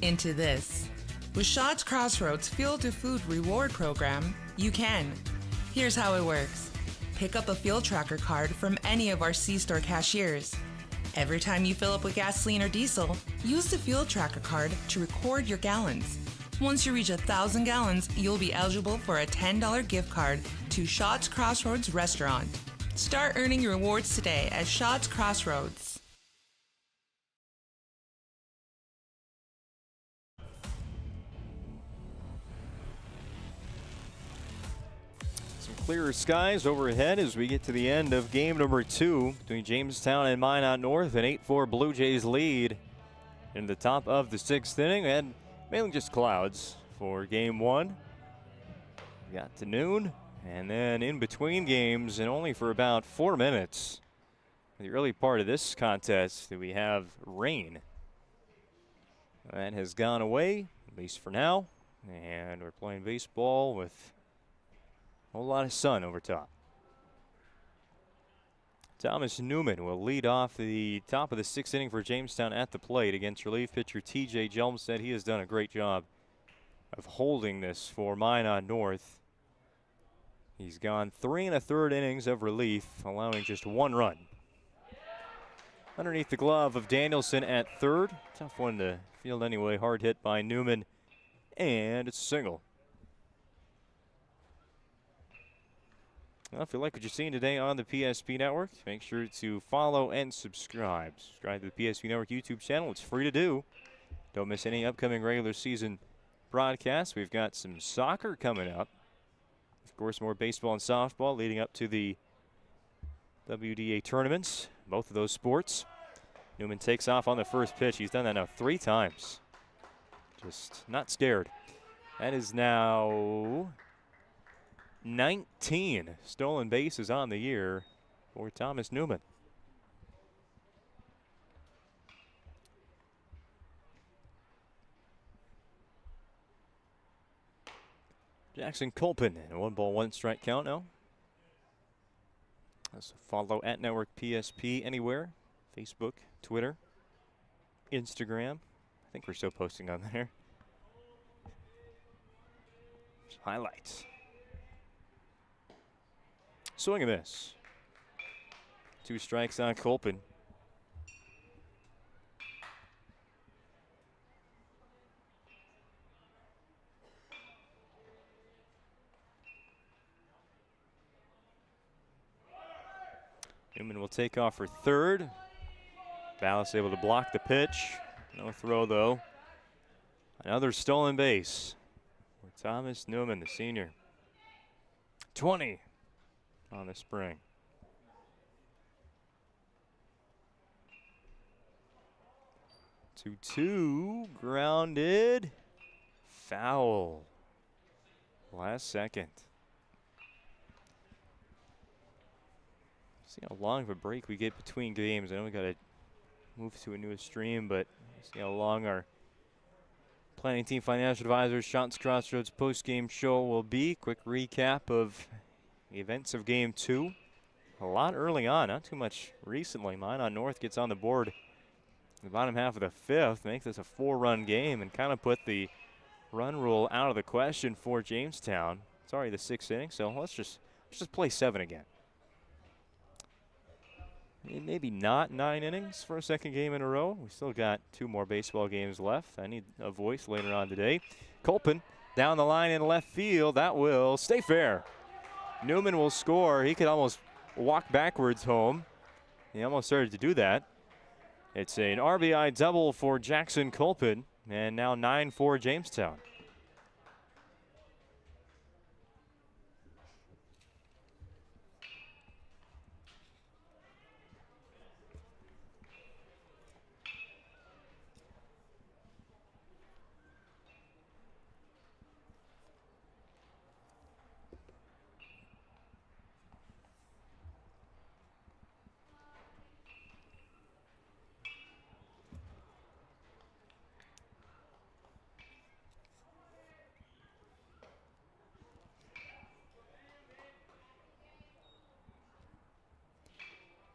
Into this. With Shots Crossroads Field to Food Reward Program, you can. Here's how it works. Pick up a Fuel Tracker card from any of our C-Store cashiers. Every time you fill up with gasoline or diesel, use the Fuel Tracker card to record your gallons. Once you reach 1,000 gallons, you'll be eligible for a $10 gift card to Shots Crossroads Restaurant. Start earning your rewards today at Shots Crossroads. Clearer skies overhead as we get to the end of game number 2 between Jamestown and Minot North. An 8-4 Blue Jays lead in the top of the 6th inning, and mainly just clouds for game 1. We got to noon, and then in between games, and only for about 4 minutes, in the early part of this contest, that we have rain. That has gone away, at least for now, and we're playing baseball with a whole lot of sun over top. Thomas Newman will lead off the top of the 6th inning for Jamestown at the plate against relief pitcher TJ Jelmstead. He has done a great job of holding this for Minot North. He's gone 3 1/3 innings of relief, allowing just 1 run. Underneath the glove of Danielson at third. Tough one to field anyway. Hard hit by Newman. And it's a single. Well, if you like what you're seeing today on the PSP Network, make sure to follow and subscribe. Subscribe to the PSP Network YouTube channel. It's free to do. Don't miss any upcoming regular season broadcasts. We've got some soccer coming up. Of course, more baseball and softball leading up to the WDA tournaments. Both of those sports. Newman takes off on the first pitch. He's done that now 3 times. Just not scared. That is now 19 stolen bases on the year for Thomas Newman. Jackson Colpin, and a 1-ball, 1-strike count now. So follow at Network PSP anywhere. Facebook, Twitter, Instagram. I think we're still posting on there. Highlights. Swing and miss. 2 strikes on Colpin. Newman will take off for third. Ballas able to block the pitch. No throw, though. Another stolen base for Thomas Newman, the senior. 20 on the spring. 2-2, grounded, foul. Last second. See how long of a break we get between games. I know we got to move to a new stream, but see how long our planning team financial advisors Shots Crossroads post-game show will be. Quick recap of the events of Game 2. A lot early on, not too much recently. Minot North gets on the board in the bottom half of the 5th, makes this a 4-run game, and kind of put the run rule out of the question for Jamestown. It's already the 6th inning, so let's just play 7 again. Maybe not 9 innings for a second game in a row. We still got 2 more baseball games left. I need a voice later on today. Colpin down the line in left field. That will stay fair. Newman will score. He could almost walk backwards home. He almost started to do that. It's an RBI double for Jackson Colpin, and now 9 for Jamestown.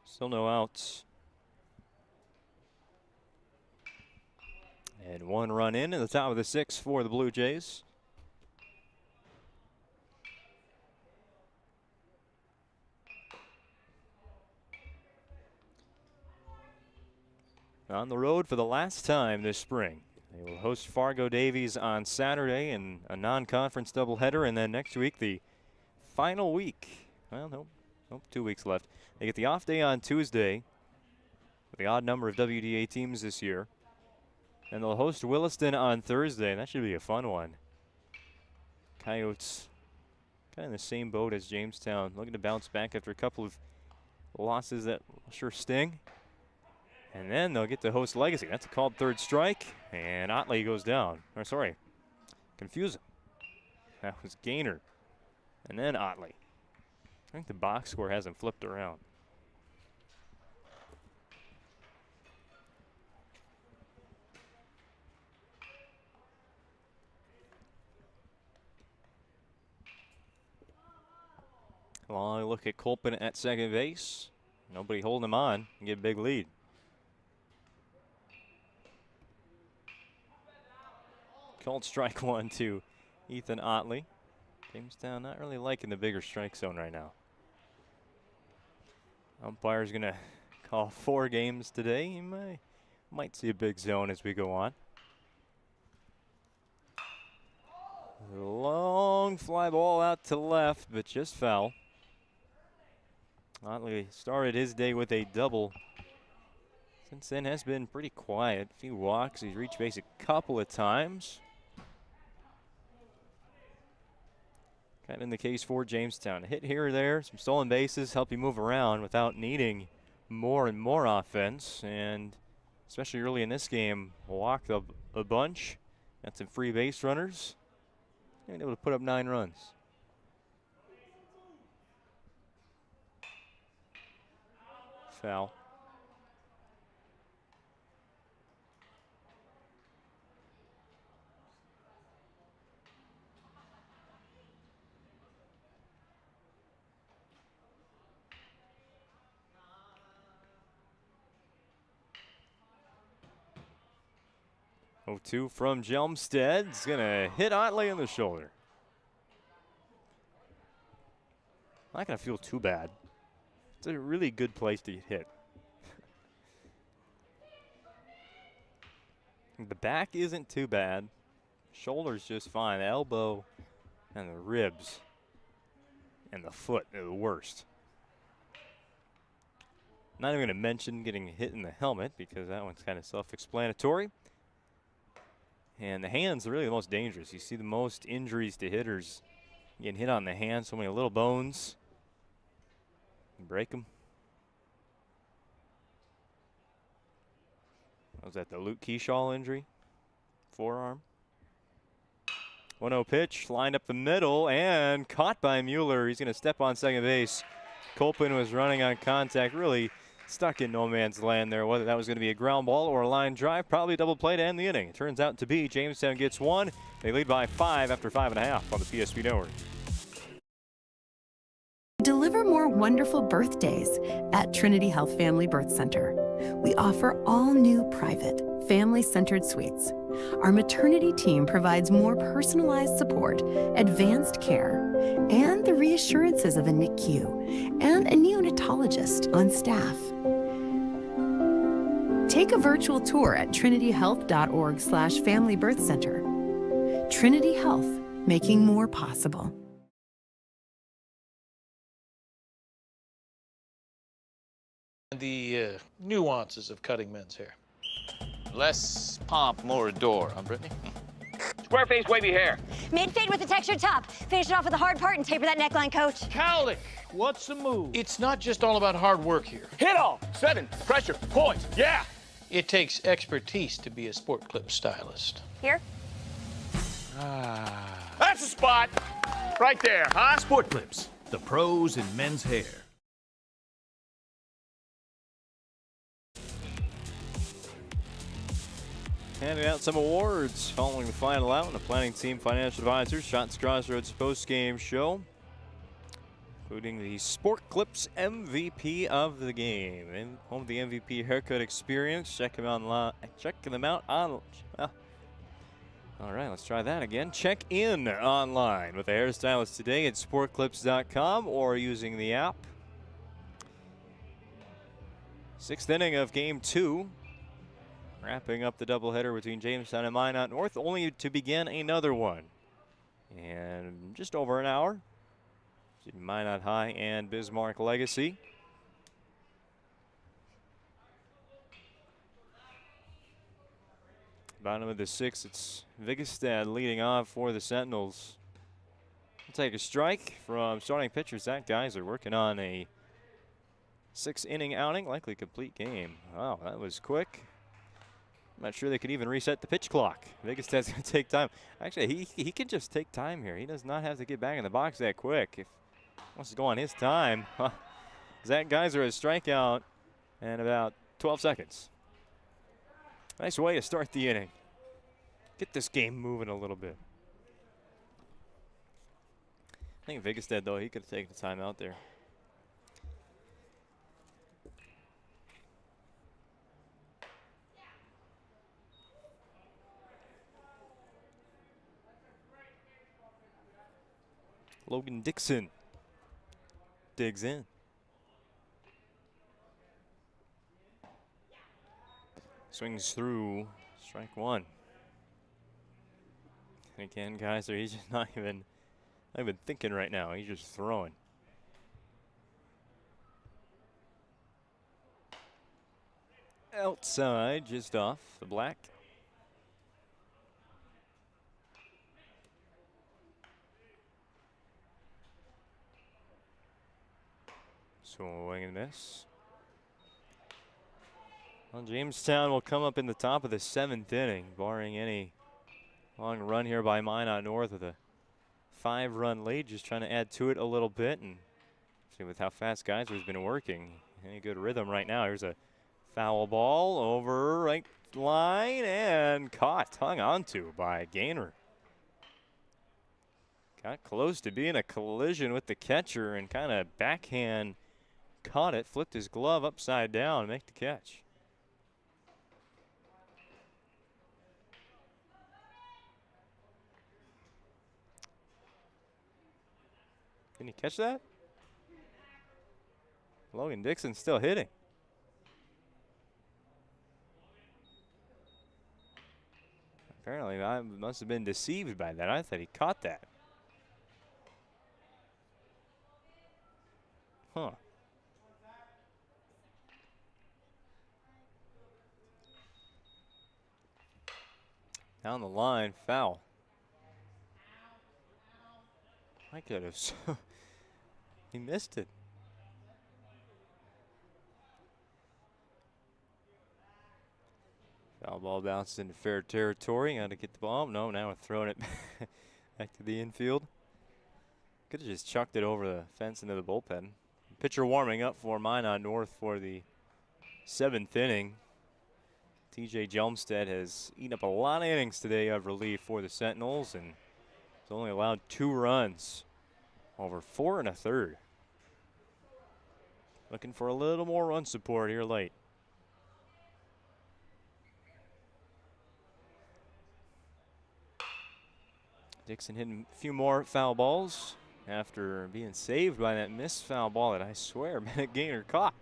Still no outs. And 1 run in at the top of the 6th for the Blue Jays. On the road for the last time this spring. They will host Fargo Davies on Saturday in a non-conference doubleheader, and then next week the final week. Well, nope, 2 weeks left. They get the off day on Tuesday with the odd number of WDA teams this year. And they'll host Williston on Thursday. That should be a fun one. Coyotes kind of in the same boat as Jamestown, looking to bounce back after a couple of losses that will sure sting. And then they'll get to host Legacy. That's a called 3rd strike. And Otley goes down. Or sorry, confusing. That was Gaynor. And then Otley. I think the box score hasn't flipped around. Long look at Colpin at second base. Nobody holding him on and get a big lead. Called strike one to Ethan Otley. Jamestown not really liking the bigger strike zone right now. Umpire's going to call 4 games today. He might see a big zone as we go on. Long fly ball out to left, but just foul. Otley started his day with a double. Since then has been pretty quiet. A few walks. He's reached base a couple of times. Kind of in the case for Jamestown. A hit here or there, some stolen bases, help you move around without needing more and more offense. And especially early in this game, walked a bunch. Got some free base runners. And able to put up 9 runs. Foul. Oh, 2 from Jelmstead. He's going to hit Otley in the shoulder. Not going to feel too bad. It's a really good place to get hit. The back isn't too bad. Shoulder's just fine. The elbow and the ribs and the foot are the worst. Not even going to mention getting hit in the helmet because that one's kind of self-explanatory. And the hands are really the most dangerous. You see the most injuries to hitters getting hit on the hands, so many little bones. Break them. Was that the Luke Keyshaw injury? Forearm. 1-0 pitch, lined up the middle and caught by Mueller. He's going to step on second base. Colpin was running on contact, really stuck in no man's land there. Whether that was going to be a ground ball or a line drive, probably a double play to end the inning. It turns out to be. Jamestown gets 1. They lead by 5 after 5.5 on the PSP Network. Deliver more wonderful birthdays at Trinity Health Family Birth Center. We offer all new private, family-centered suites. Our maternity team provides more personalized support, advanced care, and the reassurances of a NICU and a neonatologist on staff. Take a virtual tour at trinityhealth.org/Family Birth Center. Trinity Health, making more possible. The nuances of cutting men's hair. Less pomp, more adore, huh, Brittany? Square face, wavy hair. Mid-fade with a textured top. Finish it off with a hard part and taper that neckline, coach. Cowlick, what's the move? It's not just all about hard work here. Hit all. 7. Pressure. Point. Yeah. It takes expertise to be a sport clip stylist. Here. That's the spot. Right there, huh? Sport Clips, the pros in men's hair. Handing out some awards following the final out. The planning team financial advisors, Shots Crossroads post-game show, including the Sport Clips MVP of the game. And home of the MVP haircut experience. Check them out on. All right, let's try that again. Check in online with a hairstylist today at sportclips.com or using the app. 6th inning of game 2. Wrapping up the doubleheader between Jamestown and Minot North, only to begin another one. And just over an hour, Minot High and Bismarck Legacy. Bottom of the 6th, it's Vigestad leading off for the Sentinels. We'll take a strike from starting pitcher Zach Geiser, working on a 6-inning outing, likely complete game. Wow, that was quick. I'm not sure they could even reset the pitch clock. Vigestad's going to take time. Actually, he can just take time here. He does not have to get back in the box that quick. If he wants to go on his time, Zach Geiser has strikeout in about 12 seconds. Nice way to start the inning. Get this game moving a little bit. I think Vigestad, though, he could have taken the time out there. Logan Dixon digs in. Swings through, strike one. And again, guys, he's just not even thinking right now. He's just throwing. Outside, just off the black. Swing and miss. Well, Jamestown will come up in the top of the 7th inning, barring any long run here by Minot North with a 5-run lead, just trying to add to it a little bit. And see, with how fast Geyser's been working, any good rhythm right now. Here's a foul ball over right line and caught, hung onto by Gaynor. Got close to being a collision with the catcher and kind of backhand caught it, flipped his glove upside down to make the catch. Can you catch that? Logan Dixon still hitting. Apparently, I must have been deceived by that. I thought he caught that. Huh. Down the line, foul. I could have. He missed it. Foul ball bounces into fair territory. Got to get the ball. No, now we're throwing it back to the infield. Could have just chucked it over the fence into the bullpen. Pitcher warming up for Minot North for the 7th inning. TJ Jelmstead has eaten up a lot of innings today of relief for the Sentinels and has only allowed 2 runs over 4 1/3. Looking for a little more run support here late. Dixon hitting a few more foul balls after being saved by that missed foul ball that I swear Bennett Gaynor caught.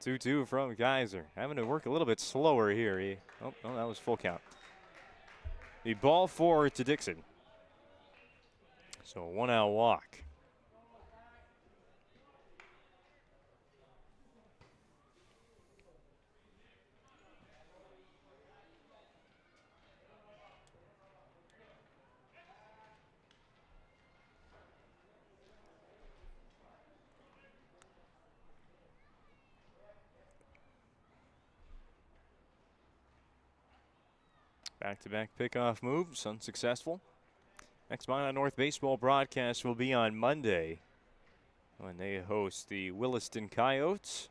Two from Geyser. Having to work a little bit slower here. Oh, no, that was full count. The ball forward to Dixon. So a 1-out walk. Back-to-back pickoff moves, unsuccessful. Next Minot North baseball broadcast will be on Monday when they host the Williston Coyotes.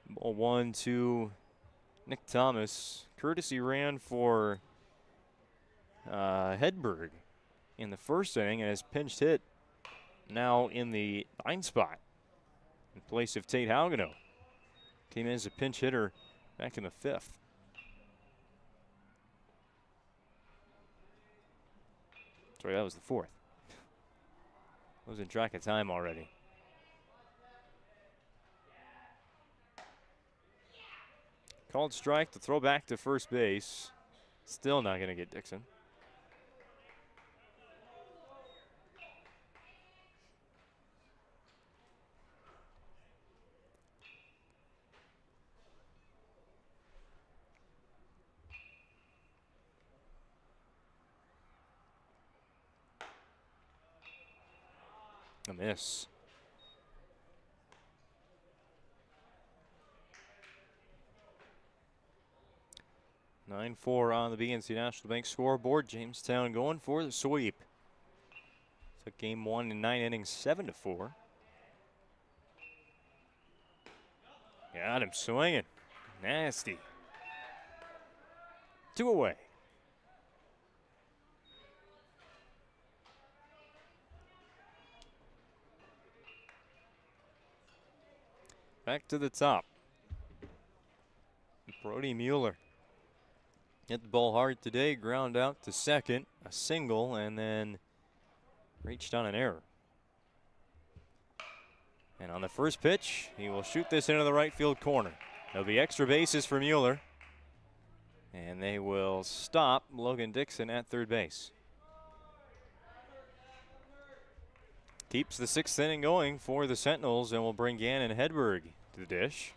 Ball 1 to Nick Thomas. Courtesy ran for Hedberg in the first inning and has pinched hit now in the 9th spot in place of Tate Haugenow. Came in as a pinch hitter back in the 5th. Sorry, that was the 4th. Losing track of time already. Called strike to throw back to first base. Still not going to get Dixon. A miss. (9-4) on the BNC National Bank scoreboard. Jamestown going for the sweep. Took game 1 in 9 innings, 7-4. Got him swinging. Nasty. 2 away. back to the top. Brody Mueller hit the ball hard today, ground out to second, a single, and then reached on an error. And on the first pitch, he will shoot this into the right field corner. There'll be extra bases for Mueller. And they will stop Logan Dixon at third base. Keeps the 6th inning going for the Sentinels and will bring Gannon Hedberg to the dish.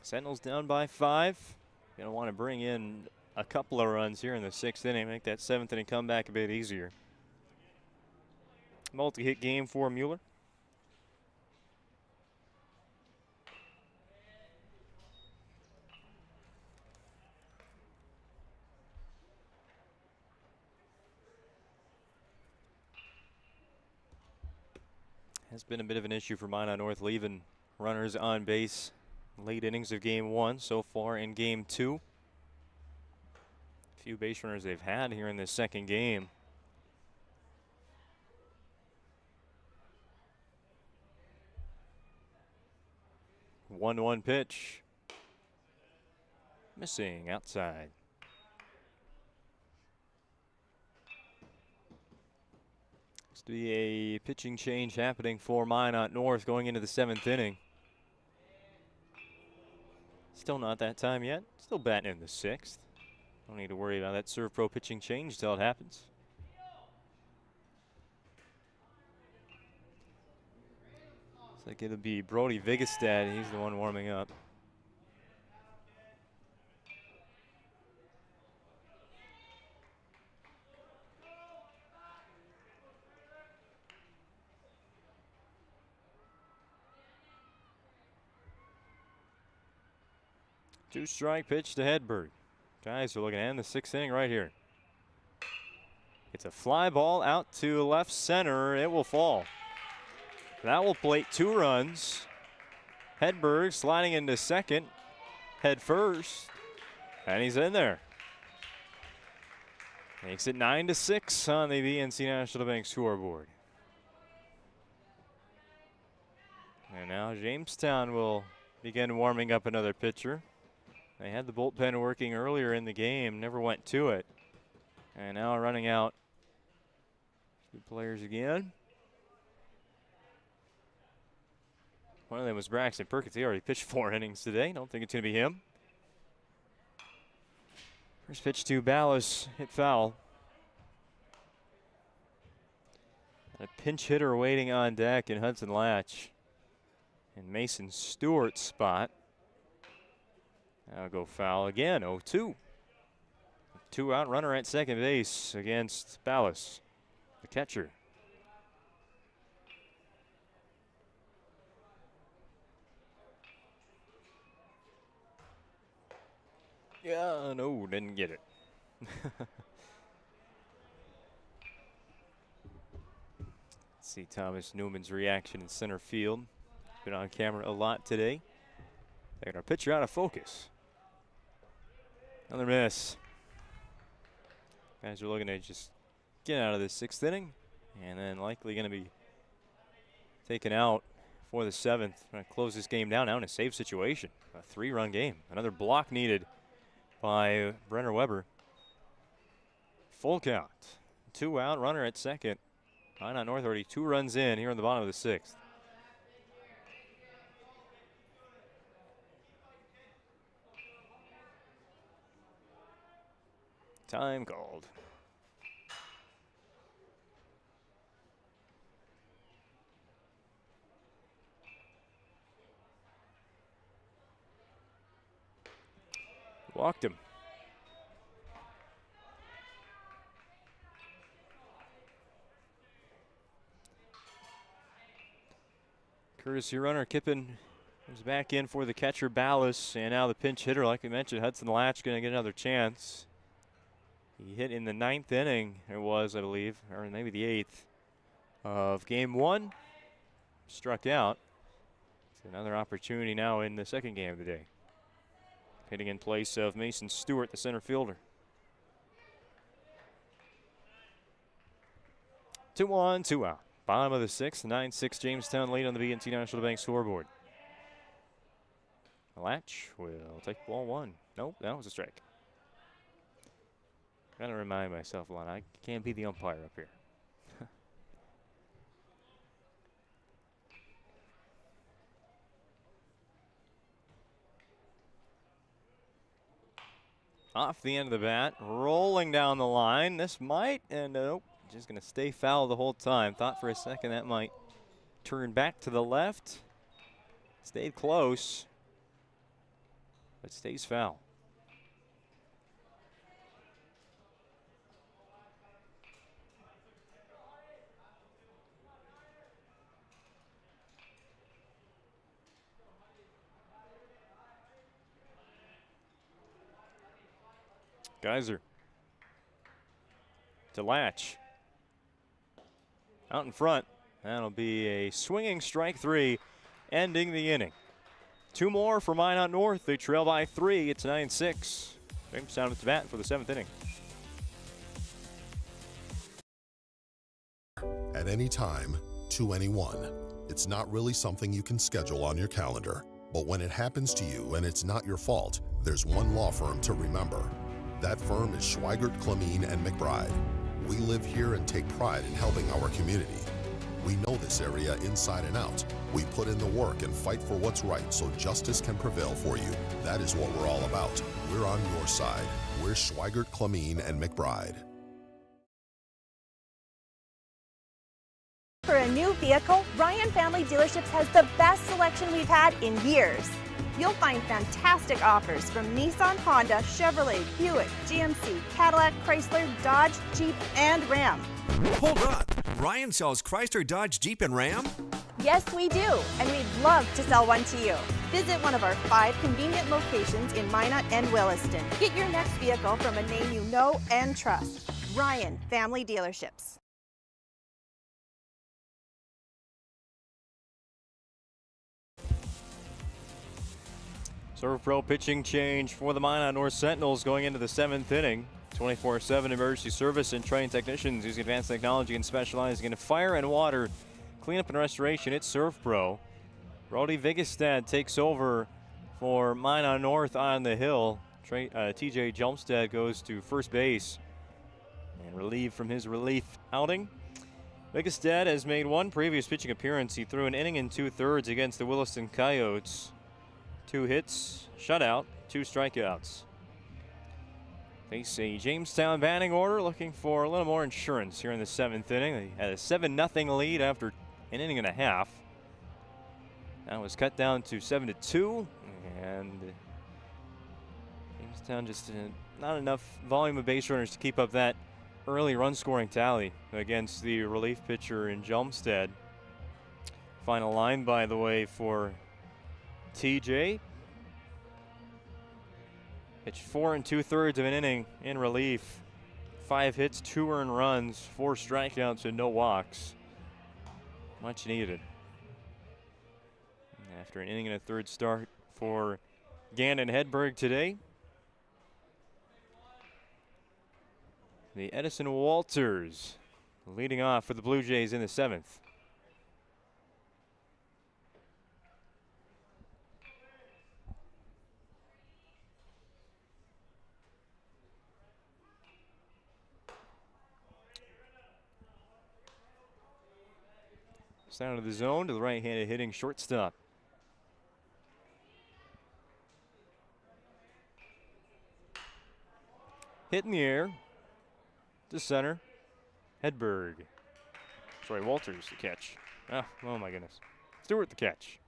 Sentinels down by 5. Gonna want to bring in a couple of runs here in the 6th inning, make that 7th inning comeback a bit easier. Multi-hit game for Mueller. Has been a bit of an issue for Minot North, leaving runners on base late innings of game 1 so far in game 2. Few base runners they've had here in this second game. One pitch. Missing outside. Looks to be a pitching change happening for Minot North going into the 7th inning. Still not that time yet. Still batting in the 6th. Don't need to worry about that Serve Pro pitching change till it happens. Looks like it'll be Brody Vigestad. He's the one warming up. Two-strike pitch to Hedberg. Guys are looking to end the 6th inning right here. It's a fly ball out to left center. It will fall. That will plate 2 runs. Hedberg sliding into second, head first, and he's in there. Makes it 9-6 on the BNC National Bank scoreboard. And now Jamestown will begin warming up another pitcher. They had the bullpen working earlier in the game, never went to it. And now running out 2 players again. One of them was Braxton Perkins. He already pitched 4 innings today. Don't think it's going to be him. First pitch to Ballas, hit foul. A pinch hitter waiting on deck in Hudson Latch. And Mason Stewart's spot. That'll go foul again, 0-2. 2-out runner at second base against Ballas, the catcher. Yeah, no, didn't get it. Let's see Thomas Newman's reaction in center field. Been on camera a lot today. Taking our pitcher out of focus. Another miss. Guys are looking to just get out of this 6th inning, and then likely going to be taken out for the 7th. Going to close this game down now in a save situation. A 3-run game. Another block needed by Brenner Weber. Full count. 2-out runner at second. Minot North already 2 runs in here in the bottom of the 6th. Time called. Walked him. Courtesy runner Kippen comes back in for the catcher Ballas, and now the pinch hitter, like we mentioned, Hudson Latch, going to get another chance. He hit in the 9th inning, it was, I believe, or maybe the 8th of game 1. Struck out. It's another opportunity now in the 2nd game of the day. Hitting in place of Mason Stewart, the center fielder. 2-1, 2-out. Bottom of the 6th, 9-6 Jamestown lead on the BNC National Bank scoreboard. Latch will take ball 1. Nope, that was a strike. Gotta remind myself, Lon, I can't be the umpire up here. Off the end of the bat, rolling down the line. This might, and nope, just going to stay foul the whole time. Thought for a second that might turn back to the left. Stayed close, but stays foul. Geyser to Latch. Out in front. That'll be a swinging strike 3, ending the inning. 2 more for Minot North. They trail by 3. It's 9-6. Jamestown at the bat for the 7th inning. At any time, to anyone. It's not really something you can schedule on your calendar. But when it happens to you and it's not your fault, there's one law firm to remember. That firm is Schweigert, Clemene, and McBride. We live here and take pride in helping our community. We know this area inside and out. We put in the work and fight for what's right so justice can prevail for you. That is what we're all about. We're on your side. We're Schweigert, Clemene, and McBride. For a new vehicle, Ryan Family Dealerships has the best selection we've had in years. You'll find fantastic offers from Nissan, Honda, Chevrolet, Buick, GMC, Cadillac, Chrysler, Dodge, Jeep, and Ram. Hold on. Ryan sells Chrysler, Dodge, Jeep, and Ram? Yes, we do, and we'd love to sell one to you. Visit one of our 5 convenient locations in Minot and Williston. Get your next vehicle from a name you know and trust. Ryan Family Dealerships. Serve Pro pitching change for the Minot North Sentinels going into the 7th inning. 24/7 emergency service and trained technicians using advanced technology and specializing in fire and water cleanup and restoration. It's Serve Pro. Brody Vigestad takes over for Minot North on the hill. TJ Jelmstad goes to first base and relieved from his relief outing. Vigestad has made 1 previous pitching appearance. He threw an inning and 2/3 against the Williston Coyotes. 2 hits, shutout, 2 strikeouts. Face a Jamestown batting order, looking for a little more insurance here in the 7th inning. They had a 7-0 lead after an inning and a half. That was cut down to 7-2, and Jamestown just not enough volume of base runners to keep up that early run-scoring tally against the relief pitcher in Jelmstad. Final line, by the way, for TJ. Pitched 4 2/3 of an inning in relief. 5 hits, 2 earned runs, 4 strikeouts, and no walks. Much needed. After an inning and a 1/3 start for Gannon Hedberg today. The Edison Walters leading off for the Blue Jays in the 7th. Down to the zone to the right-handed hitting shortstop. Hit in the air to center. Hedberg. Sorry, Walters the catch. Oh my goodness. Stewart the catch.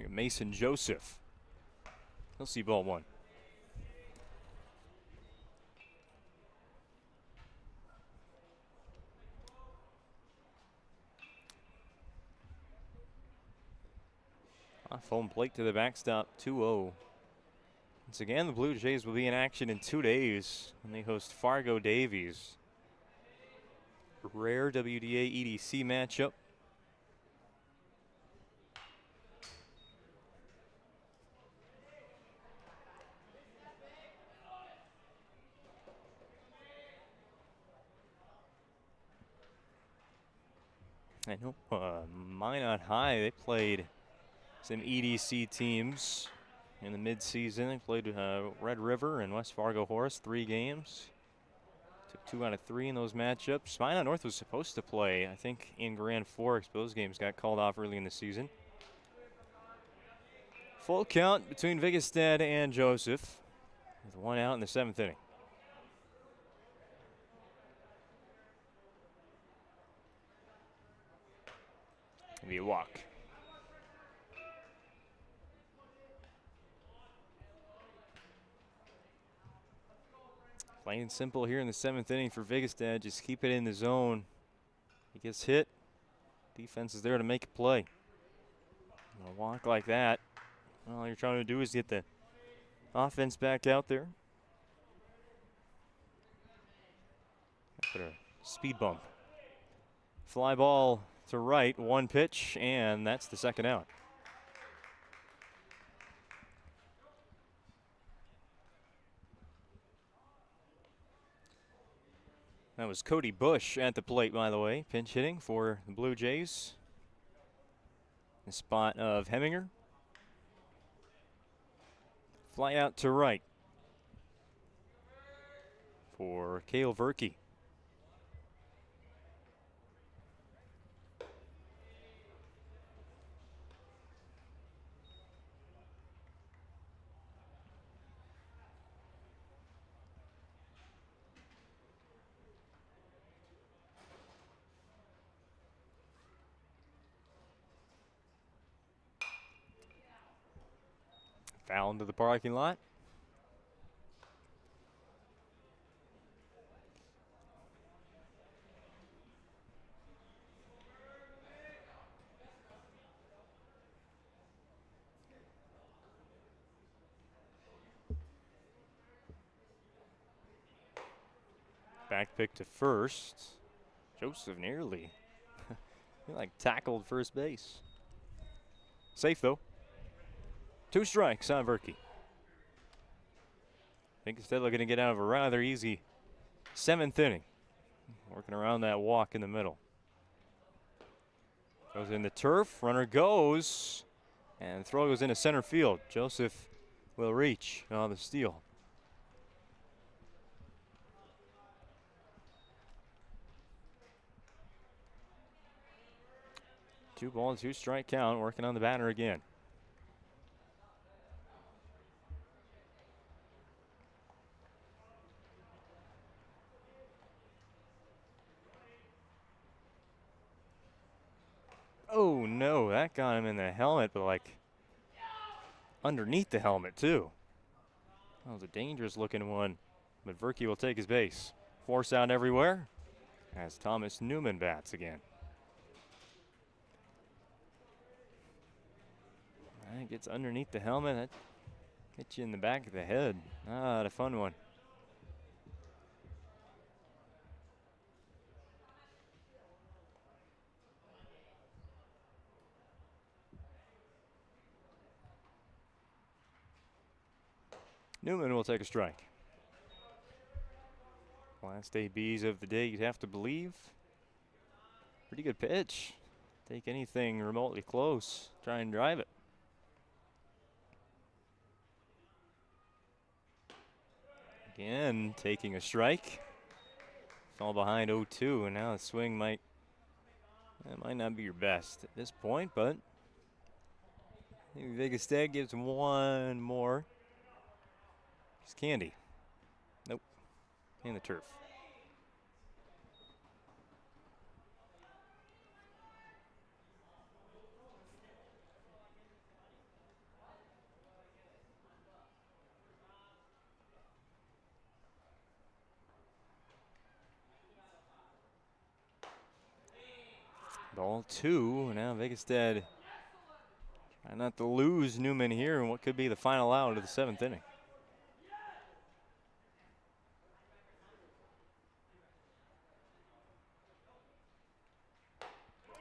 Mason Joseph. He'll see ball 1. Off home plate to the backstop, 2-0. Once again, the Blue Jays will be in action in 2 days when they host Fargo Davies. rare WDA EDC matchup. I know Minot High, they played some EDC teams in the midseason. They played Red River and West Fargo Horse 3 games. Took 2 out of 3 in those matchups. Minot North was supposed to play, I think, in Grand Forks, but those games got called off early in the season. Full count between Vigestad and Joseph, with 1 out in the 7th inning. It'll be a walk. Plain and simple here in the 7th inning for Vigestad. Just keep it in the zone. He gets hit. Defense is there to make a play. A walk like that, all you're trying to do is get the offense back out there. Put a speed bump. Fly ball to right, 1 pitch, and that's the 2nd out. That was Cody Bush at the plate, by the way, pinch hitting for the Blue Jays. The spot of Heminger. Fly out to right for Cale Verkey. Foul into the parking lot. Back pick to first. Joseph nearly he like tackled first base. Safe though. 2 strikes on Verkey. I think instead looking to get out of a rather easy 7th inning. Working around that walk in the middle. Goes in the turf, runner goes, and throw goes into center field. Joseph will reach on the steal. Two ball and 2 strike count, working on the batter again. Oh no, that got him in the helmet, but like underneath the helmet too. That was a dangerous looking one, but Verkey will take his base. Force out everywhere as Thomas Newman bats again. That gets underneath the helmet, that hits you in the back of the head. Not a fun one. Newman will take a strike. Last ABs of the day, you'd have to believe. Pretty good pitch. Take anything remotely close, try and drive it. Again, taking a strike. Fall behind 0-2, and now the swing might not be your best at this point, but maybe Vigestad gives him one more. It's Candy. Nope. In the turf. Ball 2. Now Vigestad trying not to lose Newman here in what could be the final out of the 7th inning.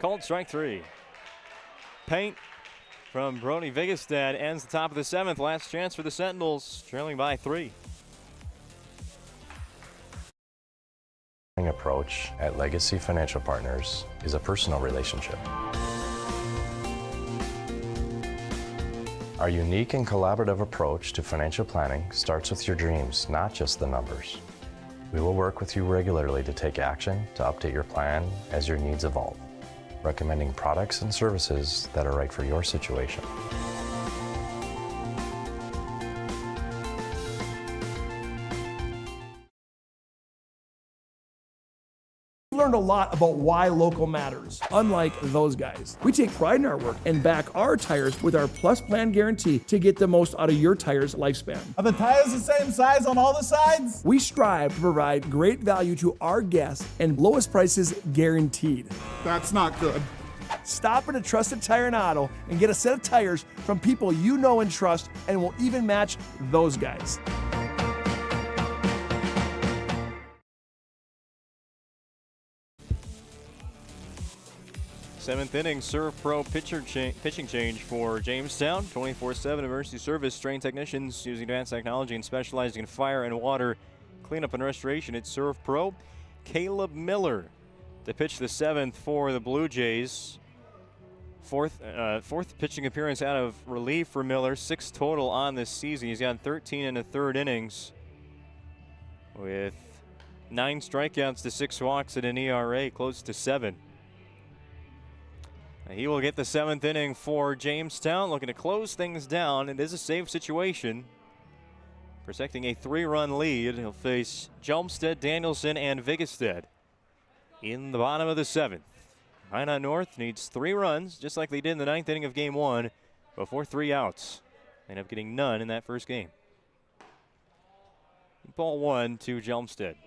Called strike 3. Paint from Brody Vigestad ends the top of the 7th. Last chance for the Sentinels, trailing by 3. Approach at Legacy Financial Partners is a personal relationship. Our unique and collaborative approach to financial planning starts with your dreams, not just the numbers. We will work with you regularly to take action to update your plan as your needs evolve, recommending products and services that are right for your situation. Learned a lot about why local matters. Unlike those guys, we take pride in our work and back our tires with our Plus Plan guarantee to get the most out of your tire's lifespan. Are the tires the same size on all the sides? We strive to provide great value to our guests and lowest prices guaranteed. That's not good. Stop at a trusted tire and auto and get a set of tires from people you know and trust, and will even match those guys. Seventh inning, Serve Pro pitching change for Jamestown. 24/7 emergency service, trained technicians using advanced technology and specializing in fire and water cleanup and restoration at Serve Pro. Caleb Miller to pitch the 7th for the Blue Jays. Fourth pitching appearance out of relief for Miller. 6 total on this season. He's gotten 13 1/3 innings with 9 strikeouts to 6 walks at an ERA close to 7. He will get the 7th inning for Jamestown, looking to close things down. It is a safe situation, protecting a 3-run lead. He'll face Jelmstead, Danielson, and Vigestad in the bottom of the 7th. Minot North needs 3 runs, just like they did in the 9th inning of Game 1, before 3 outs. They end up getting none in that first game. Ball 1 to Jelmstead.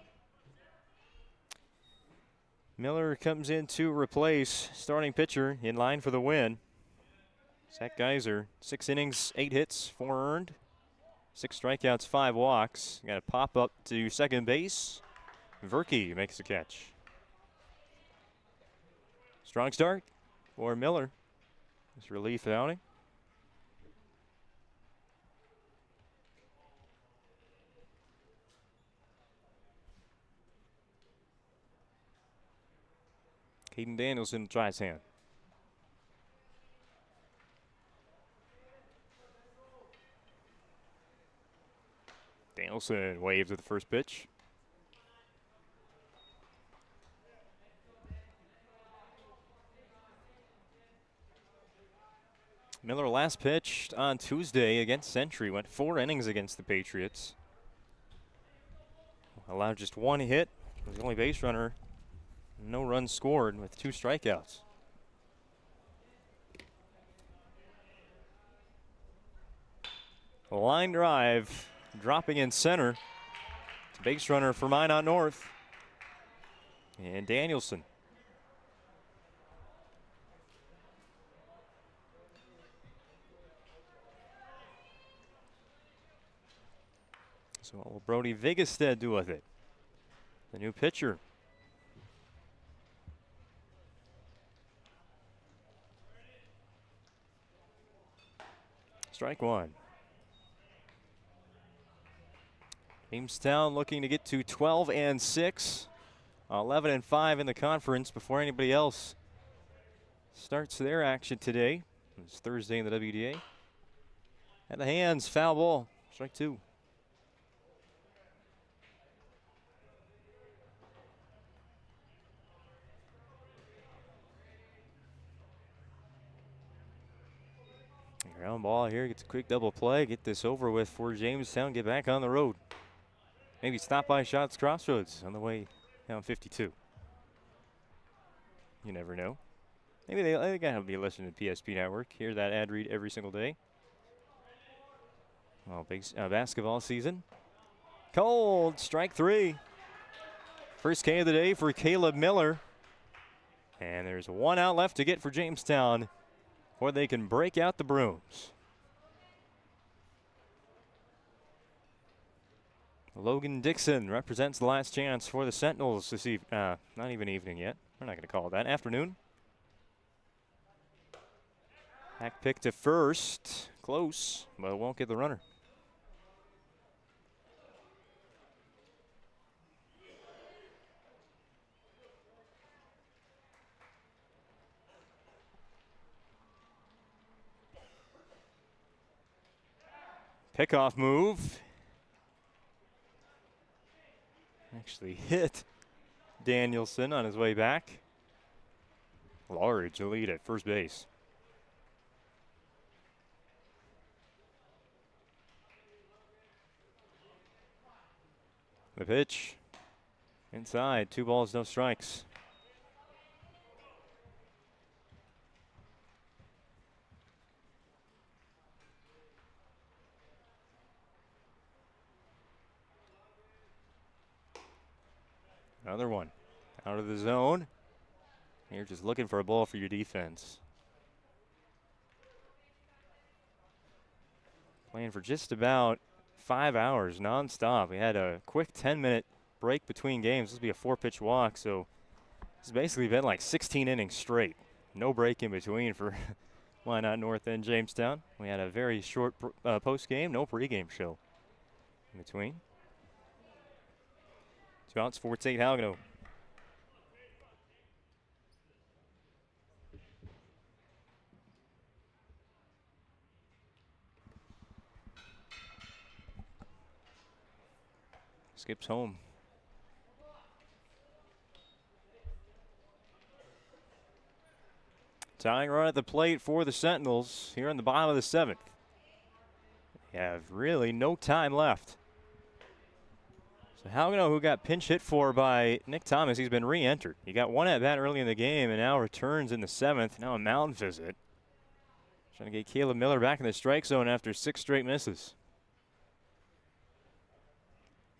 Miller comes in to replace starting pitcher in line for the win. Zach Geiser, 6 innings, 8 hits, 4 earned, 6 strikeouts, 5 walks. Got a pop up to second base. Verke makes the catch. Strong start for Miller. This relief outing. Hayden Danielson tries hand. Danielson waves at the first pitch. Miller last pitched on Tuesday against Century. Went 4 innings against the Patriots. Allowed just 1 hit. Was the only base runner. No runs scored with 2 strikeouts. A line drive dropping in center. It's a base runner for Minot North. And Danielson. So what will Brody Vigestad do with it? The new pitcher. Strike 1. Jamestown looking to get to 12-6, 11-5 in the conference before anybody else starts their action today. It's Thursday in the WDA. At the hands, foul ball. Strike 2. Ground ball here, gets a quick double play, get this over with for Jamestown, get back on the road. Maybe stop by Shots Crossroads on the way down 52. You never know. Maybe they gotta be listening to PSP Network, hear that ad read every single day. Well, big basketball season. Cold, strike 3. First K of the day for Caleb Miller. And there's 1 out left to get for Jamestown, or they can break out the brooms. Logan Dixon represents the last chance for the Sentinels this evening. Not even evening yet. We're not going to call it that. Afternoon. Hack pick to first. Close, but won't get the runner. Pickoff move. Actually hit Danielson on his way back. Large lead at first base. The pitch. Inside, 2 balls, no strikes. Another one. Out of the zone. You're just looking for a ball for your defense. Playing for just about 5 hours nonstop. We had a quick 10-minute break between games. This will be a 4-pitch walk, so it's basically been like 16 innings straight. No break in between for Minot North and Jamestown. We had a very short post-game, no pregame show in between. 2 outs, 4-8 Halgano. Skips home. Tying run at the plate for the Sentinels here in the bottom of the 7th. They have really no time left. So Halgano, who got pinch hit for by Nick Thomas, he's been re-entered. He got 1 at bat early in the game and now returns in the 7th. Now a mound visit. Trying to get Caleb Miller back in the strike zone after 6 straight misses.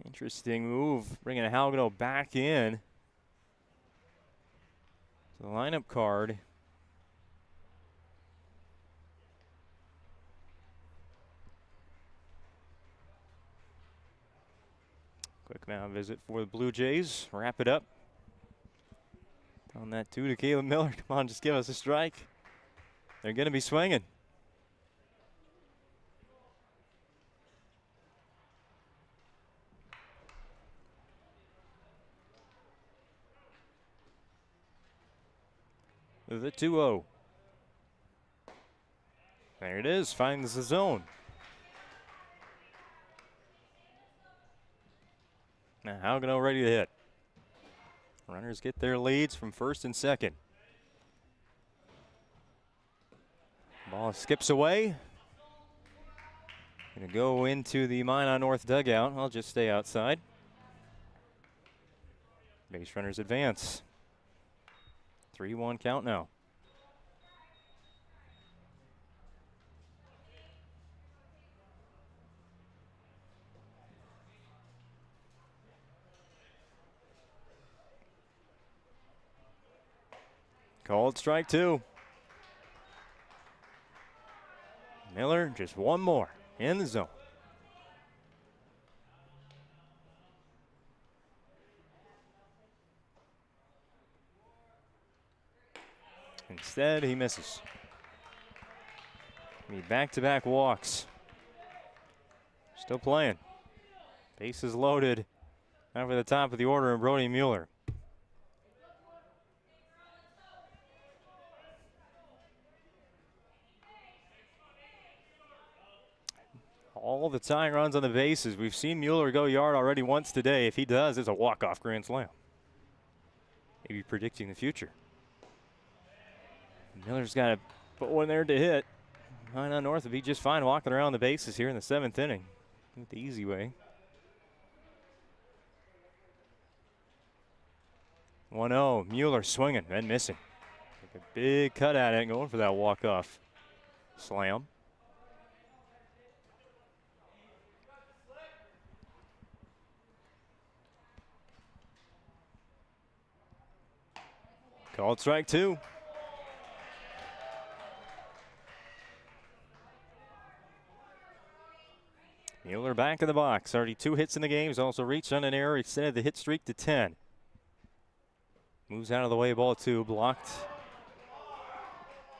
Interesting move, bringing Halgano back in to the lineup card. Quick mound visit for the Blue Jays. Wrap it up. On that 2 to Caleb Miller. Come on, just give us a strike. They're going to be swinging. The 2-0. There it is, finds the zone. Now Halgano ready to hit. Runners get their leads from first and second. Ball skips away. Gonna go into the Minot North dugout. I'll just stay outside. Base runners advance. 3-1 count now. Called strike 2. Miller, just 1 more in the zone. Instead, he misses. Back-to-back walks. Still playing. Bases loaded. Over the top of the order, and Brody Mueller. All the tying runs on the bases. We've seen Mueller go yard already once today. If he does, it's a walk-off grand slam. Maybe predicting the future. Miller's got to put one there to hit. Minot North would be just fine walking around the bases here in the 7th inning. The easy way. 1-0. Mueller swinging and missing. Take a big cut at it, going for that walk-off slam. Called strike 2. Mueller back in the box. Already 2 hits in the game. He's also reached on an error. Extended the hit streak to 10. Moves out of the way. Ball 2 blocked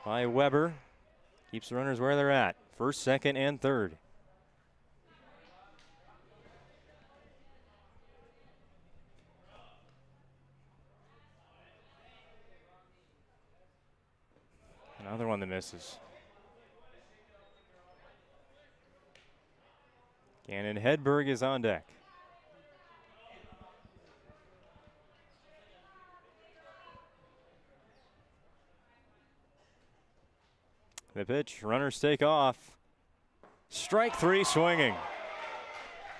by Weber. Keeps the runners where they're at. First, second, and third. Another one that misses. Gannon Hedberg is on deck. The pitch, runners take off. Strike three swinging.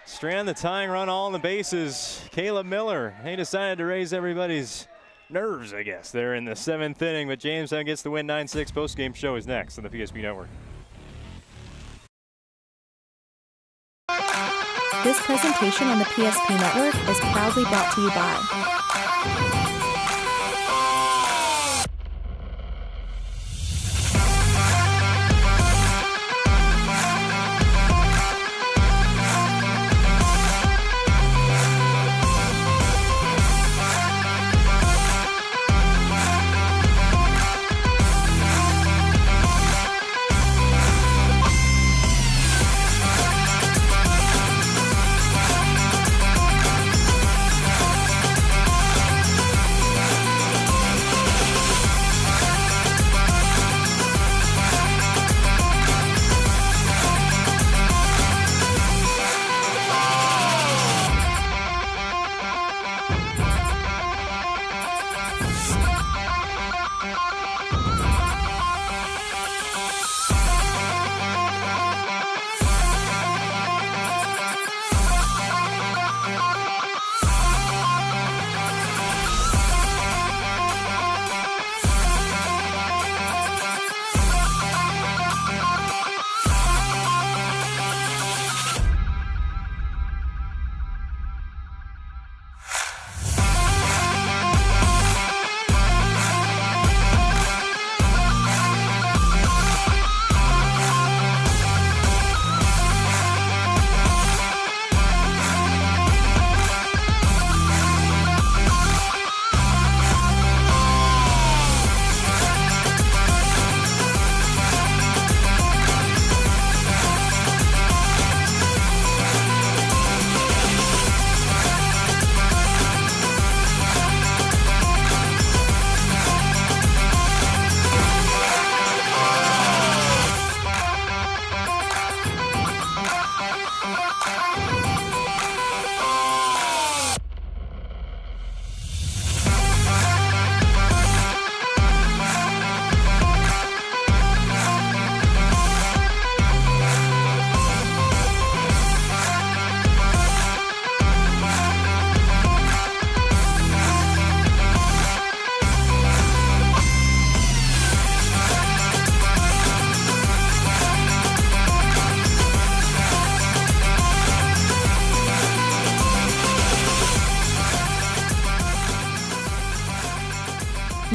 Strand the tying run, all on the bases. Caleb Miller, he decided to raise everybody's nerves, I guess, there in the 7th inning, but Jamestown gets the win. 9-6. Post-game show is next on the PSP Network. This presentation on the PSP Network is proudly brought to you by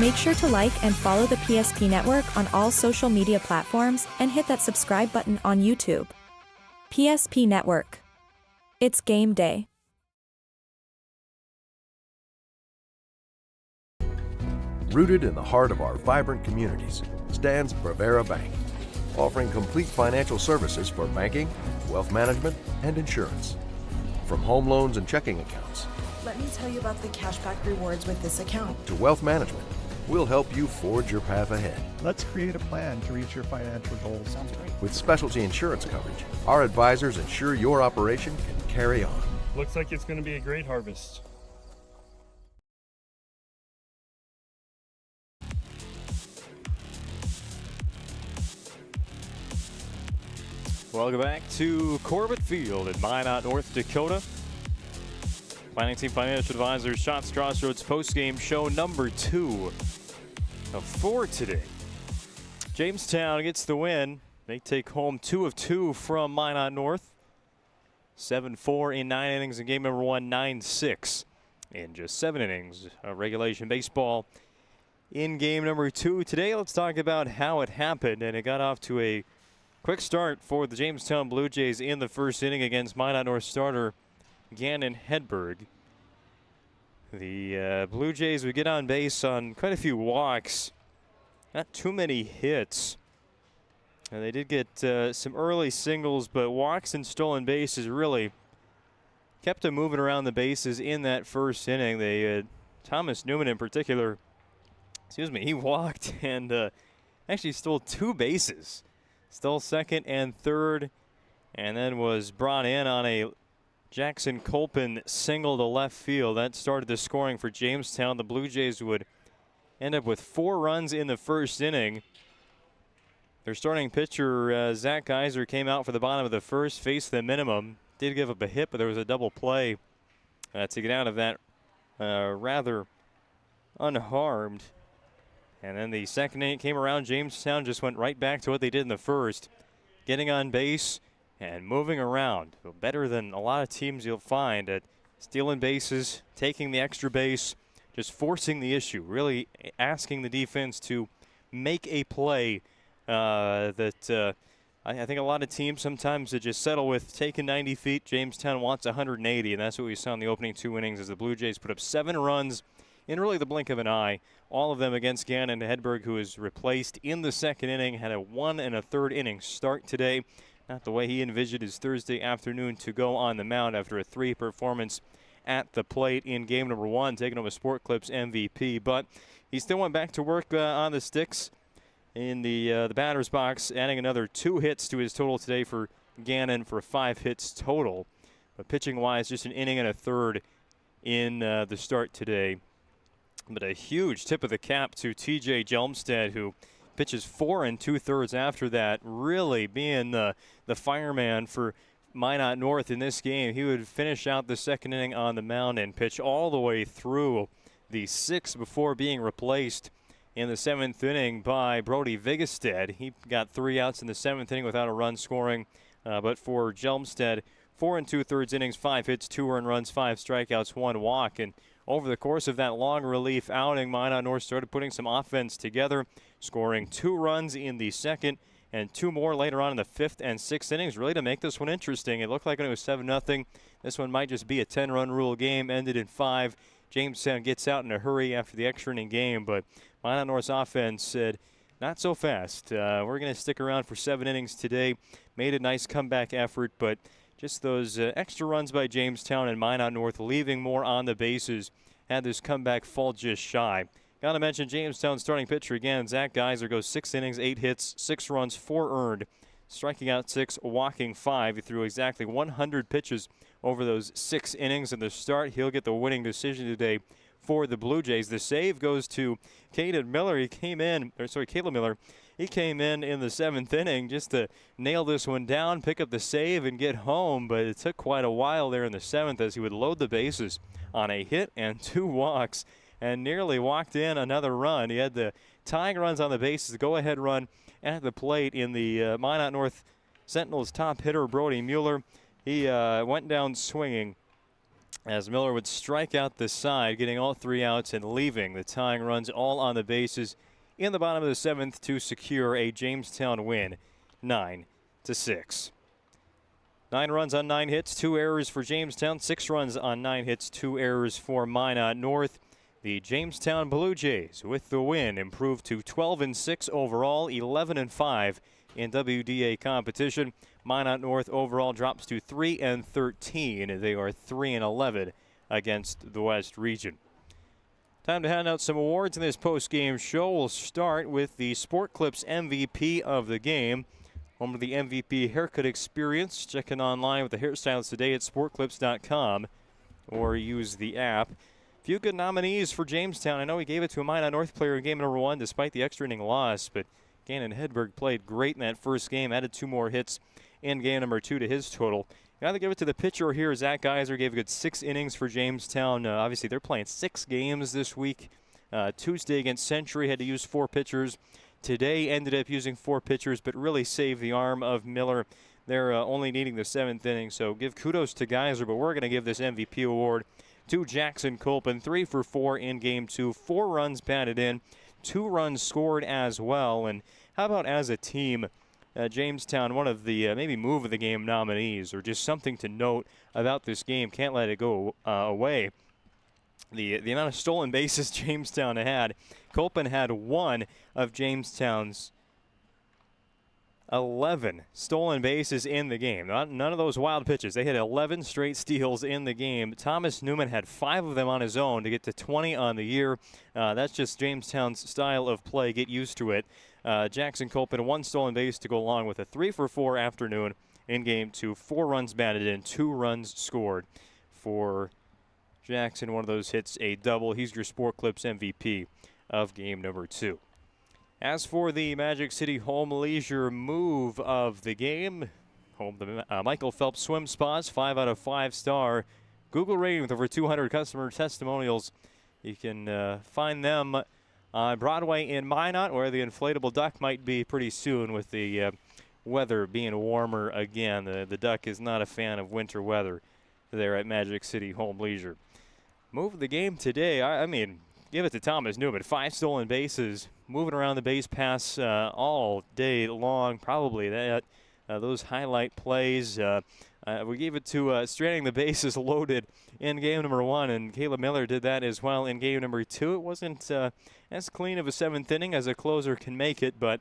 Make sure to like and follow the PSP Network on all social media platforms and hit that subscribe button on YouTube. PSP Network. It's game day. Rooted in the heart of our vibrant communities stands Bravera Bank, offering complete financial services for banking, wealth management, and insurance. From home loans and checking accounts, let me tell you about the cashback rewards with this account, to wealth management, we'll help you forge your path ahead. Let's create a plan to reach your financial goals. Sounds great. With specialty insurance coverage, our advisors ensure your operation can carry on. Looks like it's going to be a great harvest. Welcome back to Corbett Field in Minot, North Dakota. Planning Team Financial Advisors, Shots Crossroads postgame show number 2 of 4 today. Jamestown gets the win. They take home 2 of 2 from Minot North. 7-4 in 9 innings in game number 1, 9-6 in just 7 innings of regulation baseball in game number 2. Today, let's talk about how it happened, and it got off to a quick start for the Jamestown Blue Jays in the first inning against Minot North starter Gannon Hedberg. The Blue Jays would get on base on quite a few walks, not too many hits. And they did get some early singles, but walks and stolen bases really kept them moving around the bases in that first inning. They Thomas Newman in particular, he walked and actually stole 2 bases. Stole second and third, and then was brought in on a Jackson Colpin single to left field. That started the scoring for Jamestown. The Blue Jays would end up with 4 runs in the first inning. Their starting pitcher, Zach Geiser, came out for the bottom of the first, faced the minimum. Did give up a hit, but there was a double play to get out of that rather unharmed. And then the second inning came around. Jamestown just went right back to what they did in the first, getting on base and moving around. Better than a lot of teams you'll find at stealing bases, taking the extra base, just forcing the issue, really asking the defense to make a play that I think a lot of teams sometimes they just settle with taking 90 feet. Jamestown wants 180, and that's what we saw in the opening 2 innings as the Blue Jays put up 7 runs in really the blink of an eye. All of them against Gannon Hedberg, who was replaced in the second inning, had a 1 1/3 inning start today. Not the way he envisioned his Thursday afternoon to go on the mound after a 3 performance at the plate in game number 1, taking home a Sport Clips MVP. But he still went back to work on the sticks in the batter's box, adding another 2 hits to his total today for Gannon for 5 hits total. But pitching-wise, just an inning and a third in the start today. But a huge tip of the cap to TJ Jelmstad, who pitches 4 2/3 after that, really being the fireman for Minot North in this game. He would finish out the second inning on the mound and pitch all the way through the 6th before being replaced in the 7th inning by Brody Vigestad. He got 3 outs in the 7th inning without a run scoring. But for Jelmstad, 4 2/3 innings, 5 hits, 2 earned runs, 5 strikeouts, 1 walk. And over the course of that long relief outing, Minot North started putting some offense together, scoring 2 runs in the 2nd and 2 more later on in the 5th and 6th innings, really to make this one interesting. It looked like when it was 7-0, this one might just be a 10-run rule game, ended in 5. Jamestown gets out in a hurry after the extra inning game, but Minot North's offense said, not so fast. We're going to stick around for 7 innings today. Made a nice comeback effort, but just those extra runs by Jamestown and Minot North leaving more on the bases had this comeback fall just shy. Got to mention Jamestown's starting pitcher again. Zach Geiser goes 6 innings, 8 hits, 6 runs, 4 earned, striking out 6, walking 5. He threw exactly 100 pitches over those 6 innings in the start. He'll get the winning decision today for the Blue Jays. The save goes to Caleb Miller. He came in the 7th inning just to nail this one down, pick up the save, and get home. But it took quite a while there in the 7th as he would load the bases on a hit and 2 walks and nearly walked in another run. He had the tying runs on the bases, the go-ahead run at the plate in the Minot North Sentinels top hitter, Brody Mueller. He went down swinging as Miller would strike out the side, getting all 3 outs and leaving the tying runs all on the bases in the bottom of the 7th to secure a Jamestown win, 9-6. 9 runs on 9 hits, 2 errors for Jamestown, 6 runs on 9 hits, 2 errors for Minot North. The Jamestown Blue Jays, with the win, improved to 12-6 overall, 11-5 in WDA competition. Minot North overall drops to 3-13. They are 3-11 against the West Region. Time to hand out some awards in this post-game show. We'll start with the Sport Clips MVP of the game. Home to the MVP haircut experience. Check in online with the hairstylist today at sportclips.com or use the app. Few good nominees for Jamestown. I know we gave it to a Minot North player in game number 1 despite the extra inning loss, but Gannon Hedberg played great in that first game, added 2 more hits in game number 2 to his total. Got to give it to the pitcher here. Zach Geiser gave a good 6 innings for Jamestown. Obviously, they're playing 6 games this week. Tuesday against Century had to use 4 pitchers. Today ended up using 4 pitchers, but really saved the arm of Miller. They're only needing the 7th inning, so give kudos to Geiser, but we're going to give this MVP award to Jackson Colpin. 3 for 4 in game 2, 4 runs batted in, 2 runs scored as well. And how about as a team, Jamestown, one of the maybe move of the game nominees, or just something to note about this game. Can't let it go away. The amount of stolen bases Jamestown had. Colpin had 1 of Jamestown's 11 stolen bases in the game. None of those wild pitches. They hit 11 straight steals in the game. Thomas Newman had 5 of them on his own to get to 20 on the year. That's just Jamestown's style of play. Get used to it. Jackson Colpin, 1 stolen base to go along with a 3-for-4 afternoon in Game 2. 4 runs batted in, 2 runs scored for Jackson. One of those hits a double. He's your Sport Clips MVP of Game number 2. As for the Magic City Home Leisure move of the game, the Michael Phelps swim spas, 5 out of 5 star. Google rating with over 200 customer testimonials. You can find them on Broadway in Minot, where the inflatable duck might be pretty soon with the weather being warmer again. The duck is not a fan of winter weather there at Magic City Home Leisure. Move of the game today, I mean, give it to Thomas Newman. 5 stolen bases, moving around the base paths all day long. Probably those highlight plays. We gave it to stranding the bases loaded in game number 1, and Caleb Miller did that as well in game number 2. It wasn't as clean of a 7th inning as a closer can make it, but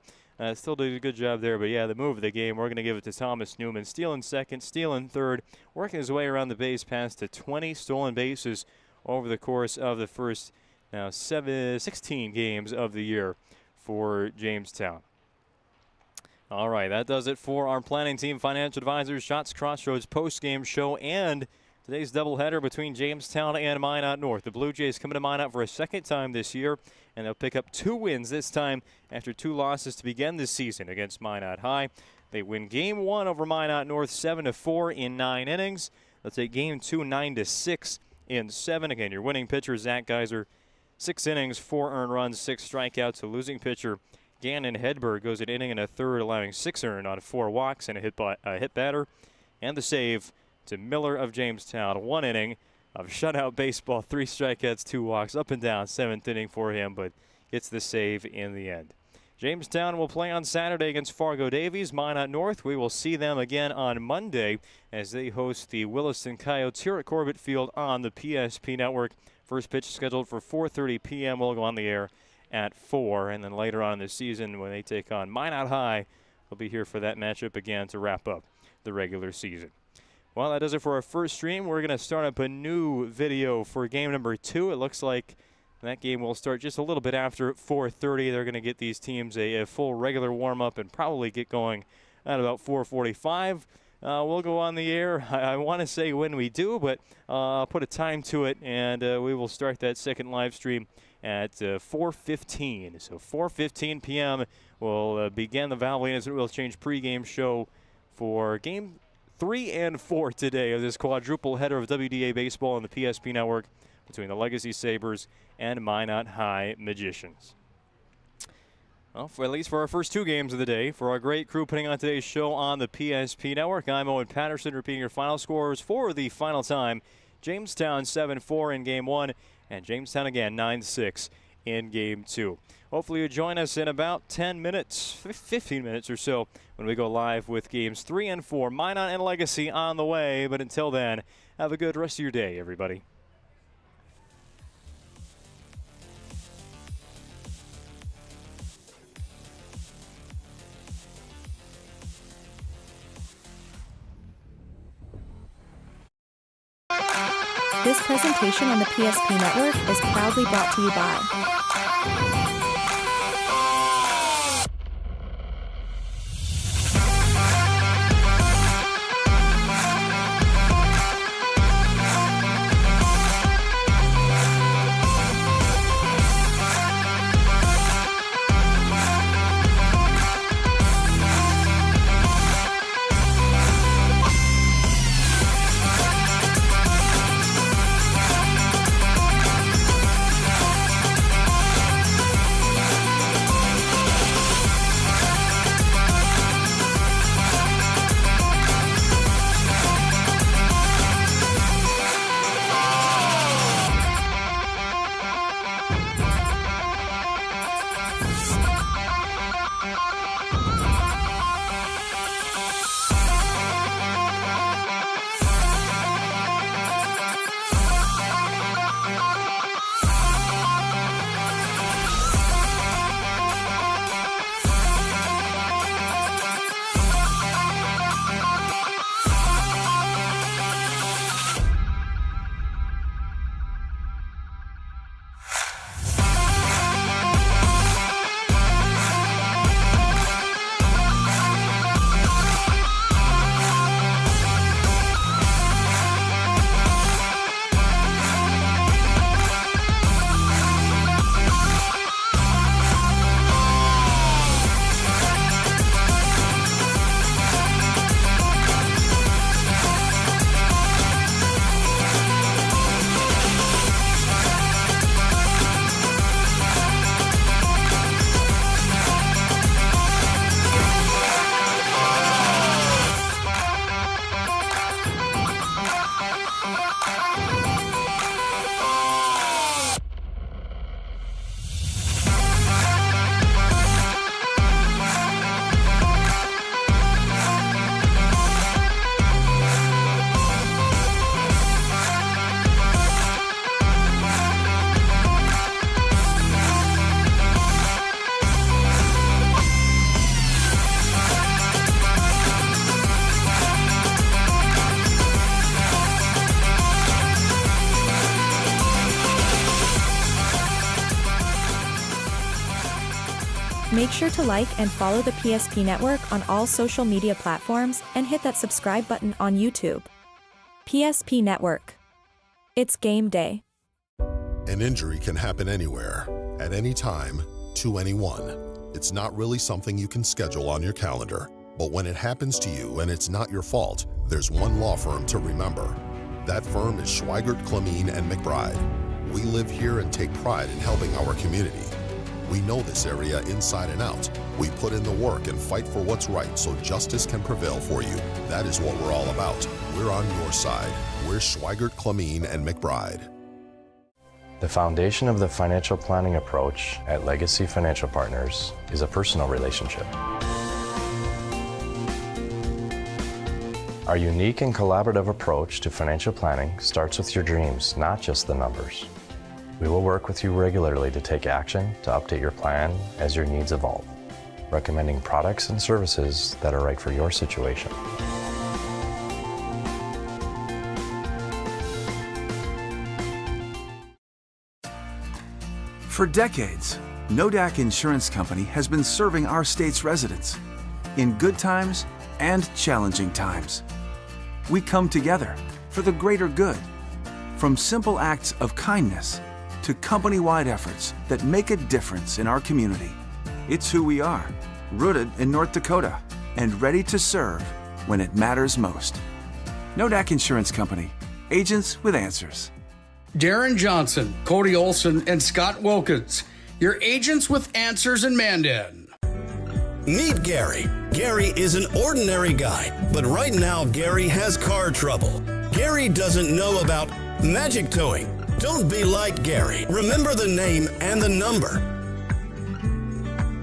still did a good job there. But yeah, the move of the game, we're going to give it to Thomas Newman. Stealing second, stealing third, working his way around the base paths to 20 stolen bases over the course of the first 16 games of the year for Jamestown. All right, that does it for our planning team, financial advisors, Shots Crossroads post-game show, and today's doubleheader between Jamestown and Minot North. The Blue Jays coming to Minot for a second time this year, and they'll pick up 2 wins this time after 2 losses to begin this season against Minot High. They win Game 1 over Minot North 7-4 in 9 innings. They'll take Game 2 9-6 in 7. Again, your winning pitcher, Zach Geiser, 6 innings, 4 earned runs, 6 strikeouts. The losing pitcher, Gannon Hedberg, goes an inning and a third, allowing 6 earned on 4 walks and a hit batter. And the save to Miller of Jamestown, 1 inning of shutout baseball, 3 strikeouts, 2 walks, up and down, 7th inning for him, but gets the save in the end. Jamestown will play on Saturday against Fargo Davies. Minot North, we will see them again on Monday as they host the Williston Coyotes here at Corbett Field on the PSP Network. First pitch scheduled for 4:30 p.m. We'll go on the air at 4, and then later on in the season when they take on Minot High, we'll be here for that matchup again to wrap up the regular season. Well, that does it for our first stream. We're going to start up a new video for game number 2. It looks like that game will start just a little bit after 4:30. They're going to get these teams a full regular warm-up and probably get going at about 4:45. We'll go on the air. I want to say when we do, but I'll put a time to it, and we will start that second live stream at 4:15. So 4:15 p.m. we'll begin the Valvoline as it will change pregame show for game 3 and 4 today of this quadruple header of WDA baseball on the PSP Network between the Legacy Sabres and Minot High Magicians. Well, at least for our first 2 games of the day, for our great crew putting on today's show on the PSP Network, I'm Owen Patterson, repeating your final scores for the final time. Jamestown 7-4 in Game 1, and Jamestown again 9-6 in Game 2. Hopefully you'll join us in about 10 minutes, 15 minutes or so, when we go live with Games 3 and 4. Minot and Legacy on the way, but until then, have a good rest of your day, everybody. This presentation on the PSP Network is proudly brought to you by Make sure to like and follow the PSP Network on all social media platforms and hit that subscribe button on YouTube. PSP Network. It's game day. An injury can happen anywhere, at any time, to anyone. It's not really something you can schedule on your calendar. But when it happens to you and it's not your fault, there's one law firm to remember. That firm is Schweigert, Clemene, and McBride. We live here and take pride in helping our community. We know this area inside and out. We put in the work and fight for what's right so justice can prevail for you. That is what we're all about. We're on your side. We're Schweigert, Clemene, and McBride. The foundation of the financial planning approach at Legacy Financial Partners is a personal relationship. Our unique and collaborative approach to financial planning starts with your dreams, not just the numbers. We will work with you regularly to take action to update your plan as your needs evolve, recommending products and services that are right for your situation. For decades, Nodak Insurance Company has been serving our state's residents in good times and challenging times. We come together for the greater good, from simple acts of kindness to company-wide efforts that make a difference in our community. It's who we are, rooted in North Dakota and ready to serve when it matters most. Nodak Insurance Company, agents with answers. Darren Johnson, Cody Olson, and Scott Wilkins, your agents with answers in Mandan. Meet Gary. Gary is an ordinary guy, but right now Gary has car trouble. Gary doesn't know about magic towing. Don't be like Gary. Remember the name and the number.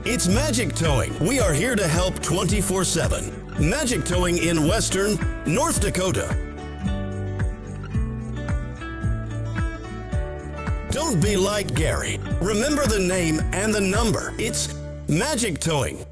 It's Magic Towing. We are here to help 24/7. Magic Towing in Western North Dakota. Don't be like Gary. Remember the name and the number. It's Magic Towing.